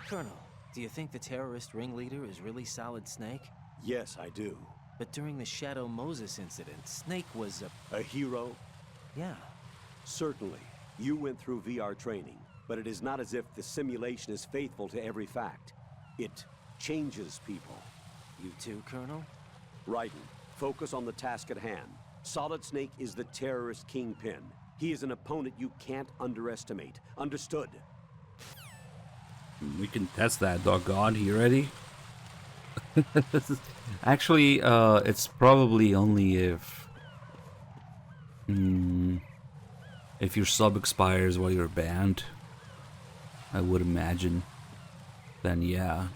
Colonel, do you think the terrorist ringleader is really Solid Snake? Yes, I do. But during the Shadow Moses incident, Snake was a hero? Yeah. Certainly. You went through VR training, but it is not as if the simulation is faithful to every fact. It changes people. You too, Colonel? Raiden, focus on the task at hand. Solid Snake is the terrorist kingpin. He is an opponent you can't underestimate. Understood? We can test that, doggone. You ready? Actually, it's probably only if your sub expires while you're banned, I would imagine. Then yeah,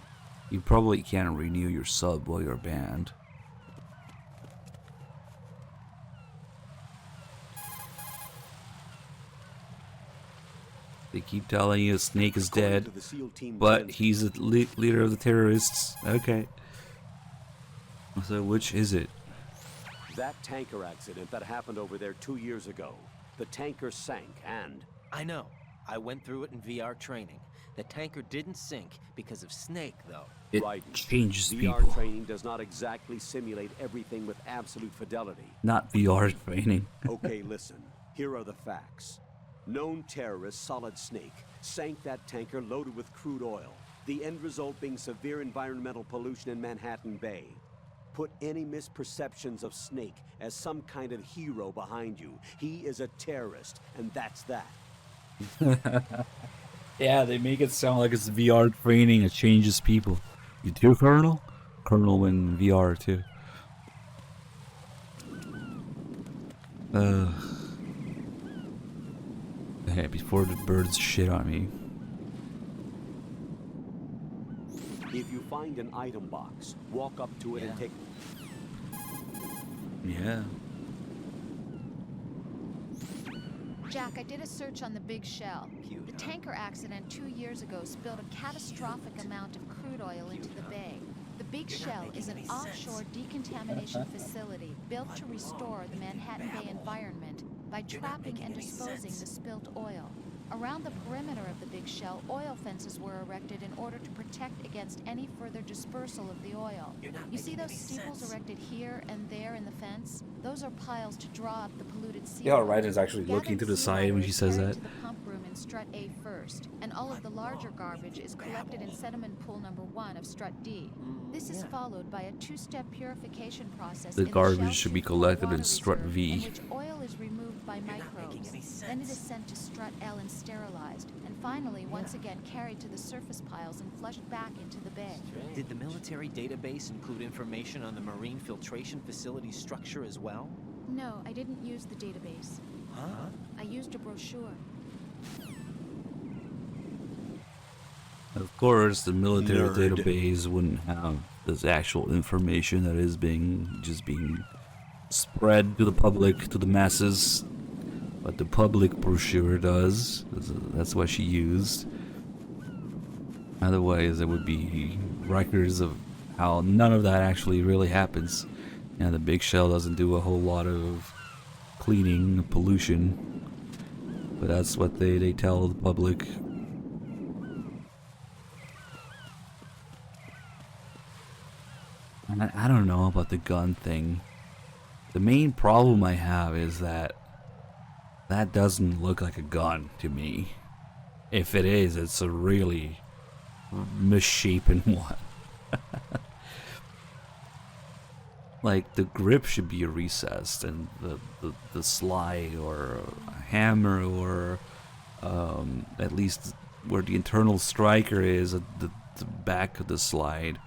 you probably can't renew your sub while you're banned. They keep telling you Snake is dead, but he's the leader of the terrorists. Okay. So which is it? That tanker accident that happened over there 2 years ago. The tanker sank and... I know. I went through it in VR training. The tanker didn't sink because of Snake, though. It changes VR people. training does not exactly simulate everything with absolute fidelity. Not VR training. Okay, listen. Here are the facts. Known terrorist Solid Snake sank that tanker loaded with crude oil. The end result being severe environmental pollution in Manhattan Bay. Put any misperceptions of Snake as some kind of hero behind you. He is a terrorist, and that's that. Yeah, they make it sound like it's VR training. It changes people. You too, Colonel? Colonel in VR too. Okay, before the birds shit on me. If you find an item box, walk up to it and take... Yeah. Jack, I did a search on the Big Shell. The tanker accident 2 years ago spilled a catastrophic amount of crude oil into the bay. The Big Shell is an offshore decontamination facility built to restore the Manhattan Bay environment by trapping and disposing the spilt oil. Around the perimeter of the Big Shell, oil fences were erected in order to protect against any further dispersal of the oil. You see those steeples erected here and there in the fence? Those are piles to draw up the polluted seawater. Yeah, Ryden's actually looking to the side when she says that. To the pump room in Strut A first, and all of the larger garbage is collected in sediment pool number 1 of Strut D. This is followed by a two-step purification process. The in garbage Shell should be 2 collected water in Strut reserve, V. in which oil is removed by microbes. Then it is sent to Strut L and sterilized, and finally, once again, carried to the surface piles and flushed back into the bay. Did the military database include information on the marine filtration facility's structure as well? No, I didn't use the database. Huh? I used a brochure. Of course, the military Nerd. database wouldn't have this actual information that is being spread to the public, to the masses. But the public brochure does. That's what she used. Otherwise, there would be records of how none of that actually really happens. Yeah, the Big Shell doesn't do a whole lot of cleaning, pollution. But that's what they tell the public. And I don't know about the gun thing. The main problem I have is that doesn't look like a gun to me. If it is, it's a really misshapen one. Like, the grip should be recessed, and the slide or a hammer or at least where the internal striker is, the back of the slide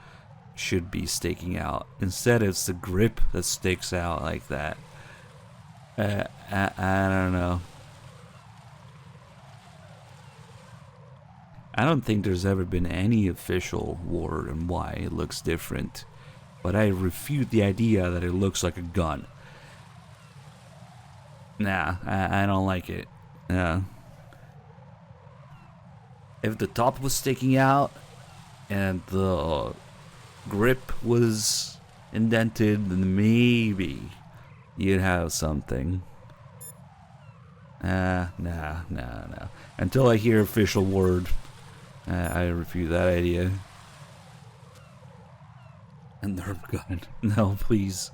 should be sticking out. Instead, it's the grip that sticks out like that. I don't know. I don't think there's ever been any official word on why it looks different, but I refute the idea that it looks like a gun. Nah, I don't like it. If the top was sticking out and the grip was indented, then maybe you'd have something. Nah. Until I hear official word, I refute that idea. A Nerf gun. No, please.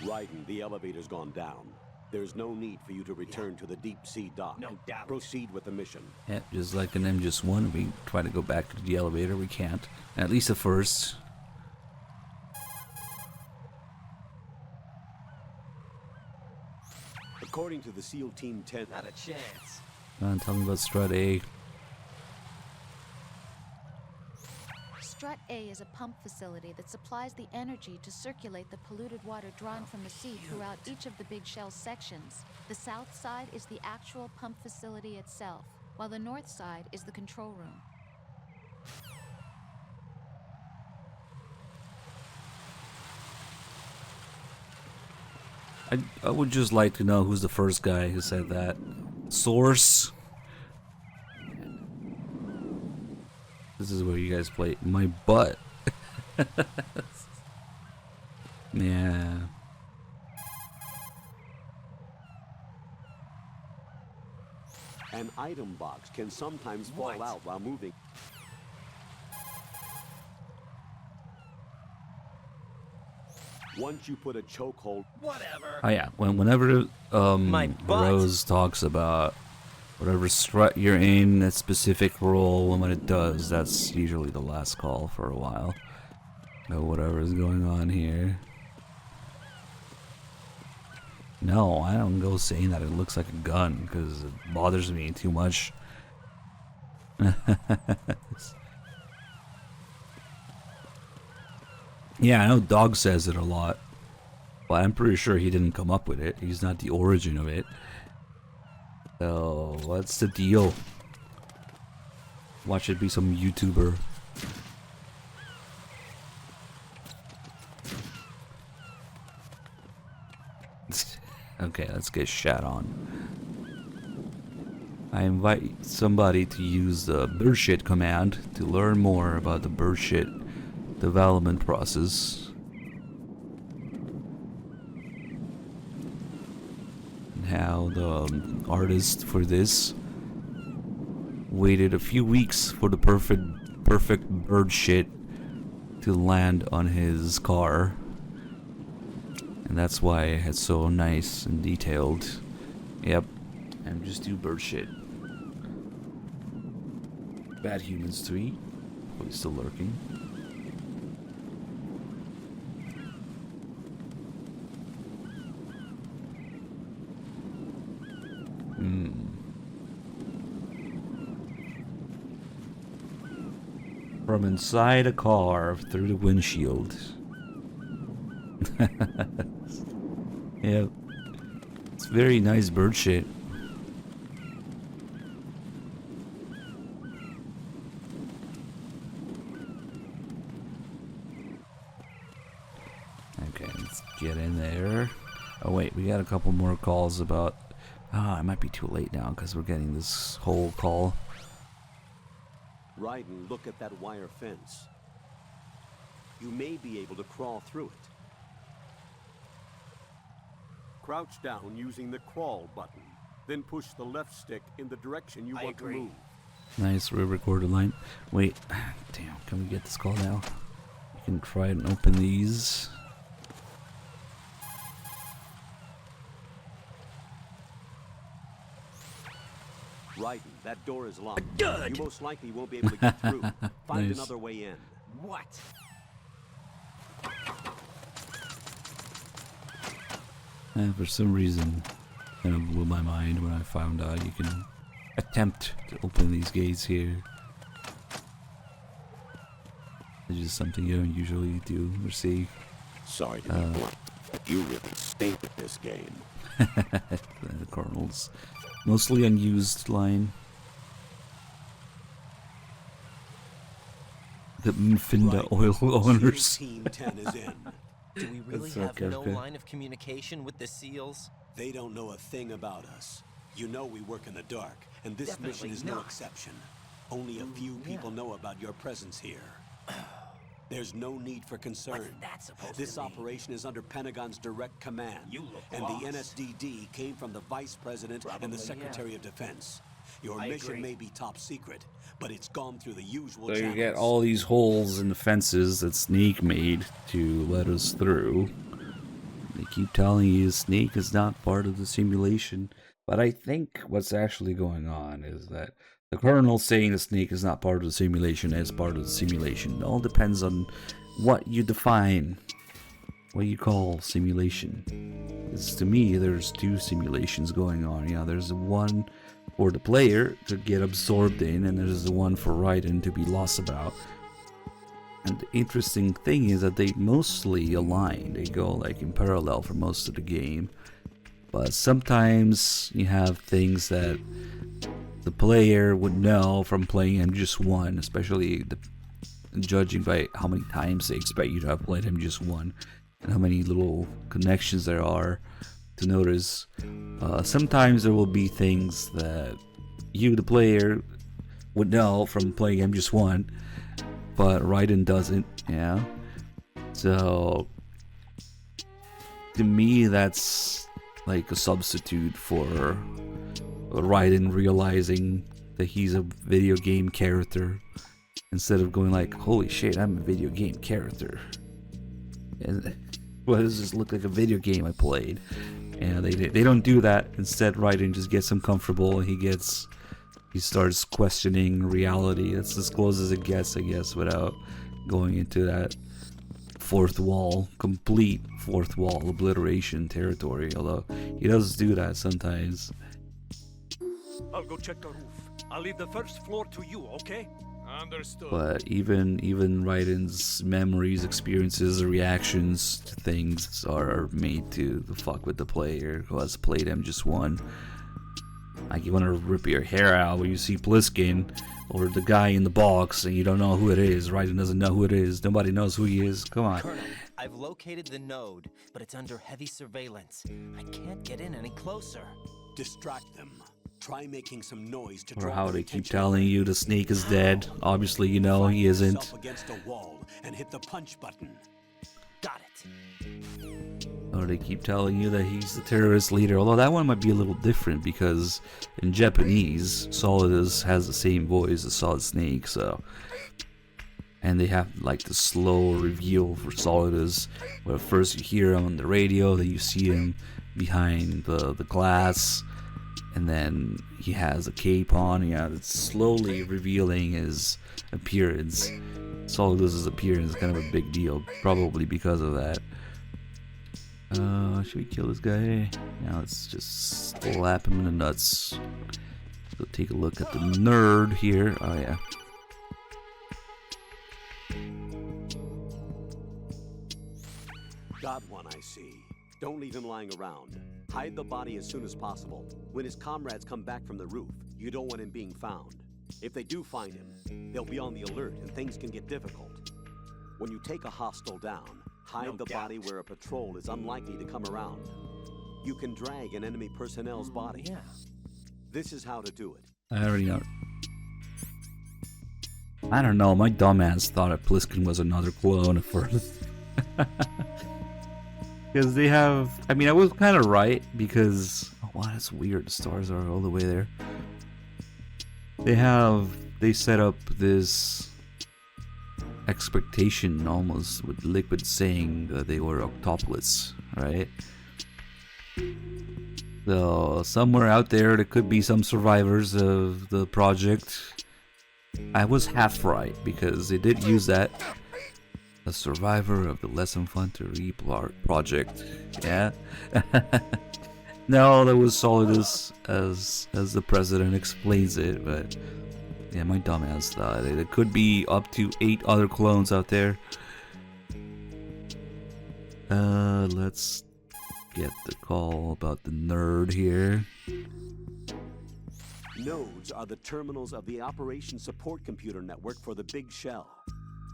Raiden, the elevator's gone down. There's no need for you to return to the deep sea dock. No doubt. Proceed with the mission. Yeah, just like an MGS1, we try to go back to the elevator, we can't. At least at first. According to the SEAL Team 10... Not a chance. Tell me about Strut A. Strut A is a pump facility that supplies the energy to circulate the polluted water drawn from the sea throughout each of the Big Shell sections. The south side is the actual pump facility itself, while the north side is the control room. I would just like to know who's the first guy who said that. Source. This is where you guys play my butt. Yeah. An item box can sometimes fall out while moving. Once you put a chokehold. Oh yeah, whenever My butt. Rose talks about whatever strut you're in, that specific role, and when it does, that's usually the last call for a while. Know whatever is going on here. No, I don't go saying that it looks like a gun because it bothers me too much. Yeah, I know Dog says it a lot, but I'm pretty sure he didn't come up with it. He's not the origin of it. So, what's the deal? Watch it be some YouTuber. Okay, let's get shat on. I invite somebody to use the birdshit command to learn more about the birdshit development process. And how the artist for this waited a few weeks for the perfect bird shit to land on his car. And that's why it's so nice and detailed. Yep, I'm just do bird shit. Bad Humans 3, probably still lurking. From inside a car through the windshield. Yep. It's very nice bird shit. Okay, let's get in there. Oh wait, we got a couple more calls about... it might be too late now because we're getting this whole call. Raiden, look at that wire fence. You may be able to crawl through it. Crouch down using the crawl button. Then push the left stick in the direction you want to move. Nice re-recorded line. Wait, damn, can we get this call now? You can try and open these. Raiden, that door is locked. You most likely won't be able to get through. Find Nice. another way in. What? For some reason, kind of blew my mind when I found out you can attempt to open these gates here. It's just something you don't usually do or see. Sorry to be blunt, but you really stink at this game. The Colonel's mostly unused line. The Finda oil owners. Team 10 is in. Do we really That's have okay. no line of communication with the SEALs? They don't know a thing about us. You know we work in the dark, and this Definitely mission is no not. exception. Only a few people know about your presence here. There's no need for concern. What's that supposed This to mean? operation is under Pentagon's direct command. You look and lost. the NSDD came from the Vice President and the Secretary of Defense. Your I mission agree. may be top secret, but it's gone through the usual So you channels. get all these holes in the fences that Sneak made to let us through. They keep telling you Sneak is not part of the simulation. But I think what's actually going on is that the Colonel saying the Sneak is not part of the simulation is part of the simulation. It all depends on what you define, what you call simulation. Because to me, there's two simulations going on. You know, there's the one for the player to get absorbed in, and there's the one for Raiden to be lost about. And the interesting thing is that they mostly align. They go like in parallel for most of the game. But sometimes you have things that the player would know from playing MGS1, especially judging by how many times they expect you to have played MGS1 and how many little connections there are to notice. Sometimes there will be things that you, the player, would know from playing MGS1, but Raiden doesn't, yeah. So to me, that's like a substitute for Raiden realizing that he's a video game character instead of going like, holy shit, I'm a video game character. And why does this look like a video game I played? And they don't do that. Instead, Raiden just gets him comfortable and he starts questioning reality. That's as close as it gets, I guess, without going into that complete fourth wall obliteration territory, although he does do that sometimes. I'll go check the roof. I'll leave the first floor to you, okay? Understood. But even Raiden's memories, experiences, reactions to things are made to fuck with the player who has played MGS1. Like, you want to rip your hair out when you see Pliskin or the guy in the box and you don't know who it is. Raiden doesn't know who it is. Nobody knows who he is. Come on. Colonel, I've located the node, but it's under heavy surveillance. I can't get in any closer. Distract them. Try making some noise to Or how they keep telling you the snake is dead. Obviously, you know he isn't. Against a wall and hit the punch button. Got it. Or they keep telling you that he's the terrorist leader. Although that one might be a little different because in Japanese, Solidus has the same voice as Solid Snake, so. And they have like the slow reveal for Solidus, where first you hear him on the radio, then you see him behind the glass, and then he has a cape on. Yeah, it's slowly revealing his appearance. Solidus' appearance is kind of a big deal, probably because of that. Should we kill this guy? Now let's just slap him in the nuts. So take a look at the nerd here. Oh yeah. Got one, I see. Don't leave him lying around. Hide the body as soon as possible. When his comrades come back from the roof, you don't want him being found. If they do find him, they'll be on the alert and things can get difficult. When you take a hostile down, hide the body where a patrol is unlikely to come around. You can drag an enemy personnel's body. Yeah. This is how to do it. I already know. I don't know, my dumbass thought that Pliskin was another clone at first. Because they have... I mean, I was kind of right, because... Oh, wow, that's weird. The stars are all the way there. They set up this expectation, almost, with Liquid saying that they were octoplets, right? So, somewhere out there could be some survivors of the project. I was half right, because they did use that. A survivor of the Less Infanterie project. Yeah. No, that was Solidus as the president explains it, but yeah, my dumbass thought there could be up to 8 other clones out there. Let's get the call about the nerd here. Nodes are the terminals of the Operation Support Computer Network for the Big Shell.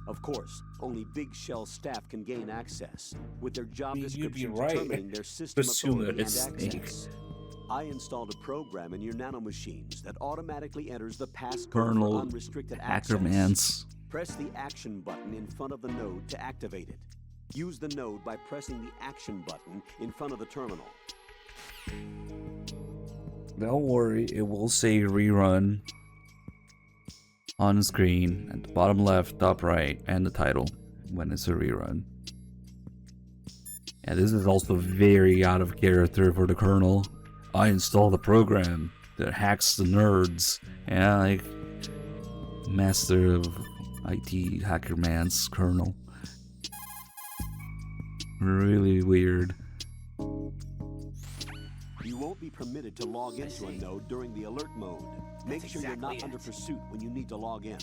Of course, only Big Shell staff can gain access, with their job description determining their system authority and access. I installed a program in your nanomachines that automatically enters the passcode for unrestricted access. Press the action button in front of the node to activate it. Use the node by pressing the action button in front of the terminal. Don't worry, it will say rerun on the screen at the bottom left, top right, and the title when it's a rerun. Yeah, this is also very out of character for the Colonel. I installed a program that hacks the nerds. Yeah, like master of IT hacker man's Colonel. Really weird. You won't be permitted to log into a node during the alert mode. Make sure you're not under pursuit when you need to log in.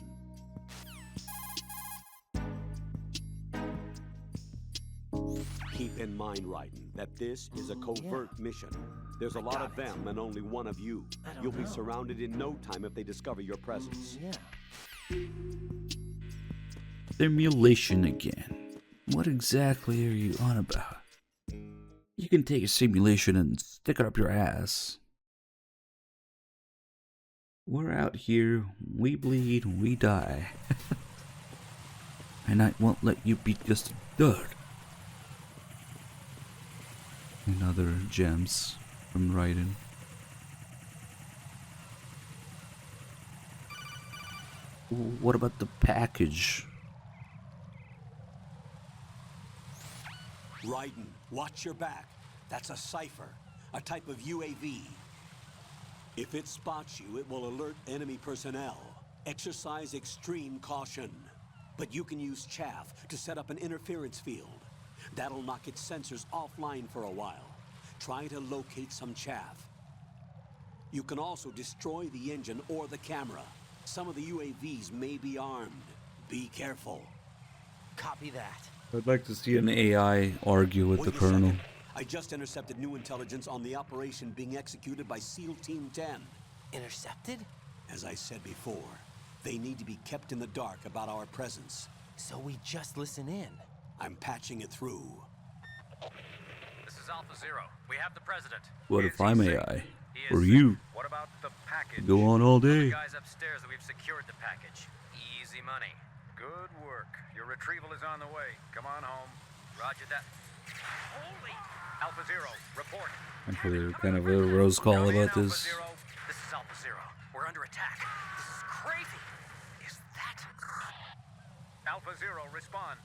Keep in mind, Raiden, that this is a covert mission. There's a lot of them and only one of you. You'll be surrounded in no time if they discover your presence. Simulation again. What exactly are you on about? You can take a simulation and stick it up your ass. We're out here, we bleed, we die. And I won't let you be just a dirt. and other gems from Raiden. What about the package? Raiden, watch your back. That's a cipher, a type of UAV. If it spots you, it will alert enemy personnel. Exercise extreme caution. But you can use chaff to set up an interference field. That'll knock its sensors offline for a while. Try to locate some chaff. You can also destroy the engine or the camera. Some of the UAVs may be armed. Be careful. Copy that. I'd like to see an AI argue with the Wait a Colonel. second. I just intercepted new intelligence on the operation being executed by SEAL Team 10. Intercepted? As I said before, they need to be kept in the dark about our presence. So we just listen in. I'm patching it through. This is Alpha Zero. We have the president. What if I'm AI? Or you? What about the package? Go on all day. The guys upstairs that we've secured the package. Easy money. Good work. Your retrieval is on the way. Come on home. Roger that. Holy! Alpha Zero, report. I heard kind of a rose call about this. Zero. This is Alpha Zero. We're under attack. This is crazy. Is that... Alpha Zero, respond.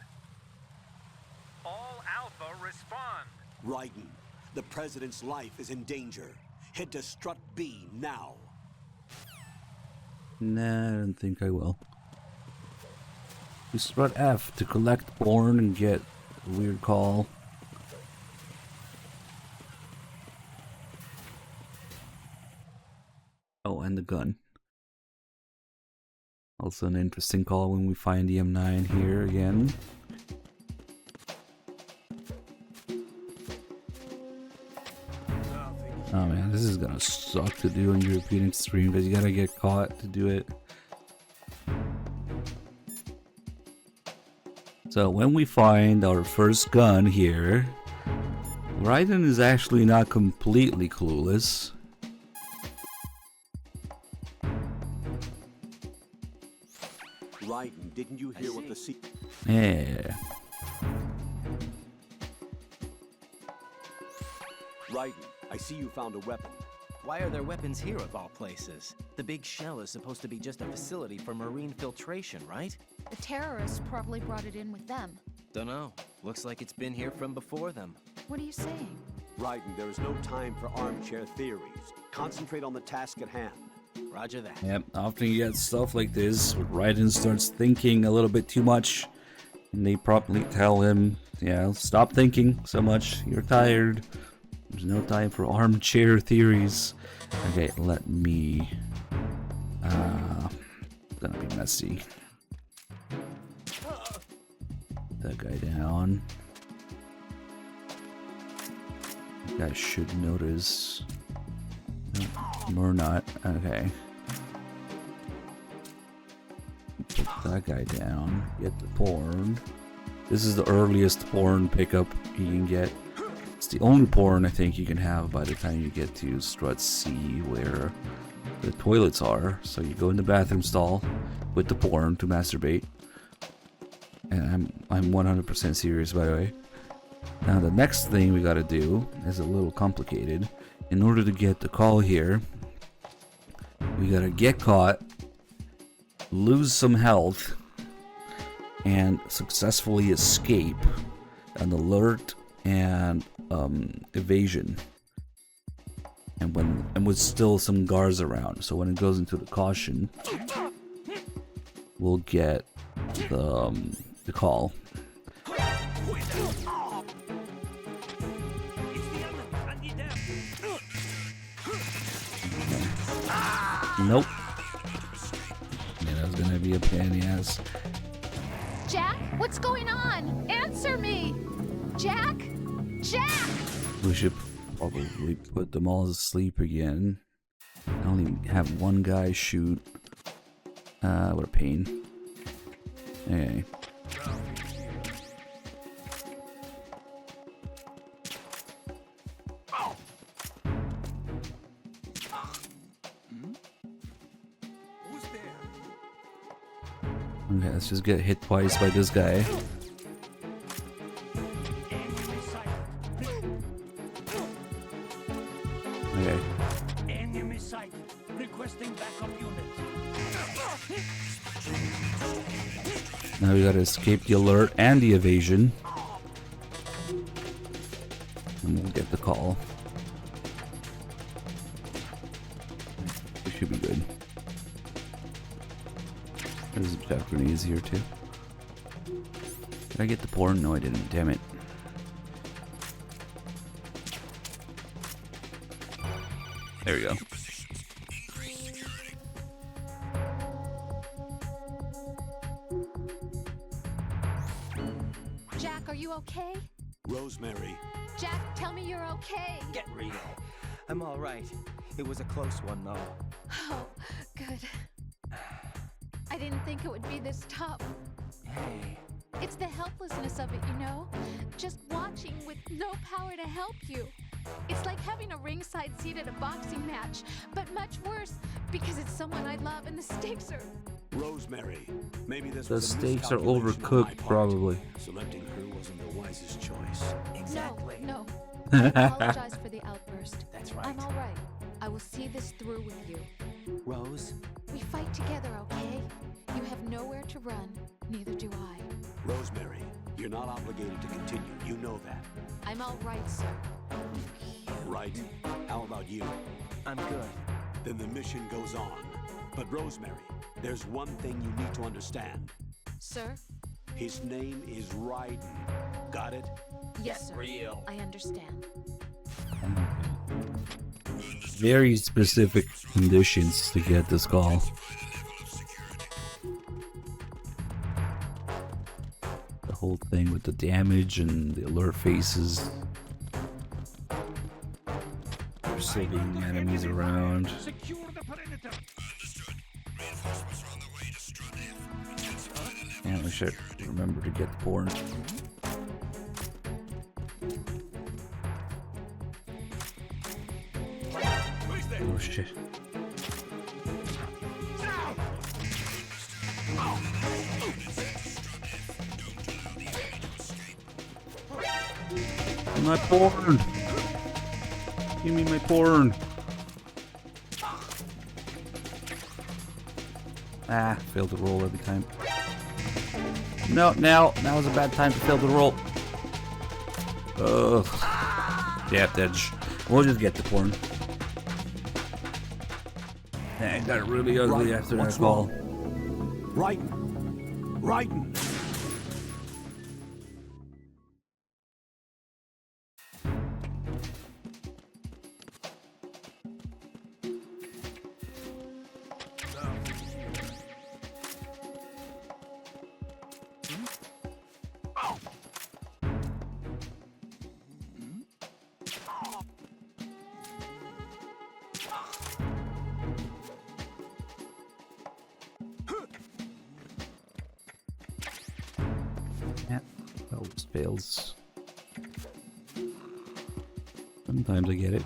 All Alpha, respond. Raiden, the president's life is in danger. Head to Strut B now. Nah, I don't think I will. We strut F to collect porn and get a weird call. Oh, and the gun. Also an interesting call when we find the M9 here again. Oh man, this is gonna suck to do on European Extreme because you gotta get caught to do it. So when we find our first gun here, Raiden is actually not completely clueless. Raiden, didn't you hear what the sea... Yeah. Raiden, I see you found a weapon. Why are there weapons here of all places? The big shell is supposed to be just a facility for marine filtration, right? The terrorists probably brought it in with them. Dunno. Looks like it's been here from before them. What are you saying? Raiden, there is no time for armchair theories. Concentrate on the task at hand. Roger that. Yep, often you get stuff like this where Raiden starts thinking a little bit too much. And they promptly tell him, yeah, stop thinking so much. You're tired. There's no time for armchair theories. Okay, let me... gonna be messy. That guy down. You guys should notice. No, or not. Okay. Put that guy down. Get the porn. This is the earliest porn pickup you can get. It's the only porn I think you can have by the time you get to Strut C, where the toilets are. So you go in the bathroom stall with the porn to masturbate. And I'm 100% serious, by the way. Now the next thing we gotta do is a little complicated. In order to get the call here, we gotta get caught, lose some health, and successfully escape an alert and evasion. And with still some guards around. So when it goes into the caution, we'll get the call. Nope. Yeah, that was gonna be a pain in the ass. Jack, what's going on? Answer me! Jack! Jack! We should probably put them all to sleep again. I only have one guy shoot. What a pain. Okay. Okay, let's just get hit twice by this guy. Okay. Enemy sighted. Requesting backup unit. Now we gotta escape the alert and the evasion. And we'll get the call. We should be good. There's Japanese here too. Did I get the porn? No, I didn't. Damn it. There we go. Jack, are you okay? Rosemary. Jack, tell me you're okay. Get real. I'm all right. It was a close one, though. Oh, good. I didn't think it would be this tough. Hey. It's the helplessness of it, you know? Just watching with no power to help you. It's like having a ringside seat at a boxing match, but much worse because it's someone I love and the stakes are... Rosemary. Maybe this The was a steaks are miscalculation on my overcooked, part. probably. Selecting her wasn't the wisest choice. Exactly. No. I apologize for the outburst. That's right. I'm all right. I will see this through with you. Rose? We fight together, okay? You have nowhere to run. Neither do I. Rosemary, you're not obligated to continue. You know that. I'm all right, sir. Right? How about you? I'm good. Then the mission goes on. But Rosemary, there's one thing you need to understand. Sir? His name is Raiden. Got it? Yes, sir. Real. I understand. Very specific conditions to get this call. The whole thing with the damage and the alert faces. There's still being enemies around. Secure the perimeter. And we should remember to get the porn. Oh shit. My porn! Give me my porn! Ah, failed to roll every time. No, now is a bad time to fail the roll. Ugh. Depth edge. We'll just get the porn. It got really ugly after that call. Raiden. Raiden. Fails. Sometimes I get it.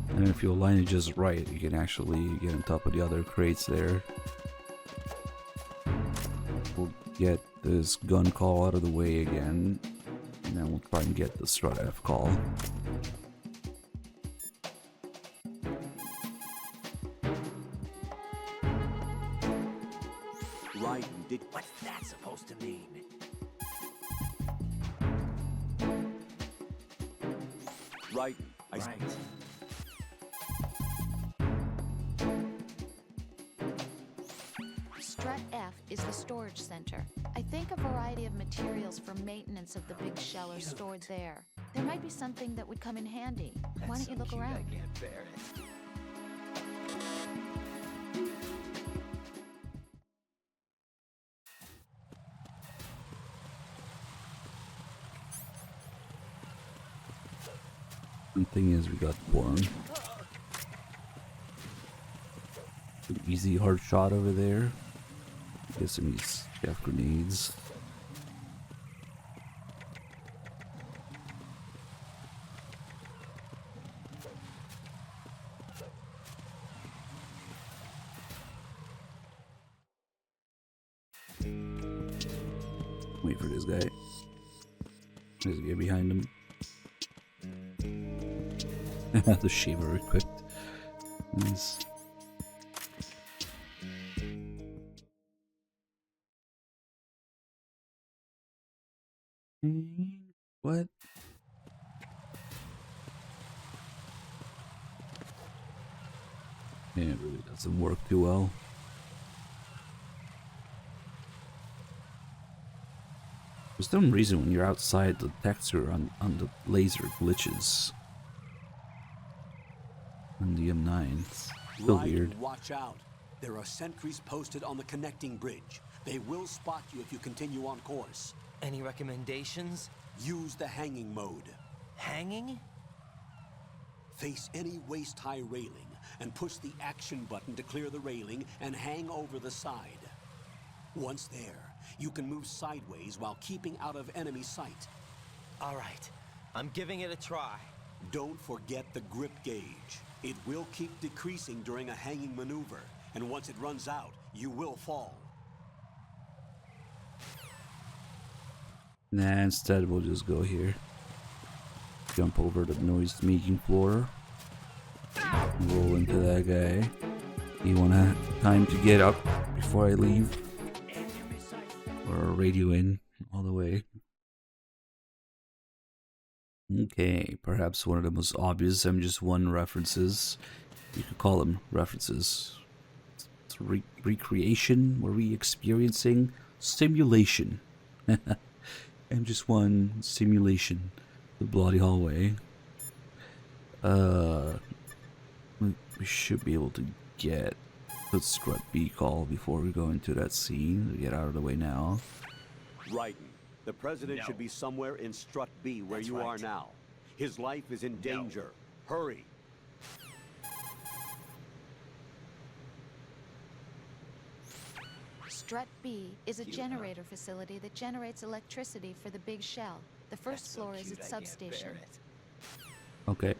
And if you align it just right, you can actually get on top of the other crates there. We'll get this gun call out of the way again. And then we'll try and get the strut F call. Raiden did... What's that supposed to mean? Raiden. Right. Strut F is the storage center. I think a variety of materials for maintenance of the big shell are stored there. There might be something that would come in handy. Why don't you look around? I can't bear it. The thing is, we got porn. An easy hard shot over there. Get some of these chef grenades. Wait for this guy. There's a guy behind him. The shaver equipped. Nice. What? Yeah, it really doesn't work too well. For some reason, when you're outside, the texture on the laser glitches. On the M9, it's still weird. Watch out. There are sentries posted on the connecting bridge. They will spot you if you continue on course. Any recommendations? Use the hanging mode. Hanging? Face any waist-high railing and push the action button to clear the railing and hang over the side. Once there, you can move sideways while keeping out of enemy sight. All right, I'm giving it a try. Don't forget the grip gauge. It will keep decreasing during a hanging maneuver, and once it runs out, you will fall. Nah, instead we'll just go here. Jump over the noise-making floor. Roll into that guy. You want time to get up before I leave? Or radio in all the way. Okay, perhaps one of the most obvious MGS1 references. You could call them references. It's recreation, we're re-experiencing, simulation. MGS1 simulation, the bloody hallway. We should be able to get the strut B call before we go into that scene. Get out of the way now. Raiden, the president should be somewhere in strut B where you are now. His life is in danger. Hurry. Strut B is a generator facility that generates electricity for the big shell. The first floor is its substation. Okay.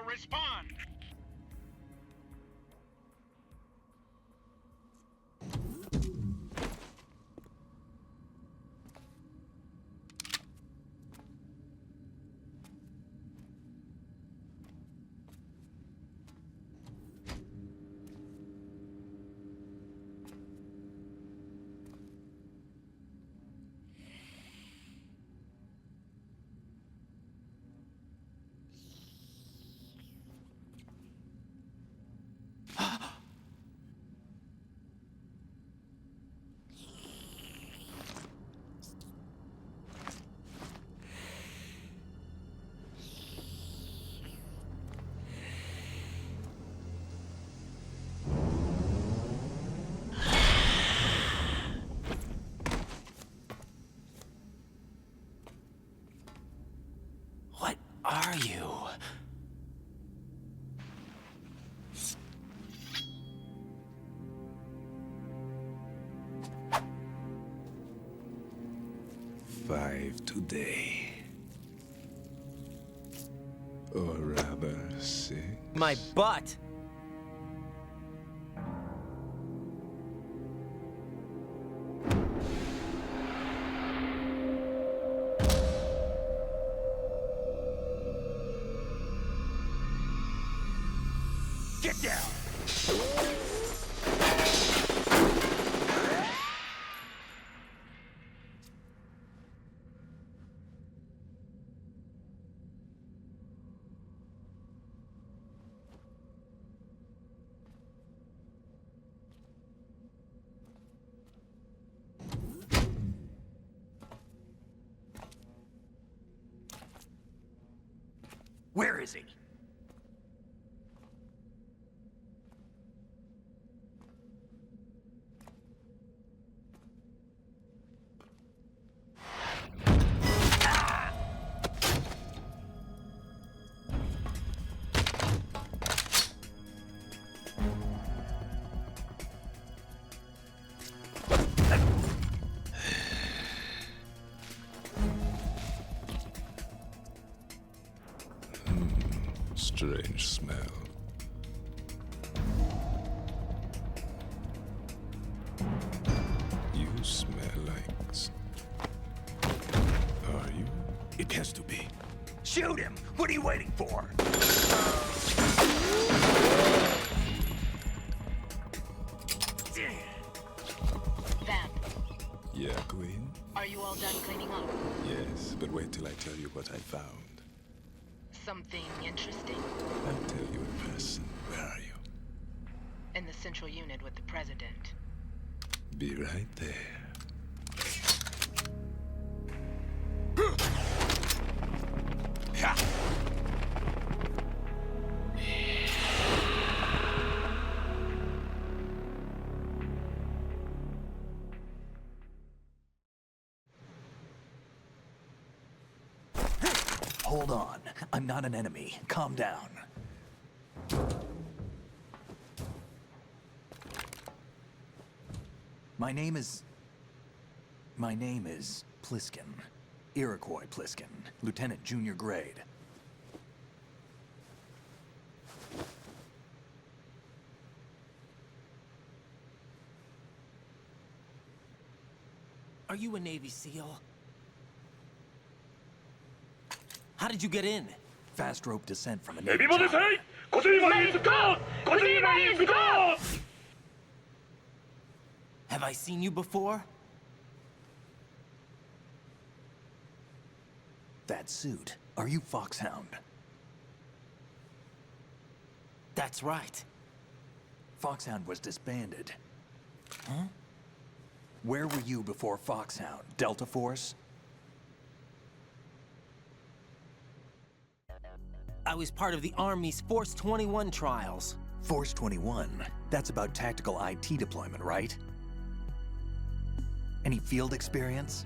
Respond! are you? Five today. Or rather, 6. My butt! Get down! Where is he? Strange smell. You smell like... Are you? It has to be. Shoot him! What are you waiting for? Vamp, Yeah, Queen? are you all done cleaning up? Yes, but wait till I tell you what I found. Something interesting? I'll tell you in person. Where are you? In the central unit with the president. Be right there. Hold on. I'm not an enemy. Calm down. My name is Pliskin. Iroquois Pliskin. Lieutenant Junior Grade. Are you a Navy SEAL? How did you get in? Fast rope descent from a Navy Everybody chopper. say, "Kojima is God! Kojima is God!" Have I seen you before? That suit. Are you Foxhound? That's right. Foxhound was disbanded. Huh? Where were you before Foxhound? Delta Force? I was part of the Army's Force 21 trials. Force 21? That's about tactical IT deployment, right? Any field experience?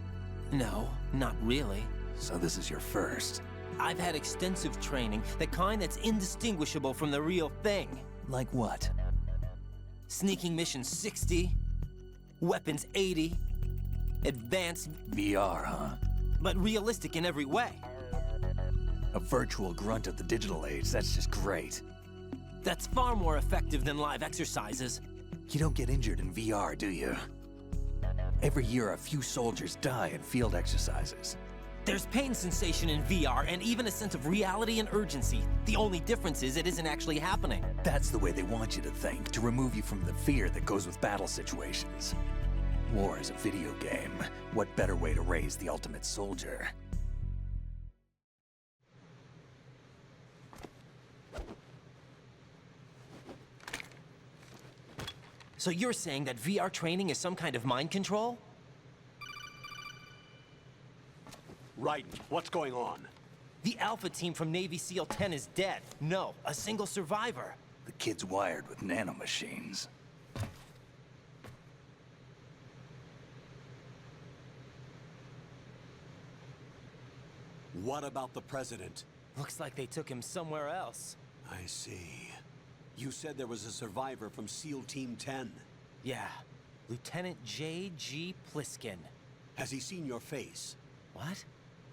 No, not really. So this is your first. I've had extensive training, the kind that's indistinguishable from the real thing. Like what? Sneaking mission 60, weapons 80, advanced... VR, huh? But realistic in every way. A virtual grunt of the digital age, that's just great. That's far more effective than live exercises. You don't get injured in VR, do you? Every year, a few soldiers die in field exercises. There's pain sensation in VR and even a sense of reality and urgency. The only difference is it isn't actually happening. That's the way they want you to think, to remove you from the fear that goes with battle situations. War is a video game. What better way to raise the ultimate soldier? So you're saying that VR training is some kind of mind control? Right. What's going on? The Alpha team from Navy SEAL 10 is dead. No, a single survivor. The kid's wired with nanomachines. What about the president? Looks like they took him somewhere else. I see. You said there was a survivor from SEAL Team 10. Yeah. Lieutenant J.G. Pliskin. Has he seen your face? What?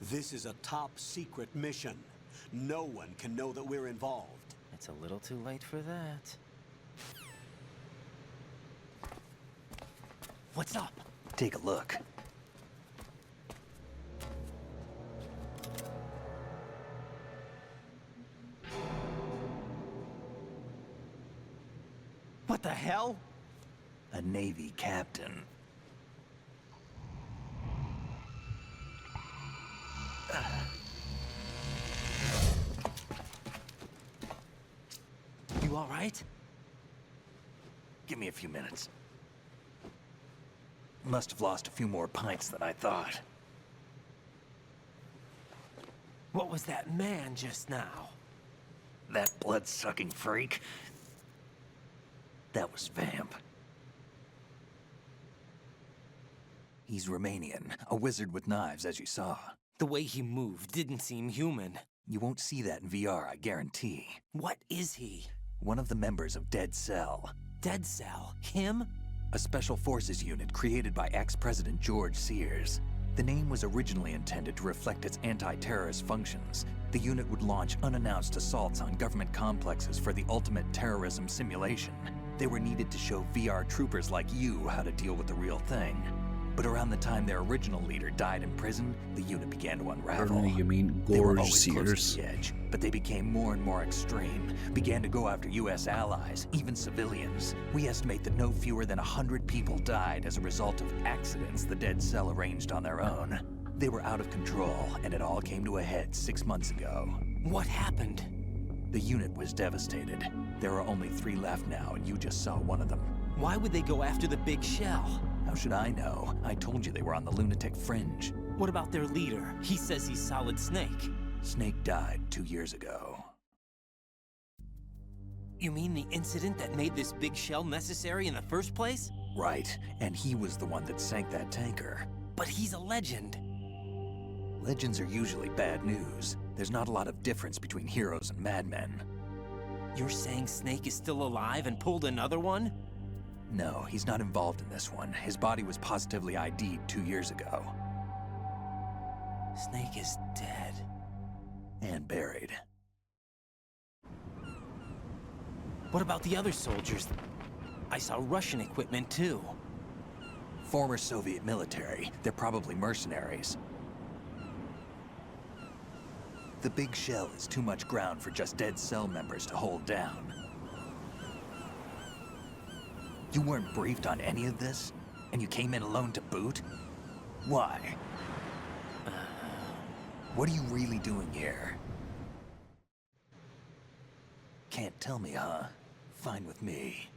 This is a top-secret mission. No one can know that we're involved. It's a little too late for that. What's up? Take a look. What the hell? A Navy captain. You all right? Give me a few minutes. Must have lost a few more pints than I thought. What was that man just now? That blood-sucking freak? That was Vamp. He's Romanian, a wizard with knives, as you saw. The way he moved didn't seem human. You won't see that in VR, I guarantee. What is he? One of the members of Dead Cell. Dead Cell? Him? A special forces unit created by ex-President George Sears. The name was originally intended to reflect its anti-terrorist functions. The unit would launch unannounced assaults on government complexes for the ultimate terrorism simulation. They were needed to show VR troopers like you how to deal with the real thing. But around the time their original leader died in prison, the unit began to unravel. Pardon me, you mean They were Gorge always close Sears? to the edge, but they became more and more extreme, began to go after U.S. allies, even civilians. We estimate that no fewer than 100 people died as a result of accidents the Dead Cell arranged on their own. They were out of control, and it all came to a head 6 months ago. What happened? The unit was devastated. There are only 3 left now, and you just saw one of them. Why would they go after the big shell? How should I know? I told you they were on the lunatic fringe. What about their leader? He says he's Solid Snake. Snake died 2 years ago. You mean the incident that made this big shell necessary in the first place? Right, and he was the one that sank that tanker. But he's a legend. Legends are usually bad news. There's not a lot of difference between heroes and madmen. You're saying Snake is still alive and pulled another one? No, he's not involved in this one. His body was positively ID'd 2 years ago. Snake is dead. And buried. What about the other soldiers? I saw Russian equipment too. Former Soviet military. They're probably mercenaries. The big shell is too much ground for just Dead Cell members to hold down. You weren't briefed on any of this? And you came in alone to boot? Why? What are you really doing here? Can't tell me, huh? Fine with me.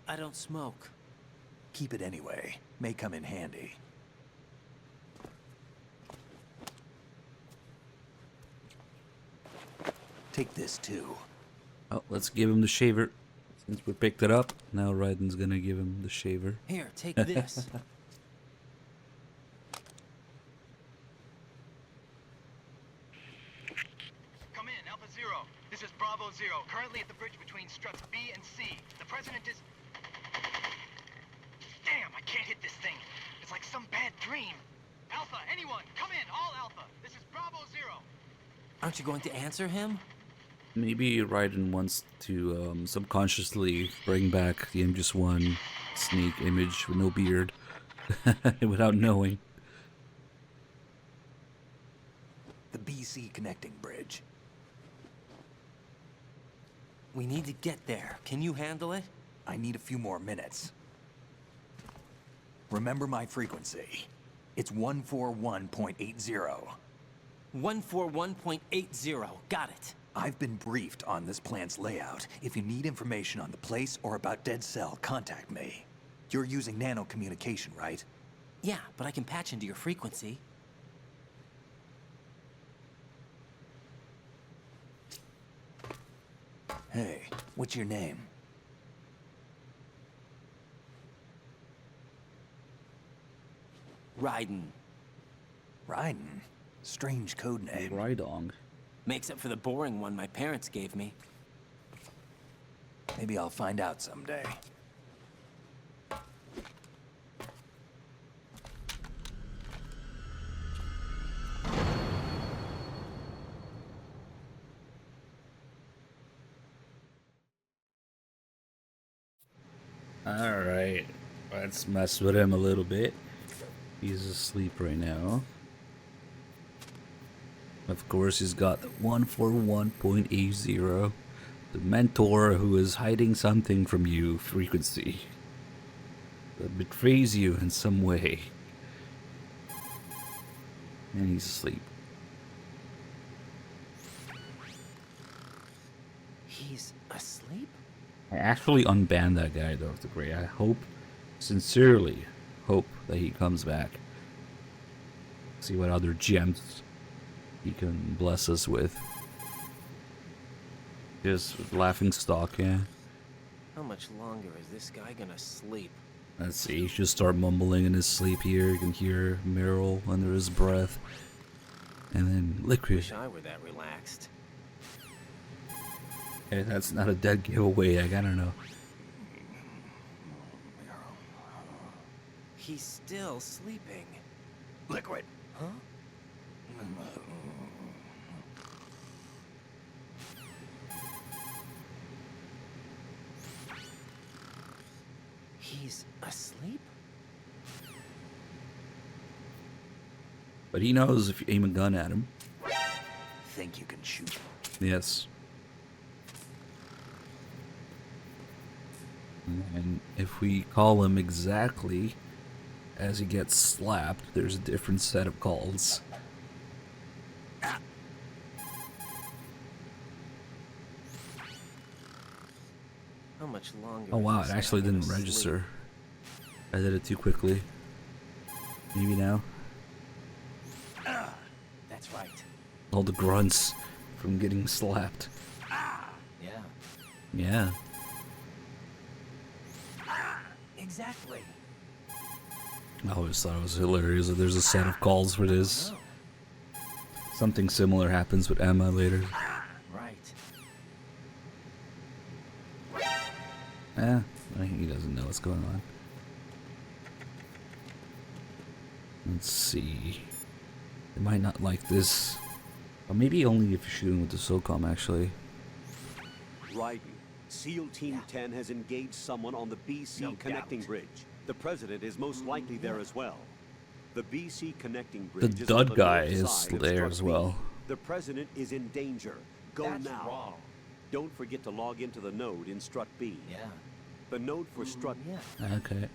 I don't smoke. Keep it anyway. May come in handy. Take this too. Oh, let's give him the shaver. Since we picked it up, now Raiden's gonna give him the shaver. Here, take this. Come in, Alpha Zero. This is Bravo Zero, currently at the bridge between struts B and C. The president is... Damn, I can't hit this thing. It's like some bad dream. Alpha, anyone, come in, all Alpha. This is Bravo Zero. Aren't you going to answer him? Maybe Raiden wants to subconsciously bring back the MGS1 Snake image with no beard without knowing. The BC connecting bridge. We need to get there. Can you handle it? I need a few more minutes. Remember my frequency. It's 141.80. 141.80. Got it. I've been briefed on this plant's layout. If you need information on the place or about Dead Cell, contact me. You're using nano communication, right? Yeah, but I can patch into your frequency. Hey, what's your name? Raiden. Raiden? Strange code name. Rydong. Makes up for the boring one my parents gave me. Maybe I'll find out someday. Alright, let's mess with him a little bit. He's asleep right now. Of course, he's got the 141.80, the mentor who is hiding something from you frequency that betrays you in some way. And he's asleep. He's asleep? I actually unbanned that guy, Dr. Gray. I hope, sincerely hope that he comes back. See what other gems he can bless us with. Just laughing stock, yeah. How much longer is this guy gonna sleep? Let's see, he should start mumbling in his sleep here. You can hear Meryl under his breath. And then Liquid. Wish I were that relaxed. Hey, that's not a dead giveaway, I don't know. He's still sleeping. Liquid. Huh? He's asleep? But he knows if you aim a gun at him. Think you can shoot? Yes. And if we call him exactly as he gets slapped, there's a different set of calls. How much longer? Oh wow, it actually didn't register. I did it too quickly. Maybe now? That's right. All the grunts from getting slapped. Yeah. Yeah. Exactly. I always thought it was hilarious that there's a set of calls for this. Something similar happens with Emma later. Right. He doesn't know what's going on. Let's see. They might not like this. Or maybe only if you're shooting with the SOCOM, actually. Raiden, SEAL Team 10 has engaged someone on the BC connecting bridge. The president is most likely there as well. The BC connecting bridge The is on dud guy north is side of there Struck as B. well. The president is in danger. Go That's now. wrong. Don't forget to log into the node in Strut B. Yeah. The node for Strut. Yeah. Okay.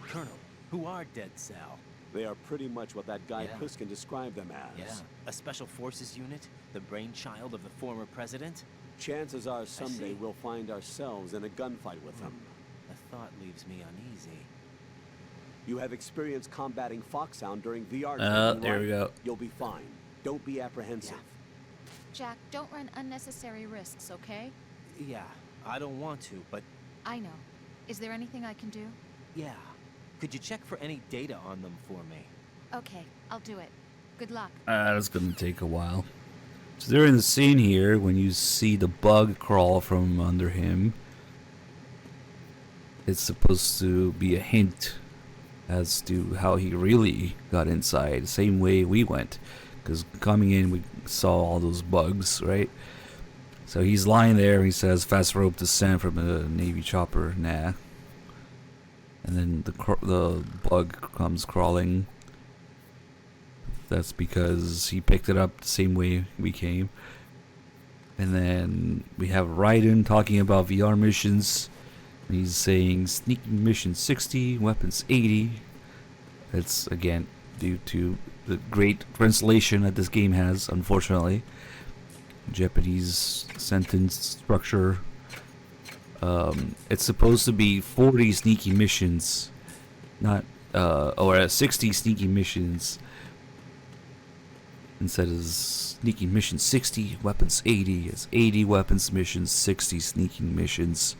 Colonel, who are Dead Sal? They are pretty much what that guy Yeah. Pliskin described them as. Yeah. A special forces unit? The brainchild of the former president? Chances are someday see. we'll find ourselves in a gunfight with them. The thought leaves me uneasy. You have experience combating Foxhound during VR training, There right? we go. You'll be fine. Don't be apprehensive. Jack, don't run unnecessary risks, okay? Yeah, I don't want to, but I know. Is there anything I can do? yeah. Could you check for any data on them for me? Okay, I'll do it. Good luck. That's gonna take a while. So during the scene here, when you see the bug crawl from under him, it's supposed to be a hint as to how he really got inside. Same way we went. Because coming in, we saw all those bugs, right? So he's lying there, he says, fast rope descent from a Navy chopper, nah. And then the bug comes crawling. That's because he picked it up the same way we came. And then we have Raiden talking about VR missions. He's saying sneaking mission 60, weapons 80. That's, again, due to the great translation that this game has, unfortunately. Japanese sentence structure. It's supposed to be 40 sneaky missions, not or 60 sneaky missions instead of sneaking mission 60, weapons 80. It's 80 weapons missions, 60 sneaking missions,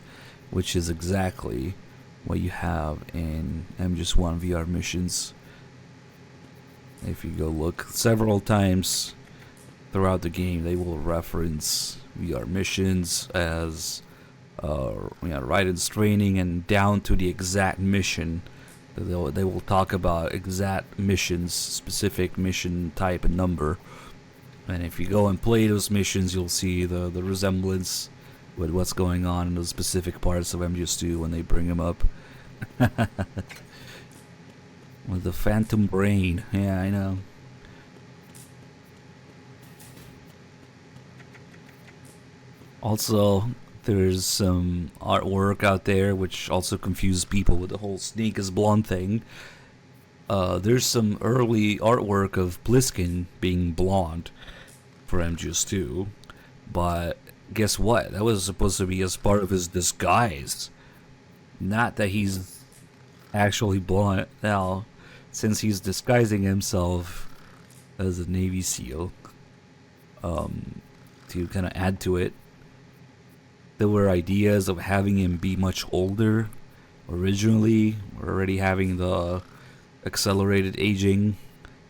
which is exactly what you have in MGS1 VR missions. If you go look several times throughout the game, they will reference VR missions as Raiden's training, and down to the exact mission. They will talk about exact missions, specific mission type and number. And if you go and play those missions, you'll see the resemblance with what's going on in those specific parts of MGS2 when they bring them up. With the Phantom Brain. Yeah, I know. Also, there's some artwork out there which also confuses people with the whole Snake is blonde thing. There's some early artwork of Pliskin being blonde for MGS2, but guess what? That was supposed to be as part of his disguise. Not that he's actually blonde. Now, since he's disguising himself as a Navy SEAL, to kind of add to it, there were ideas of having him be much older. Originally, we're already having the accelerated aging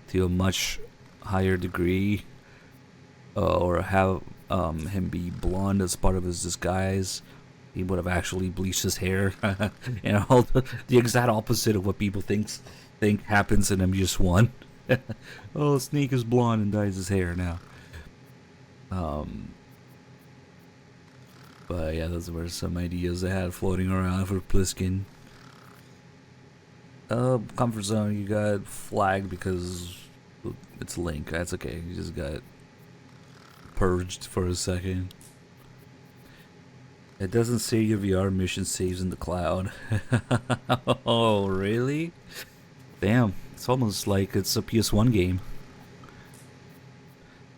to a much higher degree, or have him be blonde as part of his disguise. He would have actually bleached his hair. You know, the exact opposite of what people think happens in MGS1. Oh, Snake is blonde and dyes his hair now. But yeah, those were some ideas I had floating around for Pliskin. Comfort zone, you got flagged because it's Link. That's okay. You just got purged for a second. It doesn't say your VR mission saves in the cloud. Oh, really? Damn, it's almost like it's a PS1 game.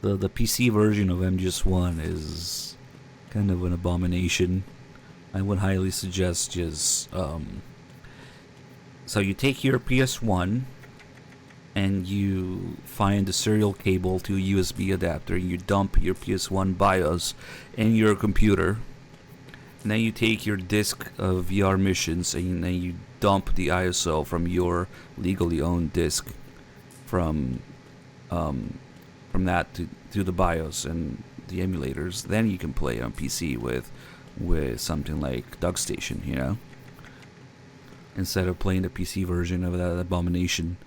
The PC version of MGS1 is kind of an abomination. I would highly suggest just so you take your PS1 and you find the serial cable to a USB adapter, and you dump your PS1 BIOS in your computer, and then you take your disc of VR missions and then you dump the ISO from your legally owned disc from that to the BIOS and the emulators. Then you can play on PC with something like DuckStation, you know, instead of playing the PC version of that abomination.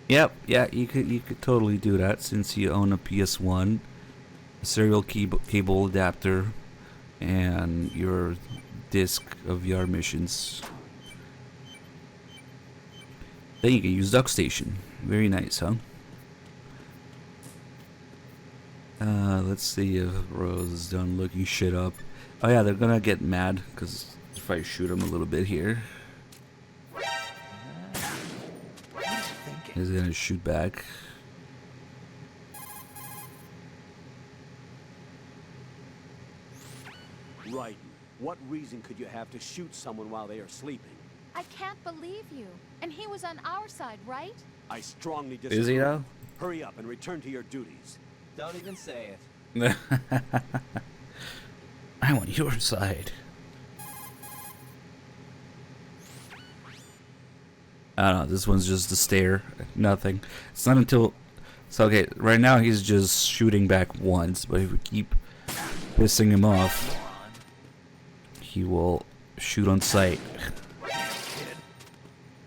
Yep, yeah, you could totally do that since you own a PS1, a serial cable adapter, and your disc of VR missions. Then you can use DuckStation. Very nice, huh? Let's see if Rose is done looking shit up. Oh yeah, they're gonna get mad because if I shoot him a little bit here, he's gonna shoot back. Right. What reason could you have to shoot someone while they are sleeping? I can't believe you. And he was on our side, right? I strongly disagree. Is he now? Hurry up and return to your duties. Don't even say it. I want your side. I don't know, this one's just a stare. Nothing. It's not until... So, okay, right now he's just shooting back once, but if we keep pissing him off, he will shoot on sight.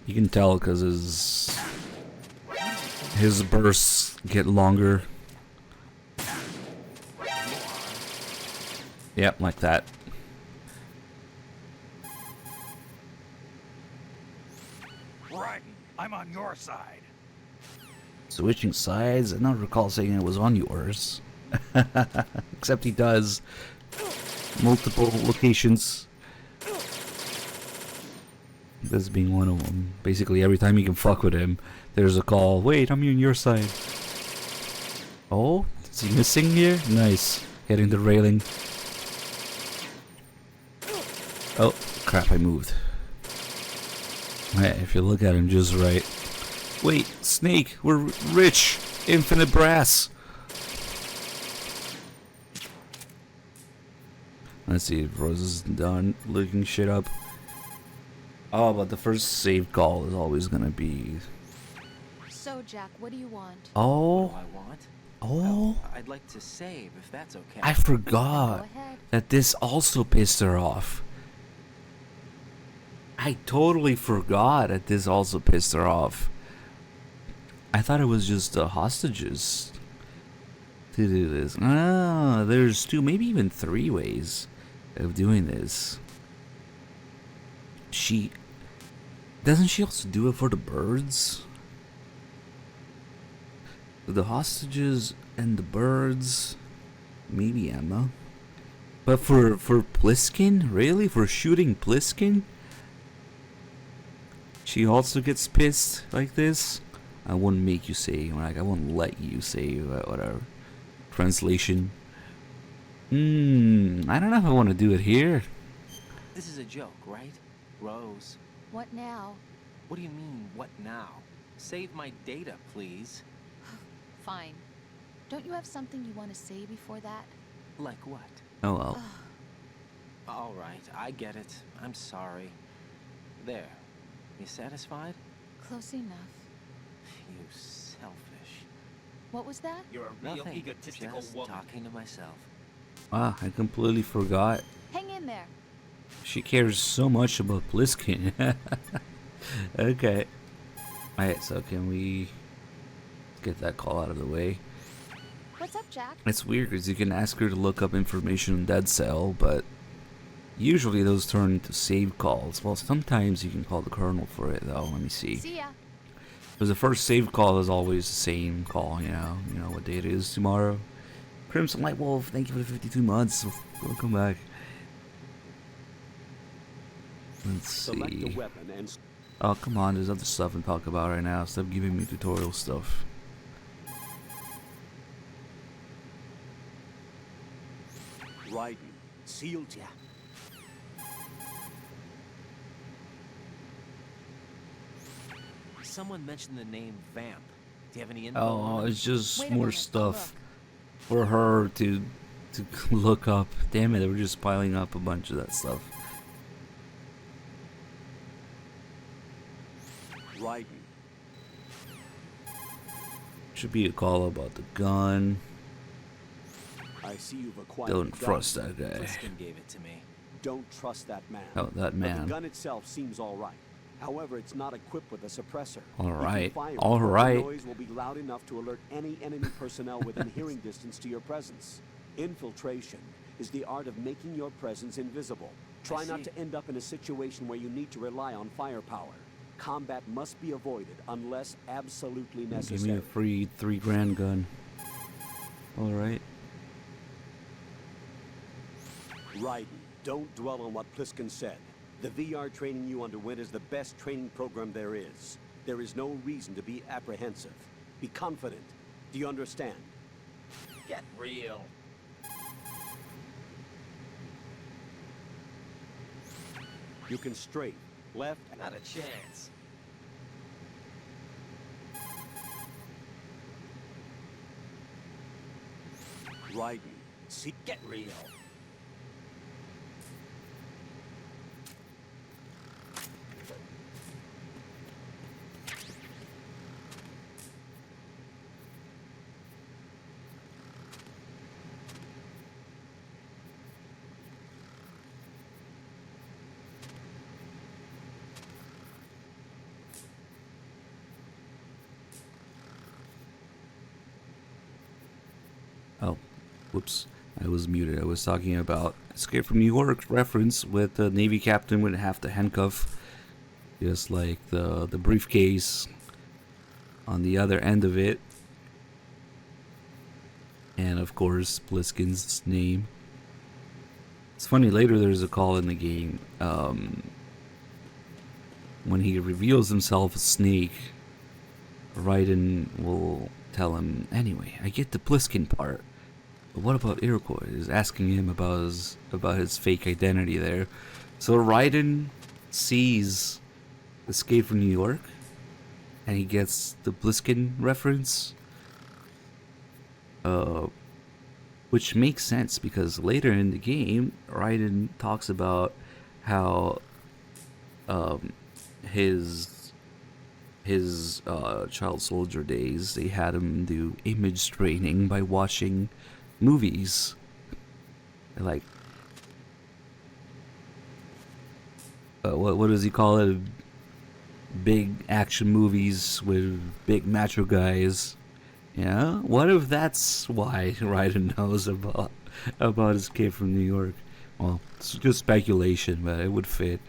You can tell because his bursts get longer. Yep, like that. Right, I'm on your side. Switching sides? I don't recall saying it was on yours. Except he does. Multiple locations. This being one of them. Basically, every time you can fuck with him, there's a call. Wait, I'm on your side. Oh, is he missing here? Nice. Hitting the railing. Oh, crap, I moved. Hey, if you look at him just right. Wait, Snake, we're rich. Infinite brass. Let's see if Rose is done looking shit up. Oh, but the first save call is always gonna be... So, Jack, what do you want? Oh. What do I want? Oh. Well, I'd like to save, if that's okay. I forgot that this also pissed her off. I totally forgot that this also pissed her off. I thought it was just the hostages to do this. Ah, there's 2, maybe even 3 ways of doing this. Doesn't she also do it for the birds? The hostages and the birds, maybe Emma. But for Pliskin, really? For shooting Pliskin? She also gets pissed like this? I wouldn't make you say, like, I won't let you say whatever. Translation. I don't know if I want to do it here. This is a joke, right? Rose. What now? What do you mean, what now? Save my data, please. Fine. Don't you have something you want to say before that? Like what? Oh well. Alright, I get it. I'm sorry. There. You satisfied? Close enough. You selfish. What was that? You're a real Nothing. egotistical Just woman. talking to myself. Ah, I completely forgot. Hang in there. She cares so much about Pliskin. Okay. Alright, so can we get that call out of the way? What's up, Jack? It's weird because you can ask her to look up information on Dead Cell, but usually those turn into save calls. Well, sometimes you can call the Colonel for it, though. Let me see. See ya. Because the first save call is always the same call, you know what day it is tomorrow. Crimson Light Wolf, thank you for the 52 months. Welcome back. Let's see. Oh, come on, there's other stuff to talk about right now. Stop giving me tutorial stuff. Raiden, sealed ya. Someone mentioned the name Vamp. Do you have any info? Oh, it's just more stuff for her to look up. Damn it, they were just piling up a bunch of that stuff. Raiden. Should be a call about the gun. I see you've acquired Don't a gun. trust that guy. Pliskin gave it to me. Don't trust that man. Oh, that But man. the gun itself seems all right. However, it's not equipped with a suppressor. All If you right, fire all it, the right. noise will be loud enough to alert any enemy personnel within hearing distance to your presence. Infiltration is the art of making your presence invisible. Try not to end up in a situation where you need to rely on firepower. Combat must be avoided unless absolutely necessary. Give me a free $3 grand gun. All right. Raiden, don't dwell on what Pliskin said. The VR training you underwent is the best training program there is. There is no reason to be apprehensive. Be confident. Do you understand? Get real. You can straight, left, Not a chance. Raiden. See, Get real. Oh, whoops. I was muted. I was talking about Escape from New York reference with the Navy captain would have to handcuff, just like the briefcase on the other end of it. And of course, Pliskin's name. It's funny, later there's a call in the game when he reveals himself as Snake, Raiden will tell him, anyway, I get the Pliskin part. But what about Iroquois? He's asking him about his fake identity there. So Raiden sees Escape from New York, and he gets the Pliskin reference. Which makes sense because later in the game, Raiden talks about how his child soldier days, they had him do image training by watching movies. Like, what does he call it? Big action movies with big macho guys. Yeah, what if that's why Raiden knows about his kid from New York? Well, it's just speculation, but it would fit.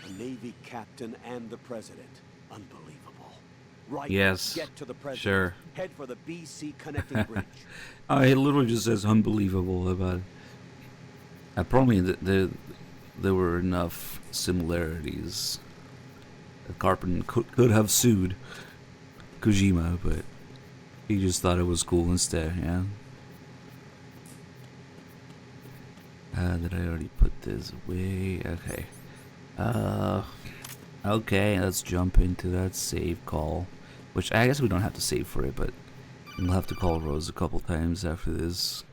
A Navy captain and the president. Unbelievable. Right. Yes. Get to the president. Sure. Head for the BC connecting bridge. It literally just says unbelievable about it. Probably there were enough similarities. Carpenter could have sued Kojima, but he just thought it was cool instead, yeah. Did I already put this away? Okay. Okay, let's jump into that save call. Which I guess we don't have to save for it, but we'll have to call Rose a couple times after this.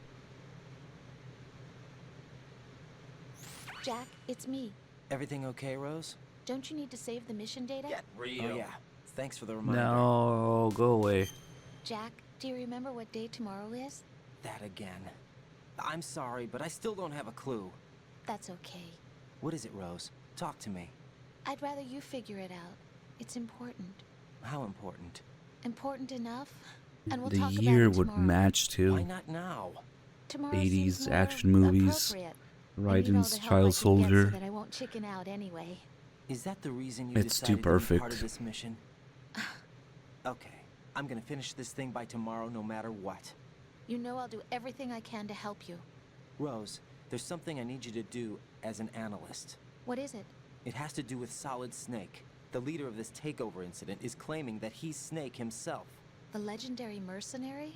Jack, it's me. Everything okay, Rose? Don't you need to save the mission data? Oh yeah. Thanks for the reminder. No, go away. Jack, do you remember what day tomorrow is? That again. I'm sorry, but I still don't have a clue. That's okay. What is it, Rose? Talk to me. I'd rather you figure it out. It's important. How important? Important enough? And we'll The talk about year it would tomorrow. match too. Why not now? Tomorrow 80s seems more action movies. appropriate. Raiden's the help I child can soldier. Get so that I won't chicken out anyway. Is that the reason you It's too decided to be part perfect. of this mission? Okay, I'm gonna finish this thing by tomorrow no matter what. You know I'll do everything I can to help you. Rose, there's something I need you to do as an analyst. What is it? It has to do with Solid Snake. The leader of this takeover incident is claiming that he's Snake himself. The legendary mercenary?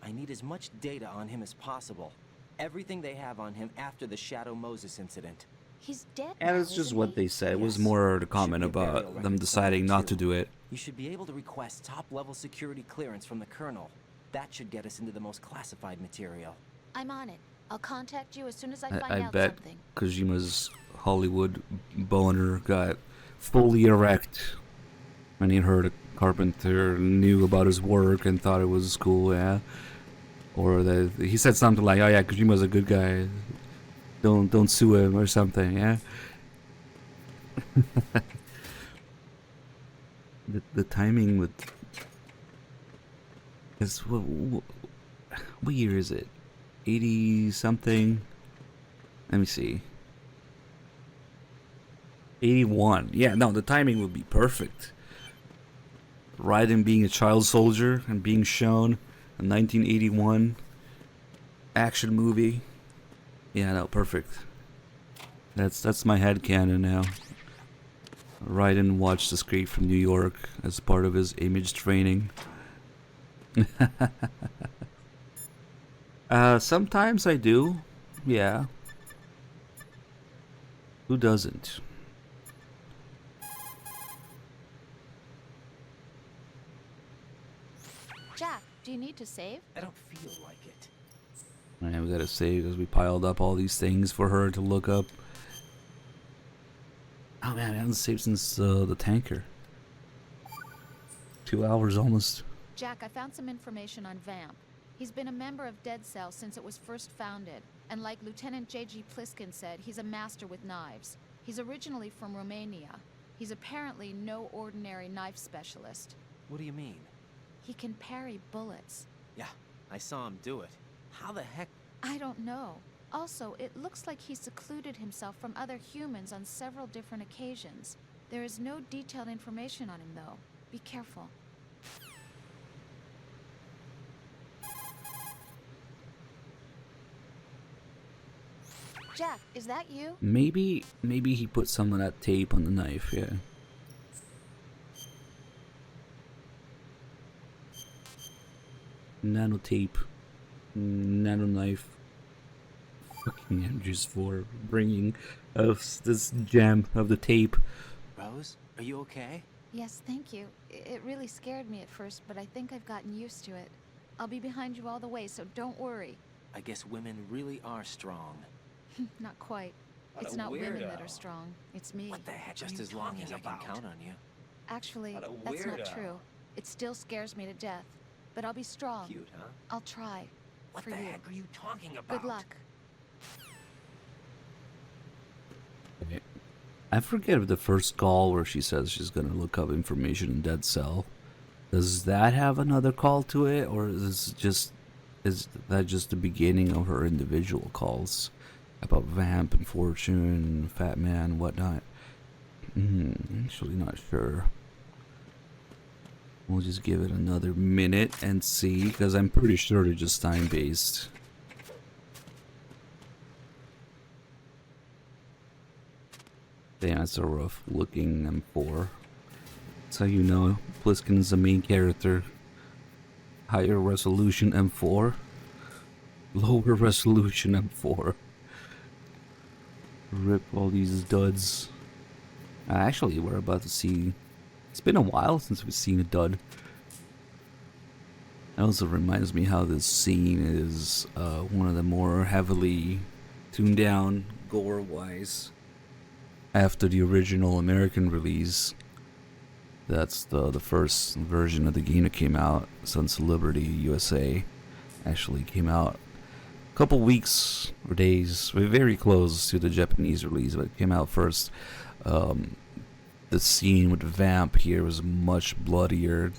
I need as much data on him as possible. Everything they have on him after the Shadow Moses incident. He's dead And now, it's just isn't what he? they said. It was more the comment Should be a burial about them record deciding somewhere, not to too. do it. You should be able to request top-level security clearance from the Colonel. That should get us into the most classified material. I'm on it. I'll contact you as soon as I find I out bet something. Kojima's Hollywood boner got fully erect when he heard a Carpenter knew about his work and thought it was cool, yeah. Or that he said something like, "Oh yeah, Kojima's a good guy. Don't sue him" or something, yeah. the timing with is what year is it? 80 something. Let me see. 81. Yeah, no, the timing would be perfect. Raiden being a child soldier and being shown a 1981 action movie. Yeah, no, perfect. That's my headcanon now. Raiden watched Escape from New York as part of his image training. Sometimes I do. Yeah. Who doesn't? Jack, do you need to save? I don't feel like it. Alright, we gotta save because we piled up all these things for her to look up. Oh man, I haven't saved since the tanker. 2 hours almost. Jack, I found some information on Vamp. He's been a member of Dead Cell since it was first founded, and like Lieutenant J.G. Pliskin said, he's a master with knives. He's originally from Romania. He's apparently no ordinary knife specialist. What do you mean? He can parry bullets. Yeah, I saw him do it. How the heck? I don't know. Also, it looks like he secluded himself from other humans on several different occasions. There is no detailed information on him, though. Be careful. Jack, is that you? Maybe he put some of that tape on the knife, yeah. Nano tape. Nano knife. Fucking MGS4 bringing of this gem of the tape. Rose, are you okay? Yes, thank you. It really scared me at first, but I think I've gotten used to it. I'll be behind you all the way, so don't worry. I guess women really are strong. Not quite. What It's a not women that weirdo. are strong. It's me. What the heck? Just as long as I can count on you. Actually, What a that's not weirdo. true. It still scares me to death. But I'll be strong. Cute, huh? I'll try. What for the you. heck are you talking about? Good luck. I forget the first call where she says she's gonna look up information in Dead Cell. Does that have another call to it, or is that just the beginning of her individual calls about Vamp and Fortune and Fat Man and whatnot? Actually not sure. We'll just give it another minute and see, because I'm pretty sure they're just time-based. Damn, that's a rough looking M4. That's how you know Pliskin is the main character. Higher resolution M4. Lower resolution M4. Rip all these duds. Actually, we're about to see... It's been a while since we've seen a dud. It also reminds me how this scene is one of the more heavily tuned down gore-wise after the original American release. That's the first version of the game that came out, Sons of Liberty USA. Actually came out a couple weeks or days, we're very close to the Japanese release, but it came out first. The scene with Vamp here was much bloodier.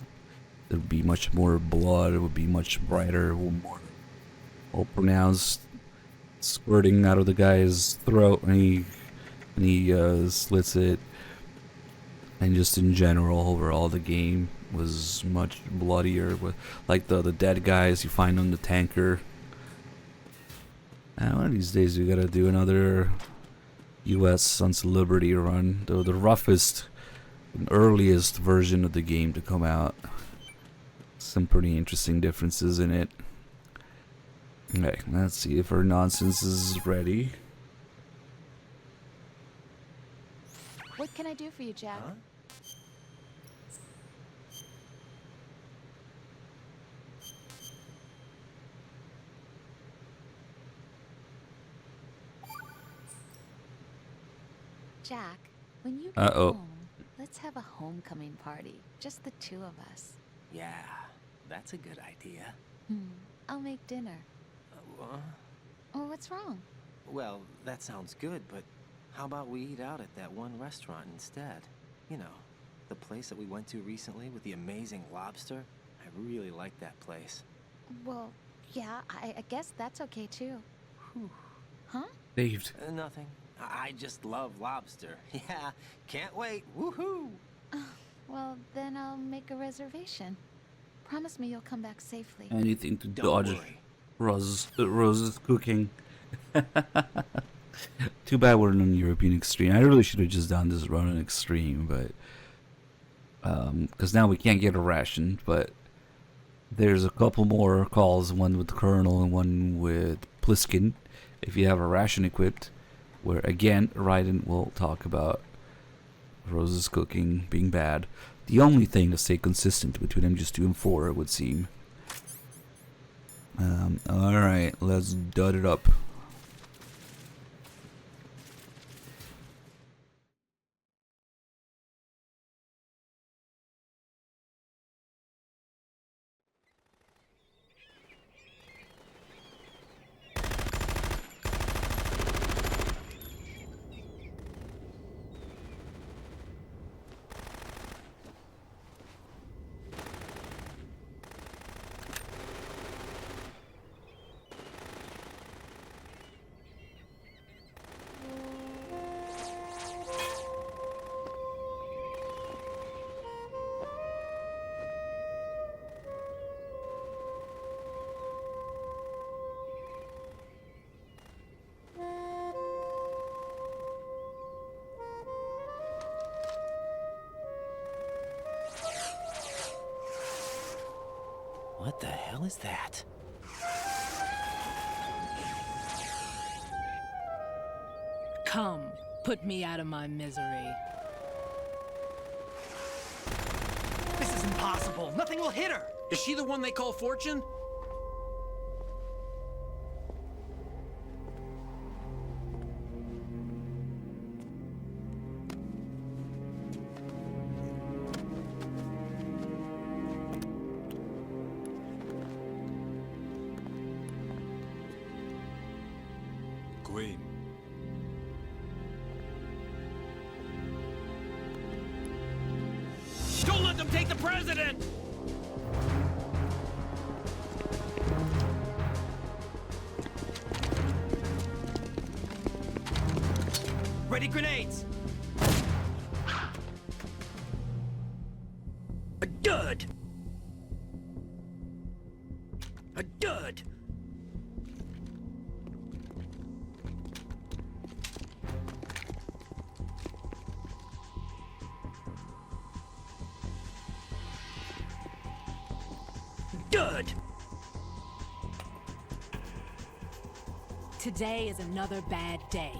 There would be much more blood, it would be much brighter, more pronounced, squirting out of the guy's throat when he slits it. And just in general, overall, the game was much bloodier, with like the dead guys you find on the tanker. One of these days we gotta do another US Sons of Liberty run, though the roughest and earliest version of the game to come out. Some pretty interesting differences in it. Okay, let's see if our nonsense is ready. What can I do for you, Jack? Huh? Jack, when you get Uh-oh. home, let's have a homecoming party. Just the two of us. Yeah, that's a good idea. I'll make dinner. Oh, what's wrong? Well, that sounds good, but how about we eat out at that one restaurant instead? You know, the place that we went to recently with the amazing lobster. I really like that place. Well, yeah, I guess that's okay too. Huh? Saved. Nothing. I just love lobster. Yeah, can't wait. Woohoo! Well, then I'll make a reservation. Promise me you'll come back safely. Anything to Don't dodge worry. Rose's cooking. Too bad we're on European Extreme. I really should have just done this run on Extreme, but because now we can't get a ration. But there's a couple more calls, one with the Colonel and one with Pliskin, if you have a ration equipped, where again Raiden will talk about Rose's cooking being bad. The only thing to stay consistent between MGS2 and 4, it would seem. Alright, let's dud it up. What the hell is that? Come, Put me out of my misery. This is impossible. Nothing will hit her. Is she the one they call Fortune? Queen. Don't let them take the president! Ready grenades! A dud! A dud! Dud! Today is another bad day.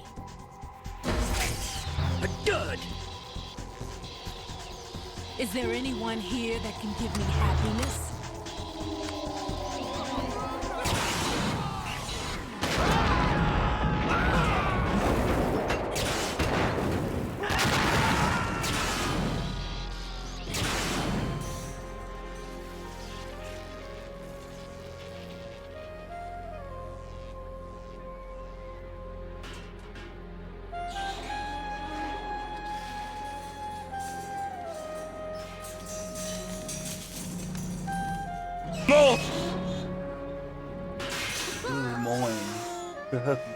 A dud! Is there anyone here that can give me happiness?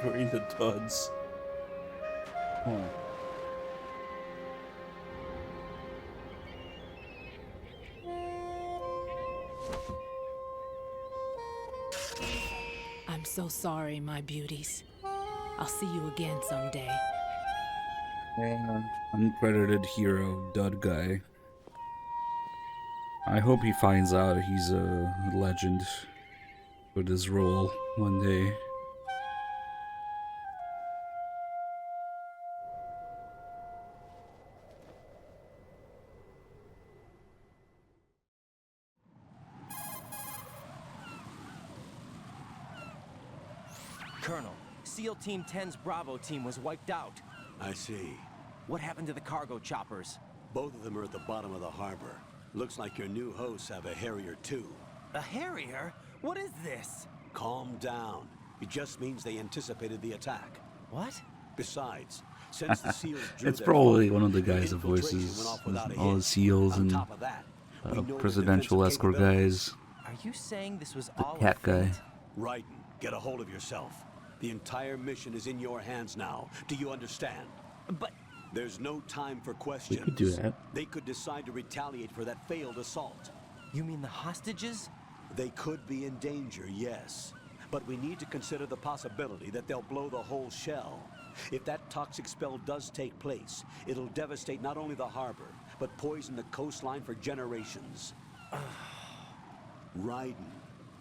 Bring the duds. Oh. I'm so sorry, my beauties. I'll see you again someday. Yeah. Uncredited hero, dud guy. I hope he finds out he's a legend with his role one day. Colonel, SEAL Team 10's Bravo team was wiped out. I see. What happened to the cargo choppers? Both of them are at the bottom of the harbor. Looks like your new hosts have a Harrier too. A Harrier? What is this? Calm down. It just means they anticipated the attack. What? Besides, since the SEALs drew It's their probably focus, one of the your guys that infiltration voices went off without a all the hitch. SEALs On and top of that, we know your presidential defensive escort guys. Are you saying this was The all cat a guy. feint? Raiden, get a hold of yourself. The entire mission is in your hands now. Do you understand? But there's no time for We questions. could do that. They could decide to retaliate for that failed assault. You mean the hostages? They could be in danger, yes. But we need to consider the possibility that they'll blow the whole shell. If that toxic spell does take place, it'll devastate not only the harbor, but poison the coastline for generations. Raiden,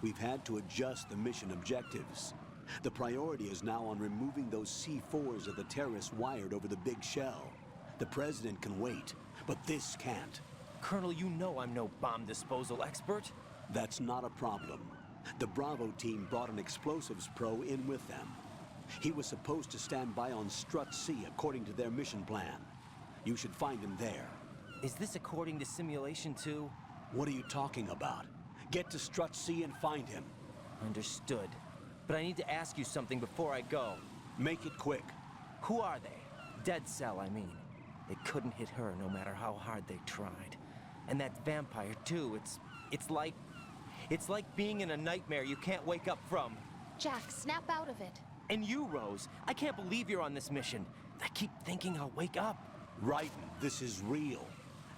we've had to adjust the mission objectives. The priority is now on removing those C4s that the terrorists wired over the big shell. The president can wait, but this can't. Colonel, you know I'm no bomb disposal expert. That's not a problem. The Bravo team brought an explosives pro in with them. He was supposed to stand by on Strut C according to their mission plan. You should find him there. Is this according to Simulation 2? What are you talking about? Get to Strut C and find him. Understood. But I need to ask you something before I go. Make it quick. Who are they? Dead Cell, I mean. They couldn't hit her no matter how hard they tried. And that vampire, too, it's like being in a nightmare you can't wake up from. Jack, snap out of it. And you, Rose, I can't believe you're on this mission. I keep thinking I'll wake up. Raiden, this is real.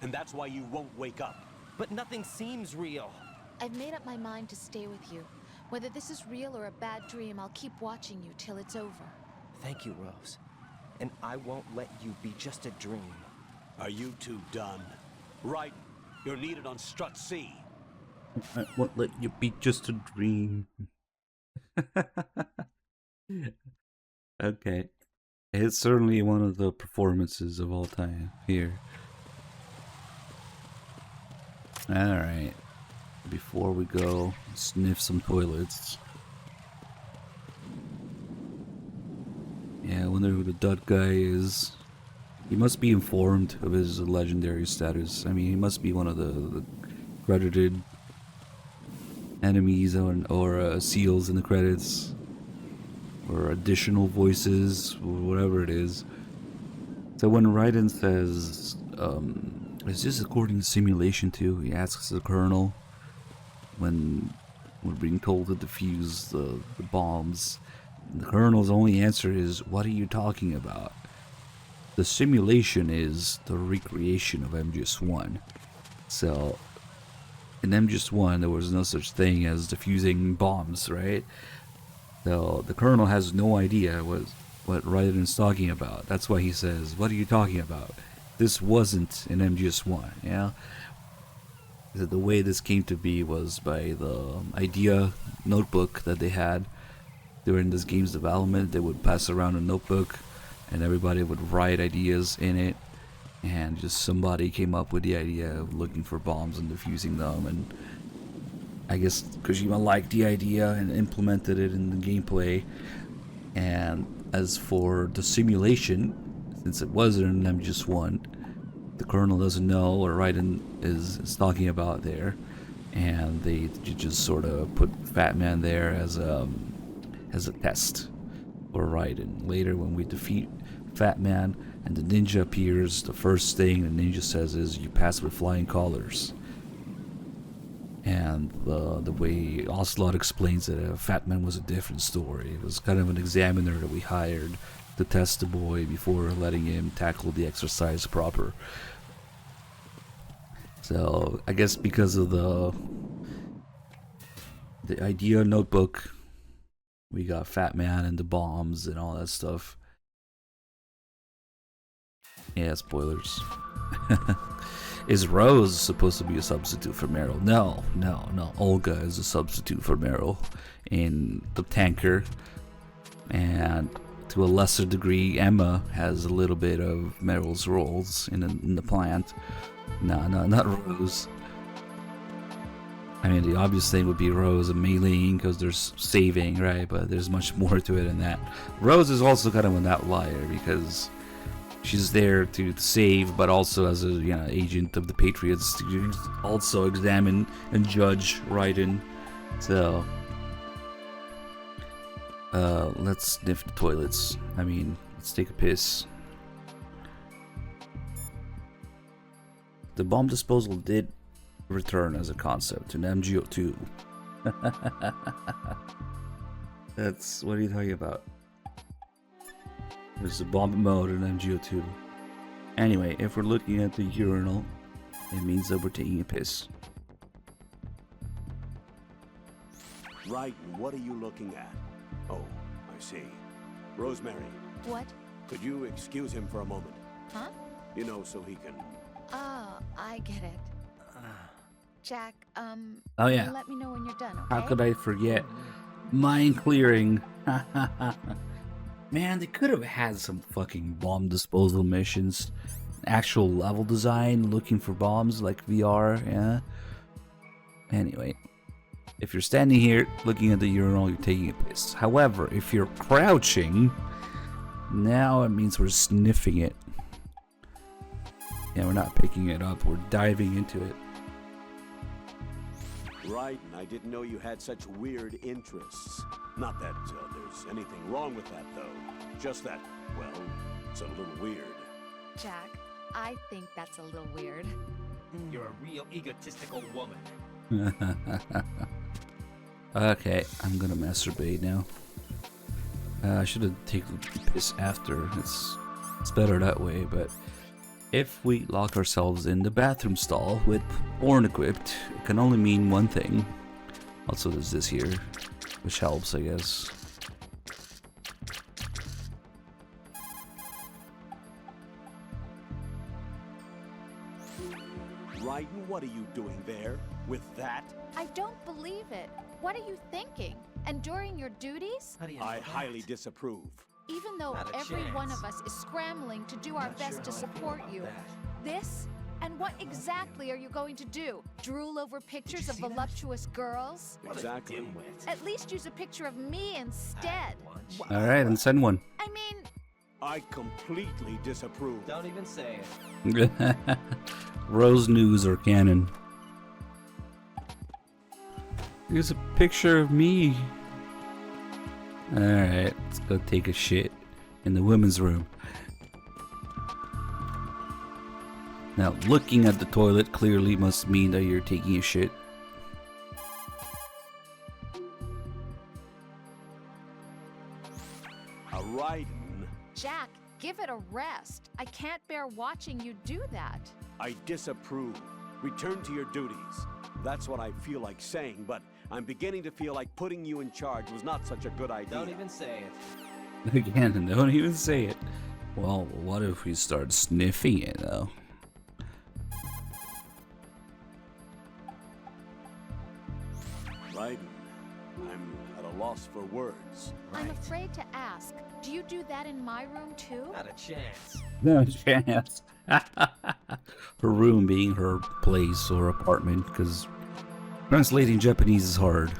And that's why you won't wake up. But nothing seems real. I've made up my mind to stay with you. Whether this is real or a bad dream, I'll keep watching you till it's over. Thank you, Rose. And I won't let you be just a dream. Are you two done? Raiden, you're needed on Strut C. I won't let you be just a dream. Okay. It's certainly one of the performances of all time here. Alright. Before we go, sniff some toilets. Yeah, I wonder who the Dud guy is. He must be informed of his legendary status. I mean, he must be one of the credited enemies or seals in the credits. Or additional voices, or whatever it is. So when Raiden says, is this according to simulation too? He asks the colonel when we're being told to defuse the bombs. The colonel's only answer is, what are you talking about? The simulation is the recreation of MGS1. So, in MGS1 there was no such thing as defusing bombs, right? So, the colonel has no idea what Raiden's talking about. That's why he says, what are you talking about? This wasn't in MGS1, yeah? The way this came to be was by the idea notebook that they had during this game's development. They would pass around a notebook and everybody would write ideas in it, and just somebody came up with the idea of looking for bombs and defusing them, and I guess Kojima liked the idea and implemented it in the gameplay. And as for the simulation, since it wasn't an MGS1, the colonel doesn't know what Raiden is talking about there, and they just sort of put Fat Man there as a test for Raiden. Later, when we defeat Fat Man and the ninja appears, the first thing the ninja says is, "You pass with flying colors." And the way Ocelot explains it, Fat Man was a different story. It was kind of an examiner that we hired to test the boy before letting him tackle the exercise proper. So I guess because of the idea notebook, we got Fat Man and the bombs and all that stuff. Yeah, spoilers. Is Rose supposed to be a substitute for Meryl? No. Olga is a substitute for Meryl in the tanker. And to a lesser degree, Emma has a little bit of Meryl's roles in the plant. No, not Rose. I mean, the obvious thing would be Rose and meleeing because there's saving, right? But there's much more to it than that. Rose is also kind of an outlier because she's there to save, but also as a agent of the Patriots to also examine and judge Raiden. So, let's sniff the toilets. I mean, let's take a piss. The bomb disposal did return as a concept in MGO2. That's, what are you talking about? There's a bomb mode in MGO2. Anyway, if we're looking at the urinal, it means that we're taking a piss. Right, what are you looking at? Oh, I see. Rosemary. What? Could you excuse him for a moment? Huh? You know, so he can... Oh, I get it. Jack, Oh yeah. let me know when you're done, okay? How could I forget? Mind clearing. Man, they could have had some fucking bomb disposal missions. Actual level design, looking for bombs like VR, yeah? Anyway. If you're standing here looking at the urinal, you're taking a piss. However, if you're crouching, now it means we're sniffing it. Yeah, we're not picking it up, we're diving into it. Right, and I didn't know you had such weird interests. Not that there's anything wrong with that, though. Just that, well, it's a little weird. Jack, I think that's a little weird. You're a real egotistical woman. Okay, I'm gonna masturbate now. I should have taken a piss after. It's better that way, but if we lock ourselves in the bathroom stall with porn equipped, it can only mean one thing. Also, there's this here, which helps, I guess. Raiden, what are you doing there? With that? I don't believe it. What are you thinking? Enduring your duties? I highly disapprove. Even though Not a every chance. one of us is scrambling to do our Not best sure to how I feel support about you. that. This? And what exactly are you going to do? Drool over pictures of voluptuous girls? Exactly. At least use a picture of me instead. All right, and send one. I mean, I completely disapprove. Don't even say it. Rose News or Canon. Here's a picture of me. Alright, let's go take a shit in the women's room. Now, looking at the toilet clearly must mean that you're taking a shit. A Raiden. Jack, give it a rest. I can't bear watching you do that. I disapprove. Return to your duties. That's what I feel like saying, but I'm beginning to feel like putting you in charge was not such a good idea. Don't even say it. Again, don't even say it. Well, what if we start sniffing it, though? Raiden, I'm at a loss for words. I'm afraid to ask. Do you do that in my room too? Not a chance. No chance. Her room being her place or apartment, because translating Japanese is hard.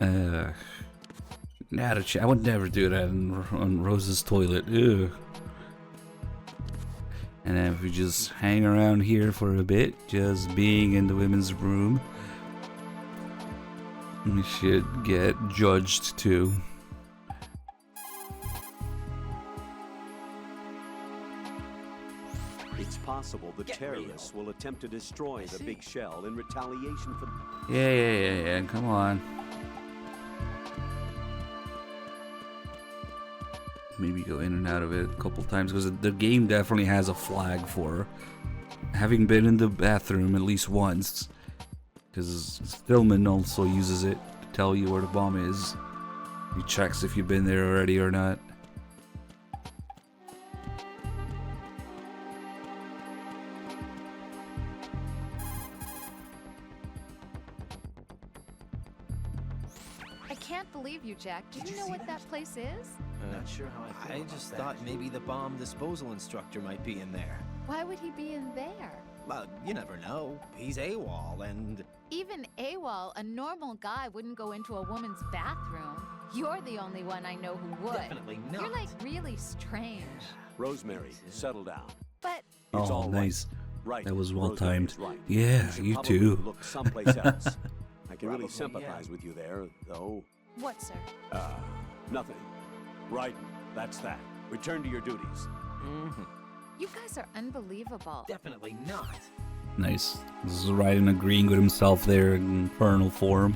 Not a chance. I would never do that on Rose's toilet. Ew. And then if we just hang around here for a bit, just being in the women's room, we should get judged too. It's possible the terrorists will attempt to destroy the big shell in retaliation for... Yeah, come on. Maybe go in and out of it a couple times, because the game definitely has a flag for having been in the bathroom at least once, because Stillman also uses it to tell you where the bomb is. He checks if you've been there already or not. I can't believe you, Jack. Do you know what that place is? Not sure how I feel. I just thought maybe the bomb disposal instructor might be in there. Why would he be in there? Well, you never know. He's AWOL and... Even AWOL, a normal guy wouldn't go into a woman's bathroom. You're the only one I know who would. Definitely not. You're like really strange. Rosemary, settle down. But It's Oh, all nice. Right. That was well Rosemary's timed. right. Yeah, should you probably too. Look someplace else. I can really Probably, sympathize with you there, though. what, sir? Nothing. Right. That's that. Return to your duties. You guys are unbelievable. Definitely not. Nice. This is Raiden agreeing with himself there in infernal form.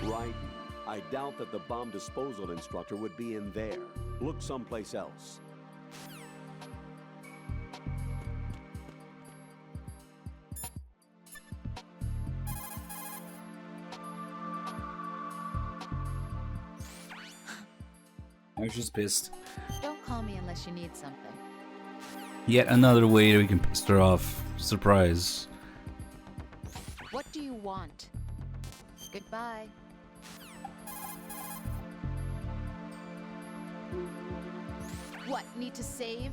Right. I doubt that the bomb disposal instructor would be in there. Look someplace else. I was just pissed. Don't call me unless you need something. Yet another way we can piss her off. Surprise. What do you want? Goodbye. What, need to save?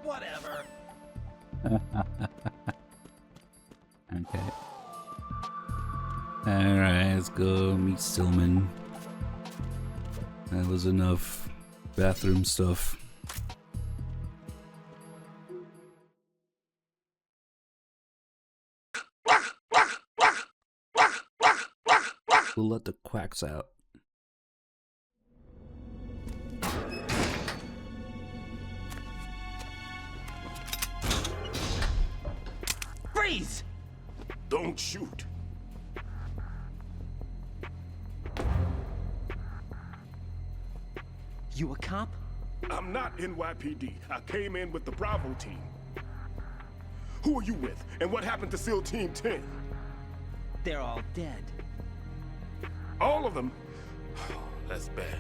Whatever. Okay. Alright, let's go meet Stillman. That was enough bathroom stuff. We'll let the quacks out. Freeze! Don't shoot. You a cop? I'm not NYPD. I came in with the Bravo team. Who are you with? And what happened to SEAL Team 10? They're all dead. All of them? That's bad.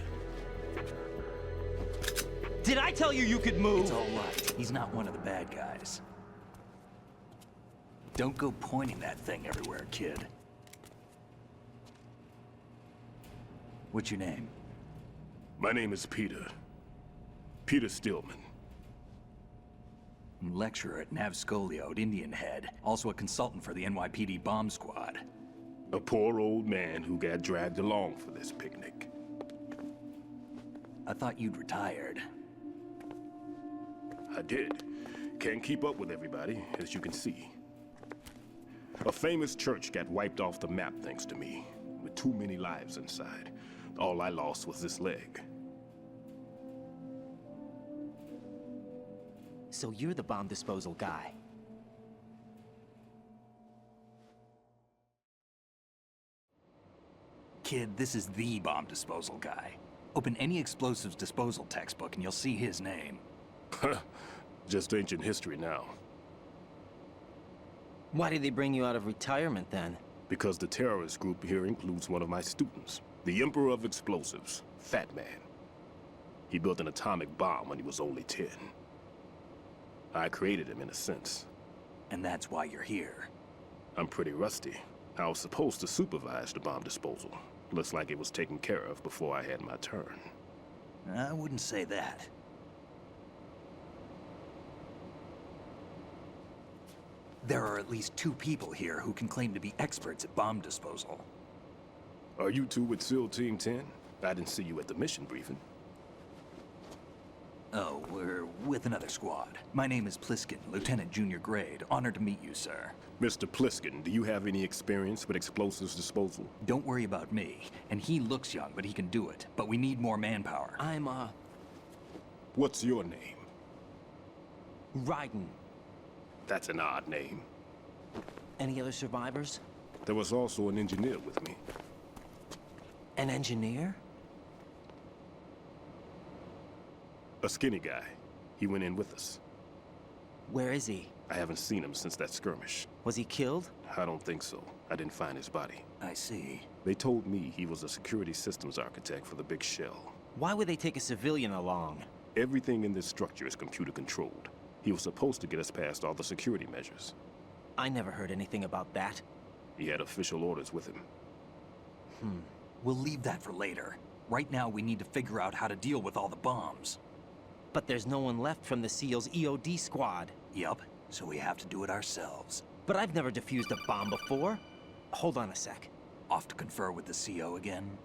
Did I tell you you could move? It's all right. He's not one of the bad guys. Don't go pointing that thing everywhere, kid. What's your name? My name is Peter. Peter Stillman. Lecturer at Nav Scolio at Indian Head. Also a consultant for the NYPD bomb squad. A poor old man who got dragged along for this picnic. I thought you'd retired. I did. Can't keep up with everybody, as you can see. A famous church got wiped off the map thanks to me, with too many lives inside. All I lost was this leg. So you're the bomb disposal guy. Kid, this is the bomb disposal guy. Open any explosives disposal textbook and you'll see his name. Just ancient history now. Why did they bring you out of retirement then? Because the terrorist group here includes one of my students, the Emperor of Explosives, Fat Man. He built an atomic bomb when he was only 10. I created him in a sense. And that's why you're here. I'm pretty rusty. I was supposed to supervise the bomb disposal. Looks like it was taken care of before I had my turn. I wouldn't say that. There are at least 2 people here who can claim to be experts at bomb disposal. Are you two with SEAL Team 10? I didn't see you at the mission briefing. Oh, we're with another squad. My name is Pliskin, Lieutenant Junior Grade. Honored to meet you, sir. Mr. Pliskin, do you have any experience with explosives disposal? Don't worry about me. And he looks young, but he can do it. But we need more manpower. What's your name? Raiden. That's an odd name. Any other survivors? There was also an engineer with me. An engineer? A skinny guy. He went in with us. Where is he? I haven't seen him since that skirmish. Was he killed? I don't think so. I didn't find his body. I see. They told me he was a security systems architect for the big shell. Why would they take a civilian along? Everything in this structure is computer controlled. He was supposed to get us past all the security measures. I never heard anything about that. He had official orders with him. We'll leave that for later. Right now, we need to figure out how to deal with all the bombs. But there's no one left from the SEAL's EOD squad. Yup, so we have to do it ourselves. But I've never defused a bomb before. Hold on a sec. Off to confer with the CO again?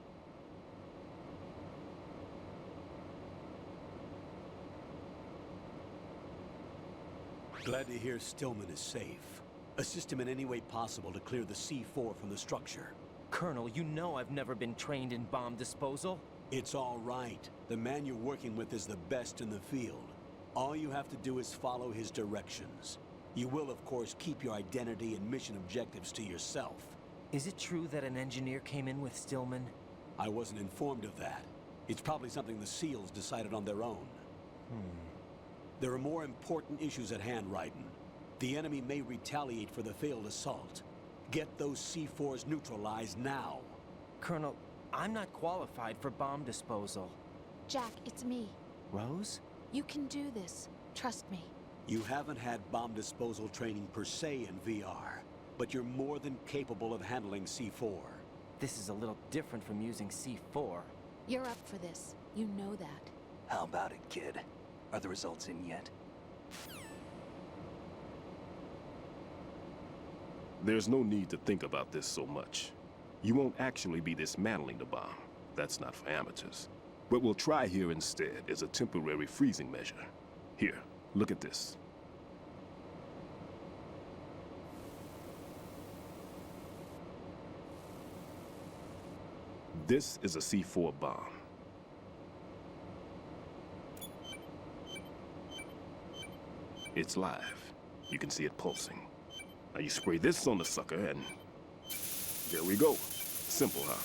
Glad to hear Stillman is safe. Assist him in any way possible to clear the C4 from the structure. Colonel, you know I've never been trained in bomb disposal. It's all right. The man you're working with is the best in the field. All you have to do is follow his directions. You will, of course, keep your identity and mission objectives to yourself. Is it true that an engineer came in with Stillman? I wasn't informed of that. It's probably something the SEALs decided on their own. There are more important issues at hand, Raiden. The enemy may retaliate for the failed assault. Get those C4s neutralized now. Colonel, I'm not qualified for bomb disposal. Jack, it's me. Rose? You can do this. Trust me. You haven't had bomb disposal training per se in VR, but you're more than capable of handling C4. This is a little different from using C4. You're up for this. You know that. How about it, kid? Are the results in yet? There's no need to think about this so much. You won't actually be dismantling the bomb. That's not for amateurs. What we'll try here instead is a temporary freezing measure. Here, look at this. This is a C4 bomb. It's live. You can see it pulsing. Now you spray this on the sucker and... there we go. Simple, huh?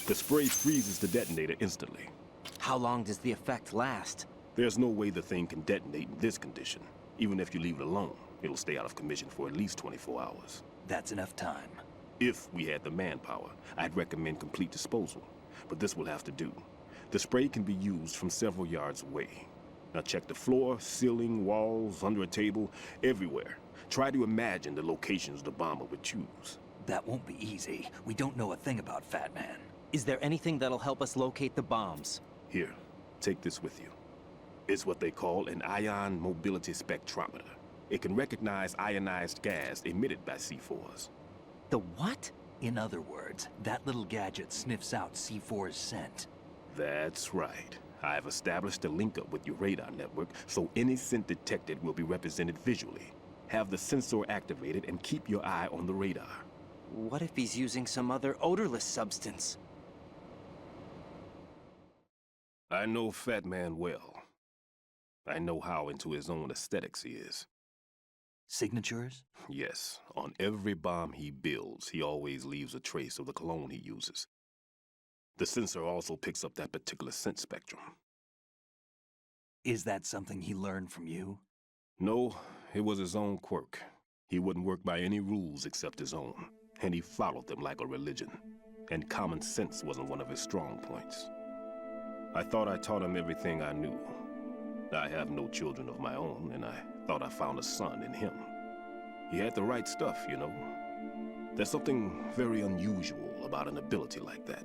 The spray freezes the detonator instantly. How long does the effect last? There's no way the thing can detonate in this condition. Even if you leave it alone, it'll stay out of commission for at least 24 hours. That's enough time. If we had the manpower, I'd recommend complete disposal. But this will have to do. The spray can be used from several yards away. Now check the floor, ceiling, walls, under a table, everywhere. Try to imagine the locations the bomber would choose. That won't be easy. We don't know a thing about Fat Man. Is there anything that'll help us locate the bombs? Here, take this with you. It's what they call an ion mobility spectrometer. It can recognize ionized gas emitted by C4s. The what? In other words, that little gadget sniffs out C4's scent. That's right. I've established a link-up with your radar network, so any scent detected will be represented visually. Have the sensor activated and keep your eye on the radar. What if he's using some other odorless substance? I know Fat Man well. I know how into his own aesthetics he is. Signatures? Yes. On every bomb he builds, he always leaves a trace of the cologne he uses. The sensor also picks up that particular scent spectrum. Is that something he learned from you? No, it was his own quirk. He wouldn't work by any rules except his own, and he followed them like a religion. And common sense wasn't one of his strong points. I thought I taught him everything I knew. I have no children of my own, and I thought I found a son in him. He had the right stuff, you know. There's something very unusual about an ability like that.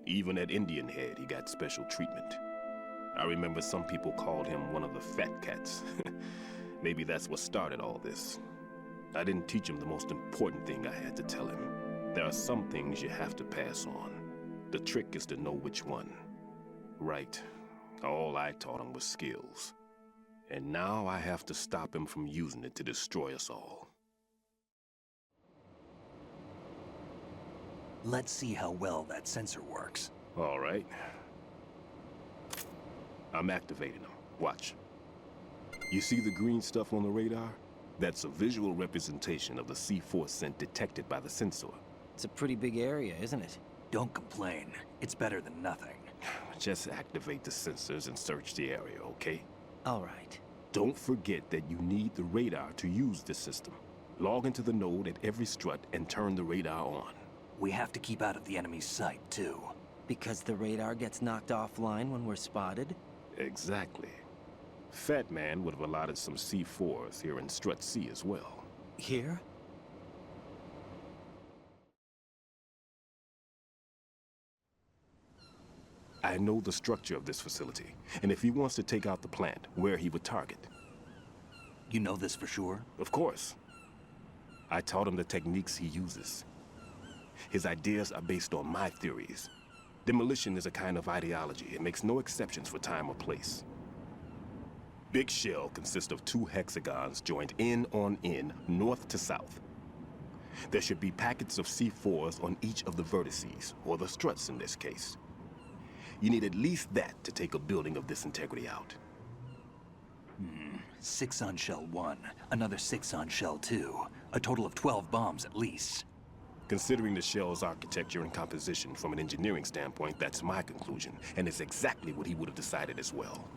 Even at Indian Head, he got special treatment. I remember some people called him one of the fat cats. Maybe that's what started all this. I didn't teach him the most important thing I had to tell him. There are some things you have to pass on. The trick is to know which one. Right. All I taught him was skills. And now I have to stop him from using it to destroy us all. Let's see how well that sensor works. All right. I'm activating them. Watch. You see the green stuff on the radar? That's a visual representation of the C4 scent detected by the sensor. It's a pretty big area, isn't it? Don't complain. It's better than nothing. Just activate the sensors and search the area, okay? All right. Don't forget that you need the radar to use this system. Log into the node at every strut and turn the radar on. We have to keep out of the enemy's sight, too. Because the radar gets knocked offline when we're spotted? Exactly. Fat Man would have allotted some C4s here in Strut C as well. Here? I know the structure of this facility, and if he wants to take out the plant, where he would target. You know this for sure? Of course. I taught him the techniques he uses. His ideas are based on my theories. Demolition is a kind of ideology. It makes no exceptions for time or place. Big Shell consists of 2 hexagons joined end on end, north to south. There should be packets of C4s on each of the vertices, or the struts in this case. You need at least that to take a building of this integrity out. 6 on Shell 1, another 6 on Shell 2. A total of 12 bombs at least. Considering the shell's architecture and composition from an engineering standpoint, that's my conclusion, and it's exactly what he would have decided as well.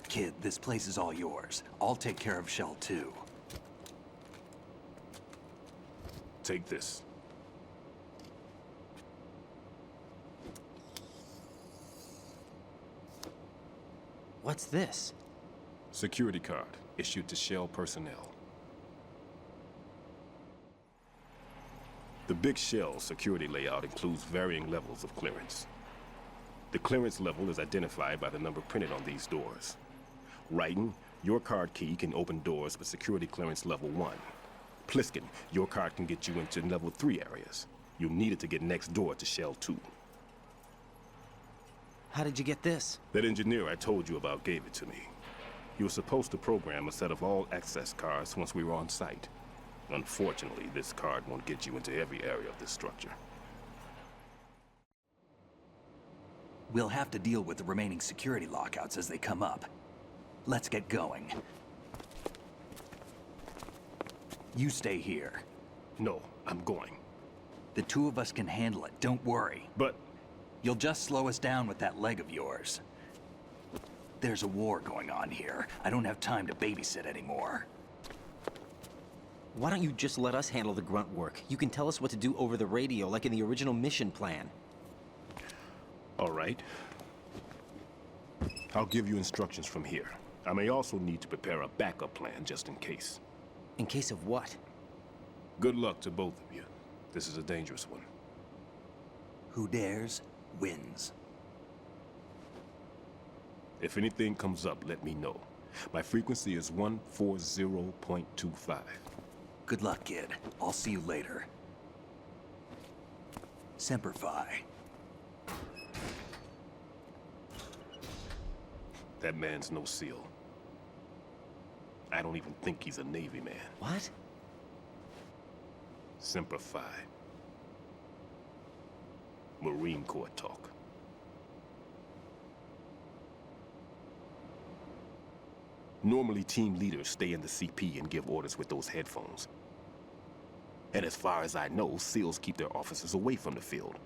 Kid, this place is all yours. I'll take care of Shell 2. Take this. What's this? Security card, issued to Shell personnel. The Big Shell security layout includes varying levels of clearance. The clearance level is identified by the number printed on these doors. Raiden, your card key can open doors with security clearance level 1. Pliskin, your card can get you into level 3 areas. You'll need it to get next door to Shell 2. How did you get this? That engineer I told you about gave it to me. He was supposed to program a set of all access cards once we were on site. Unfortunately, this card won't get you into every area of this structure. We'll have to deal with the remaining security lockouts as they come up. Let's get going. You stay here. No, I'm going. The 2 of us can handle it, don't worry. But... You'll just slow us down with that leg of yours. There's a war going on here. I don't have time to babysit anymore. Why don't you just let us handle the grunt work? You can tell us what to do over the radio like in the original mission plan. All right. I'll give you instructions from here. I may also need to prepare a backup plan just in case. In case of what? Good luck to both of you. This is a dangerous one. Who dares, wins. If anything comes up, let me know. My frequency is 140.25. Good luck, kid. I'll see you later. Semper Fi. That man's no SEAL. I don't even think he's a Navy man. What? Semper Fi. Marine Corps talk. Normally, team leaders stay in the CP and give orders with those headphones. And as far as I know, SEALs keep their officers away from the field.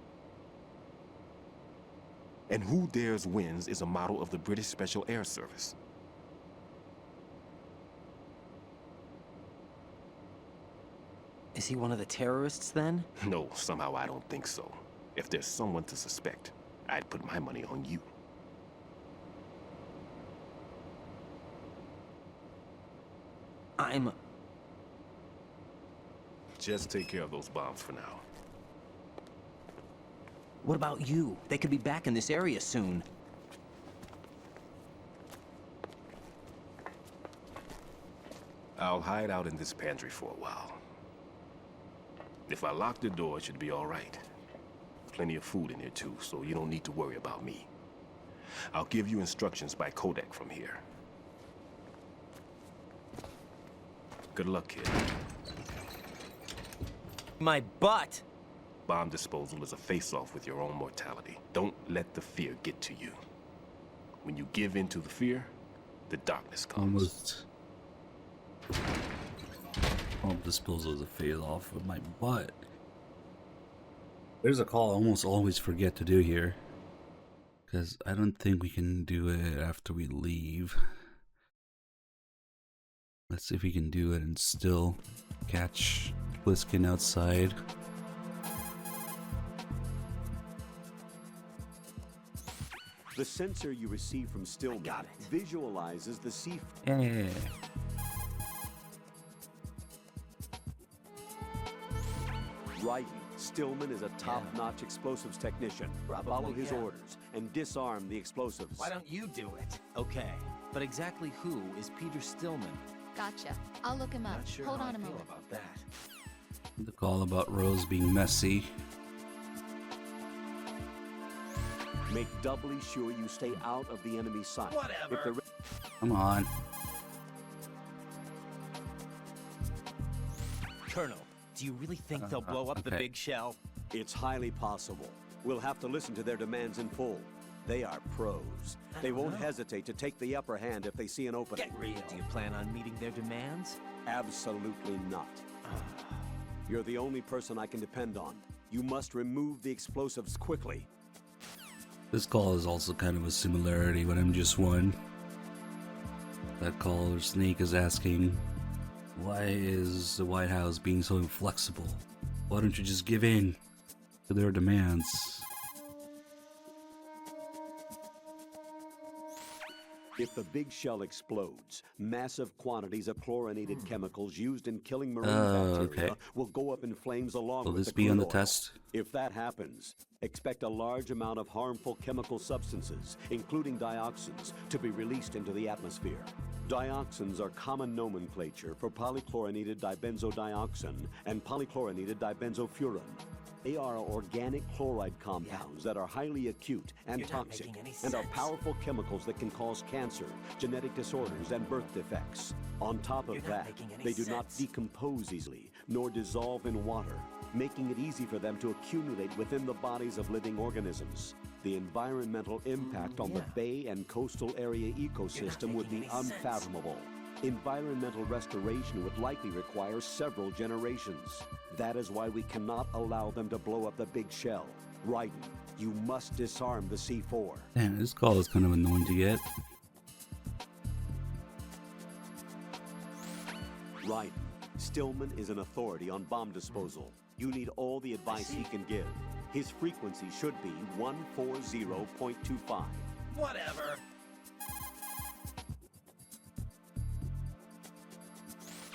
And Who Dares Wins is a model of the British Special Air Service. Is he one of the terrorists, then? No, somehow I don't think so. If there's someone to suspect, I'd put my money on you. Just take care of those bombs for now. What about you? They could be back in this area soon. I'll hide out in this pantry for a while. If I lock the door, it should be all right. Plenty of food in here too, so you don't need to worry about me. I'll give you instructions by codec from here. Good luck, kid. My butt! Bomb disposal is a face-off with your own mortality. Don't let the fear get to you. When you give in to the fear, the darkness comes. Bomb disposal is a face-off with my butt. There's a call I almost always forget to do here. Because I don't think we can do it after we leave. Let's see if we can do it and still catch Pliskin outside. The sensor you receive from Stillman visualizes the sea. Yeah. Right. Stillman is a top-notch explosives technician. Follow his orders and disarm the explosives. Why don't you do it? Okay, but exactly who is Peter Stillman? Gotcha. I'll look him up. Not sure Hold how on I a feel moment. about that. The call about Rose being messy. Make doubly sure you stay out of the enemy's sight. Whatever. Come on. Colonel, do you really think they'll blow up the big shell? It's highly possible. We'll have to listen to their demands in full. They are pros. They won't hesitate to take the upper hand if they see an opening. Get real. Do you plan on meeting their demands? Absolutely not. You're the only person I can depend on. You must remove the explosives quickly. This call is also kind of a similarity with MGS1. That caller Snake is asking, why is the White House being so inflexible? Why don't you just give in to their demands? If the big shell explodes, massive quantities of chlorinated chemicals used in killing marine bacteria will go up in flames along with the Will this be on the crude oil. test? If that happens, expect a large amount of harmful chemical substances, including dioxins, to be released into the atmosphere. Dioxins are common nomenclature for polychlorinated dibenzodioxin and polychlorinated dibenzofuran. They are organic chloride compounds that are highly acute and toxic, and are powerful chemicals that can cause cancer, genetic disorders, and birth defects. On top of that, they do not decompose easily, nor dissolve in water, making it easy for them to accumulate within the bodies of living organisms. The environmental impact on the bay and coastal area ecosystem would be unfathomable. Environmental restoration would likely require several generations. That is why we cannot allow them to blow up the big shell. Raiden, you must disarm the C4. Damn, this call is kind of annoying to get. Raiden, Stillman is an authority on bomb disposal. You need all the advice he can give. His frequency should be 140.25. Whatever.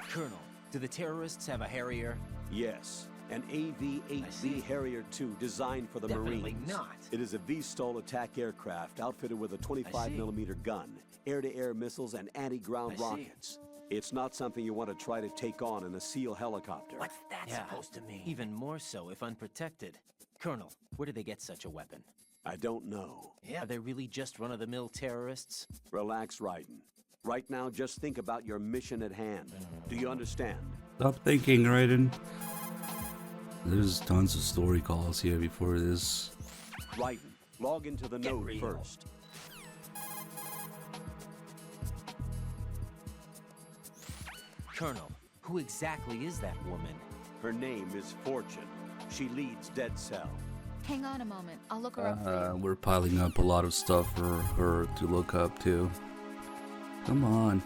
Colonel, do the terrorists have a Harrier? Yes, an AV-8B Harrier II designed for the Definitely Marines. not. It is a V-STOL attack aircraft outfitted with a 25mm gun, air-to-air missiles, and anti-ground rockets. It's not something you want to try to take on in a SEAL helicopter. What's that supposed to mean? Even more so if unprotected. Colonel, where do they get such a weapon? I don't know. Are they really just run-of-the-mill terrorists? Relax, Raiden. Right now, just think about your mission at hand. Do you understand? Stop thinking, Raiden. There's tons of story calls here before this. Raiden, log into the node first. Colonel, who exactly is that woman? Her name is Fortune. She leads Dead Cell. Hang on a moment. I'll look her up for you. We're piling up a lot of stuff for her to look up too. Come on.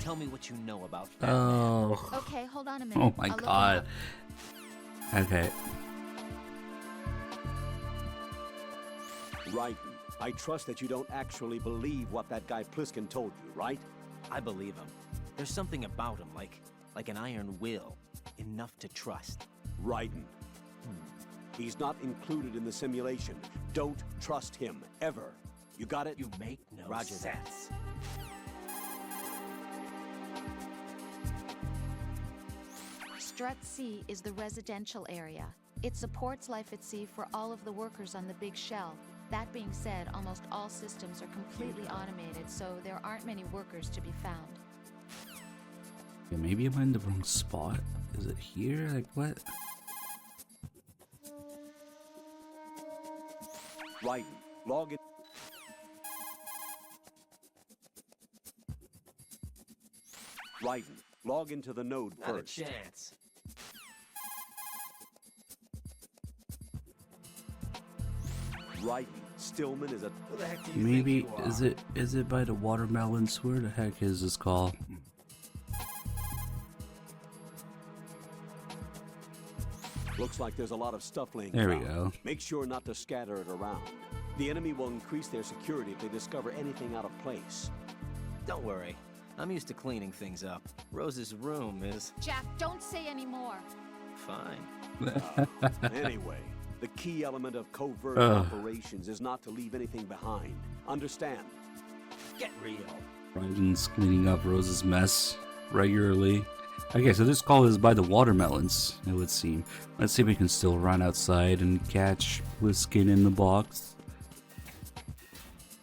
Tell me what you know about that. Oh. Okay, hold on a minute. Oh my I'll look her god. up. Okay. Raiden, I trust that you don't actually believe what that guy Pliskin told you, right? I believe him. There's something about him, like an iron will. Enough to trust. Raiden. He's not included in the simulation. Don't trust him, ever. You got it? You make no sense. Strut C is the residential area. It supports life at sea for all of the workers on the big shell. That being said, almost all systems are completely automated, so there aren't many workers to be found. Yeah, maybe I'm in the wrong spot. Is it here? Like what? Raiden, log in. Raiden, log into the node Not first. a chance. Raiden, Stillman is a... Who the heck do you Maybe think you are? is it by the watermelons? Where the heck is this call? Looks like there's a lot of stuff laying There we around. go. Make sure not to scatter it around. The enemy will increase their security if they discover anything out of place. Don't worry. I'm used to cleaning things up. Rose's room is Jack, don't say any more. fine. Anyway, the key element of covert Ugh. operations is not to leave anything behind. Understand? Get real. Raiden's cleaning up Rose's mess regularly. Okay, so this call is by the watermelons, it would seem. Let's see if we can still run outside and catch Pliskin in the box.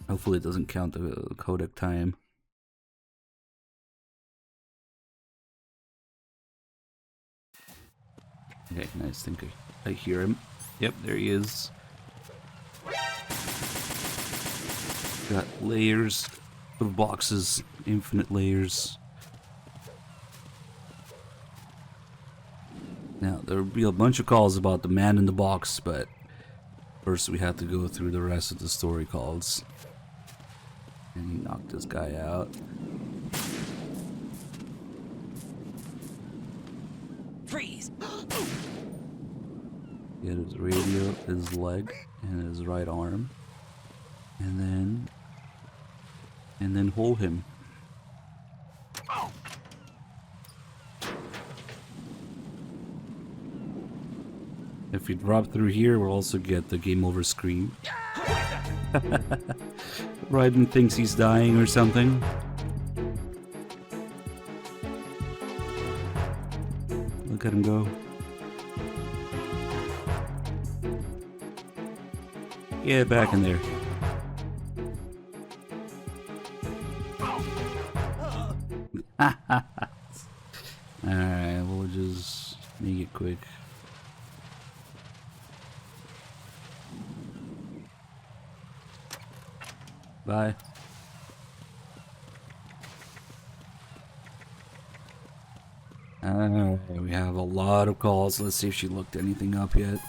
Hopefully it doesn't count the codec time. Okay, nice. Think I hear him. Yep, there he is. Got layers of boxes, infinite layers. Now, there'll be a bunch of calls about the man in the box, but first we have to go through the rest of the story calls. And he knocked this guy out. Freeze! Get his radio, his leg, and his right arm. And then hold him. If we drop through here, we'll also get the game over screen. Raiden thinks he's dying or something. Look at him go. Get back in there. Alright, we'll just make it quick. Bye. We have a lot of calls. Let's see if she looked anything up yet.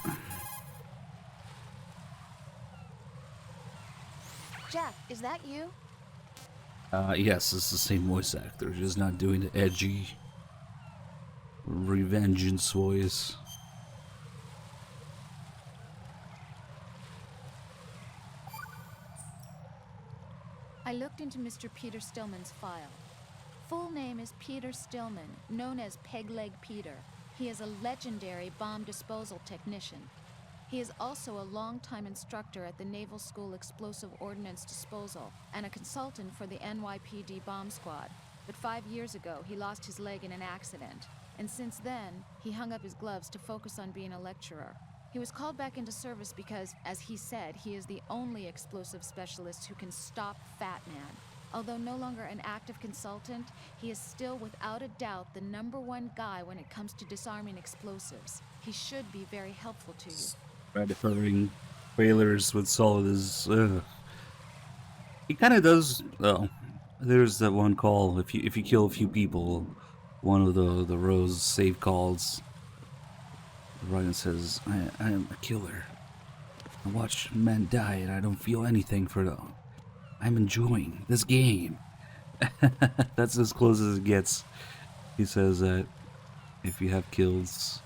Jack, is that you? Yes, it's the same voice actor, just not doing the edgy revengeance voice. I looked into Mr. Peter Stillman's file. Full name is Peter Stillman, known as Pegleg Peter. He is a legendary bomb disposal technician. He is also a longtime instructor at the Naval School Explosive Ordnance Disposal and a consultant for the NYPD bomb squad. But 5 years ago, he lost his leg in an accident. And since then, he hung up his gloves to focus on being a lecturer. He was called back into service because, as he said, he is the only explosive specialist who can stop Fat Man. Although no longer an active consultant, he is still without a doubt the #1 guy when it comes to disarming explosives. He should be very helpful to you. Referring trailers with Solid is he kind of does. Oh, there's that one call. If you kill a few people, one of the Rose save calls. Ryan says, "I am a killer. I watch men die, and I don't feel anything for them. I'm enjoying this game." That's as close as it gets. He says that if you have kills.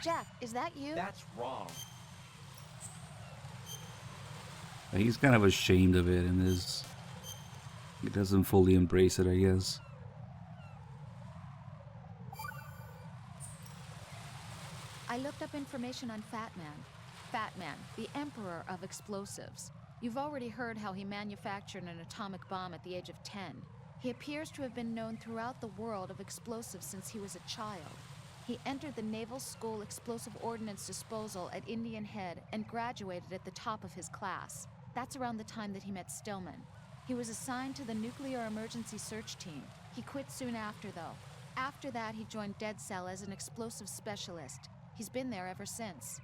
Jack, is that you? That's wrong. He's kind of ashamed of it, and he doesn't fully embrace it, I guess. I looked up information on Fat Man. Fat Man, the emperor of explosives. You've already heard how he manufactured an atomic bomb at the age of 10. He appears to have been known throughout the world of explosives since he was a child. He entered the Naval School Explosive Ordnance Disposal at Indian Head and graduated at the top of his class. That's around the time that he met Stillman. He was assigned to the Nuclear Emergency Search Team. He quit soon after, though. After that, he joined Dead Cell as an explosive specialist. He's been there ever since.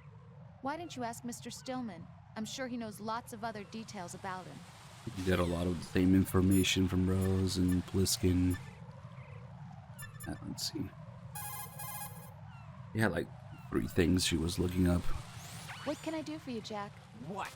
Why didn't you ask Mr. Stillman? I'm sure he knows lots of other details about him. You get a lot of the same information from Rose and Pliskin. Let's see. He had like 3 things she was looking up. What can I do for you, Jack? What?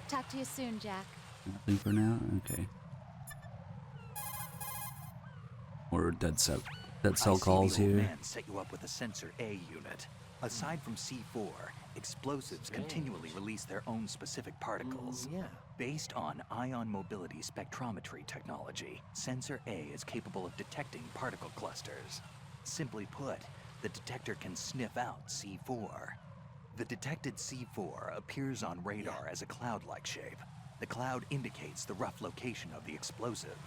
Talk to you soon, Jack. Nothing for now? Okay. Or Dead Cell calls the old here. man set you up with a Sensor A unit. Aside from C4, explosives continually release their own specific particles. Yeah. Based on ion mobility spectrometry technology, Sensor A is capable of detecting particle clusters. Simply put, the detector can sniff out C4. The detected C4 appears on radar as a cloud-like shape. The cloud indicates the rough location of the explosive.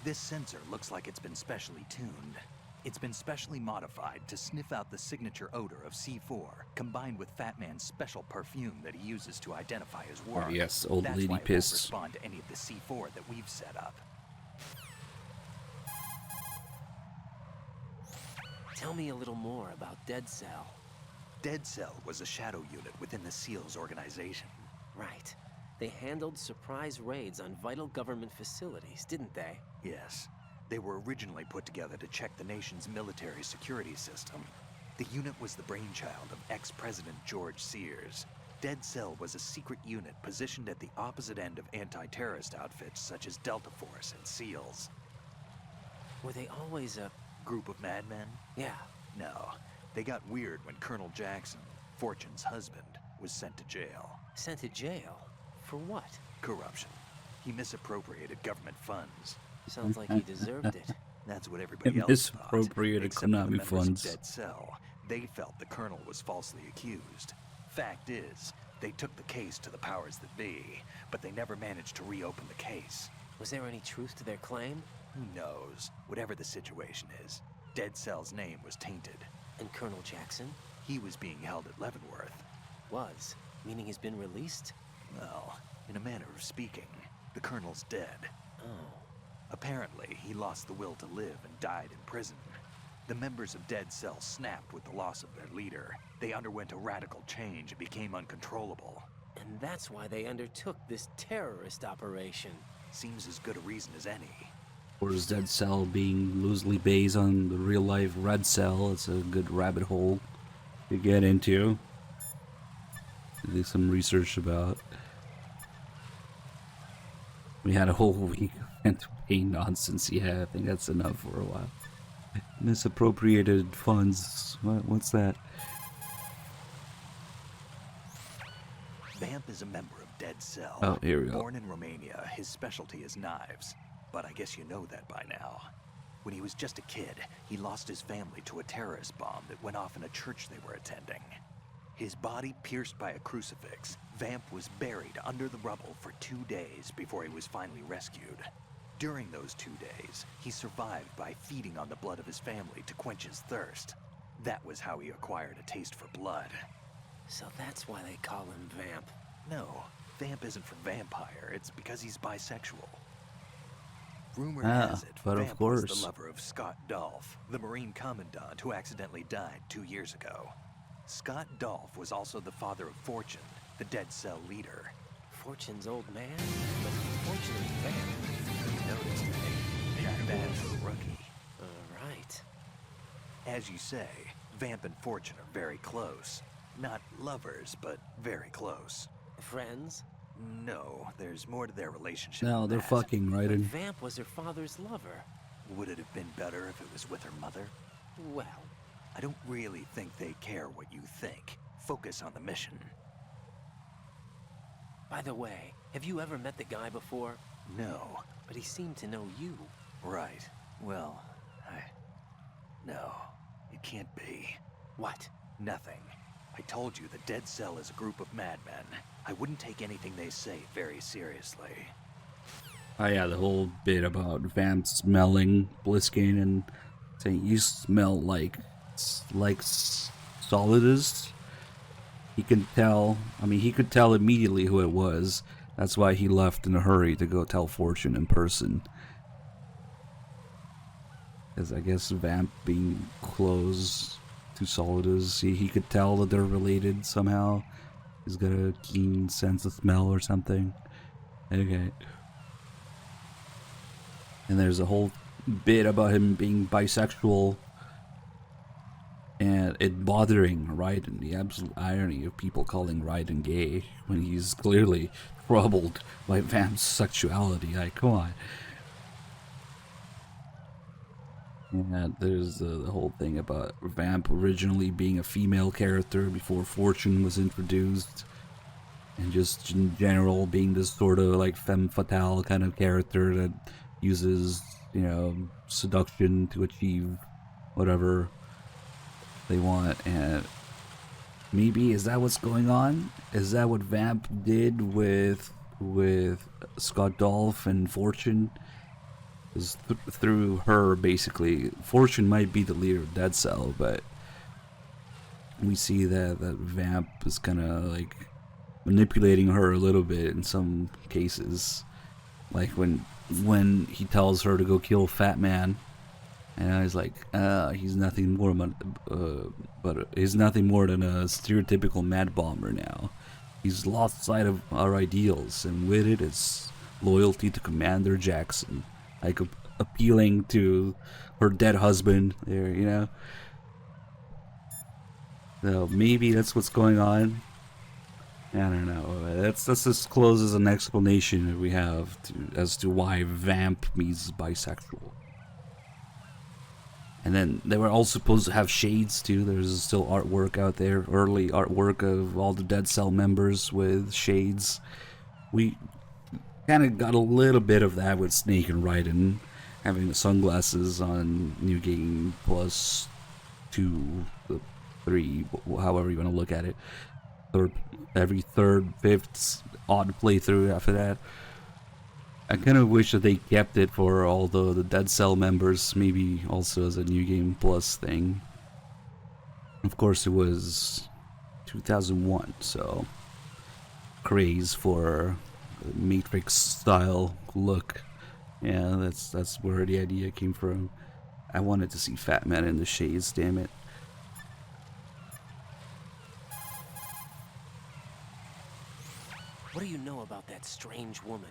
This sensor looks like it's been specially tuned. It's been specially modified to sniff out the signature odor of C4, combined with Fat Man's special perfume that he uses to identify his work. Oh yes, old That's lady why it won't pissed. respond to any of the C4 that we've set up. Tell me a little more about Dead Cell. Dead Cell was a shadow unit within the SEALs organization. Right. They handled surprise raids on vital government facilities, didn't they? Yes. They were originally put together to check the nation's military security system. The unit was the brainchild of ex-President George Sears. Dead Cell was a secret unit positioned at the opposite end of anti-terrorist outfits such as Delta Force and SEALs. Were they always a group of madmen? Yeah. No. They got weird when Colonel Jackson, Fortune's husband, was sent to jail. Sent to jail? For what? Corruption. He misappropriated government funds. Sounds like he deserved it. That's what everybody else thought. Misappropriated Except for the Konami members funds. of Dead Cell. They felt the Colonel was falsely accused. Fact is, they took the case to the powers that be, but they never managed to reopen the case. Was there any truth to their claim? Who knows? Whatever the situation is, Dead Cell's name was tainted. And Colonel Jackson? He was being held at Leavenworth. Was? Meaning he's been released? Well, in a manner of speaking, the Colonel's dead. Oh. Apparently, he lost the will to live and died in prison. The members of Dead Cell snapped with the loss of their leader. They underwent a radical change and became uncontrollable. And that's why they undertook this terrorist operation. Seems as good a reason as any. Or is Dead Cell being loosely based on the real-life Red Cell? It's a good rabbit hole to get into. Do some research about. We had a whole week of campaign nonsense. Yeah, I think that's enough for a while. Misappropriated funds. What's that? Vamp is a member of Dead Cell. Oh, here we go. Born in Romania, his specialty is knives. But I guess you know that by now. When he was just a kid, he lost his family to a terrorist bomb that went off in a church they were attending. His body pierced by a crucifix, Vamp was buried under the rubble for 2 days before he was finally rescued. During those 2 days, he survived by feeding on the blood of his family to quench his thirst. That was how he acquired a taste for blood. So that's why they call him Vamp. No, Vamp isn't for vampire, it's because he's bisexual. Rumor Ah, has it, but of Vamp was course. the lover of Scott Dolph, the Marine Commandant who accidentally died 2 years ago. Scott Dolph was also the father of Fortune, the Dead Cell leader. Fortune's old man? But Fortune is Vamp. You noticed, eh? Not bad for a rookie. Right. As you say, Vamp and Fortune are very close. Not lovers, but very close. Friends? No, there's more to their relationship. No, than they're that. fucking right in. Vamp was her father's lover. Would it have been better if it was with her mother? Well, I don't really think they care what you think. Focus on the mission. by the way, have you ever met the guy before? No. But he seemed to know you. Right. Well, no, it can't be. What? Nothing. I told you the Dead Cell is a group of madmen. I wouldn't take anything they say very seriously. Oh yeah, the whole bit about Vamp smelling Pliskin and saying you smell like Solidus. He can tell. I mean, he could tell immediately who it was. That's why he left in a hurry to go tell Fortune in person. Because I guess Vamp being close to Solidus, he could tell that they're related somehow. He's got a keen sense of smell or something. Okay. And there's a whole bit about him being bisexual and it bothering Raiden. The absolute irony of people calling Raiden gay when he's clearly troubled by Vamp's sexuality. Like, come on. And there's the whole thing about Vamp originally being a female character before Fortune was introduced. And just in general being this sort of like femme fatale kind of character that uses, you know, seduction to achieve whatever they want. And maybe is that what's going on? Is that what Vamp did with Scott Dolph and Fortune? Is through her basically. Fortune might be the leader of Dead Cell, but we see that Vamp is kind of like manipulating her a little bit in some cases, like when he tells her to go kill Fat Man, and he's like, he's nothing more but he's nothing more than a stereotypical mad bomber now. He's lost sight of our ideals, and with it, it's loyalty to Commander Jackson, like appealing to her dead husband there, you know. So maybe that's what's going on. I don't know. That's as close as an explanation that we have as to why Vamp means bisexual. And then they were all supposed to have shades too. There's still artwork out there, early artwork of all the Dead Cell members with shades. We kind of got a little bit of that with Snake and Raiden having the sunglasses on New Game Plus 2, 3, however you want to look at it. Every third, fifth, odd playthrough after that. I kind of wish that they kept it for all the Dead Cell members, maybe also as a New Game Plus thing. Of course, it was 2001, so craze for Matrix style look. Yeah, that's where the idea came from. I wanted to see Fat Man in the shades, damn it. What do you know about that strange woman?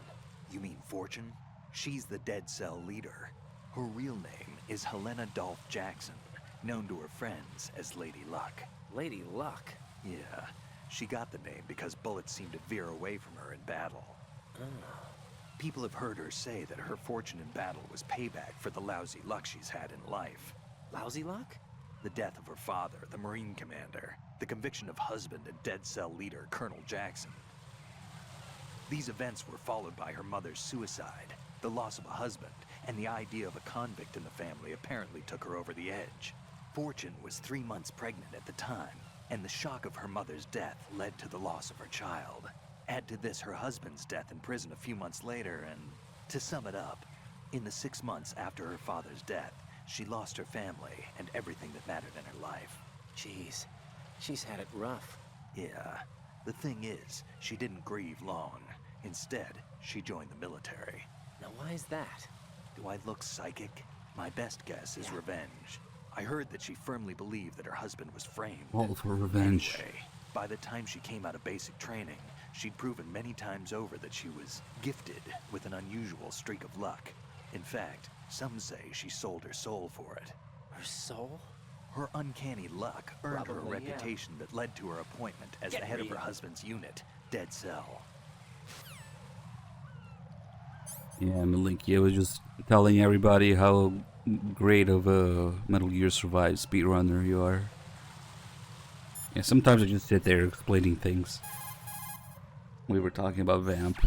You mean Fortune? She's the Dead Cell leader. Her real name is Helena Dolph Jackson, known to her friends as Lady Luck. Lady Luck? Yeah, she got the name because bullets seemed to veer away from her in battle. People have heard her say that her fortune in battle was payback for the lousy luck she's had in life. Lousy luck? The death of her father, the Marine commander. The conviction of husband and dead cell leader, Colonel Jackson. These events were followed by her mother's suicide, the loss of a husband, and the idea of a convict in the family apparently took her over the edge. Fortune was 3 months pregnant at the time, and the shock of her mother's death led to the loss of her child. Add to this her husband's death in prison a few months later, and to sum it up, in the 6 months after her father's death, she lost her family and everything that mattered in her life. Jeez, she's had it rough. Yeah. The thing is, she didn't grieve long. Instead, she joined the military. Now why is that? Do I look psychic? My best guess is revenge. I heard that she firmly believed that her husband was framed. All for revenge. Anyway, by the time she came out of basic training, she'd proven many times over that she was gifted with an unusual streak of luck. In fact, some say she sold her soul for it. Her soul? Her uncanny luck earned her a Probably, yeah. reputation that led to her appointment as the head of her husband's unit, Dead Cell. Yeah, Malinkia was just telling everybody how great of a Metal Gear Survive speedrunner you are. Yeah, sometimes I just sit there explaining things. We were talking about Vamp.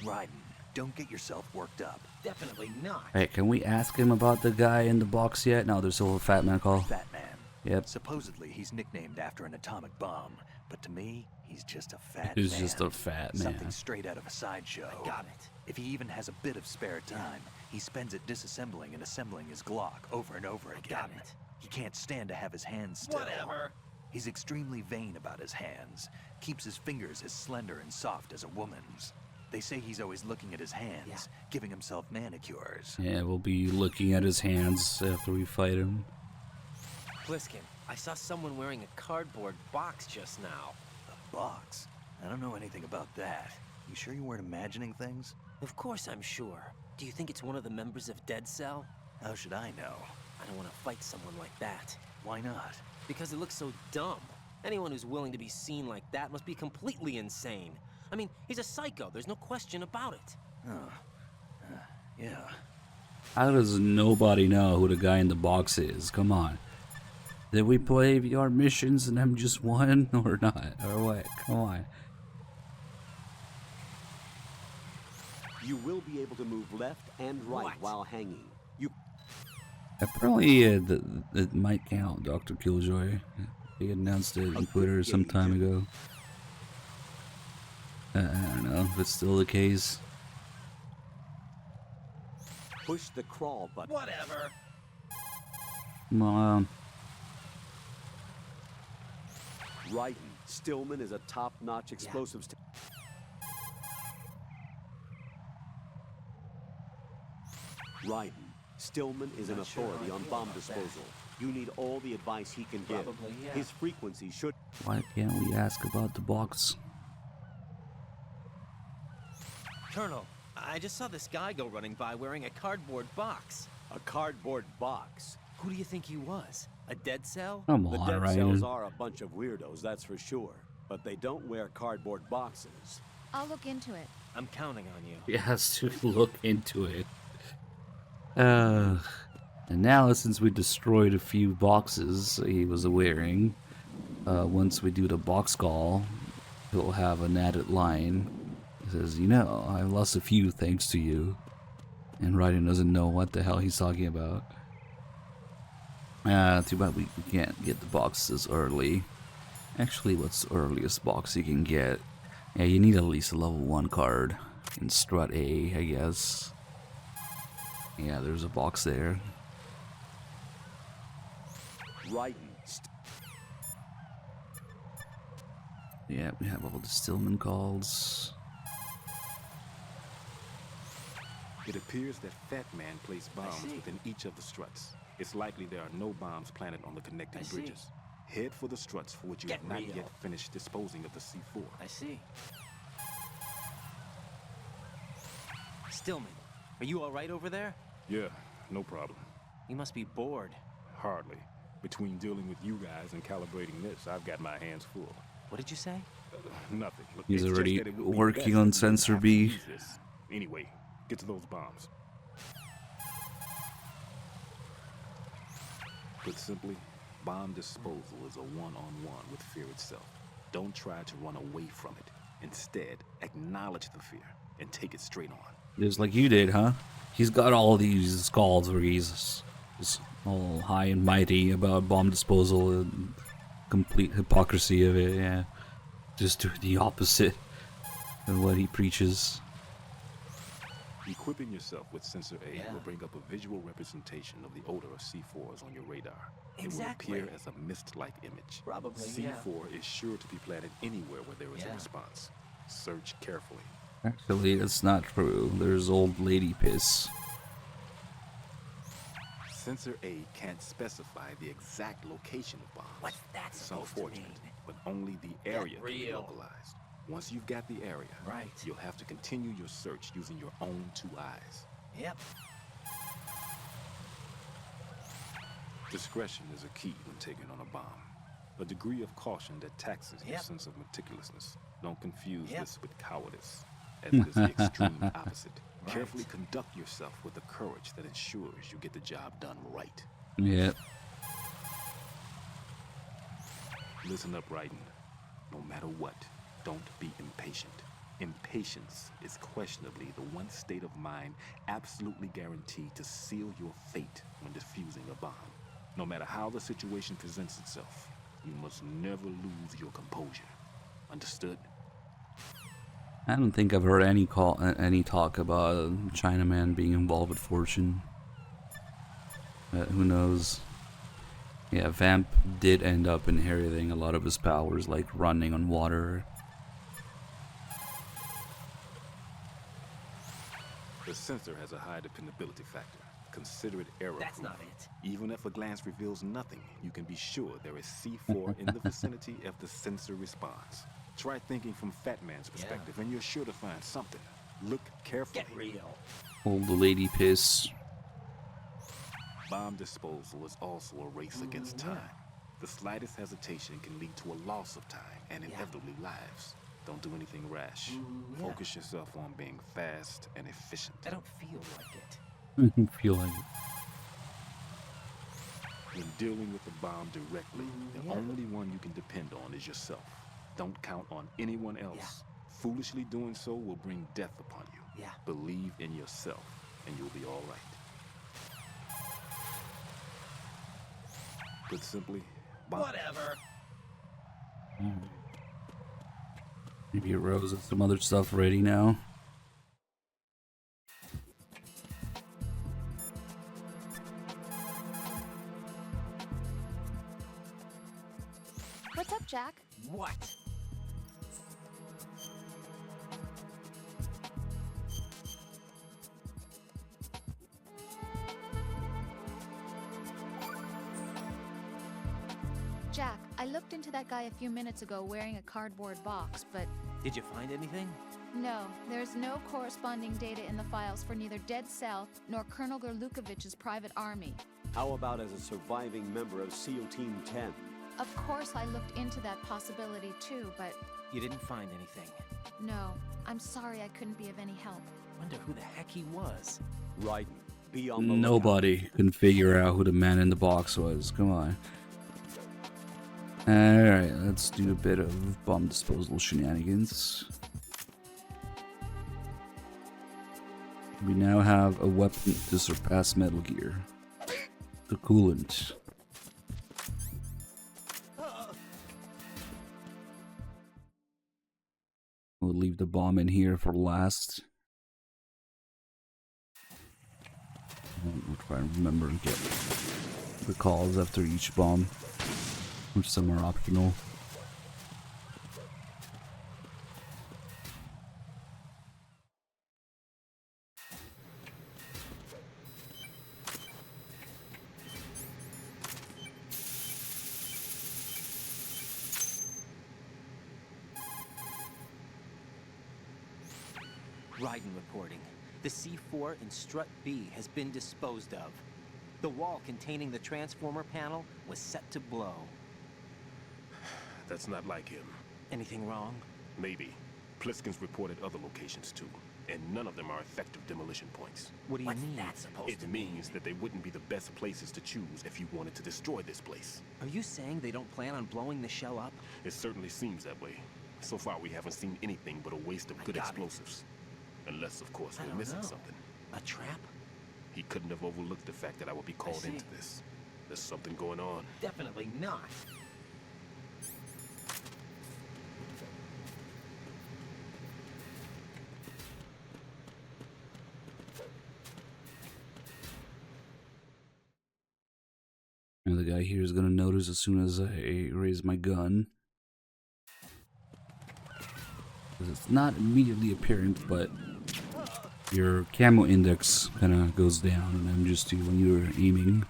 Raiden, don't get yourself worked up. Definitely not. Hey, can we ask him about the guy in the box yet? No, there's still a Fat Man call. Fat Man. Yep. Supposedly he's nicknamed after an atomic bomb, but to me, he's just a fat He's man. just a fat man. Something straight out of a sideshow. I got it. If he even has a bit of spare time, he spends it disassembling and assembling his Glock over and over again. Got it. He can't stand to have his hands still. Whatever. He's extremely vain about his hands, keeps his fingers as slender and soft as a woman's. They say he's always looking at his hands, giving himself manicures. Yeah, we'll be looking at his hands after we fight him. Pliskin, I saw someone wearing a cardboard box just now. A box? I don't know anything about that. You sure you weren't imagining things? Of course I'm sure. Do you think it's one of the members of Dead Cell? How should I know? I don't want to fight someone like that. Why not? Because it looks so dumb. Anyone who's willing to be seen like that must be completely insane. I mean, he's a psycho, there's no question about it. Oh. Yeah. How does nobody know who the guy in the box is? Come on. Did we play VR missions in MGS1 or not? Or what? Come on. You will be able to move left and right while hanging. You Apparently, it might count, Dr. Killjoy. He announced it on Twitter some time ago. I don't know if it's still the case. push the crawl button. Whatever. Come on. Raiden, Stillman is a top-notch explosives. Raiden, Stillman is an authority on bomb disposal. You need all the advice he can give. Probably, yeah. His frequency should... Why can't we ask about the box? Colonel, I just saw this guy go running by wearing a cardboard box. A cardboard box? Who do you think he was? A dead cell? Come The on, dead Raiden. cells are a bunch of weirdos, that's for sure. But they don't wear cardboard boxes. I'll look into it. I'm counting on you. He has to look into it. And now, since we destroyed a few boxes he was wearing, once we do the box call, he'll have an added line. It says, you know, I lost a few thanks to you. And Raiden doesn't know what the hell he's talking about. Too bad we can't get the boxes early. Actually, what's the earliest box you can get? Yeah, you need at least a level 1 card. In Strut A, I guess. Yeah, there's a box there. Raiden. Yeah, we have all the Stillman calls. It appears that Fat Man placed bombs within each of the struts. It's likely there are no bombs planted on the connecting bridges. Head for the struts for which you have not yet finished disposing of the C4. I see. Stillman, are you alright over there? Yeah, no problem. You must be bored. Hardly. Between dealing with you guys and calibrating this, I've got my hands full. What did you say? Nothing. He's It's just already that it would be working best on if you didn't Sensor have to B. use this. Anyway, Get to those bombs. Put simply, bomb disposal is a one-on-one with fear itself. Don't try to run away from it. Instead, acknowledge the fear and take it straight on. Just like you did, huh? He's got all these calls where he's just all high and mighty about bomb disposal and complete hypocrisy of it, yeah. Just do the opposite of what he preaches. Equipping yourself with Sensor A will bring up a visual representation of the odor of C4s on your radar. Exactly. It will appear as a mist-like image. Probably, C4 is sure to be planted anywhere where there is a response. Search carefully. Actually, that's not true. There's old lady piss. Sensor A can't specify the exact location of bombs. What's that It's supposed to unfortunate, mean? but only the area can be real. localized. Once you've got the area, you'll have to continue your search using your own two eyes. Yep. Discretion is a key when taking on a bomb. A degree of caution that taxes your sense of meticulousness. Don't confuse this with cowardice, as it is the extreme opposite. Carefully conduct yourself with the courage that ensures you get the job done right. Yeah. Listen up, Raiden. No matter what, don't be impatient. Impatience is questionably the one state of mind absolutely guaranteed to seal your fate when defusing a bomb. No matter how the situation presents itself, you must never lose your composure. Understood? I don't think I've heard any talk about Chinaman being involved with Fortune. Who knows? Yeah, Vamp did end up inheriting a lot of his powers, like running on water. The sensor has a high dependability factor. Consider it error-proof. That's not it. Even if a glance reveals nothing, you can be sure there is C4 in the vicinity if the sensor responds. Try thinking from Fat Man's perspective, and you're sure to find something. Look carefully. Get real. Old lady piss. Bomb disposal is also a race against time. The slightest hesitation can lead to a loss of time and inevitably lives. Don't do anything rash. Focus yourself on being fast and efficient. I don't feel like it. Feel like it. When dealing with the bomb directly, the only one you can depend on is yourself. Don't count on anyone else. Foolishly doing so will bring death upon you. Believe in yourself, and you'll be all right. Put simply, bomb. Whatever. Maybe Rose has some other stuff ready now. What's up, Jack? What? Jack, I looked into that guy a few minutes ago wearing a cardboard box, but Did you find anything? no, there's no corresponding data in the files for neither Dead Cell nor Colonel Gorlukovich's private army. How about as a surviving member of SEAL Team 10? Of course, I looked into that possibility too, but You didn't find anything. no, I'm sorry I couldn't be of any help. Wonder who the heck he was. Raiden, be on the Nobody can figure out who the man in the box was. Come on. Alright, let's do a bit of bomb disposal shenanigans. We now have a weapon to surpass Metal Gear. The coolant. We'll leave the bomb in here for last. We'll try and remember and get the calls after each bomb, which some are optional. Raiden reporting. The C4 in Strut B has been disposed of. The wall containing the transformer panel was set to blow. That's not like him. Anything wrong? Maybe. Pliskin's reported other locations too. and none of them are effective demolition points. What do you mean? That's supposed It means that they wouldn't be the best places to choose if you wanted to destroy this place. Are you saying they don't plan on blowing the shell up? It certainly seems that way. So far, we haven't seen anything but a waste of good explosives. Unless, of course, we're missing something. A trap? He couldn't have overlooked the fact that I would be called into this. There's something going on. Definitely not. Now the guy here is gonna notice as soon as I raise my gun. It's not immediately apparent, but your camo index kind of goes down in MGS2 when you're aiming.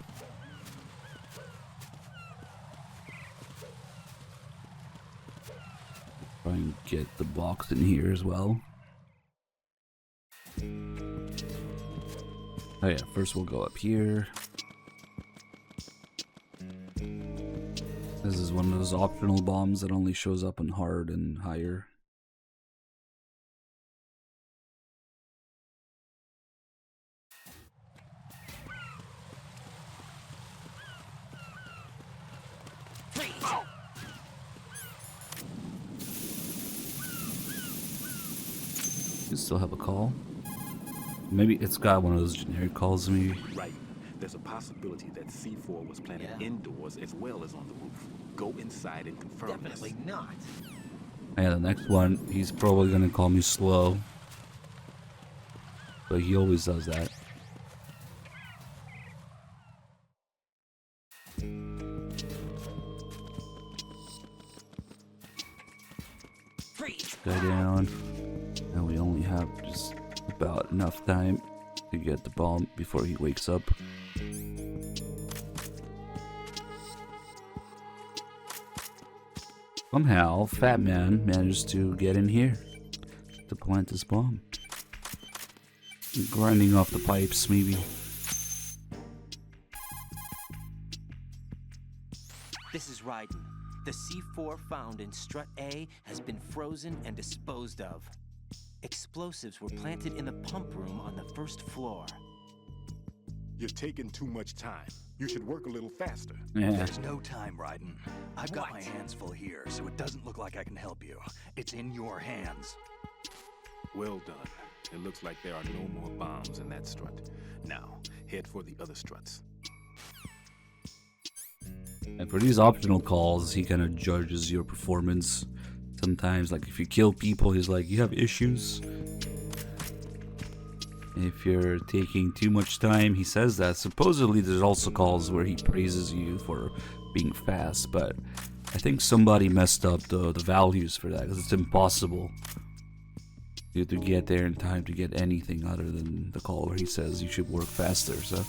Try and get the box in here as well. Oh yeah, first we'll go up here. This is one of those optional bombs that only shows up on hard and higher. You still have a call? Maybe it's got one of those generic calls, maybe. Right. There's a possibility that C4 was planted indoors as well as on the roof. Go inside and confirm Definitely not. Yeah, the next one, he's probably gonna call me slow. But he always does that. Guy down. And we only have just about enough time to get the bomb before he wakes up. Somehow, Fat Man managed to get in here to plant this bomb. Grinding off the pipes, maybe. This is Raiden. The C4 found in Strut A has been frozen and disposed of. Explosives were planted in the pump room on the first floor. You're taking too much time. You should work a little faster. Yeah. There's no time, Raiden. I've got my hands full here, so it doesn't look like I can help you. It's in your hands. Well done. It looks like there are no more bombs in that strut. Now, head for the other struts. And for these optional calls, he kind of judges your performance. Sometimes, like, if you kill people, he's like, you have issues. If you're taking too much time, he says that. Supposedly, there's also calls where he praises you for being fast, but I think somebody messed up the values for that, because it's impossible you to get there in time to get anything other than the call where he says you should work faster. So,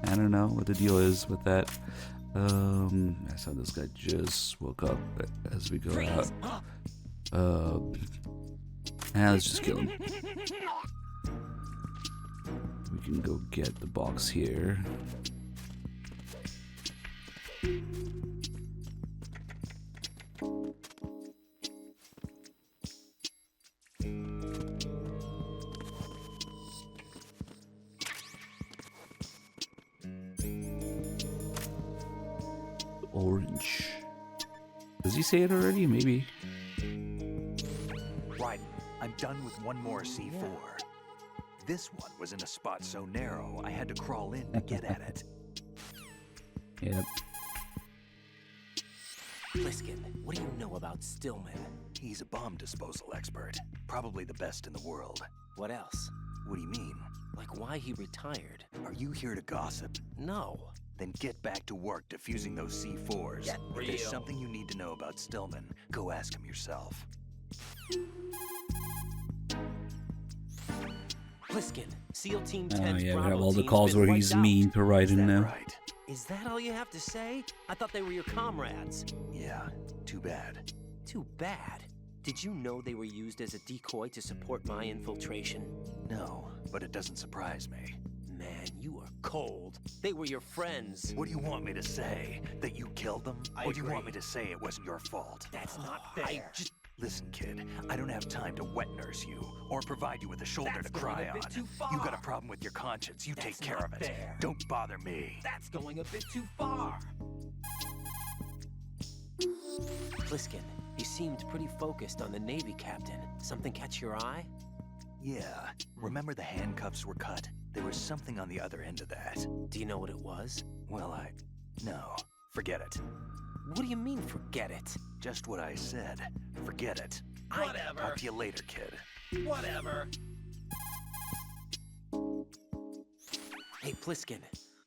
I don't know what the deal is with that. I saw this guy just woke up as we go out. Let's just kill him. We can go get the box here. Orange. Does he say it already? Maybe. Raiden, I'm done with one more C4. This one was in a spot so narrow, I had to crawl in to get at it. Yep. Pliskin, what do you know about Stillman? He's a bomb disposal expert. Probably the best in the world. What else? What do you mean? Like why he retired? Are you here to gossip? No. Then get back to work defusing those C4s. Get If real. there's something you need to know about Stillman, go ask him yourself. Pliskin, SEAL Team Oh 10's yeah, we Bravo have all the team's calls been where he's wiped out. mean to Raiden now. Right. Is that all you have to say? I thought they were your comrades. Yeah, too bad. Too bad. Did you know they were used as a decoy to support my infiltration? No, but it doesn't surprise me. Man, you are cold. They were your friends. What do you want me to say? That you killed them? Or do you want me to say it wasn't your fault? That's not fair. Listen, kid, I don't have time to wet nurse you or provide you with a shoulder to cry on. You got a problem with your conscience, you take care of it. Fair. Don't bother me. That's going a bit too far. Pliskin, you seemed pretty focused on the Navy captain. Something catch your eye? Yeah, remember the handcuffs were cut? There was something on the other end of that. Do you know what it was? Well, no, forget it. What do you mean, forget it? Just what I said. Forget it. Whatever. Talk to you later, kid. Whatever. Hey, Pliskin,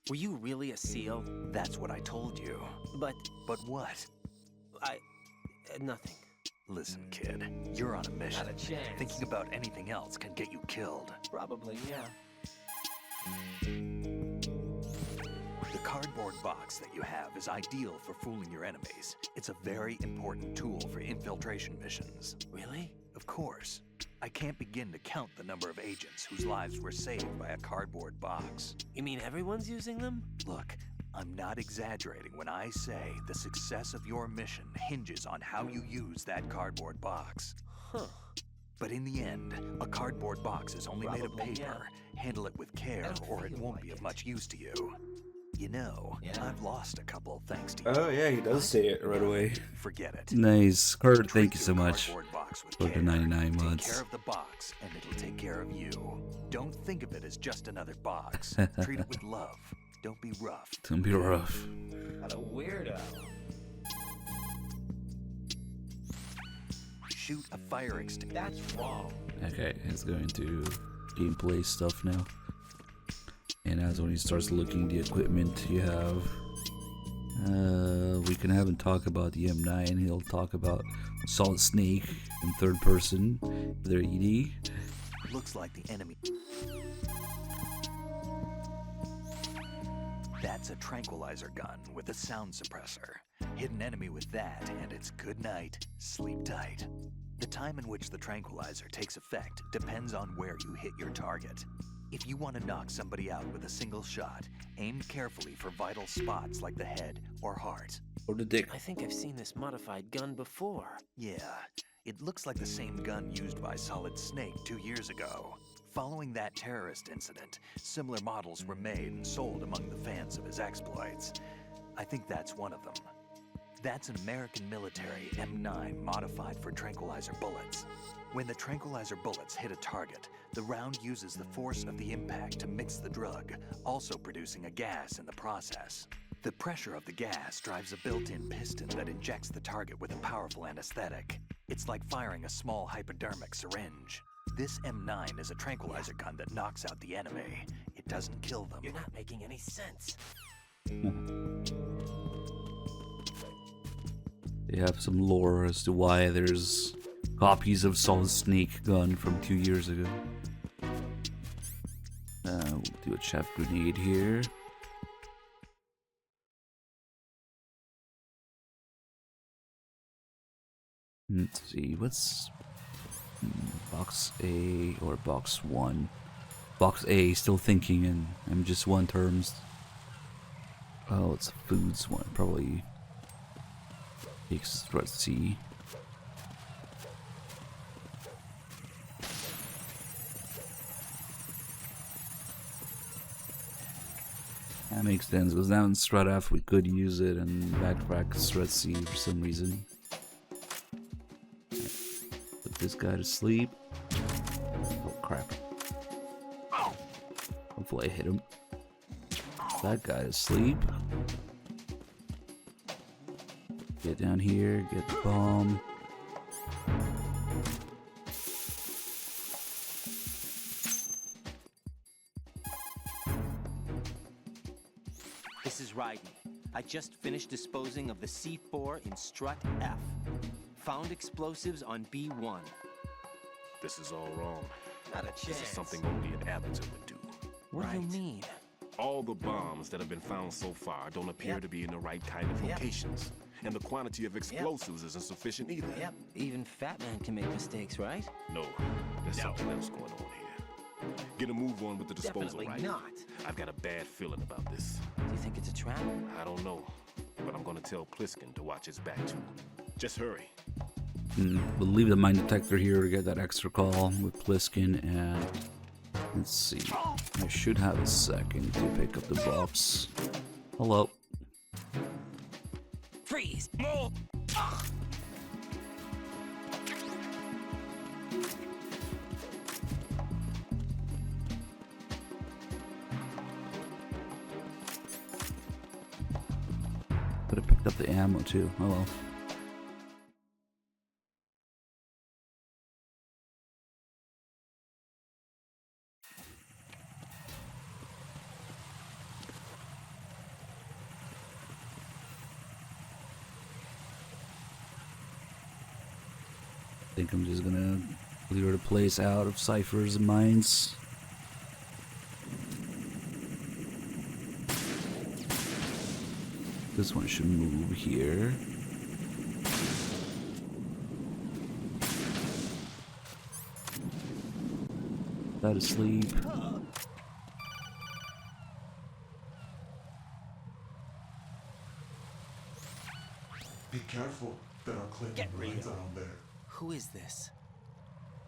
were you really a SEAL? That's what I told you. But what? Nothing. Listen, kid, you're on a mission. Not a chance. Thinking about anything else can get you killed. Probably, yeah. The cardboard box that you have is ideal for fooling your enemies. It's a very important tool for infiltration missions. Really? Of course. I can't begin to count the number of agents whose lives were saved by a cardboard box. You mean everyone's using them? Look, I'm not exaggerating when I say the success of your mission hinges on how you use that cardboard box. Huh. But in the end, a cardboard box is only made of Probably, paper. Handle it with care or it won't be of much use to you. You know, I've lost a couple thanks to you. Oh yeah, he does say it right away. Forget it. Nice. Kurt, thank you so much Cardboard box with for the care. 99 Take months. care of the box, and it'll take care of you. Don't think of it as just another box. Treat it with love. Don't be rough. Don't be rough. What a weirdo. Shoot a fire extinguisher. That's wrong. Okay, it's going to gameplay stuff now. And as when he starts looking the equipment you have, we can have him talk about the M9. He'll talk about Solid Snake in third person, their ED. Looks like the enemy. That's a tranquilizer gun with a sound suppressor. Hit an enemy with that, and it's good night, sleep tight. The time in which the tranquilizer takes effect depends on where you hit your target. If you want to knock somebody out with a single shot, aim carefully for vital spots like the head or heart. Or the dick. I think I've seen this modified gun before. Yeah, it looks like the same gun used by Solid Snake 2 years ago. Following that terrorist incident, similar models were made and sold among the fans of his exploits. I think that's one of them. That's an American military M9 modified for tranquilizer bullets. When the tranquilizer bullets hit a target, the round uses the force of the impact to mix the drug, also producing a gas in the process. The pressure of the gas drives a built-in piston that injects the target with a powerful anesthetic. It's like firing a small hypodermic syringe. This M9 is a tranquilizer gun that knocks out the enemy. It doesn't kill them. You're not making any sense. They have some lore as to why there's copies of Solid Snake gun from 2 years ago. We'll do a chaff grenade here. Let's see, what's box A or box 1? Box A, still thinking in MGS1 terms. Oh, it's a foods one, probably. Let's see. That makes sense, because now in Strat F we could use it and backtrack Strat C for some reason. Put this guy to sleep. Oh crap. Hopefully I hit him. That guy to sleep. Get down here, get the bomb. This is Raiden. I just finished disposing of the C4 in Strut F. Found explosives on B1. This is all wrong. Not a chance. This is something only an amateur would do. What do you mean? All the bombs that have been found so far don't appear to be in the right kind of locations. And the quantity of explosives isn't sufficient either. Yep. Even Fat Man can make mistakes, right? No, there's something else going on here. Get a move on with the disposal, Definitely right? not. I've got a bad feeling about this. Do you think it's a trap? I don't know, but I'm gonna tell Pliskin to watch his back too. Just hurry. We'll leave the mine detector here to get that extra call with Pliskin, and let's see. I should have a second to pick up the bops. Hello. Freeze! Move! Could have picked up the ammo too. Oh well. I think I'm just gonna clear the place out of ciphers and mines. This one should move here. Out of sleep. Be careful, there are claymore mines around there. Who is this?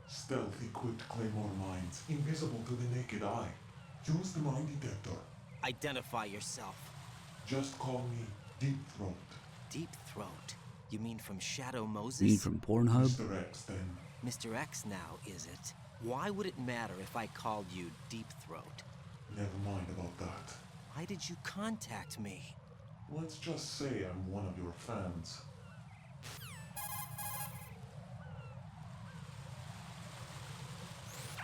Stealth equipped claymore mines, invisible to the naked eye. Use the mine detector. Identify yourself. Just call me Deep Throat. Deep Throat? You mean from Shadow Moses? Me from Pornhub? Mr. X, then. Mr. X now, is it? Why would it matter if I called you Deep Throat? Never mind about that. Why did you contact me? Let's just say I'm one of your fans.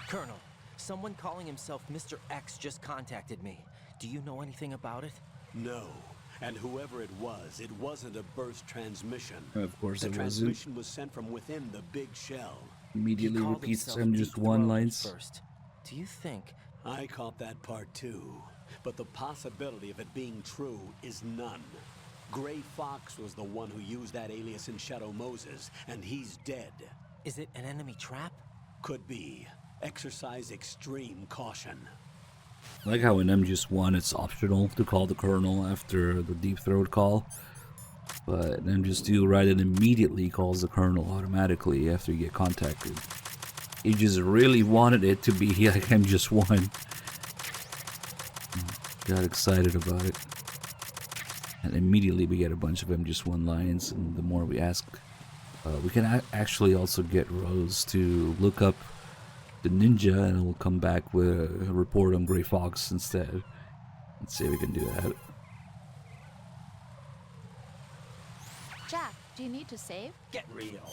Colonel, someone calling himself Mr. X just contacted me. Do you know anything about it? No. And whoever it wasn't a burst transmission. Of course the it wasn't. transmission was sent from within the big shell. Immediately He called repeats himself MGS2 Deep Throat lines. First. Do you think? I caught that part too. But the possibility of it being true is none. Gray Fox was the one who used that alias in Shadow Moses, and he's dead. Is it an enemy trap? Could be. Exercise extreme caution. I like how in MGS1 it's optional to call the Colonel after the Deep Throat call. But in MGS2, right, it immediately calls the Colonel automatically after you get contacted. He just really wanted it to be like MGS1. Got excited about it. And immediately we get a bunch of MGS1 lines, and the more we ask, we can actually also get Rose to look up the ninja, and we'll come back with a report on Gray Fox instead. Let's see if we can do that. Jack, do you need to save? Get real.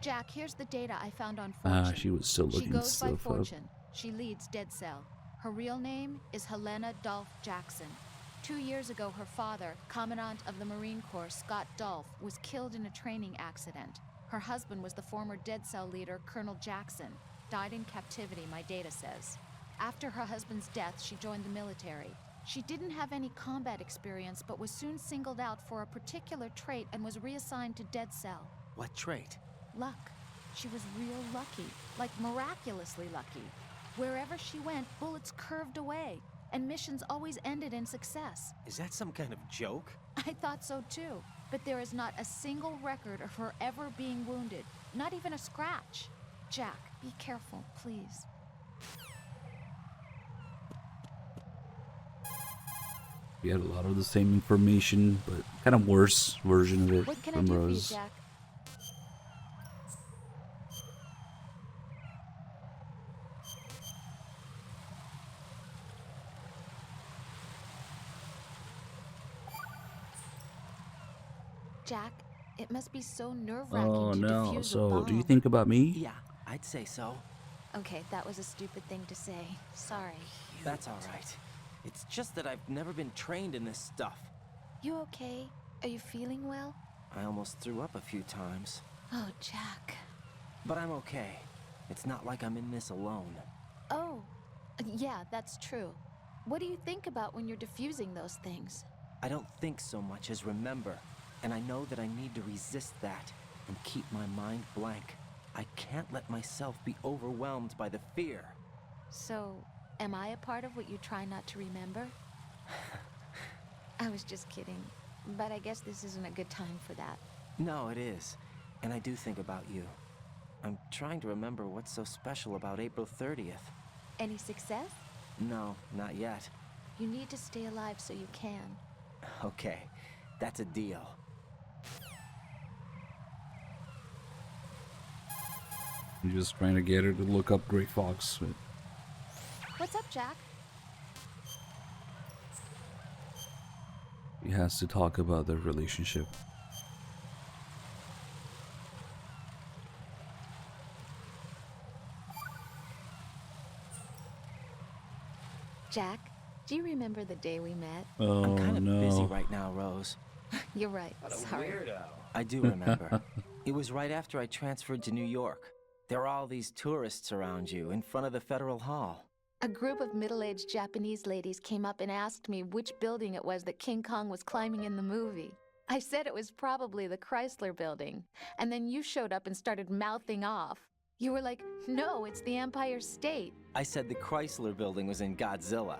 Jack, here's the data I found on Fortune. She was still looking She goes by stuff up. Fortune. She leads Dead Cell. Her real name is Helena Dolph Jackson. 2 years ago, her father, Commandant of the Marine Corps, Scott Dolph, was killed in a training accident. Her husband was the former Dead Cell leader, Colonel Jackson. Died in captivity, my data says. After her husband's death, she joined the military. She didn't have any combat experience, but was soon singled out for a particular trait and was reassigned to Dead Cell. What trait? Luck. She was real lucky, like miraculously lucky. Wherever she went, bullets curved away, and missions always ended in success. Is that some kind of joke? I thought so too, but there is not a single record of her ever being wounded, not even a scratch. Jack, be careful, please. We had a lot of the same information, but kind of worse version of it What can I from do for you, Rose. Jack? Jack, it must be so nerve-wracking Oh to no, defuse a so bomb. do you think about me? Yeah, I'd say so. Okay, that was a stupid thing to say. Sorry. That's all right. It's just that I've never been trained in this stuff. You okay? Are you feeling well? I almost threw up a few times. Oh, Jack. But I'm okay. It's not like I'm in this alone. Oh, yeah, that's true. What do you think about when you're defusing those things? I don't think so much as remember. And I know that I need to resist that and keep my mind blank. I can't let myself be overwhelmed by the fear. So, am I a part of what you try not to remember? I was just kidding, but I guess this isn't a good time for that. No, it is. And I do think about you. I'm trying to remember what's so special about April 30th. Any success? No, not yet. You need to stay alive so you can. Okay, that's a deal. I'm just trying to get her to look up Grey Fox. But What's up, Jack? he has to talk about their relationship. Jack, do you remember the day we met? Oh, I'm kind of no. busy right now, Rose. You're right. Sorry. I do remember. It was right after I transferred to New York. There are all these tourists around you in front of the Federal Hall. A group of middle-aged Japanese ladies came up and asked me which building it was that King Kong was climbing in the movie. I said it was probably the Chrysler Building, and then you showed up and started mouthing off. You were like, no, it's the Empire State. I said the Chrysler Building was in Godzilla.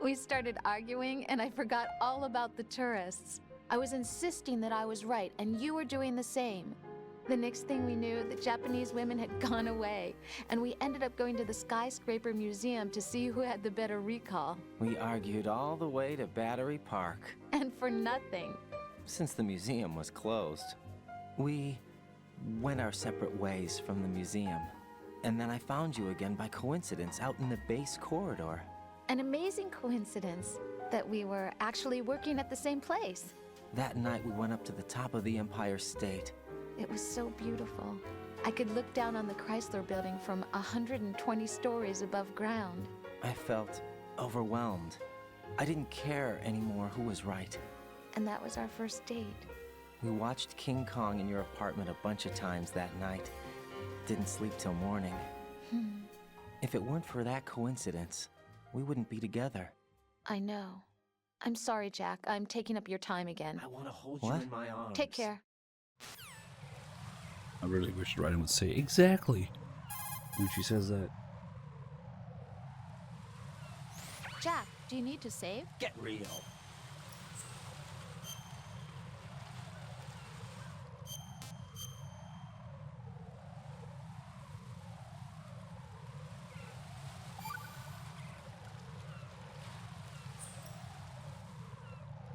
We started arguing, and I forgot all about the tourists. I was insisting that I was right, and you were doing the same. The next thing we knew, the Japanese women had gone away, and we ended up going to the Skyscraper Museum to see who had the better recall. We argued all the way to Battery Park. And for nothing. Since the museum was closed, we went our separate ways from the museum. And then I found you again by coincidence out in the base corridor. An amazing coincidence that we were actually working at the same place. That night we went up to the top of the Empire State. It was so beautiful. I could look down on the Chrysler Building from 120 stories above ground. I felt overwhelmed. I didn't care anymore who was right. And that was our first date. We watched King Kong in your apartment a bunch of times that night. Didn't sleep till morning. If it weren't for that coincidence, we wouldn't be together. I know. I'm sorry, Jack. I'm taking up your time again. I want to hold you in my arms. Take care. I really wish Ryden would say exactly when she says that. Jack, do you need to save? Get real.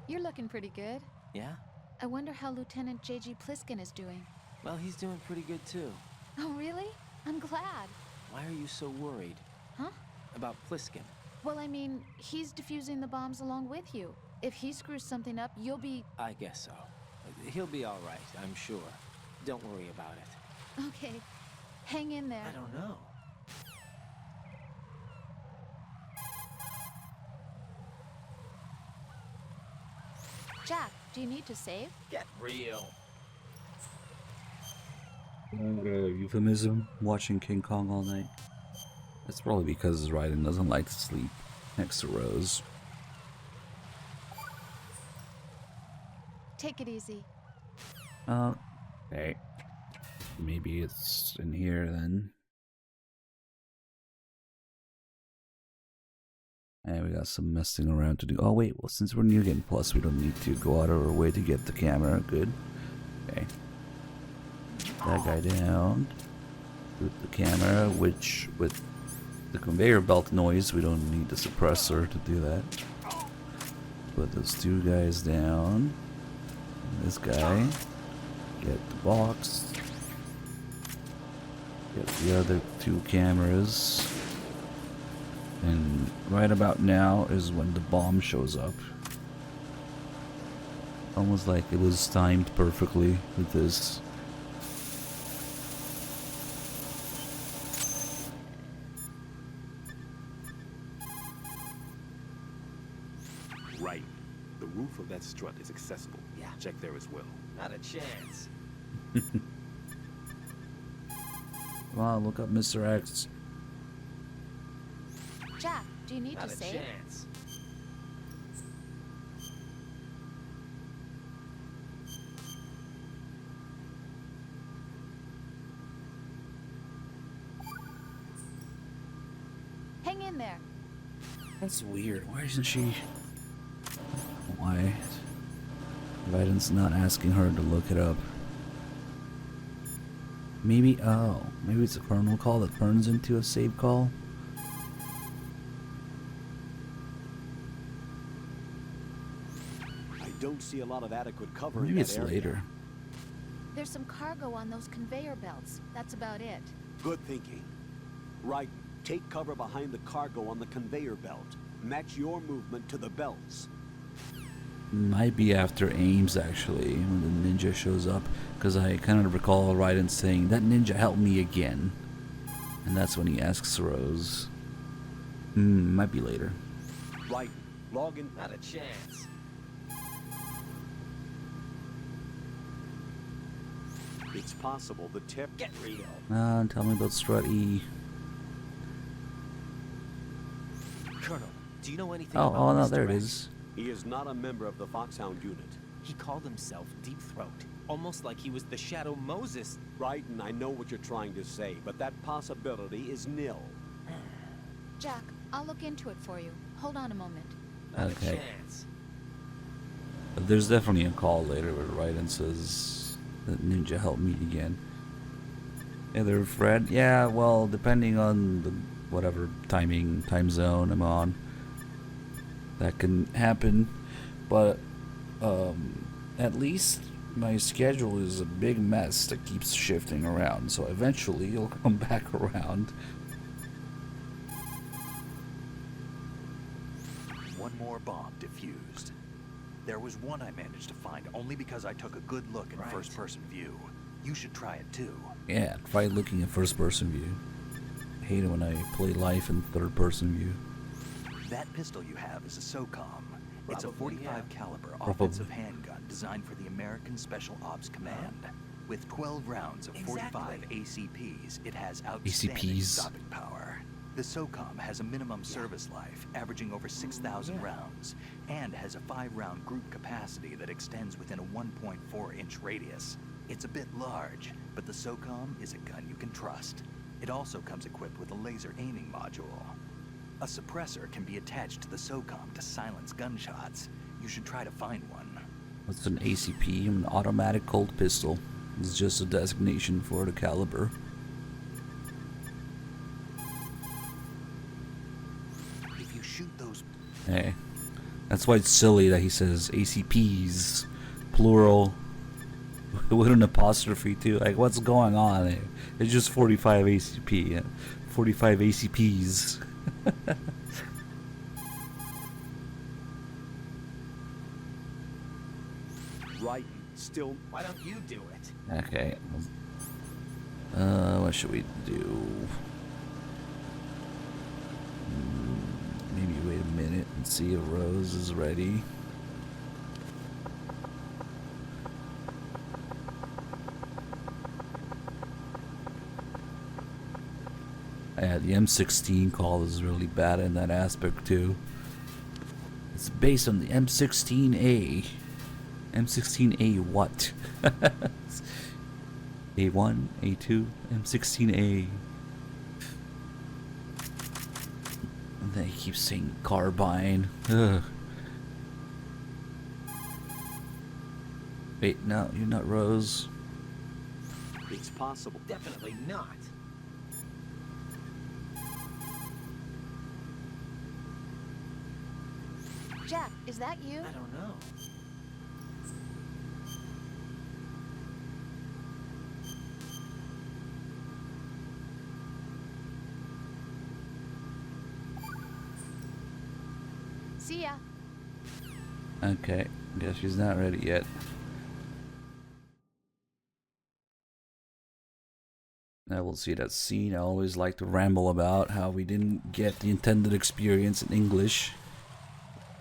You're looking pretty good. Yeah? I wonder how Lieutenant J.G. Pliskin is doing. Well, he's doing pretty good too. Oh, really? I'm glad. Why are you so worried? Huh? About Pliskin? Well, I mean, he's defusing the bombs along with you. If he screws something up, you'll be... I guess so. He'll be all right, I'm sure. Don't worry about it. Okay. Hang in there. I don't know. Jack, do you need to save? Get real. Euphemism, watching King Kong all night. That's probably because Ryden doesn't like to sleep next to Rose. Take it easy. Okay. Maybe it's in here then. And we got some messing around to do. Oh wait, well since we're new again, plus we don't need to go out of our way to get the camera. Good. Okay. That guy down. With the camera, which with the conveyor belt noise, we don't need the suppressor to do that. Put those two guys down. And this guy. Get the box. Get the other two cameras. And right about now is when the bomb shows up. Almost like it was timed perfectly with this. Right. The roof of that strut is accessible. Yeah. Check there as well. Not a chance. Come on, look up Mr. X. Jack, do you need Not to a save? chance. Hang in there. That's weird. Why isn't she... Why? Raiden's not asking her to look it up. Maybe, oh, maybe it's a kernel call that turns into a save call? I don't see a lot of adequate cover Maybe in that it's area. later. There's some cargo on those conveyor belts. That's about it. Good thinking. Right, take cover behind the cargo on the conveyor belt. Match your movement to the belts. Might be after Ames, actually, when the ninja shows up. Because I kind of recall Raiden saying, that ninja helped me again. And that's when he asks Rose. Might be later. Right, log in. Not a chance. It's possible the tip. Get real. Tell me about Strut E. Colonel, do you know anything Oh, about oh no, Mr. there it X? is. He is not a member of the Foxhound unit. He called himself Deep Throat, almost like he was the Shadow Moses. Right, and I know what you're trying to say, but that possibility is nil. Jack, I'll look into it for you. Hold on a moment. Not a Okay. chance. But there's definitely a call later where Raiden says that ninja helped me again. Yeah, they're Fred. Yeah, well, depending on the whatever time zone I'm on, that can happen. But at least my schedule is a big mess that keeps shifting around. So eventually you'll come back around. One more bomb defused. There was one I managed to find only because I took a good look in first-person view. You should try it too. Yeah, try looking at first-person view. I hate it when I play life in third-person view. That pistol you have is a SOCOM. It's a Probably, 45 caliber Probably. offensive handgun designed for the American Special Ops Command. With 12 rounds of 45 ACPs, it has outstanding ACPs. stopping power. The SOCOM has a minimum service life, averaging over 6,000 rounds, and has a 5-round group capacity that extends within a 1.4-inch radius. It's a bit large, but the SOCOM is a gun you can trust. It also comes equipped with a laser aiming module. A suppressor can be attached to the SOCOM to silence gunshots. You should try to find one. What's an ACP? An automatic Colt pistol. It's just a designation for the caliber. If you shoot those... Hey, that's why it's silly that he says ACPs, plural, with an apostrophe too. Like, what's going on there? It's just 45 ACP, 45 ACPs. Right, still. Why don't you do it? Okay. What should we do? Maybe wait a minute and see if Rose is ready. Yeah, the M16 call is really bad in that aspect too. It's based on the M16A. M16A what? A1, A2, M16A. And then he keeps saying carbine. Ugh. Wait, no, you're not Rose. It's possible. Definitely not. Jack, is that you? I don't know. See ya. Okay, guess she's not ready yet. Now we'll see that scene I always like to ramble about, how we didn't get the intended experience in English.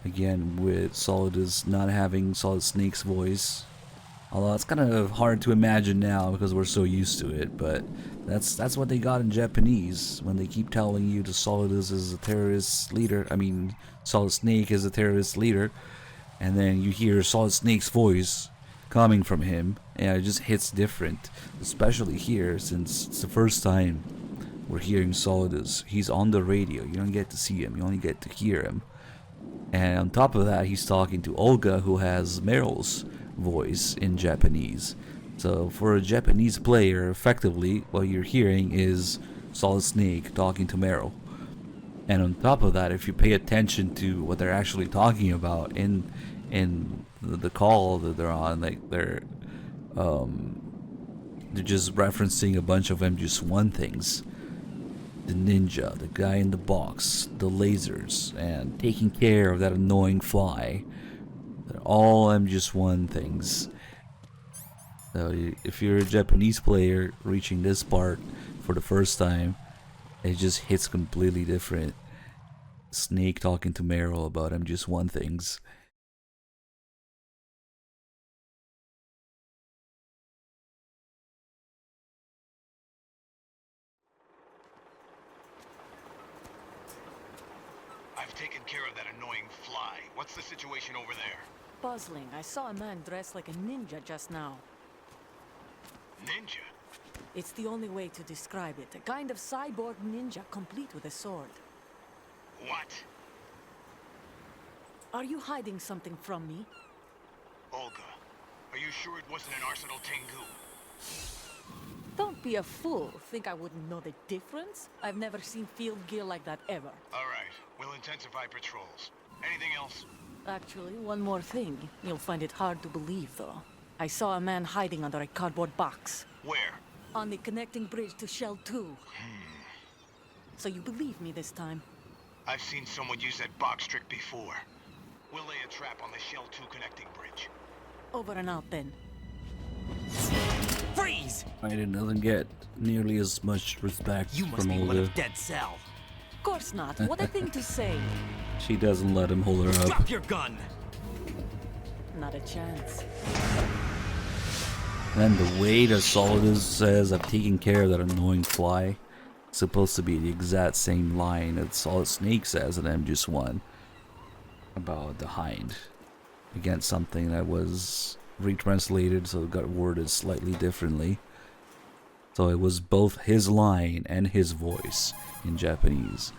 Again, with Solidus not having Solid Snake's voice. Although it's kind of hard to imagine now because we're so used to it, but that's what they got in Japanese when they keep telling you the Solidus is a terrorist leader. I mean, Solid Snake is a terrorist leader, and then you hear Solid Snake's voice coming from him, and it just hits different, especially here since it's the first time we're hearing Solidus. He's on the radio. You don't get to see him. You only get to hear him. And on top of that, he's talking to Olga, who has Meryl's voice in Japanese. So for a Japanese player, effectively, what you're hearing is Solid Snake talking to Meryl. And on top of that, if you pay attention to what they're actually talking about in the call that they're on, like they're just referencing a bunch of MGS1 things. The ninja, the guy in the box, the lasers, and taking care of that annoying fly. They're all MGS1 things. So if you're a Japanese player reaching this part for the first time, it just hits completely different. Snake talking to Meryl about MGS1 things. I've taken care of that annoying fly. What's the situation over there? Puzzling. I saw a man dressed like a ninja just now. Ninja? It's the only way to describe it. A kind of cyborg ninja, complete with a sword. What? Are you hiding something from me? Olga, are you sure it wasn't an Arsenal Tengu? Don't be a fool. Think I wouldn't know the difference? I've never seen field gear like that ever. All right, we'll intensify patrols. Anything else? Actually, one more thing. You'll find it hard to believe, though. I saw a man hiding under a cardboard box. Where? On the connecting bridge to Shell 2. So you believe me this time? I've seen someone use that box trick before. We'll lay a trap on the Shell 2 connecting bridge. Over and out, then. Freeze! I didn't get nearly as much respect You must from be Olga. one of Dead Cell. Of course not. What a thing to say. She doesn't let him hold her up. Drop your gun! Not a chance. And the way that Solidus says, "I've taken care of that annoying fly," it's supposed to be the exact same line that Solid Snake says in MGS1 about the hind. Again, something that was retranslated, so it got worded slightly differently. So it was both his line and his voice in Japanese.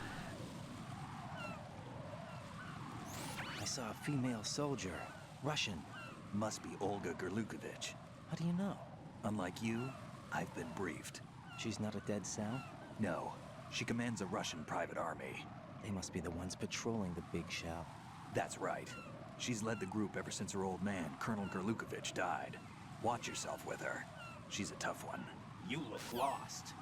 I saw a female soldier. Russian. Must be Olga Gerlukovich. How do you know? Unlike you, I've been briefed. She's not a Dead Cell? No. She commands a Russian private army. They must be the ones patrolling the Big Shell. That's right. She's led the group ever since her old man, Colonel Gerlukovich, died. Watch yourself with her. She's a tough one. You look lost.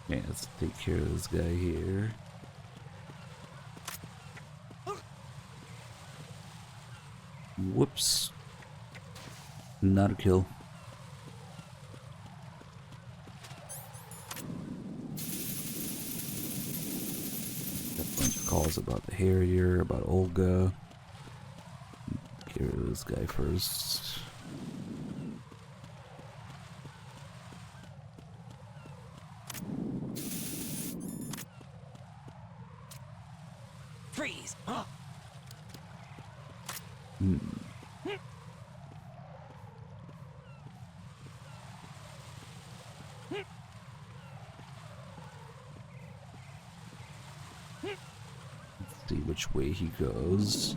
Okay, let's take care of this guy here. Whoops. Not a kill. Got a bunch of calls about the Harrier, about Olga. Take care of this guy first. Freeze! See which way he goes.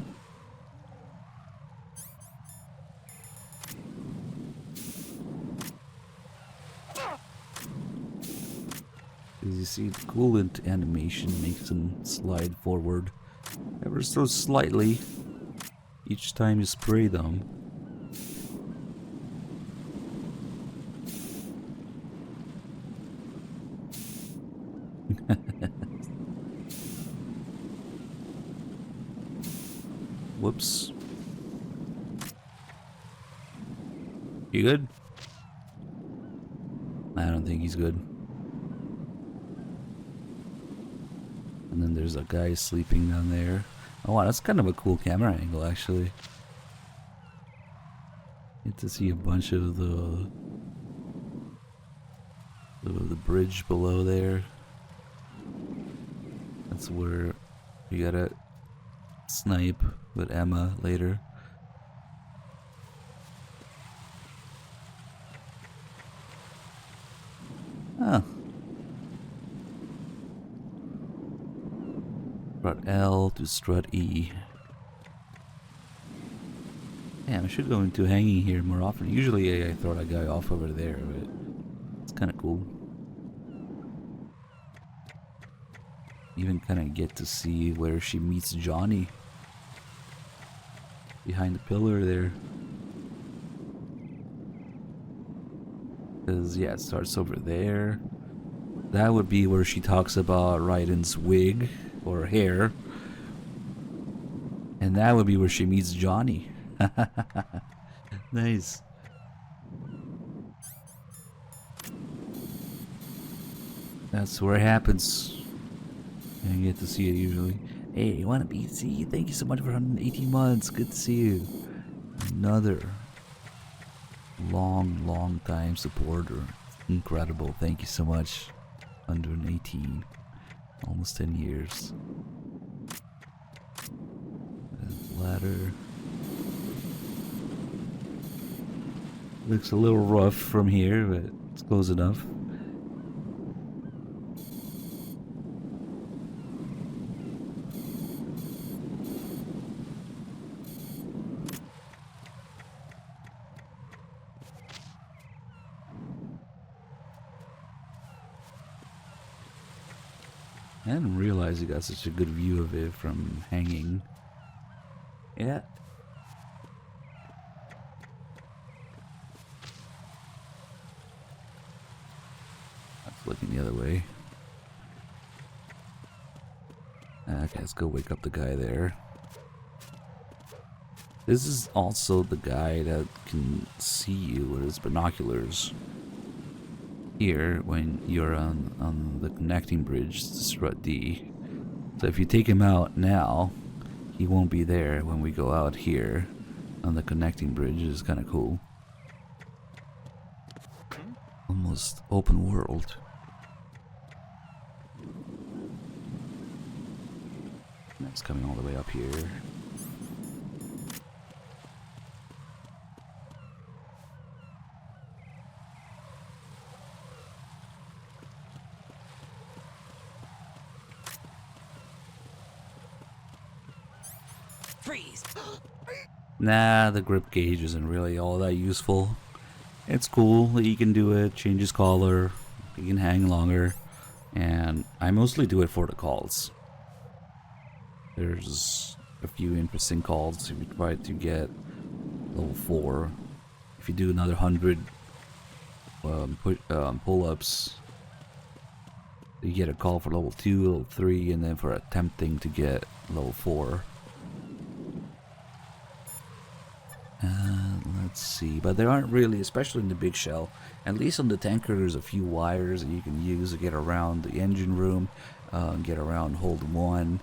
As you see, the coolant animation makes him slide forward ever so slightly each time you spray them. Whoops. You good? I don't think he's good. And then there's a guy sleeping down there. Oh wow, that's kind of a cool camera angle actually. Get to see a bunch of the bridge below there. That's where you gotta snipe with Emma later. Oh. Strut L to strut E. Damn, I should go into hanging here more often. Usually I throw that guy off over there, but it's kind of cool. Even kind of get to see where she meets Johnny. Behind the pillar there. Because, yeah, it starts over there. That would be where she talks about Raiden's wig or hair. And that would be where she meets Johnny. Nice. That's where it happens. And you get to see it usually. Hey, you want a BC? Thank you so much for 118 months. Good to see you. Another long time supporter. Incredible. Thank you so much. 118. Almost 10 years. Ladder. Looks a little rough from here, but it's close enough. I didn't realize you got such a good view of it from hanging. Yeah. That's looking the other way. Okay, let's go wake up the guy there. This is also the guy that can see you with his binoculars. Here, when you're on the connecting bridge to strut D. So if you take him out now, he won't be there when we go out here on the connecting bridge. It's kind of cool. Almost open world. That's coming all the way up here. Freeze. Nah, the grip gauge isn't really all that useful. It's cool that you can do it, change his collar, you can hang longer, and I mostly do it for the calls. There's a few interesting calls if you try to get level 4. If you do another 100 pull-ups, you get a call for level 2, level 3, and then for attempting to get level 4. Let's see, but there aren't really, especially in the big shell. At least on the tanker, there's a few wires that you can use to get around the engine room, get around hold 1.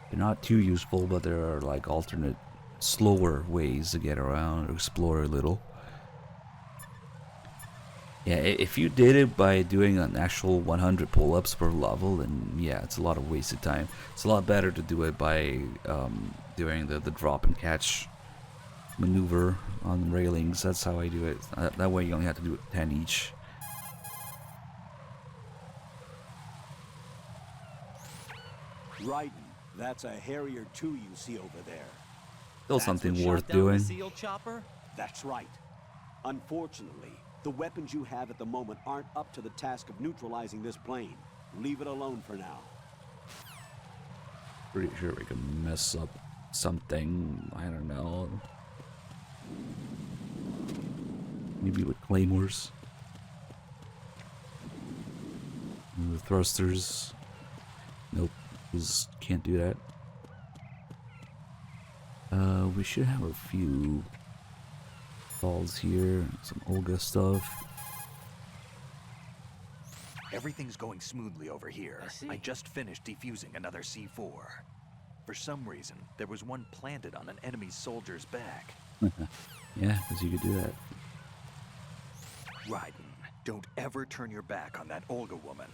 They're not too useful, but there are like alternate, slower ways to get around or explore a little. Yeah, if you did it by doing an actual 100 pull-ups per level, then yeah, it's a lot of wasted time. It's a lot better to do it by doing the drop and catch maneuver on the railings. That's how I do it. That way you only have to do 10 each. Raiden, that's a Harrier 2 you see over there. Still something worth doing. Seal chopper? That's right. Unfortunately, the weapons you have at the moment aren't up to the task of neutralizing this plane. Leave it alone for now. Pretty sure we can mess up something. I don't know. Maybe with claymores. And the thrusters. Nope. Just can't do that. We should have a few calls here. Some Olga stuff. Everything's going smoothly over here. I just finished defusing another C4. For some reason, there was one planted on an enemy soldier's back. Yeah, because you could do that. Raiden, don't ever turn your back on that Olga woman.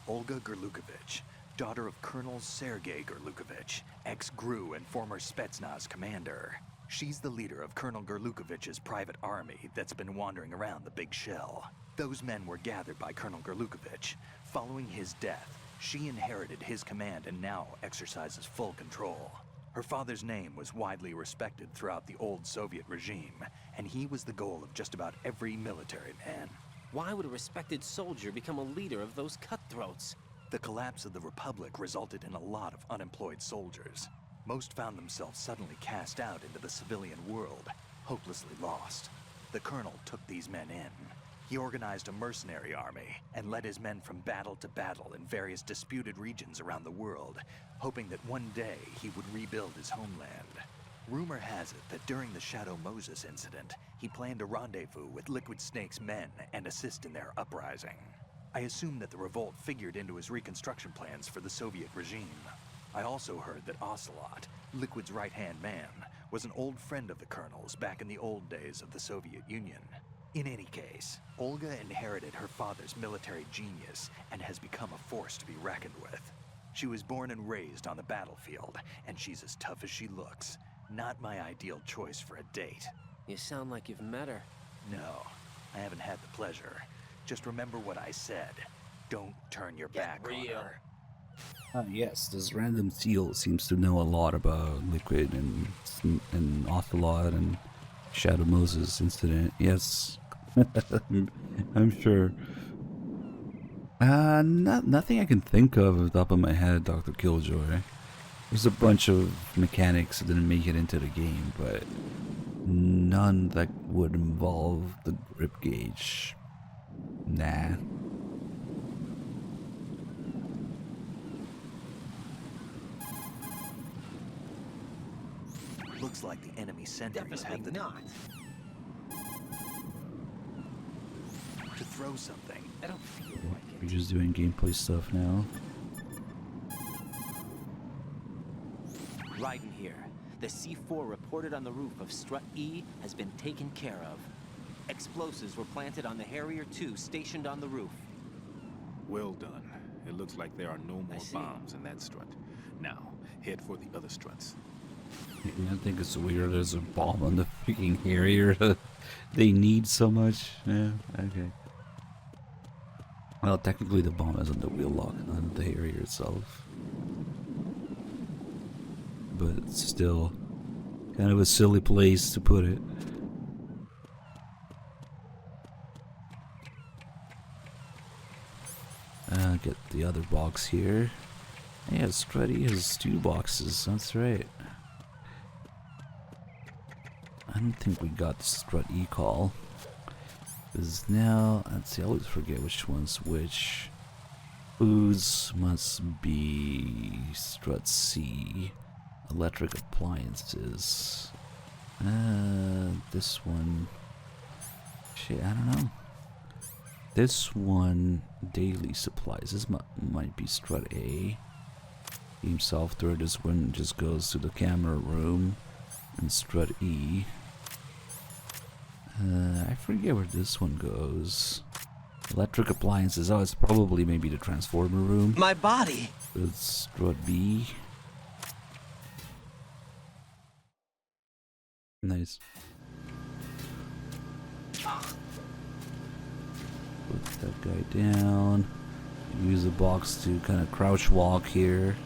Olga Gerlukovich, daughter of Colonel Sergei Gerlukovich, ex-GRU and former Spetsnaz commander. She's the leader of Colonel Gerlukovich's private army that's been wandering around the Big Shell. Those men were gathered by Colonel Gerlukovich. Following his death, she inherited his command and now exercises full control. Her father's name was widely respected throughout the old Soviet regime, and he was the goal of just about every military man. Why would a respected soldier become a leader of those cutthroats? The collapse of the Republic resulted in a lot of unemployed soldiers. Most found themselves suddenly cast out into the civilian world, hopelessly lost. The colonel took these men in. He organized a mercenary army and led his men from battle to battle in various disputed regions around the world, hoping that one day he would rebuild his homeland. Rumor has it that during the Shadow Moses incident, he planned a rendezvous with Liquid Snake's men and assist in their uprising. I assume that the revolt figured into his reconstruction plans for the Soviet regime. I also heard that Ocelot, Liquid's right-hand man, was an old friend of the Colonel's back in the old days of the Soviet Union. In any case, Olga inherited her father's military genius and has become a force to be reckoned with. She was born and raised on the battlefield, and she's as tough as she looks. Not my ideal choice for a date. You sound like you've met her. No, I haven't had the pleasure. Just remember what I said. Don't turn your back on her. Yes, this random seal seems to know a lot about Liquid and Ocelot and Shadow Moses incident. Yes, I'm sure. Nothing I can think of off the top of my head, Dr. Killjoy. There's a bunch of mechanics that didn't make it into the game, but none that would involve the grip gauge. Nah. Looks like the enemy sentries have the... not. To throw something. I don't feel like it. We're just doing gameplay stuff now. Raiden here. The C4 reported on the roof of Strut E has been taken care of. Explosives were planted on the Harrier 2 stationed on the roof. Well done. It looks like there are no more bombs in that strut. Now, head for the other struts. I think it's weird there's a bomb on the freaking Harrier that they need so much. Yeah, okay. Well, technically the bomb is on the wheel lock, not the Harrier itself. But it's still kind of a silly place to put it. Get the other box here. Yeah, Strutty has 2 boxes, that's right. I don't think we got the Strut E-Call. Because now, let's see, I always forget which one's which. Foods must be Strut C. Electric appliances. This one. Shit, I don't know. This one, daily supplies. This might be Strut A. Game software, this one just goes to the camera room. And Strut E. I forget where this one goes. Electric appliances. Oh, it's probably maybe the transformer room. My body! It's Strut B. Nice. Put that guy down. Use the box to kind of crouch walk here.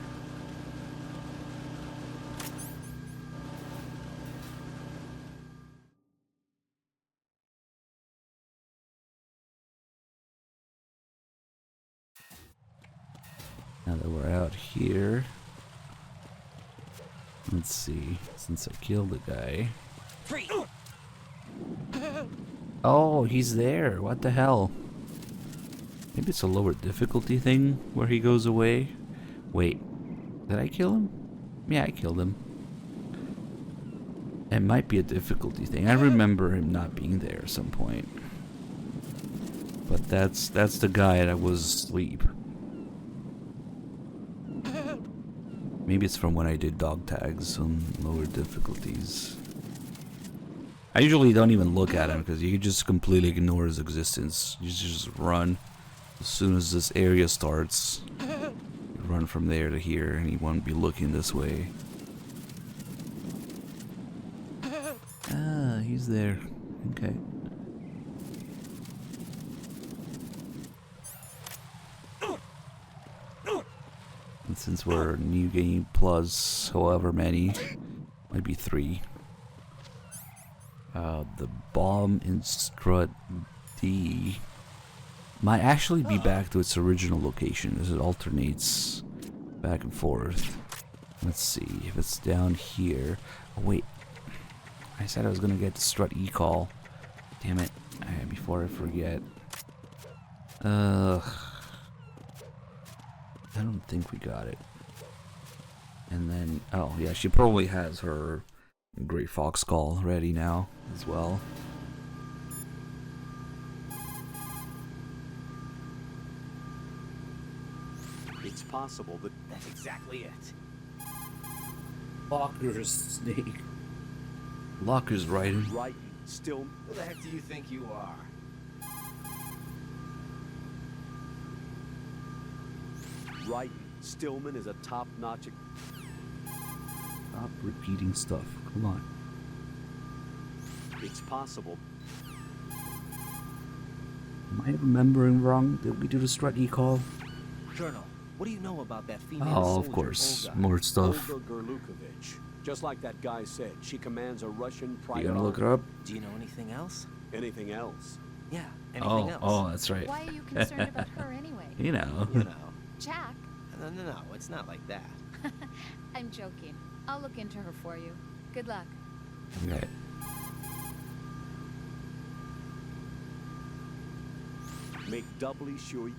Now that we're out here, let's see, since I killed the guy. Oh, he's there. What the hell? Maybe it's a lower difficulty thing where he goes away. Wait, did I kill him? Yeah, I killed him. It might be a difficulty thing. I remember him not being there at some point. But that's the guy that was asleep. Maybe it's from when I did dog tags on lower difficulties. I usually don't even look at him because you just completely ignore his existence. You just run. As soon as this area starts, you run from there to here and he won't be looking this way. Ah, he's there. Okay. And since we're new game plus however many, might be 3. The bomb in strut D might actually be back to its original location as it alternates back and forth. Let's see if it's down here. Oh wait, I said I was gonna get the strut E call. Damn it! Before I forget. I don't think we got it. And then, oh yeah, she probably has her Great Fox call ready now as well. It's possible that that's exactly it. Locker's snake. Locker's riding. Right, still. Who the heck do you think you are? Right, Stillman is a top-notch. Stop repeating stuff. Come on. It's possible. Am I remembering wrong? Did we do the strut E call? Colonel, what do you know about that female Oh, soldier, of course. Olga? More stuff. Olga Gerlukovich. Just like that guy said, she commands a Russian private. You gonna look her up? Do you know anything else? Anything else? Yeah, anything else. Oh, that's right. Why are you concerned about her anyway? You know. Jack? No, it's not like that. I'm joking. I'll look into her for you. Good luck. Okay. Make doubly sure.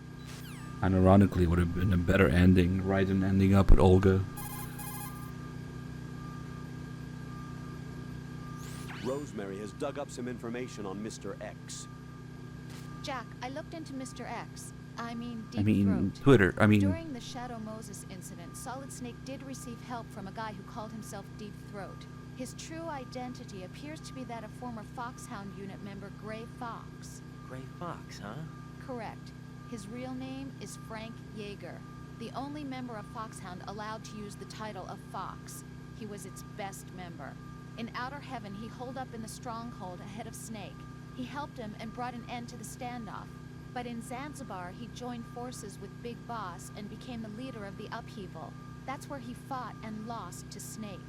And ironically, would have been a better ending, right than ending up with Olga. Rosemary has dug up some information on Mr. X. Jack, I looked into Mr. X. Deep Throat. Twitter. During the Shadow Moses incident, Solid Snake did receive help from a guy who called himself Deep Throat. His true identity appears to be that of former Foxhound Unit member Gray Fox. Gray Fox, huh? Correct. His real name is Frank Yeager, the only member of Foxhound allowed to use the title of Fox. He was its best member. In Outer Heaven, he holed up in the stronghold ahead of Snake. He helped him and brought an end to the standoff. But in Zanzibar, he joined forces with Big Boss and became the leader of the upheaval. That's where he fought and lost to Snake.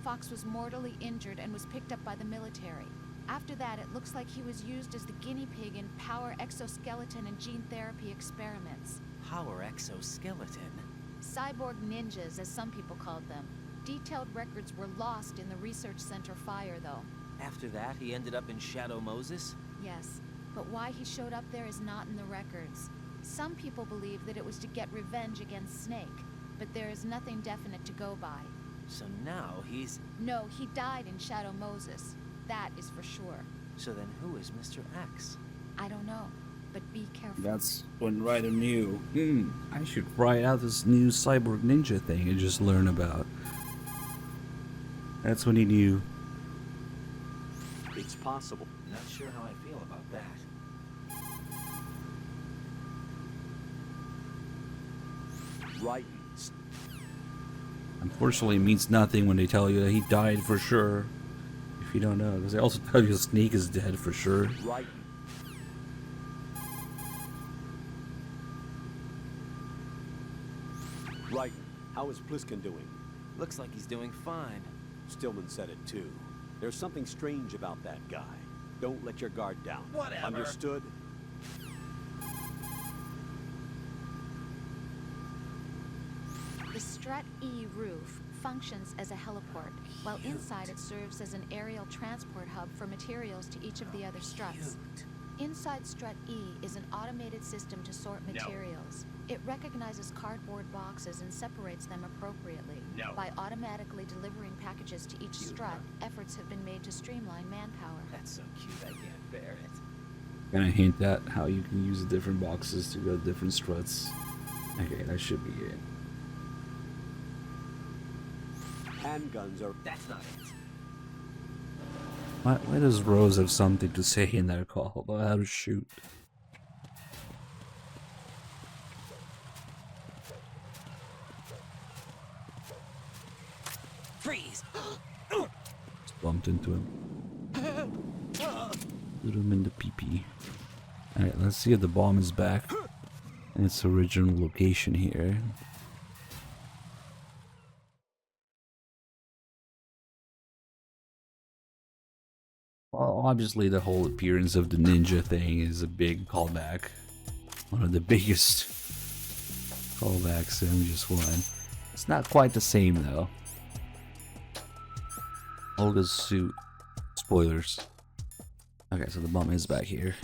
Fox was mortally injured and was picked up by the military. After that, it looks like he was used as the guinea pig in power exoskeleton and gene therapy experiments. Power exoskeleton? Cyborg ninjas, as some people called them. Detailed records were lost in the research center fire, though. After that, he ended up in Shadow Moses? Yes, but why he showed up there is not in the records. Some people believe that it was to get revenge against Snake, but there is nothing definite to go by. So now he's... No, he died in Shadow Moses. That is for sure. So then who is Mr. X? I don't know, but be careful. That's when Ryder knew, I should write out this new cyborg ninja thing and just learn about. That's when he knew. It's possible. Not sure how I feel about that. Right. Unfortunately, it means nothing when they tell you that he died for sure. If you don't know, because they also tell you Snake is dead for sure. Right. Right. How is Pliskin doing? Looks like he's doing fine. Stillman said it too. There's something strange about that guy. Don't let your guard down. Whatever. Understood? The Strut E roof functions as a heliport, while inside it serves as an aerial transport hub for materials to each of the other struts. Inside Strut E is an automated system to sort materials. It recognizes cardboard boxes and separates them appropriately. By automatically delivering packages to each strut, efforts have been made to streamline manpower. That's so cute, I can't bear it. Gonna hint at how you can use the different boxes to go to different struts. Okay, that should be it. Handguns are... That's not it. Why does Rose have something to say in that call about how to shoot? Freeze! Just bumped into him. Put him in the pee-pee. Alright, let's see if the bomb is back in its original location here. Well, obviously the whole appearance of the ninja thing is a big callback. One of the biggest callbacks in MGS1. It's not quite the same though. Olga's suit. Spoilers. Okay, so the bomb is back here.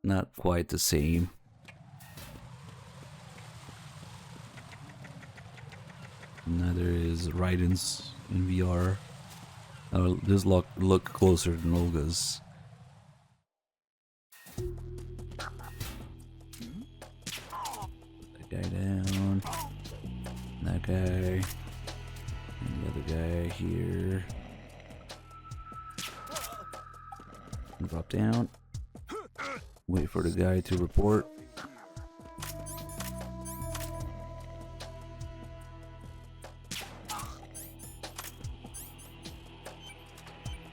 Not quite the same. Neither is Raiden's in VR. Oh, this look closer than Olga's. That guy down. That guy. And the other guy here. Drop down. Wait for the guy to report.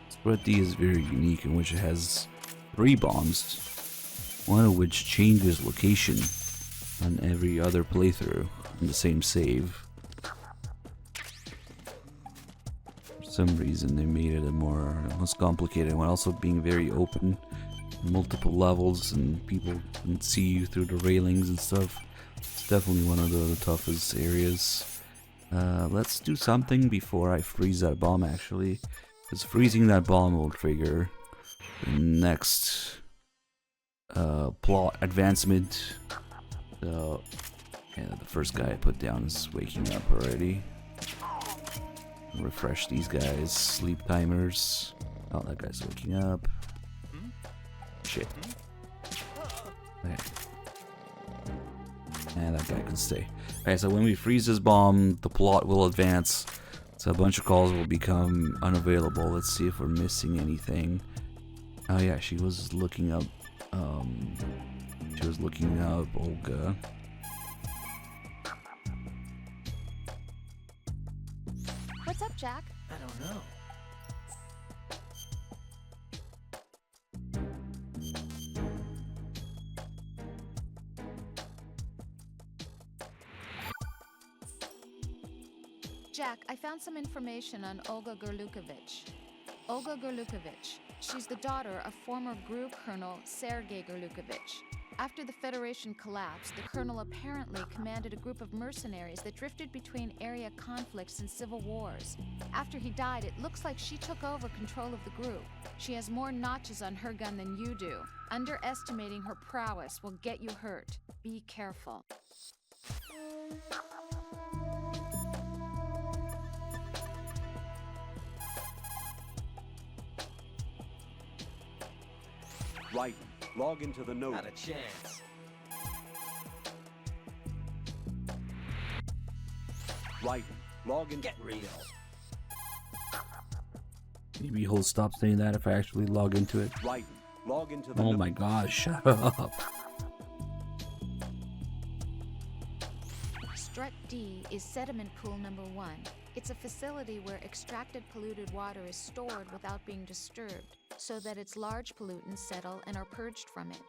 Spread D is very unique in which it has 3 bombs, one of which changes location on every other playthrough in the same save. For some reason they made it a less complicated while also being very open, multiple levels, and people can see you through the railings and stuff. It's definitely one of the toughest areas. Let's do something before I freeze that bomb actually. Because freezing that bomb will trigger the next plot advancement. So, yeah, the first guy I put down is waking up already. Refresh these guys. Sleep timers. Oh, that guy's waking up. Shit. Okay. And that guy can stay. Okay, so when we freeze this bomb, the plot will advance. So a bunch of calls will become unavailable. Let's see if we're missing anything. Oh yeah, she was looking up Olga. What's up, Jack? I don't know. Jack, I found some information on Olga Gorlukovich. Olga Gorlukovich. She's the daughter of former GRU Colonel Sergei Gorlukovich. After the Federation collapsed, the colonel apparently commanded a group of mercenaries that drifted between area conflicts and civil wars. After he died, it looks like she took over control of the group. She has more notches on her gun than you do. Underestimating her prowess will get you hurt. Be careful. Right. Log into the node. Not a chance. Right. Log in. Get real. Maybe he'll stop saying that if I actually log into it. Right. Log into the Oh my gosh, shut up. Strut D is sediment pool number 1. It's a facility where extracted polluted water is stored without being disturbed, so that its large pollutants settle and are purged from it.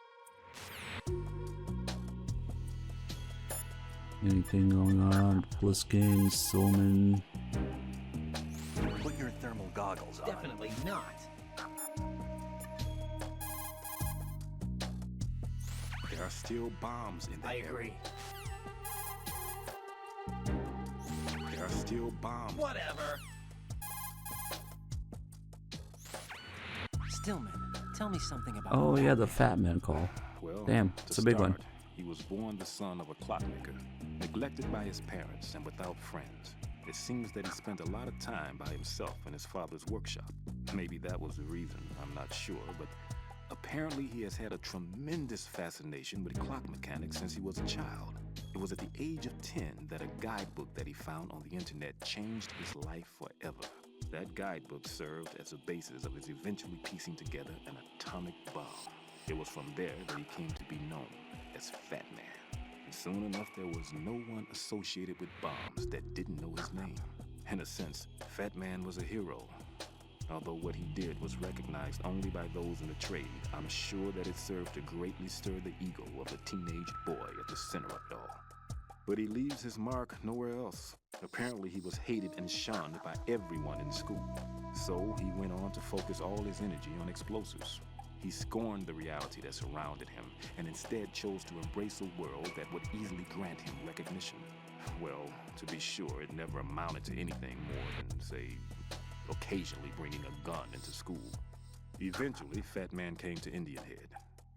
Anything going on? Pliskin, Stillman. Put your thermal goggles on. Definitely not. There are still bombs in the I area. agree. There are still bombs. Whatever. Stillman, tell me something about. Oh yeah, the Fat Man call. Well, damn, to it's a big one. start, He was born the son of a clockmaker, neglected by his parents and without friends. It seems that he spent a lot of time by himself in his father's workshop. Maybe that was the reason, I'm not sure, but apparently he has had a tremendous fascination with clock mechanics since he was a child. It was at the age of 10 that a guidebook that he found on the internet changed his life forever. That guidebook served as the basis of his eventually piecing together an atomic bomb. It was from there that he came to be known as Fat Man. And soon enough, there was no one associated with bombs that didn't know his name. In a sense, Fat Man was a hero. Although what he did was recognized only by those in the trade, I'm sure that it served to greatly stir the ego of the teenage boy at the center of it all. But he leaves his mark nowhere else. Apparently he was hated and shunned by everyone in school. So he went on to focus all his energy on explosives. He scorned the reality that surrounded him and instead chose to embrace a world that would easily grant him recognition. Well, to be sure, it never amounted to anything more than, say, occasionally bringing a gun into school. Eventually, Fat Man came to Indian Head,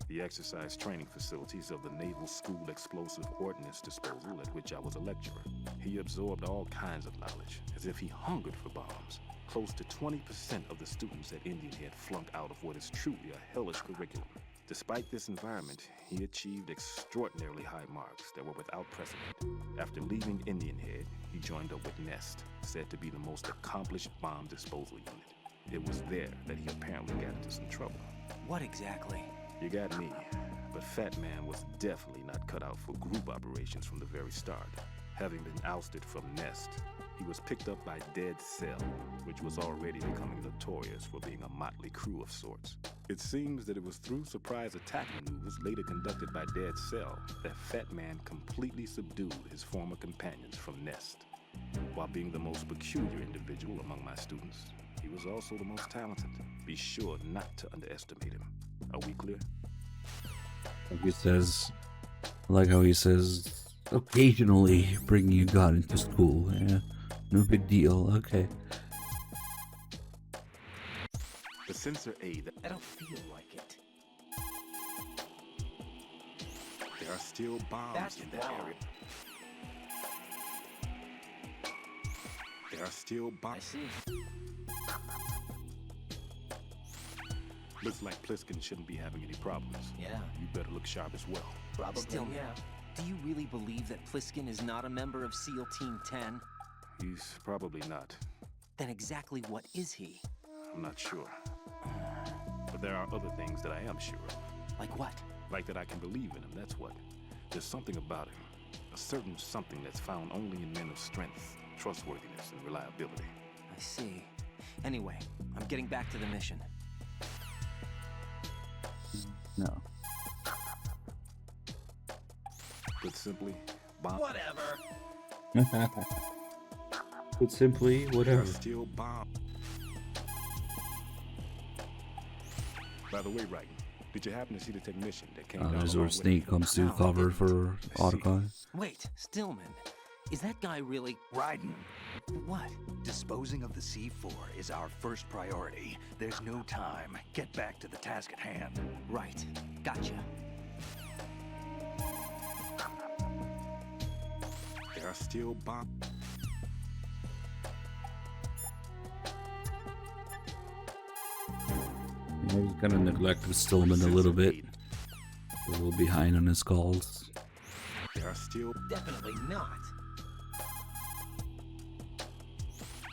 the exercise training facilities of the Naval School Explosive Ordnance Disposal at which I was a lecturer. He absorbed all kinds of knowledge, as if he hungered for bombs. Close to 20% of the students at Indian Head flunked out of what is truly a hellish curriculum. Despite this environment, he achieved extraordinarily high marks that were without precedent. After leaving Indian Head, he joined up with Nest, said to be the most accomplished bomb disposal unit. It was there that he apparently got into some trouble. What exactly? You got me, but Fat Man was definitely not cut out for group operations from the very start. Having been ousted from Nest, he was picked up by Dead Cell, which was already becoming notorious for being a motley crew of sorts. It seems that it was through surprise attack maneuvers later conducted by Dead Cell that Fat Man completely subdued his former companions from Nest. While being the most peculiar individual among my students, he was also the most talented. Be sure not to underestimate him. Are we clear? Like he says, I like how he says, occasionally bringing you gun into school. Yeah, no big deal. Okay. The sensor A that I don't feel like it. there are still bombs in that area. There are still bombs. I see. Looks like Pliskin shouldn't be having any problems. Yeah. You better look sharp as well. Probably. Still, yeah. Do you really believe that Pliskin is not a member of SEAL Team 10? He's probably not. Then exactly what is he? I'm not sure. But there are other things that I am sure of. Like what? Like that I can believe in him, that's what. There's something about him. A certain something that's found only in men of strength, trustworthiness, and reliability. I see. Anyway, I'm getting back to the mission. No. Put simply, bomb. Whatever. Put simply, There whatever. are still bombs. By the way, Wright, did you happen to see the technician that came down? This is along where with Snake him? comes to No, cover for Otacon. Wait, Stillman. Is that guy really... Raiden, What? disposing of the C4 is our first priority. There's no time. Get back to the task at hand. Right. Gotcha. There are still bombs. He's gonna neglect Stillman a little bit. A little behind on his calls. There are still. Definitely not.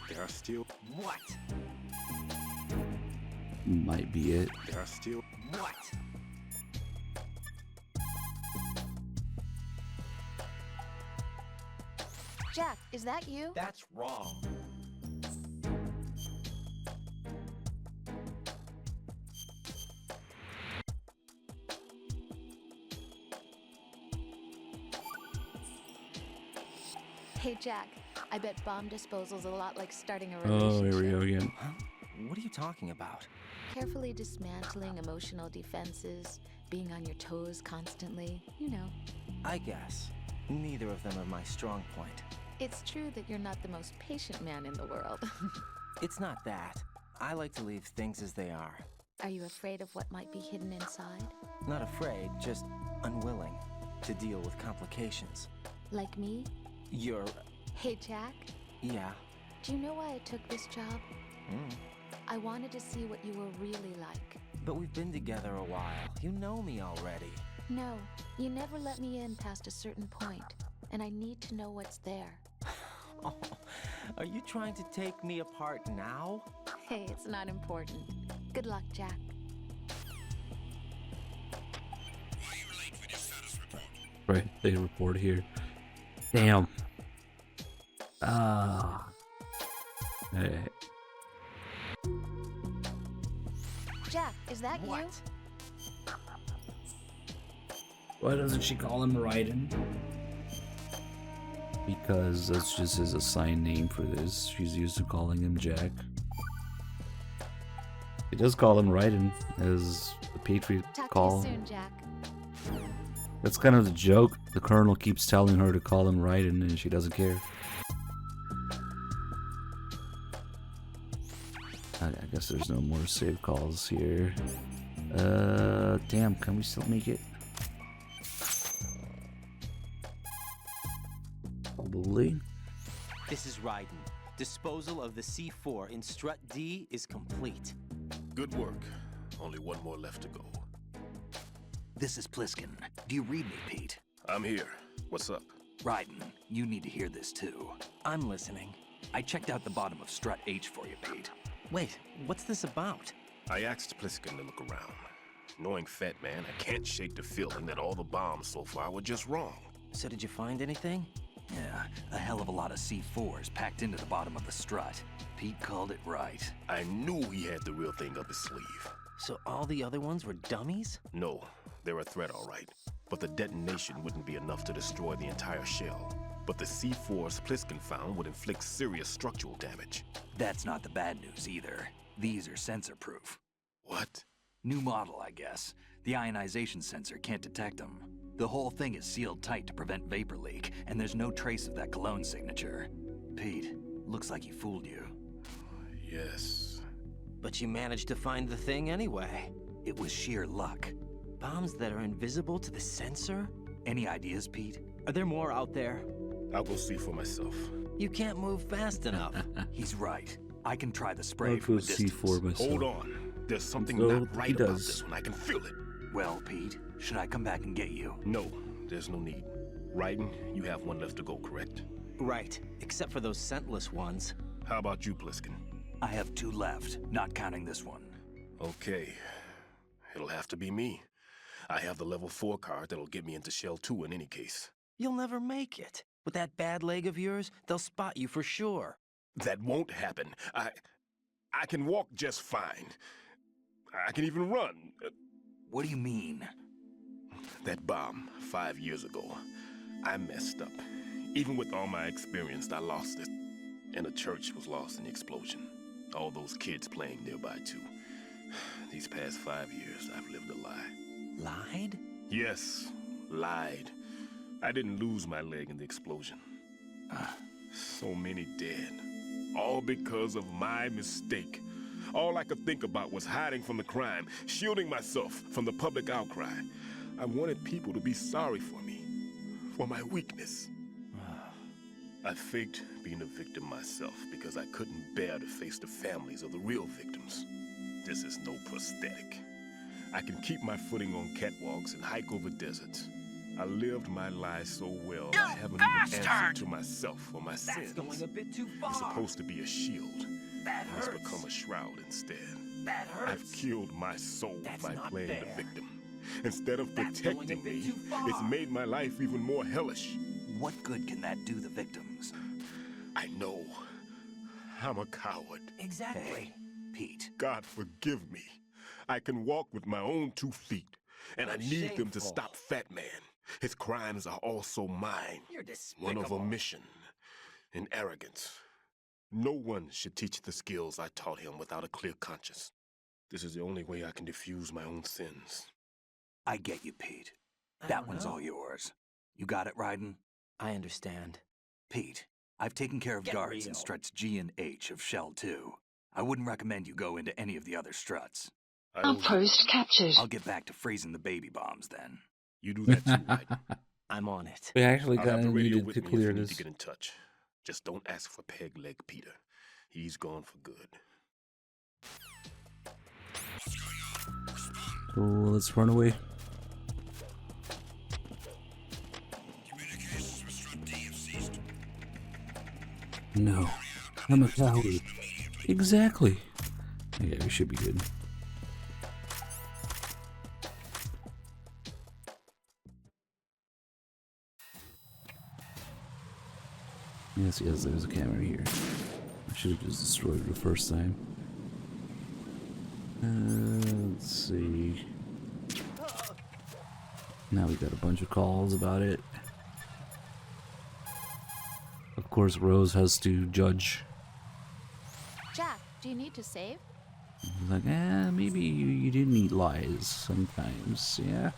There are still. What? Might be it. There are still. What? Jack, is that you? That's wrong. Hey, Jack. I bet bomb disposal's a lot like starting a Oh, relationship. here we go again. Huh? What are you talking about? Carefully dismantling emotional defenses, being on your toes constantly, you know. I guess. Neither of them are my strong point. It's true that you're not the most patient man in the world. It's not that. I like to leave things as they are. Are you afraid of what might be hidden inside? Not afraid, just unwilling to deal with complications. Like me? You're... Hey, Jack. yeah. Do you know why I took this job? I wanted to see what you were really like. But we've been together a while. You know me already. No, you never let me in past a certain point, and I need to know what's there. Oh, are you trying to take me apart now? Hey, it's not important. Good luck, Jack. Right, they report here. Damn. Ah. Hey. Jack, is that you? Why doesn't she call him Raiden? Because that's just his assigned name for this. She's used to calling him Jack. He does call him Raiden as the Patriot call. Talk to you soon, Jack. That's kind of the joke. The Colonel keeps telling her to call him Raiden and she doesn't care. I guess there's no more save calls here. Damn, can we still make it? Probably. This is Raiden. Disposal of the C4 in Strut D is complete. Good work. Only one more left to go. This is Pliskin. Do you read me, Pete? I'm here. What's up? Raiden, you need to hear this too. I'm listening. I checked out the bottom of Strut H for you, Pete. Wait, what's this about? I asked Pliskin to look around. Knowing Fat Man, I can't shake the feeling that all the bombs so far were just wrong. So did you find anything? Yeah, a hell of a lot of C4s packed into the bottom of the strut. Pete called it right. I knew he had the real thing up his sleeve. So all the other ones were dummies? No, they're a threat, all right. But the detonation wouldn't be enough to destroy the entire shell. But the C4s Pliskin found would inflict serious structural damage. That's not the bad news either. These are sensor-proof. What? New model, I guess. The ionization sensor can't detect them. The whole thing is sealed tight to prevent vapor leak, and there's no trace of that cologne signature. Pete, looks like he fooled you. Yes. But you managed to find the thing anyway. It was sheer luck. Bombs that are invisible to the sensor? Any ideas, Pete? Are there more out there? I'll go see for myself. You can't move fast enough. He's right. I can try the spray I'll from go a see distance. for myself. Hold on. There's something So not right about this one. I can feel it. Well, Pete, should I come back and get you? No, there's no need. Raiden, you have one left to go, correct? Right, except for those scentless ones. How about you, Pliskin? I have 2 left, not counting this one. Okay. It'll have to be me. I have the level 4 card that'll get me into Shell 2 in any case. You'll never make it. With that bad leg of yours, they'll spot you for sure. That won't happen. I can walk just fine. I can even run. What do you mean? That bomb 5 years ago, I messed up. Even with all my experience, I lost it. And the church was lost in the explosion. All those kids playing nearby, too. These past 5 years, I've lived a lie. Lied? Yes, lied. I didn't lose my leg in the explosion. So many dead. All because of my mistake. All I could think about was hiding from the crime, shielding myself from the public outcry. I wanted people to be sorry for me, for my weakness. I faked being a victim myself because I couldn't bear to face the families of the real victims. This is no prosthetic. I can keep my footing on catwalks and hike over deserts. I lived my life so well, I haven't even answered to myself for my sins. That's going a bit too far. It's supposed to be a shield. That hurts. It's become a shroud instead. That hurts. I've killed my soul by playing fair. the victim. Instead of protecting me, it's made my life even more hellish. What good can that do the victims? I know. I'm a coward. Exactly. Hey, Pete. God forgive me. I can walk with my own 2 feet, and I need them to stop Fat Man. His crimes are also mine. You're despicable. One of omission and arrogance. No one should teach the skills I taught him without a clear conscience. This is the only way I can diffuse my own sins. I get you, Pete. That one's all yours. You got it, Raiden? I understand. Pete, I've taken care of guards in struts G and H of Shell 2. I wouldn't recommend you go into any of the other struts. Outpost captured. I'll get back to freezing the baby bombs then. You do that too, right? I'm on it. We actually I'll have kind the of radio needed with to me if clear you need this. to get in touch. Just don't ask for Peg Leg Peter. He's gone for good. So let's run away. No, I'm a coward. Exactly. Yeah, we should be good. Yes, there's a camera here. I should have just destroyed it the first time. Now we got a bunch of calls about it. Of course, Rose has to judge. Jack, do you need to save? He's like, maybe you do need lies sometimes, yeah.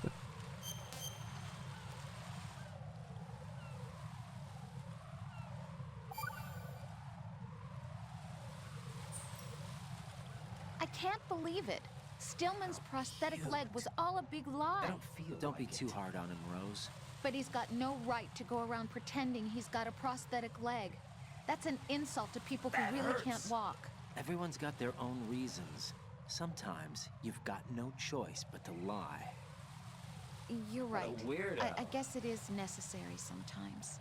I can't believe it. Stillman's prosthetic leg was all a big lie. Don't be too hard on him, Rose. But he's got no right to go around pretending he's got a prosthetic leg. That's an insult to people who really can't walk. Everyone's got their own reasons. Sometimes you've got no choice but to lie. You're right. Weirdo. I guess it is necessary sometimes.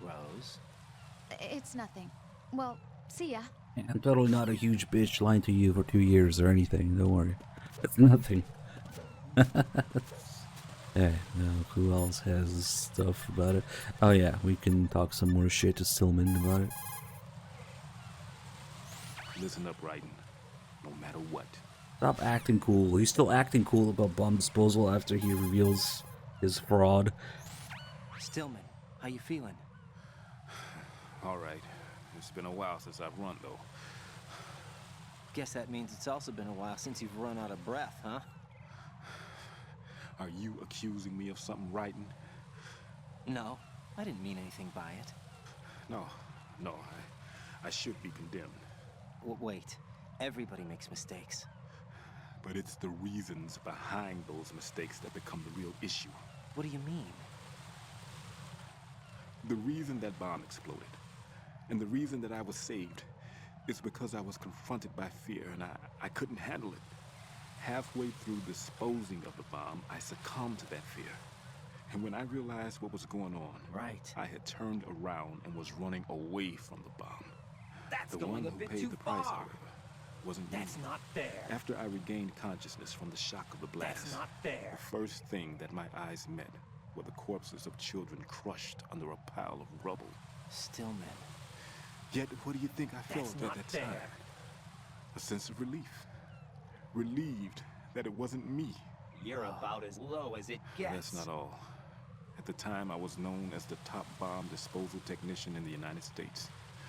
Rose? It's nothing. Well, see ya. Yeah, I'm totally not a huge bitch lying to you for 2 years or anything, don't worry. It's nothing. Hey, no, who else has stuff about it? Oh yeah, we can talk some more shit to Stillman about it. Listen up, Raiden. No matter what. Stop acting cool. He's still acting cool about bomb disposal after he reveals his fraud. Stillman, how you feeling? Alright. It's been a while since I've run, though. Guess that means it's also been a while since you've run out of breath, huh? Are you accusing me of something, Raiden? No, I didn't mean anything by it. No, I should be condemned. Wait, everybody makes mistakes. But it's the reasons behind those mistakes that become the real issue. What do you mean? The reason that bomb exploded, and the reason that I was saved, is because I was confronted by fear and I couldn't handle it. Halfway through disposing of the bomb, I succumbed to that fear. And when I realized what was going on, I had turned around and was running away from the bomb. That's the going one a who bit paid too the price, far. however, wasn't me. That's not fair. After I regained consciousness from the shock of the blast, That's not fair. the first thing that my eyes met were the corpses of children crushed under a pile of rubble. Stillman. Yet, what do you think I felt That's at not that fair. time? A sense of relief. Relieved that it wasn't me. You're about as low as it gets. That's not all. At the time, I was known as the top bomb disposal technician in the United States.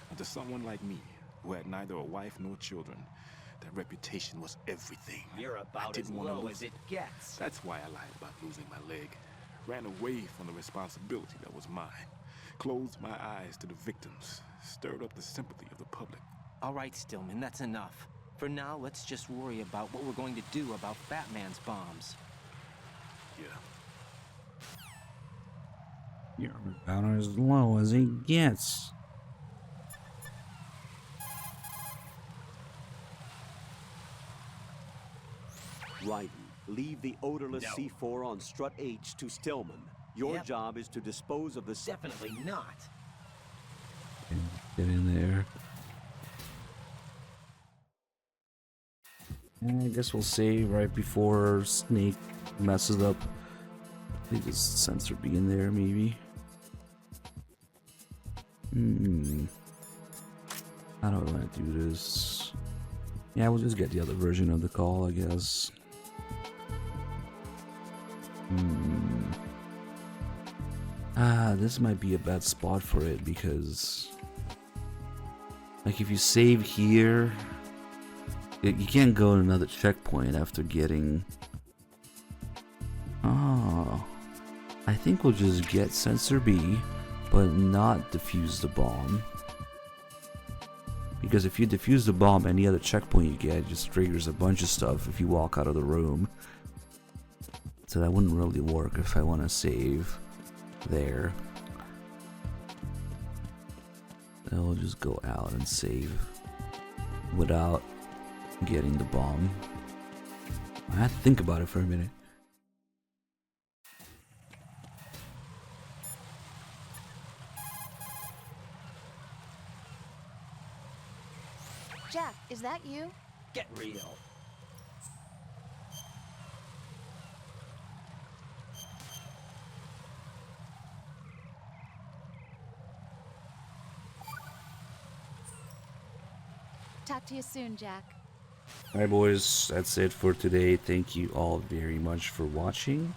And to someone like me, who had neither a wife nor children, that reputation was everything. You're I about as didn't want to low lose as it gets. That's why I lied about losing my leg. Ran away from the responsibility that was mine. Closed my eyes to the victims. Stirred up the sympathy of the public. All right, Stillman, that's enough. For now, let's just worry about what we're going to do about Batman's bombs. Yeah. You're about as low as he gets. Raiden, leave the odorless C4 on strut H to Stillman. Your job is to dispose of the... Definitely not. Get in there. And I guess we'll save right before Snake messes up. I think this sensor be in there, maybe. How do I want to do this? Yeah, we'll just get the other version of the call, I guess. This might be a bad spot for it because, like, if you save here, you can't go to another checkpoint after getting. Oh, I think we'll just get sensor B, but not defuse the bomb. Because if you defuse the bomb, any other checkpoint you get just triggers a bunch of stuff if you walk out of the room. So that wouldn't really work if I want to save there. I'll just go out and save without getting the bomb. I have to think about it for a minute. Jack, is that you? Get real. Talk to you soon, Jack. Alright boys, that's it for today. Thank you all very much for watching.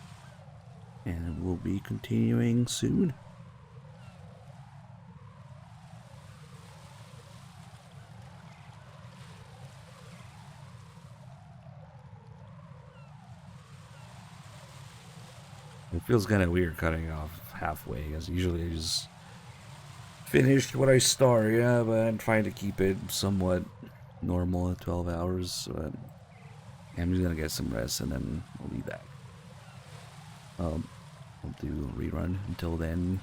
And we'll be continuing soon. It feels kind of weird cutting off halfway, because usually I just finish what I start, yeah, but I'm trying to keep it somewhat normal at 12 hours, but I'm just gonna get some rest and then I'll be back. I'll do a rerun until then.